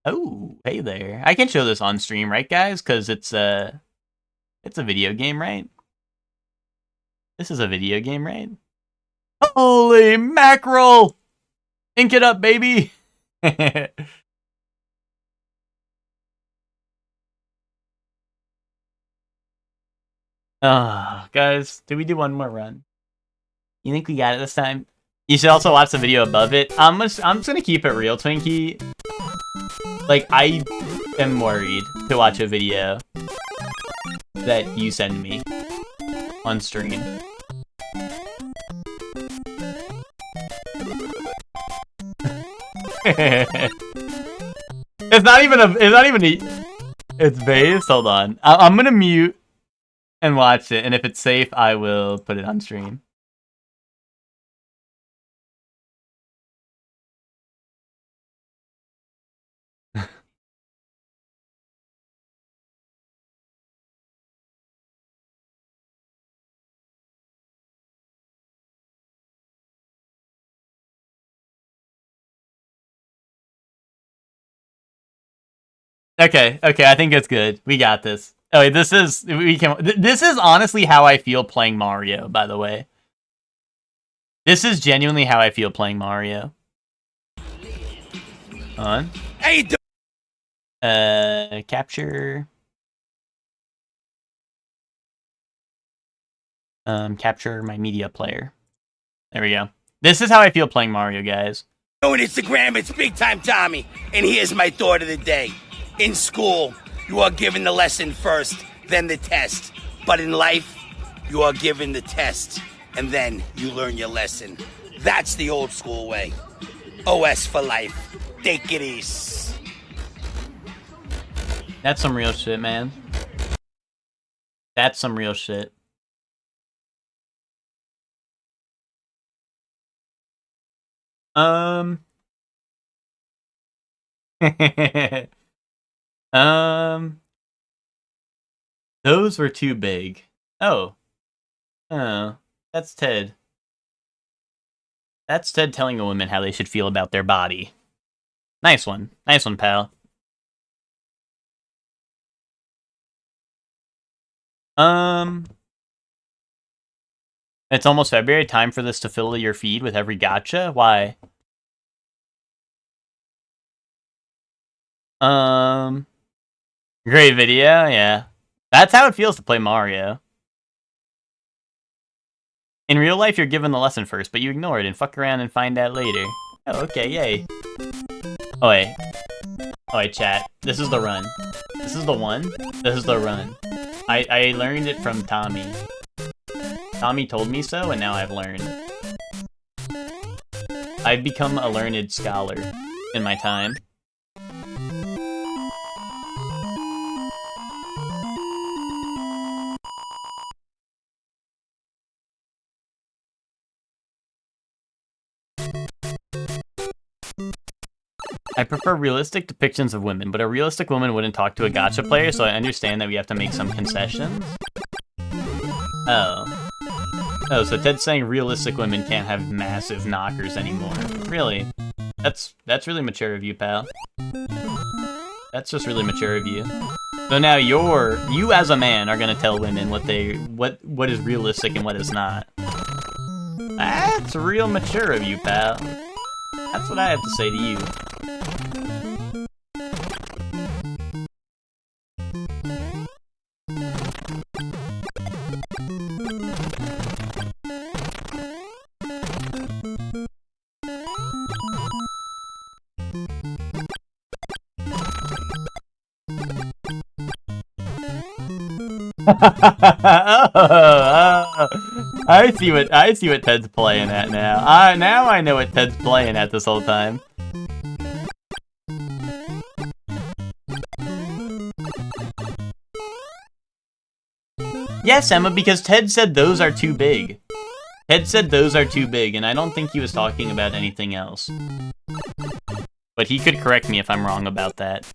Oh, hey there. I can show this on stream, right, guys? Because it's a video game, right? This is a video game, right? Holy mackerel! Ink it up, baby! Oh, guys, did we do one more run? You think we got it this time? You should also watch the video above it. I'm just gonna keep it real, Twinkie. Like, I am worried to watch a video that you send me on stream. It's not even it's based. Hold on. I'm gonna mute and watch it, and if it's safe, I will put it on stream. Okay, I think it's good. We got this. Oh, wait, this is honestly how I feel playing Mario, by the way. This is genuinely how I feel playing Mario. On. Hey, Capture. Capture my media player. There we go. This is how I feel playing Mario, guys. on Instagram, it's Big Time Tommy, and here's my thought of the day. In school, you are given the lesson first, then the test. But in life, you are given the test, and then you learn your lesson. That's the old school way. OS for life. Take it easy. That's some real shit, man. That's some real shit. Those were too big. Oh. Oh. That's Ted. That's Ted telling a woman how they should feel about their body. Nice one. Nice one, pal. It's almost February. Time for this to fill your feed with every gacha? Why? Great video, yeah. That's how it feels to play Mario. In real life, you're given the lesson first, but you ignore it and fuck around and find out later. Oh, okay, yay. Oh, wait. Oh, wait, chat. This is the run. This is the one. This is the run. I learned it from Tommy. Tommy told me so, and now I've learned. I've become a learned scholar in my time. I prefer realistic depictions of women, but a realistic woman wouldn't talk to a gacha player, so I understand that we have to make some concessions. Oh. Oh, so Ted's saying realistic women can't have massive knockers anymore. Really? That's really mature of you, pal. That's just really mature of you. So now you as a man are gonna tell women what is realistic and what is not. That's real mature of you, pal. That's what I have to say to you. I see what Ted's playing at now. Now I know what Ted's playing at this whole time. Yes, Emma, because Ted said those are too big. Ted said those are too big, and I don't think he was talking about anything else. But he could correct me if I'm wrong about that.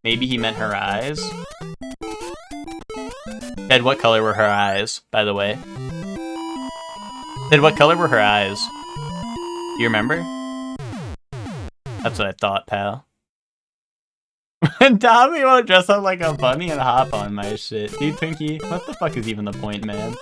Maybe he meant her eyes? Ted, what color were her eyes, by the way? Ted, what color were her eyes? Do you remember? That's what I thought, pal. Tommy won't dress up like a bunny and hop on my shit. Dude, Pinky, what the fuck is even the point, man?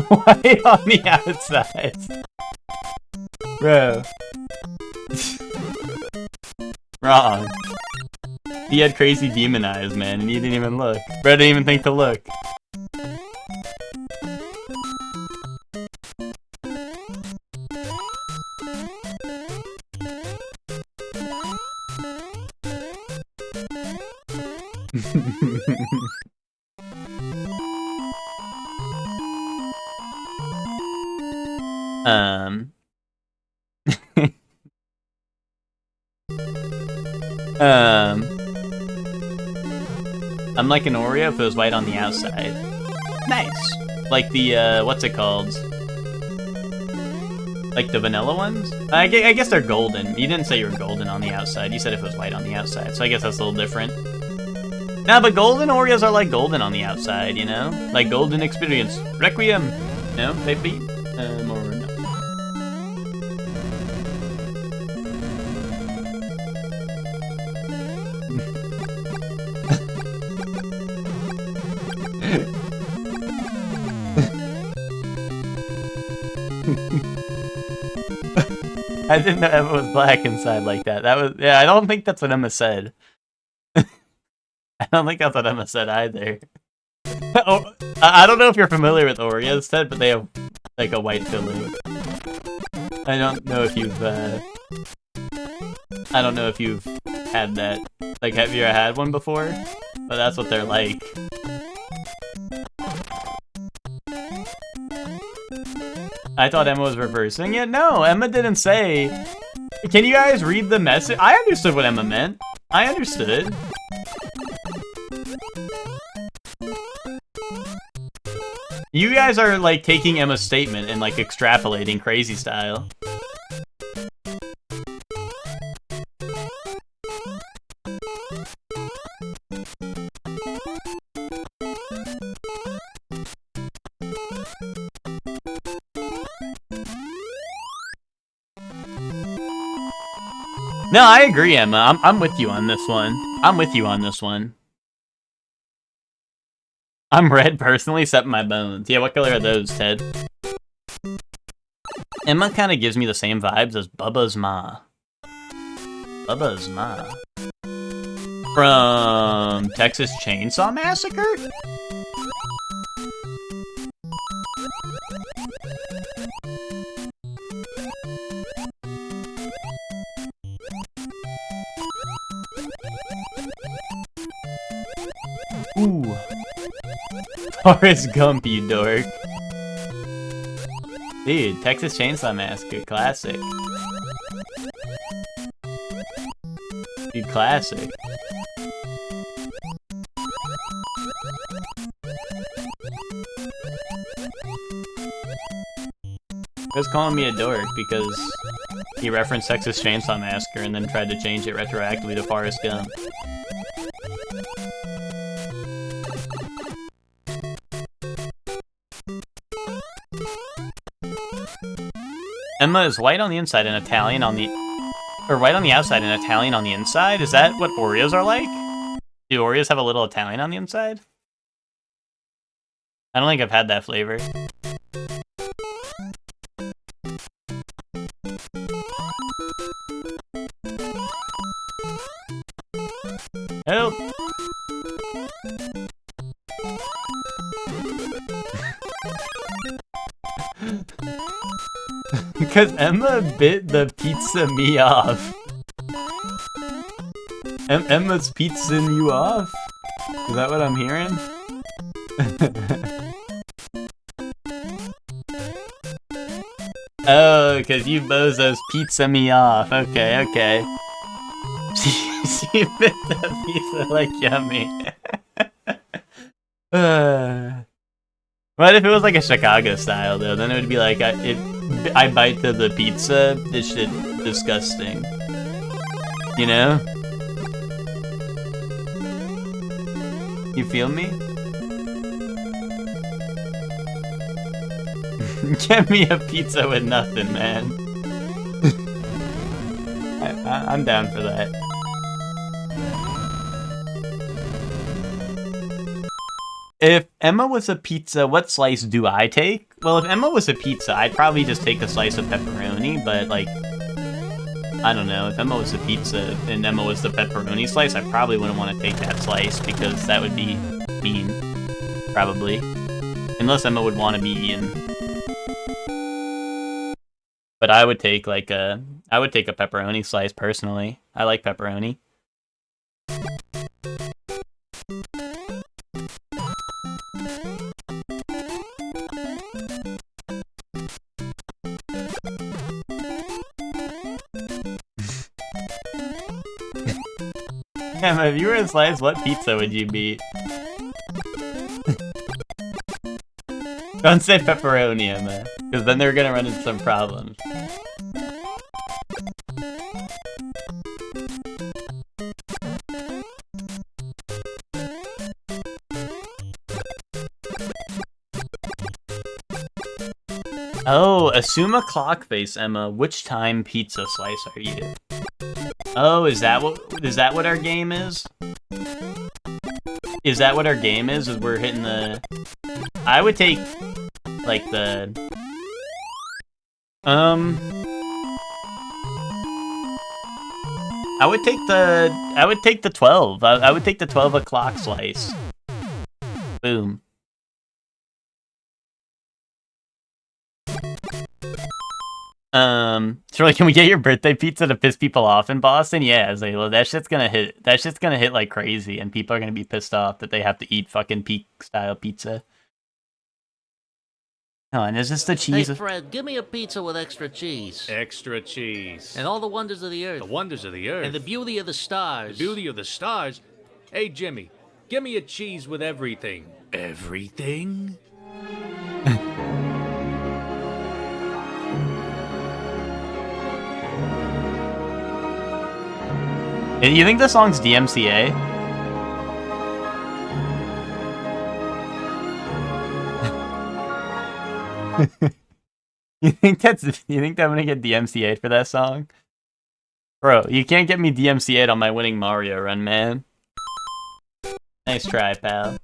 White on the outside. Bro. Wrong. He had crazy demon eyes, man, and he didn't even look. Bro didn't even think to look. I'm like an Oreo if it was white on the outside. Nice. Like the, what's it called? Like the vanilla ones? I guess they're golden. You didn't say you were golden on the outside. You said if it was white on the outside, so I guess that's a little different. Nah, but golden Oreos are like golden on the outside, you know? Like golden experience. Requiem. No, maybe? Or no. I didn't know Emma was black inside like that. Yeah, I don't think that's what Emma said. I don't think that's what Emma said either. Oh, I don't know if you're familiar with Oreos, Ted, but they have like a white filling. I don't know if you've had that. Like, have you ever had one before? But that's what they're like. I thought Emma was reversing it. No, Emma didn't say. Can you guys read the message? I understood what Emma meant. I understood. You guys are like taking Emma's statement and like extrapolating crazy style. No, I agree, Emma. I'm with you on this one. I'm with you on this one. I'm red personally, except my bones. Yeah, what color are those, Ted? Emma kind of gives me the same vibes as Bubba's Ma. Bubba's Ma. From Texas Chainsaw Massacre? Ooh. Forrest Gump, you dork. Dude, Texas Chainsaw Massacre, classic. Dude, classic. He was calling me a dork because he referenced Texas Chainsaw Massacre and then tried to change it retroactively to Forrest Gump. Emma is white on the inside and Italian on the... Or white on the outside and Italian on the inside? Is that what Oreos are like? Do Oreos have a little Italian on the inside? I don't think I've had that flavor. Help! Because Emma bit the pizza me off. Emma's pizzaing you off? Is that what I'm hearing? Oh, because you bozos pizza me off. Okay, okay. She bit the pizza like yummy. What if it was like a Chicago style though? Then it would be like I bite the pizza. This shit disgusting. You know? You feel me? Get me a pizza with nothing, man. I'm down for that. If Emma was a pizza, what slice do I take? Well, if Emma was a pizza, I'd probably just take a slice of pepperoni, but like, I don't know, if Emma was a pizza and Emma was the pepperoni slice, I probably wouldn't want to take that slice because that would be mean, probably. Unless Emma would want to be eaten. But I would take like a pepperoni slice personally. I like pepperoni. Emma, if you were a slice, what pizza would you be? Don't say pepperoni, Emma, because then they're gonna run into some problems. Oh, assume a clock face, Emma. Which time pizza slice are you? Oh, is that what our game is? Is that what our game is? Is we're hitting the... I would take, like, the... I would take the 12. I would take the 12 o'clock slice. Boom. Shirley, can we get your birthday pizza to piss people off in Boston? Yeah, Zayla, that shit's gonna hit like crazy, and people are gonna be pissed off that they have to eat fucking peak-style pizza. Oh, and is this the cheese? Hey, Fred, give me a pizza with extra cheese. Extra cheese. And all the wonders of the earth. The wonders of the earth. And the beauty of the stars. The beauty of the stars? Hey, Jimmy, give me a cheese with everything. Everything? You think the song's DMCA? You think I'm gonna get DMCA'd for that song? Bro, you can't get me DMCA'd on my winning Mario run, man. Nice try, pal.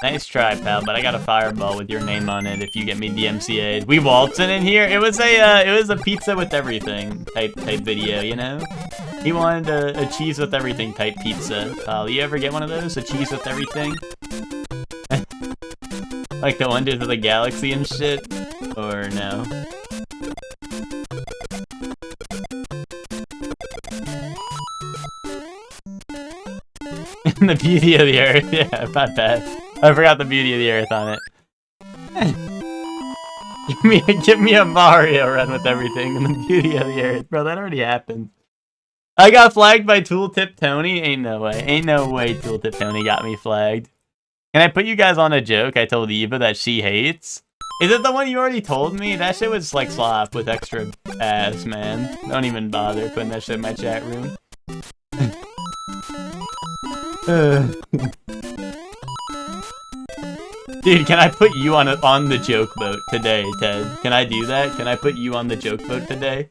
Nice try, pal, but I got a fireball with your name on it if you get me DMCA'd. We waltzing in here? It was a pizza with everything type video, you know? He wanted a cheese with everything type pizza. Pal, you ever get one of those? A cheese with everything? Like the wonders of the galaxy and shit? Or no? The beauty of the earth, yeah, not bad. I forgot the beauty of the earth on it. Give me a Mario run with everything and the beauty of the earth. Bro, that already happened. I got flagged by Tooltip Tony? Ain't no way. Ain't no way Tooltip Tony got me flagged. Can I put you guys on a joke I told Eva that she hates? Is it the one you already told me? That shit was like slop with extra ass, man. Don't even bother putting that shit in my chat room. Dude, can I put you on the joke boat today, Ted? Can I do that? Can I put you on the joke boat today?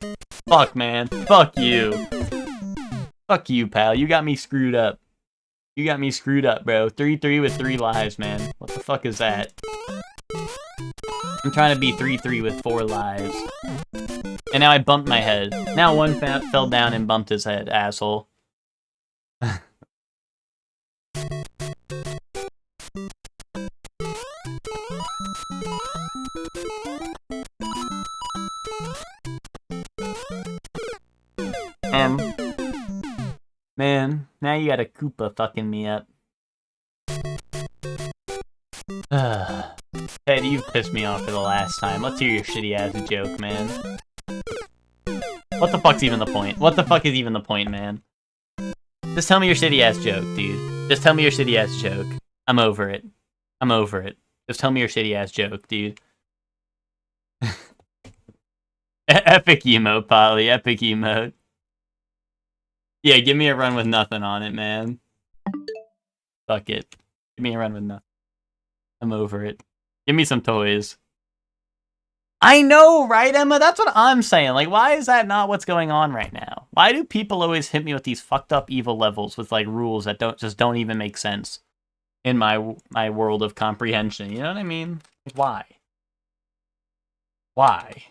Fuck, man. Fuck you. Fuck you, pal. You got me screwed up. You got me screwed up, bro. 3-3 with 3 lives, man. What the fuck is that? I'm trying to be 3-3 with 4 lives. And now I bumped my head. Now one fell down and bumped his head, asshole. Man, now you got a Koopa fucking me up. Ted, you've pissed me off for the last time. Let's hear your shitty ass joke, man. What the fuck's even the point? What the fuck is even the point, man? Just tell me your shitty ass joke, dude. Just tell me your shitty ass joke. I'm over it. I'm over it. Just tell me your shitty ass joke, dude. Epic emote, Polly. Epic emote. Yeah, give me a run with nothing on it, man. Fuck it. Give me a run with nothing. I'm over it. Give me some toys. I know, right, Emma? That's what I'm saying. Like, why is that not what's going on right now? Why do people always hit me with these fucked up evil levels with, like, rules that don't even make sense in my world of comprehension? You know what I mean? Like, why? Why?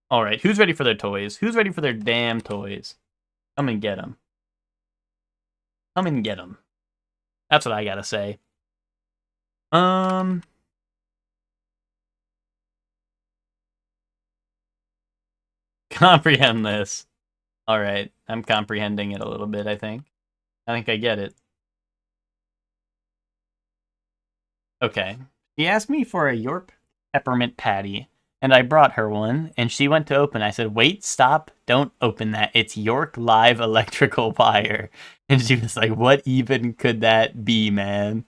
Alright, who's ready for their toys? Who's ready for their damn toys? Come and get them. Come and get them. That's what I gotta say. Comprehend this. Alright, I'm comprehending it a little bit, I think. I think I get it. Okay. She asked me for a York peppermint patty. And I brought her one, and she went to open. I said, wait, stop, don't open that. It's York Live electrical wire. And she was like, what even could that be, man?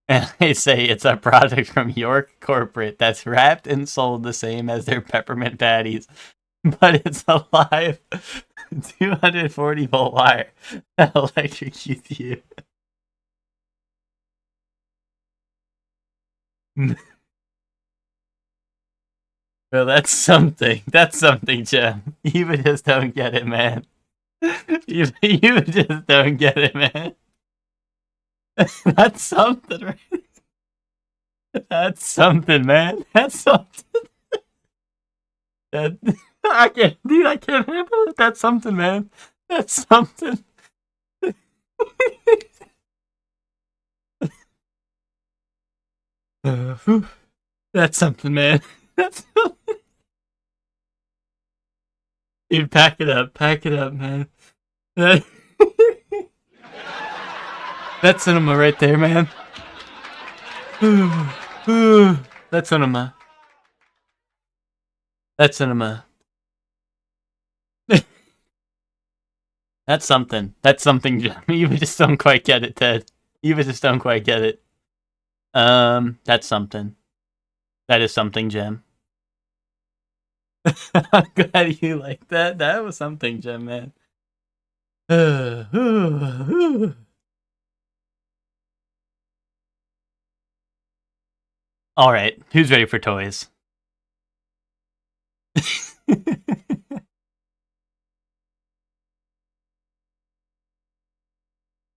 And I say, it's a product from York Corporate that's wrapped and sold the same as their peppermint patties. But it's a live 240 volt wire that electrocutes you. Well, that's something. That's something, Jem. You just don't get it, man. You just don't get it, man. That's something, right? That's something, man. That's something. I can't handle it. That's something, man. That's something. That's something, man. That's something. Dude, pack it up, man. That's cinema right there, man. That's cinema. That's cinema. That's something. That's something, Jim. You just don't quite get it, Ted. You just don't quite get it. That's something. That is something, Jim. I'm glad you like that. That was something, Jim, man. Alright, who's ready for toys?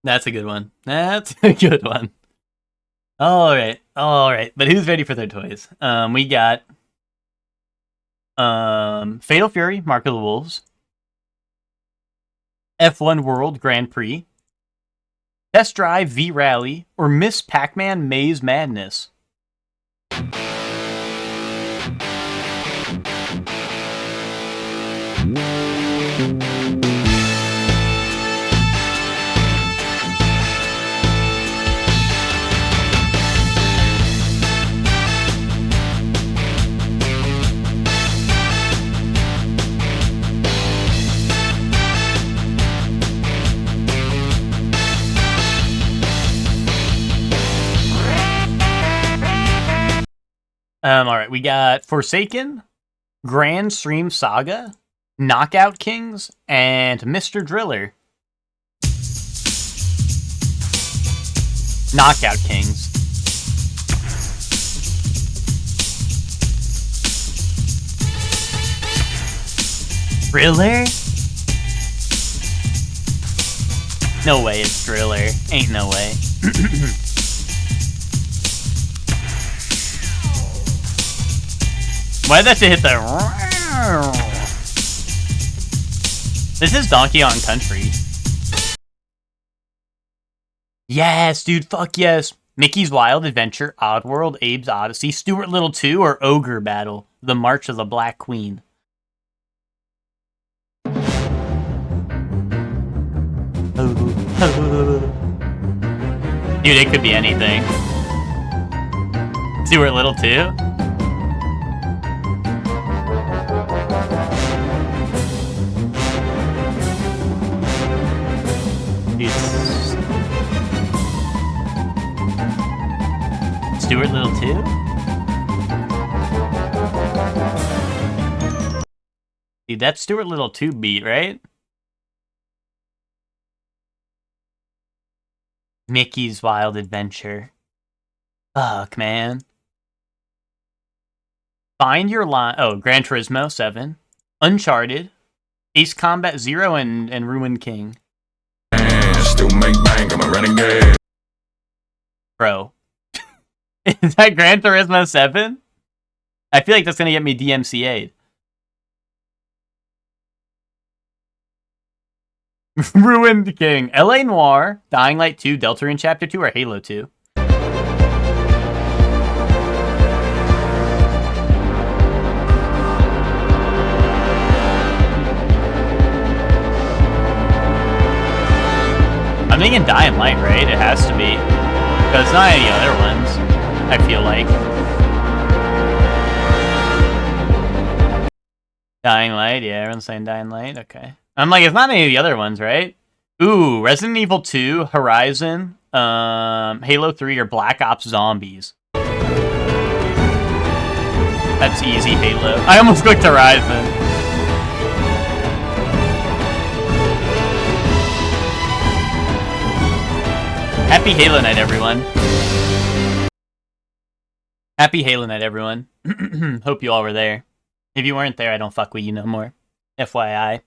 That's a good one. That's a good one. Alright. But who's ready for their toys? We got Fatal Fury, Mark of the Wolves, F1 World Grand Prix, Test Drive V Rally, or Miss Pac-Man Maze Madness. Alright, we got Forsaken, Grand Stream Saga, Knockout Kings, and Mr. Driller. Knockout Kings. Driller? No way it's Driller. Ain't no way. Why did that hit the... This is Donkey Kong Country. Yes, dude, fuck yes. Mickey's Wild Adventure, Oddworld, Abe's Odyssey, Stuart Little 2, or Ogre Battle, The March of the Black Queen. Dude, it could be anything. Stuart Little 2? Stuart Little 2? Dude, that's Stuart Little 2 beat, right? Mickey's Wild Adventure. Fuck, man. Find Your Line. Oh, Gran Turismo 7. Uncharted. Ace Combat 0 and Ruined King. Still make bang, I'm a renegade. Bro. Is that Gran Turismo 7? I feel like that's gonna get me DMCA'd. Ruined King. L.A. Noire, Dying Light 2, Deltarune Chapter 2, or Halo 2? I'm thinking Dying Light, right? It has to be. Because it's not any other ones, I feel like. Dying Light, yeah, everyone's saying Dying Light, okay. I'm like, it's not any of the other ones, right? Ooh, Resident Evil 2, Horizon, Halo 3, or Black Ops Zombies. That's easy, Halo. I almost clicked Horizon. Happy Halo Night, everyone. Happy Halo Night, everyone. Hope you all were there. If you weren't there, I don't fuck with you no more. FYI.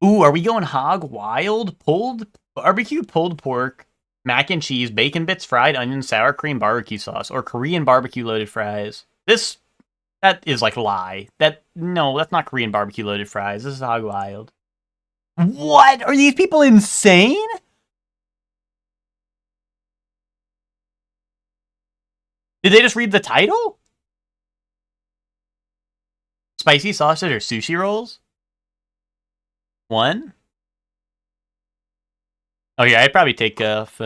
Ooh, are we going hog wild? Pulled barbecue, pulled pork, mac and cheese, bacon bits, fried onion, sour cream, barbecue sauce, or Korean barbecue loaded fries? That is like lie. No, that's not Korean barbecue loaded fries. This is hog wild. What? Are these people insane? Did they just read the title? Spicy sausage or sushi rolls? One? Oh yeah, I'd probably take off,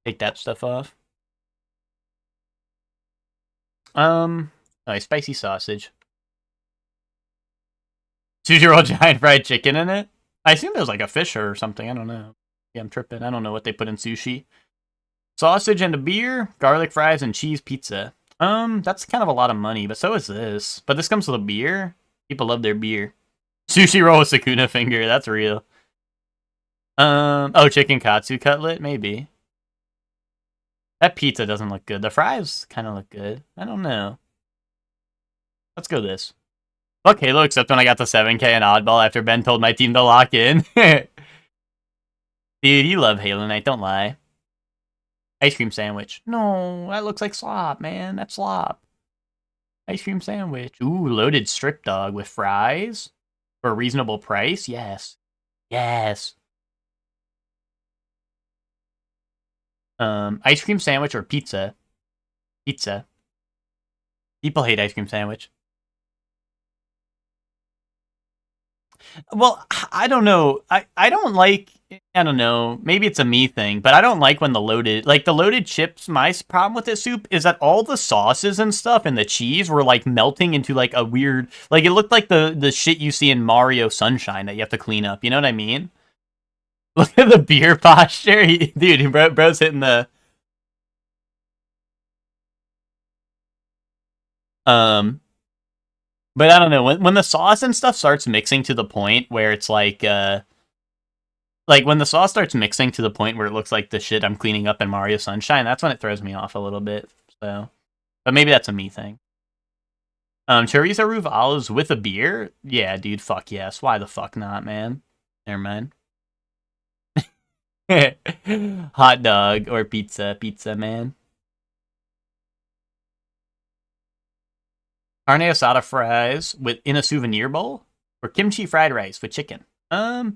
take that stuff off. Oh, spicy sausage. Sushi roll, giant fried chicken in it? I assume there's like a fish or something, I don't know. Yeah, I'm tripping, I don't know what they put in sushi. Sausage and a beer, garlic fries, and cheese pizza. That's kind of a lot of money, but so is this. But this comes with a beer? People love their beer. Sushi roll with Sakuna finger, that's real. Oh, chicken katsu cutlet? Maybe. That pizza doesn't look good. The fries kind of look good. I don't know. Let's go this. Fuck Halo, except when I got the 7K and Oddball after Ben told my team to lock in. Dude, you love Halo Night, don't lie. Ice cream sandwich. No, that looks like slop, man. That's slop. Ice cream sandwich. Ooh, loaded strip dog with fries for a reasonable price. Yes. Yes. Ice cream sandwich or pizza? Pizza. People hate ice cream sandwich. Well, I don't know. I don't like, I don't know, maybe it's a me thing, but I don't like when the loaded chips, my problem with this soup is that all the sauces and stuff and the cheese were like melting into like a weird, like it looked like the shit you see in Mario Sunshine that you have to clean up, you know what I mean? Look at the beer posture, dude, bro's hitting the, But I don't know, when the sauce and stuff starts mixing to the point where it's like when the sauce starts mixing to the point where it looks like the shit I'm cleaning up in Mario Sunshine, that's when it throws me off a little bit. So, but maybe that's a me thing. Chorizo roof olives with a beer? Yeah, dude, fuck yes. Why the fuck not, man? Never mind. Hot dog or pizza, man. Carne asada fries in a souvenir bowl, or kimchi fried rice with chicken. I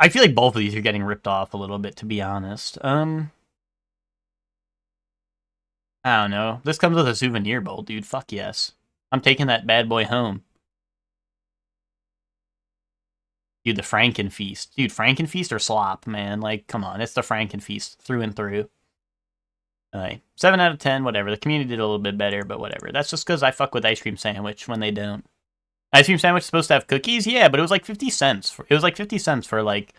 feel like both of these are getting ripped off a little bit, to be honest. I don't know. This comes with a souvenir bowl, dude. Fuck yes. I'm taking that bad boy home. Dude, the Frankenfeast. Dude, Frankenfeast or slop, man. Like, come on. It's the Frankenfeast through and through. Alright. 7 out of 10, whatever. The community did a little bit better, but whatever. That's just because I fuck with ice cream sandwich when they don't. Ice cream sandwich is supposed to have cookies? Yeah, but it was like 50 cents. It was like 50 cents for, like,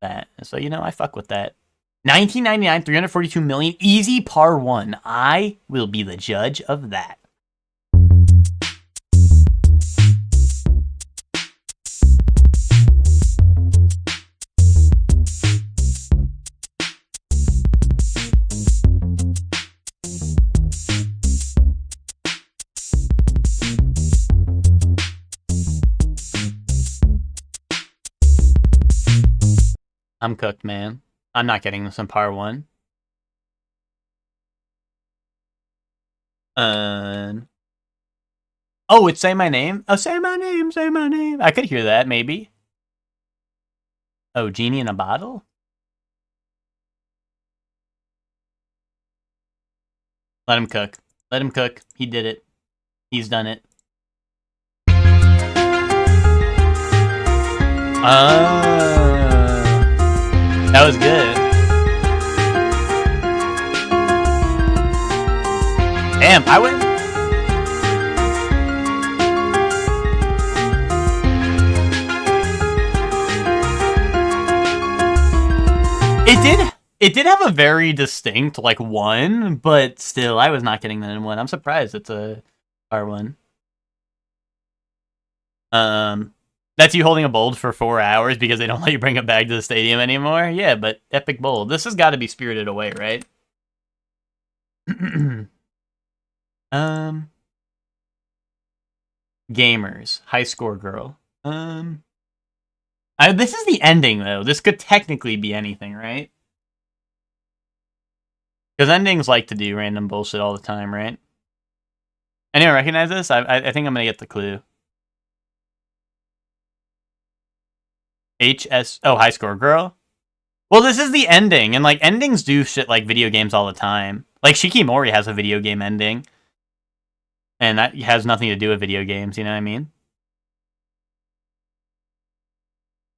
that. So, you know, I fuck with that. 1999, 342 million. Easy par 1. I will be the judge of that. I'm cooked, man. I'm not getting this in par 1. Oh, it's Say My Name? Oh, say my name, say my name. I could hear that, maybe. Oh, Genie in a Bottle? Let him cook. Let him cook. He did it. He's done it. That was good. Damn, I went. It did have a very distinct, like, 1, but still, I was not getting that in 1. I'm surprised it's a R1. That's you holding a bowl for 4 hours because they don't let you bring a bag to the stadium anymore? Yeah, but epic bowl. This has got to be Spirited Away, right? Gamers. High Score Girl. This is the ending, though. This could technically be anything, right? Because endings like to do random bullshit all the time, right? Anyone recognize this? I think I'm going to get the clue. High Score Girl? Well, this is the ending, and, like, endings do shit like video games all the time. Like, Shikimori has a video game ending. And that has nothing to do with video games, you know what I mean?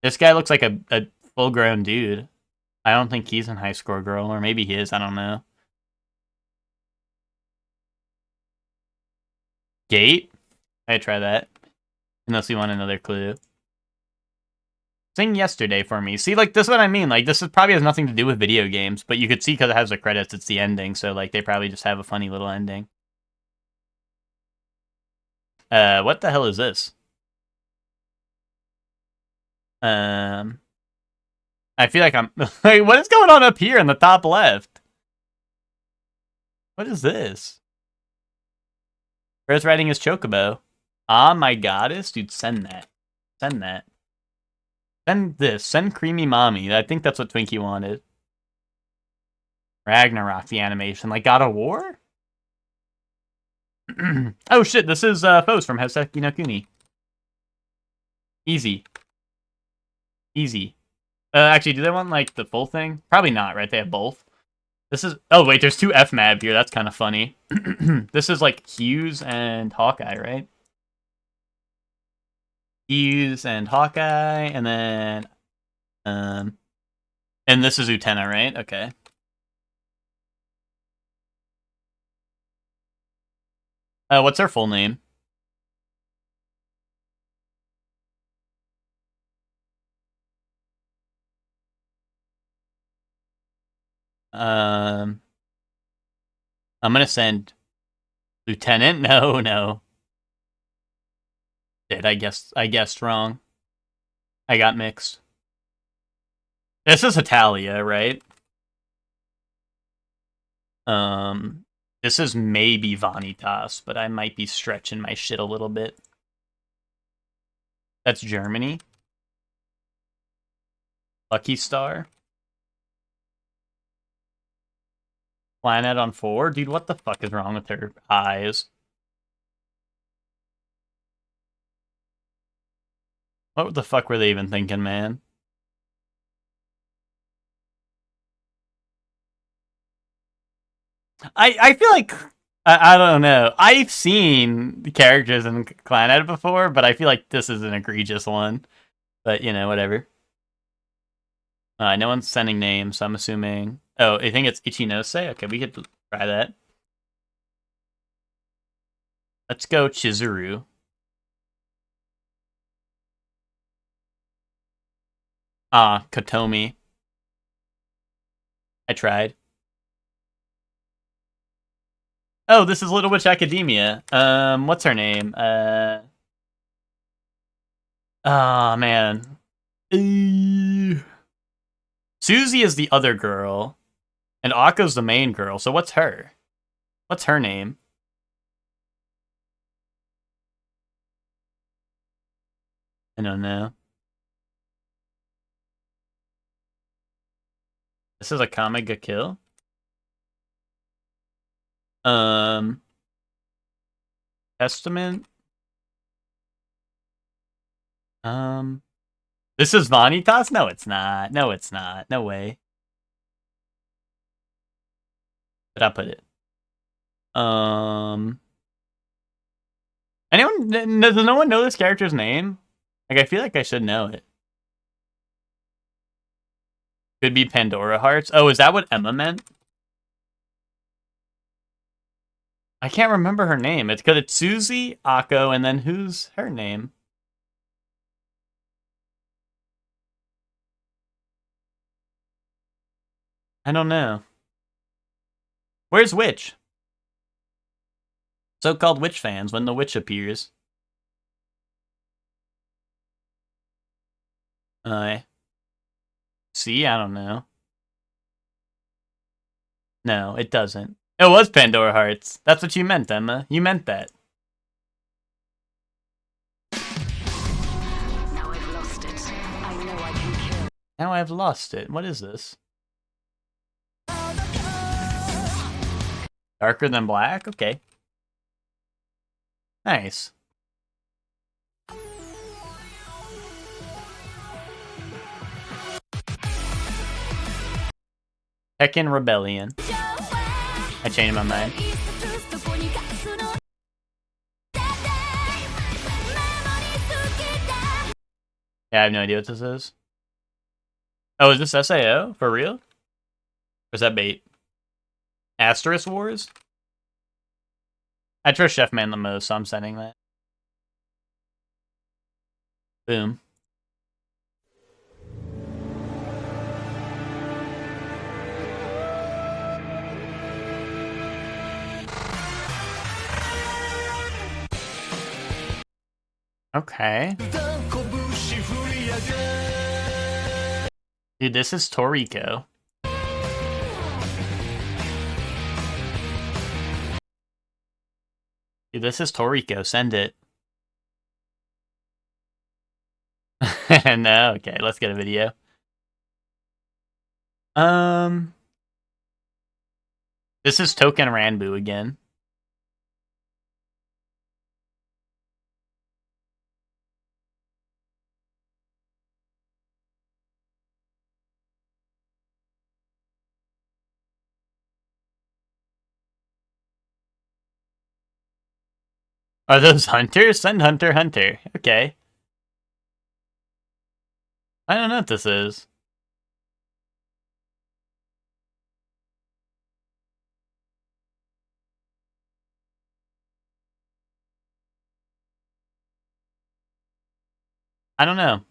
This guy looks like a full-grown dude. I don't think he's in High Score Girl, or maybe he is, I don't know. Gate? I'd try that. Unless you want another clue. Sing Yesterday for me. See, like, this is what I mean. Like, this probably has nothing to do with video games, but you could see because it has the credits, it's the ending, so, like, they probably just have a funny little ending. What the hell is this? I feel like I'm... Like, what is going on up here in the top left? What is this? Rose riding his chocobo. Ah, my goddess? Dude, send that. Send that. Send this. Send Creamy Mommy. I think that's what Twinkie wanted. Ragnarok, the animation. Like God of War? Oh shit, this is Foes from Hoseki no Kuni. Easy. Easy. Actually, do they want, like, the full thing? Probably not, right? They have both. This is... Oh, wait, there's 2 FMAB here. That's kind of funny. This is, like, Hughes and Hawkeye, right? Hughes and Hawkeye, and then... And this is Utena, right? Okay. What's her full name? I'm gonna send Lieutenant? No, no. I guessed wrong. I got mixed. This is Italia, right? This is maybe Vanitas, but I might be stretching my shit a little bit. That's Germany. Lucky Star. Planet on 4? Dude, what the fuck is wrong with her eyes? What the fuck were they even thinking, man? I feel like I don't know. I've seen the characters in Clannad before, but I feel like this is an egregious one. But you know, whatever. No one's sending names, so I'm assuming. Oh, I think it's Ichinose. Okay, we could try that. Let's go Chizuru. Kotomi. I tried. Oh, this is Little Witch Academia. What's her name? Oh, man. Susie is the other girl, and Akko's the main girl, so what's her? What's her name? I don't know. This is a Kame ga Kill? Testament? This is Vanitas? No, it's not. No, it's not. No way. Did I put it? Anyone? Does no one know this character's name? Like, I feel like I should know it. Could be Pandora Hearts. Oh, is that what Emma meant? I can't remember her name. It's because it's Susie, Akko, and then who's her name? I don't know. Where's Witch? So-called Witch fans when the Witch appears. See, I don't know. No, it doesn't. It was Pandora Hearts. That's what you meant, Emma. You meant that. Now I've lost it. I know I can kill. Now I've lost it. What is this? Darker than black? Okay. Nice. Tekken Rebellion. I changed my mind. Yeah, I have no idea what this is. Oh, is this SAO? For real? Or is that bait? Asterisk Wars? I trust Chef Man the most, so I'm sending that. Boom. Okay. Dude, this is Toriko. Dude, this is Toriko. Send it. No? Okay, let's get a video. This is Token Ranbu again. Are those hunters? Send Hunter, Hunter. Okay. I don't know what this is. I don't know.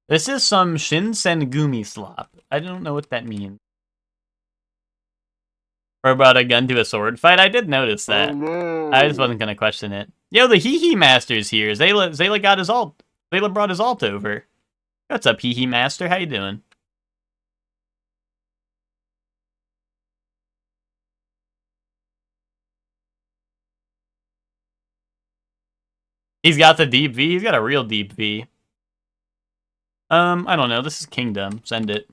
This is some Shinsengumi slop. I don't know what that means. Or brought a gun to a sword fight? I did notice that. I just wasn't gonna question it. Yo, the Hee Hee Master's here. Zayla got his alt. Zayla brought his alt over. What's up, Hee Hee Master? How you doing? He's got the deep V. He's got a real deep V. I don't know. This is Kingdom. Send it.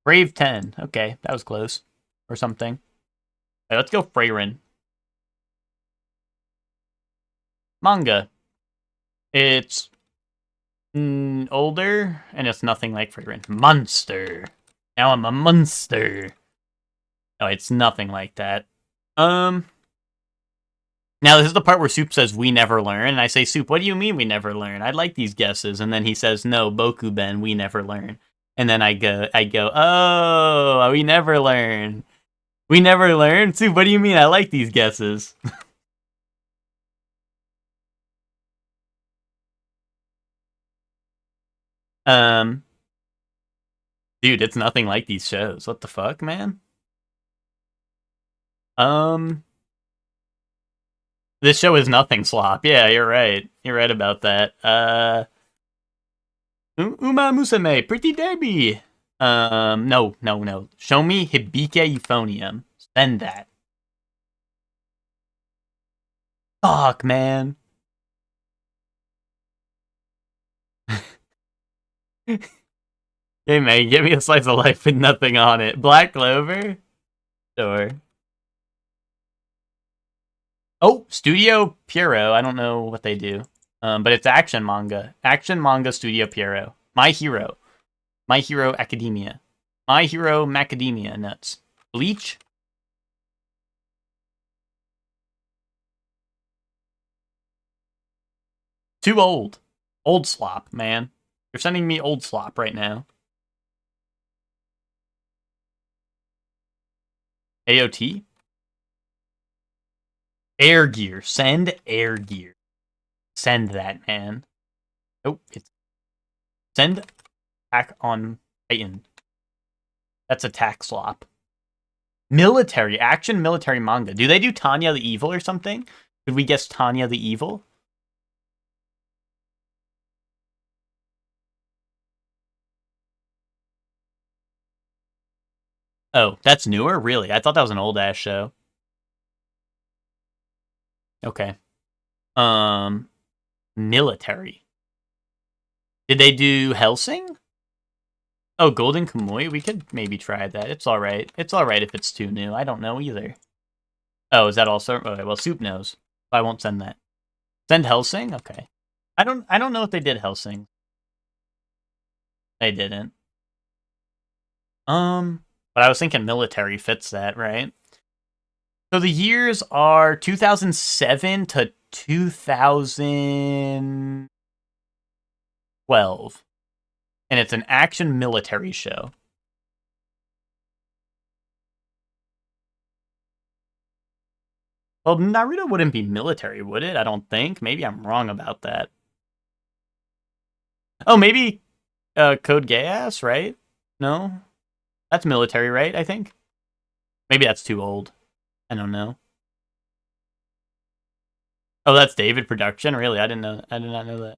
Brave 10. Okay, that was close. Or something. Right, let's go Freyrin. Manga. It's older, and it's nothing like Freyrin. Monster. Now I'm a monster. No, it's nothing like that. Now, this is the part where Soup says, we never learn. And I say, Soup, what do you mean we never learn? I like these guesses. And then he says, no, Bokuben, we never learn. And then I go, oh, we never learn. We never learn? Soup, what do you mean? I like these guesses. Dude, it's nothing like these shows. What the fuck, man? This show is nothing, Slop. Yeah, you're right. You're right about that. Uma Musume, Pretty Derby. No. Show me Hibike Euphonium. Send that. Fuck, man. Hey, man, give me a slice of life with nothing on it. Black Clover? Sure. Oh, Studio Pierrot. I don't know what they do. But it's action manga. Action manga Studio Pierrot. My Hero. My Hero Academia. My Hero Macadamia Nuts. Bleach? Too old. Old slop, man. You're sending me old slop right now. AOT? Air Gear. Send Air Gear. Send that, man. Oh, it's... Send Attack on Titan. That's Attack Slop. Military. Action military manga. Do they do Tanya the Evil or something? Could we guess Tanya the Evil? Oh, that's newer? Really? I thought that was an old-ass show. Okay. Military. Did they do Hellsing? Oh, Golden Kamuy? We could maybe try that. It's alright. It's alright if it's too new. I don't know either. Oh, is that also? Okay, well, Soup knows. I won't send that. Send Hellsing? Okay. I don't know if they did Hellsing. They didn't. But I was thinking military fits that, right? So the years are 2007 to 2012. And it's an action military show. Well, Naruto wouldn't be military, would it? I don't think. Maybe I'm wrong about that. Oh, maybe Code Geass, right? No? That's military, right? I think. Maybe that's too old. I don't know. Oh, that's David Production? Really? I did not know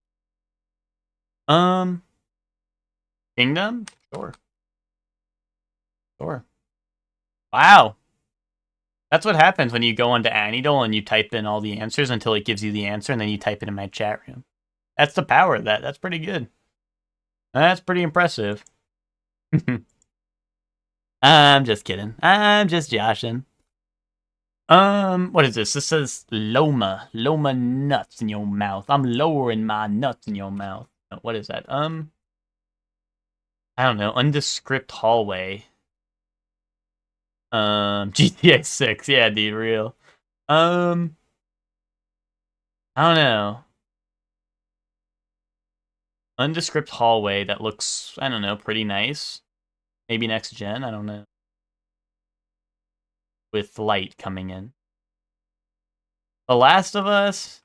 that. Kingdom? Sure. Wow. That's what happens when you go onto Anidol and you type in all the answers until it gives you the answer, and then you type it in my chat room. That's the power of that. That's pretty good. That's pretty impressive. I'm just kidding. I'm just joshing. What is this? This says Loma. Loma nuts in your mouth. I'm lowering my nuts in your mouth. What is that? I don't know. Undescript hallway. GTA 6. Yeah, dude, real. I don't know. Undescript hallway that looks, I don't know, pretty nice. Maybe next gen, I don't know. With light coming in. The Last of Us?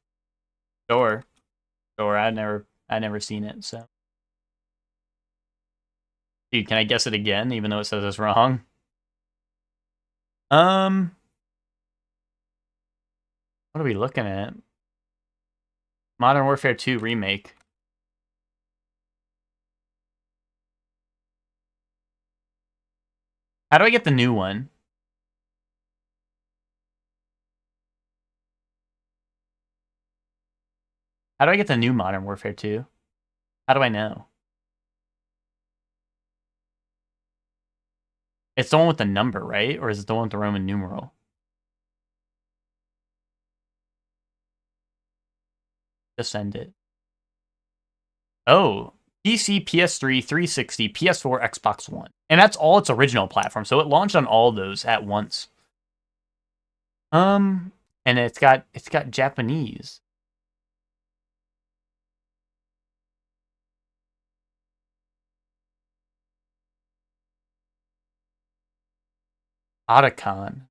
Sure. I've never seen it, so. Dude, can I guess it again, even though it says it's wrong? What are we looking at? Modern Warfare 2 Remake. How do I get the new one? How do I get the new Modern Warfare 2? How do I know? It's the one with the number, right? Or is it the one with the Roman numeral? Just send it. Oh, PC, PS3, 360, PS4, Xbox One. And that's all its original platform. So it launched on all those at once. And it's got Japanese. Otacon.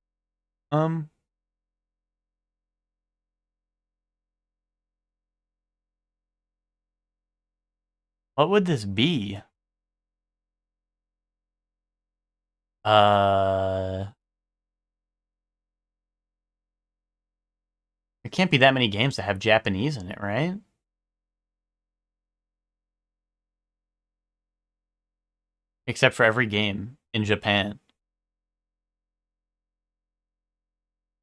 What would this be? There can't be that many games that have Japanese in it, right? Except for every game in Japan.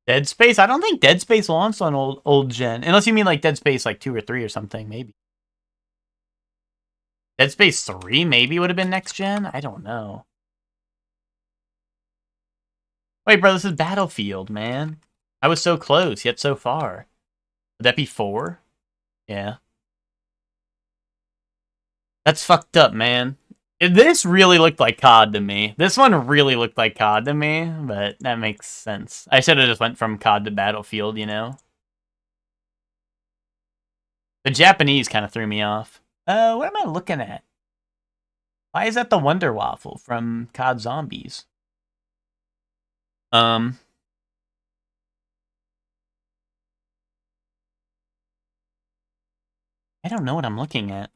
Dead Space? I don't think Dead Space launched on old gen. Unless you mean like Dead Space like 2 or 3 or something, maybe. Dead Space 3 maybe would have been next gen? I don't know. Wait, bro, this is Battlefield, man. I was so close, yet so far. Would that be 4? Yeah. That's fucked up, man. This really looked like COD to me. This one really looked like COD to me, but that makes sense. I should have just went from COD to Battlefield, you know? The Japanese kind of threw me off. What am I looking at? Why is that the Wonder Waffle from COD Zombies? I don't know what I'm looking at.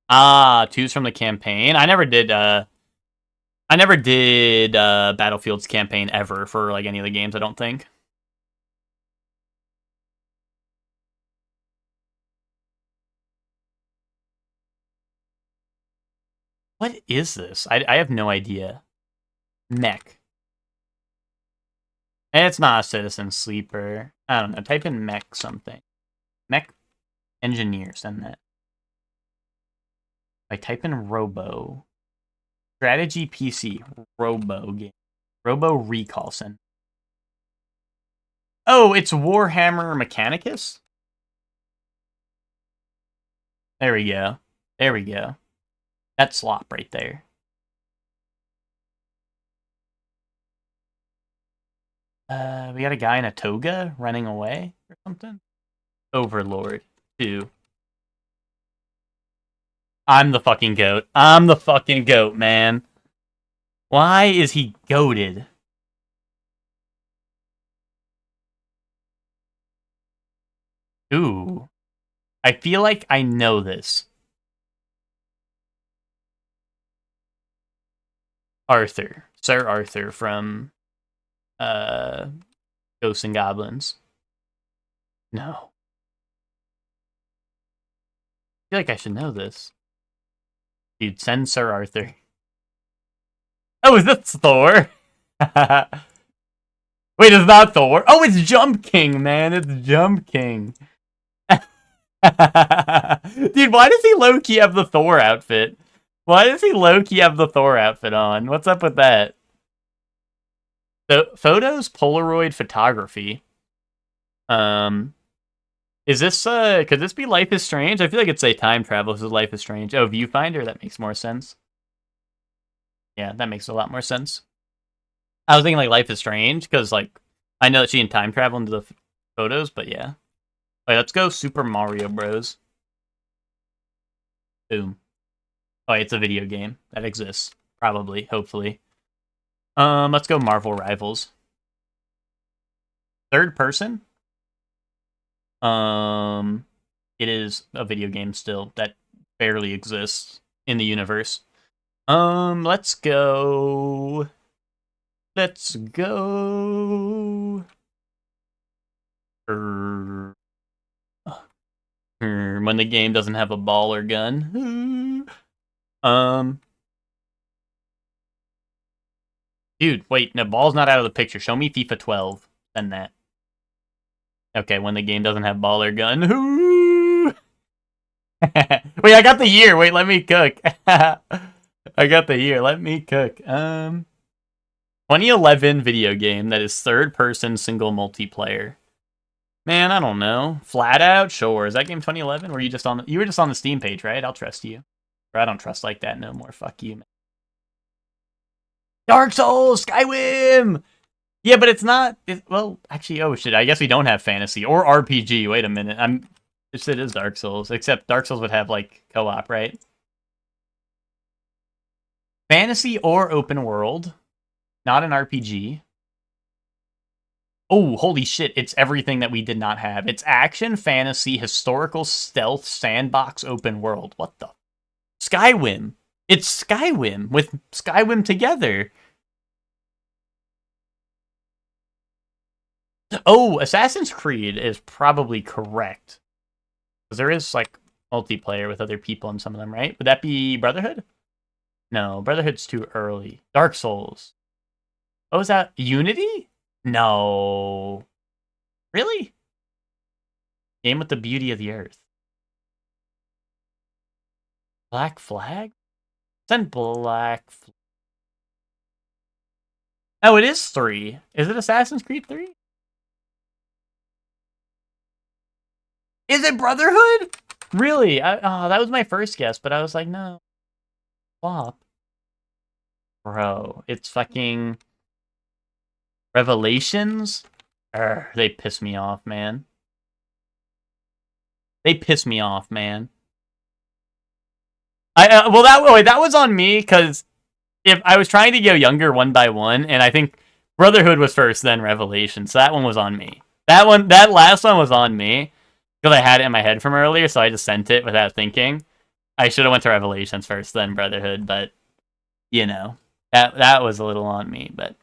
Ah, 2's from the campaign. I never did Battlefield's campaign ever for like any of the games, I don't think. What is this? I have no idea. Mech. It's not a Citizen Sleeper. I don't know. Type in mech something. Mech engineer, send that. I type in Robo. Strategy PC. Robo game. Robo Recall, send. Oh, it's Warhammer Mechanicus? There we go. There we go. That's slop right there. We got a guy in a toga running away or something. Overlord 2. I'm the fucking goat. I'm the fucking goat, man. Why is he goated? Ooh. I feel like I know this. Arthur. Sir Arthur from Ghosts and Goblins. No. I feel like I should know this. Dude, send Sir Arthur. Oh, is this Thor? Wait, it's not Thor. Oh, it's Jump King, man. It's Jump King. Dude, why does he low-key have the Thor outfit? Why does he low-key have the Thor outfit on? What's up with that? So, photos, Polaroid photography. Is this, could this be Life is Strange? I feel like it's a time travel. This is Life is Strange. Oh, Viewfinder? That makes more sense. Yeah, that makes a lot more sense. I was thinking, like, Life is Strange, because, like, I know that she can time travel into the photos, but yeah. Alright, let's go Super Mario Bros. Boom. Oh, it's a video game. That exists. Probably. Hopefully. Let's go Marvel Rivals. Third person? It is a video game still. That barely exists in the universe. Let's go. Let's go. When the game doesn't have a ball or gun. Dude, wait, no, ball's not out of the picture. Show me FIFA 12. Then that. Okay, when the game doesn't have ball or gun. Wait, I got the year. Wait, let me cook. I got the year. Let me cook. 2011 video game that is third-person single multiplayer. Man, I don't know. Flat Out? Sure. Is that game 2011? Were you just on you were just on the Steam page, right? I'll trust you. Or I don't trust like that no more. Fuck you, man. Dark Souls! Skyrim! Yeah, but it's not... well, actually, oh shit. I guess we don't have fantasy. Or RPG. Wait a minute. It is Dark Souls. Except Dark Souls would have, like, co-op, right? Fantasy or open world. Not an RPG. Oh, holy shit, it's everything that we did not have. It's action, fantasy, historical, stealth, sandbox, open world. What the? Skyrim. It's Skyrim with Skyrim together. Oh, Assassin's Creed is probably correct. Because there is, like, multiplayer with other people in some of them, right? Would that be Brotherhood? No, Brotherhood's too early. Dark Souls. Oh, is that Unity? No. Really? Game with the beauty of the earth. Black Flag? Send Black Flag. Oh, it is 3. Is it Assassin's Creed 3? Is it Brotherhood? Really? That was my first guess, but I was like, no. Flop. Bro, it's fucking... Revelations? They piss me off, man. They piss me off, man. Well, that was on me, because if I was trying to go younger one by one, and I think Brotherhood was first, then Revelations, so that one was on me. That last one was on me, because I had it in my head from earlier, so I just sent it without thinking. I should have went to Revelations first, then Brotherhood, but, you know, that was a little on me, but...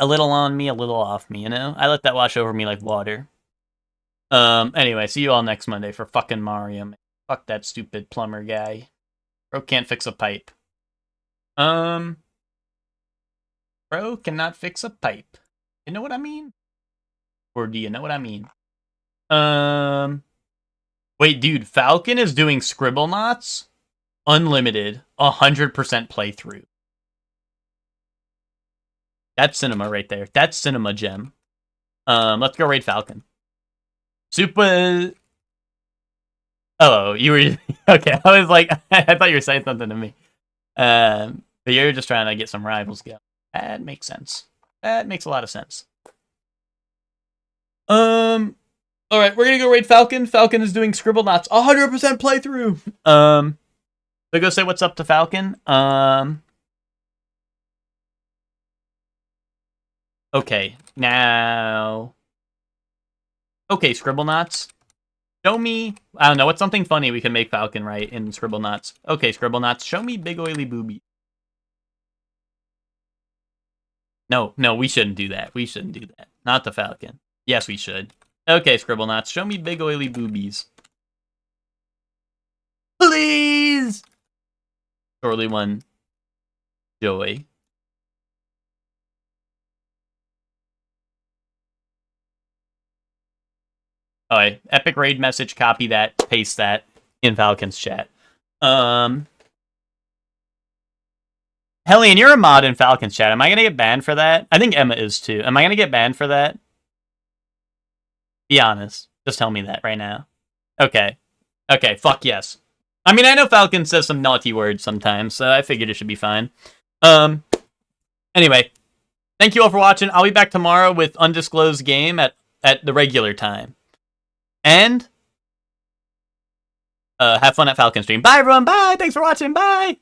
A little on me, a little off me, you know? I let that wash over me like water. Anyway, see you all next Monday for fucking Mario, man. Fuck that stupid plumber guy. Bro can't fix a pipe. Bro cannot fix a pipe. You know what I mean? Or do you know what I mean? Wait, dude, Falcon is doing Scribblenauts Unlimited 100% playthrough. That's cinema right there. That's cinema gem. Let's go raid Falcon. Super. Oh, you were okay. I was like, I thought you were saying something to me. But you're just trying to get some rivals going. That makes sense. That makes a lot of sense. All right, we're gonna go raid Falcon. Falcon is doing Scribblenauts 100% playthrough. So go say what's up to Falcon. Okay, now... Okay, Scribblenauts. Show me... I don't know, what's something funny we can make Falcon right in Scribblenauts? Okay, Scribblenauts, show me big oily boobies. No, we shouldn't do that. We shouldn't do that. Not the Falcon. Yes, we should. Okay, Scribblenauts, show me big oily boobies. Please! Surely one. Joy. Alright, epic raid message, copy that, paste that in Falcon's chat. Hellion, you're a mod in Falcon's chat. Am I gonna get banned for that? I think Emma is too. Am I gonna get banned for that? Be honest. Just tell me that right now. Okay. Okay, fuck yes. I mean, I know Falcon says some naughty words sometimes, so I figured it should be fine. Anyway, thank you all for watching. I'll be back tomorrow with Undisclosed Game at the regular time. And have fun at Falcon Stream. Bye, everyone. Bye. Thanks for watching. Bye.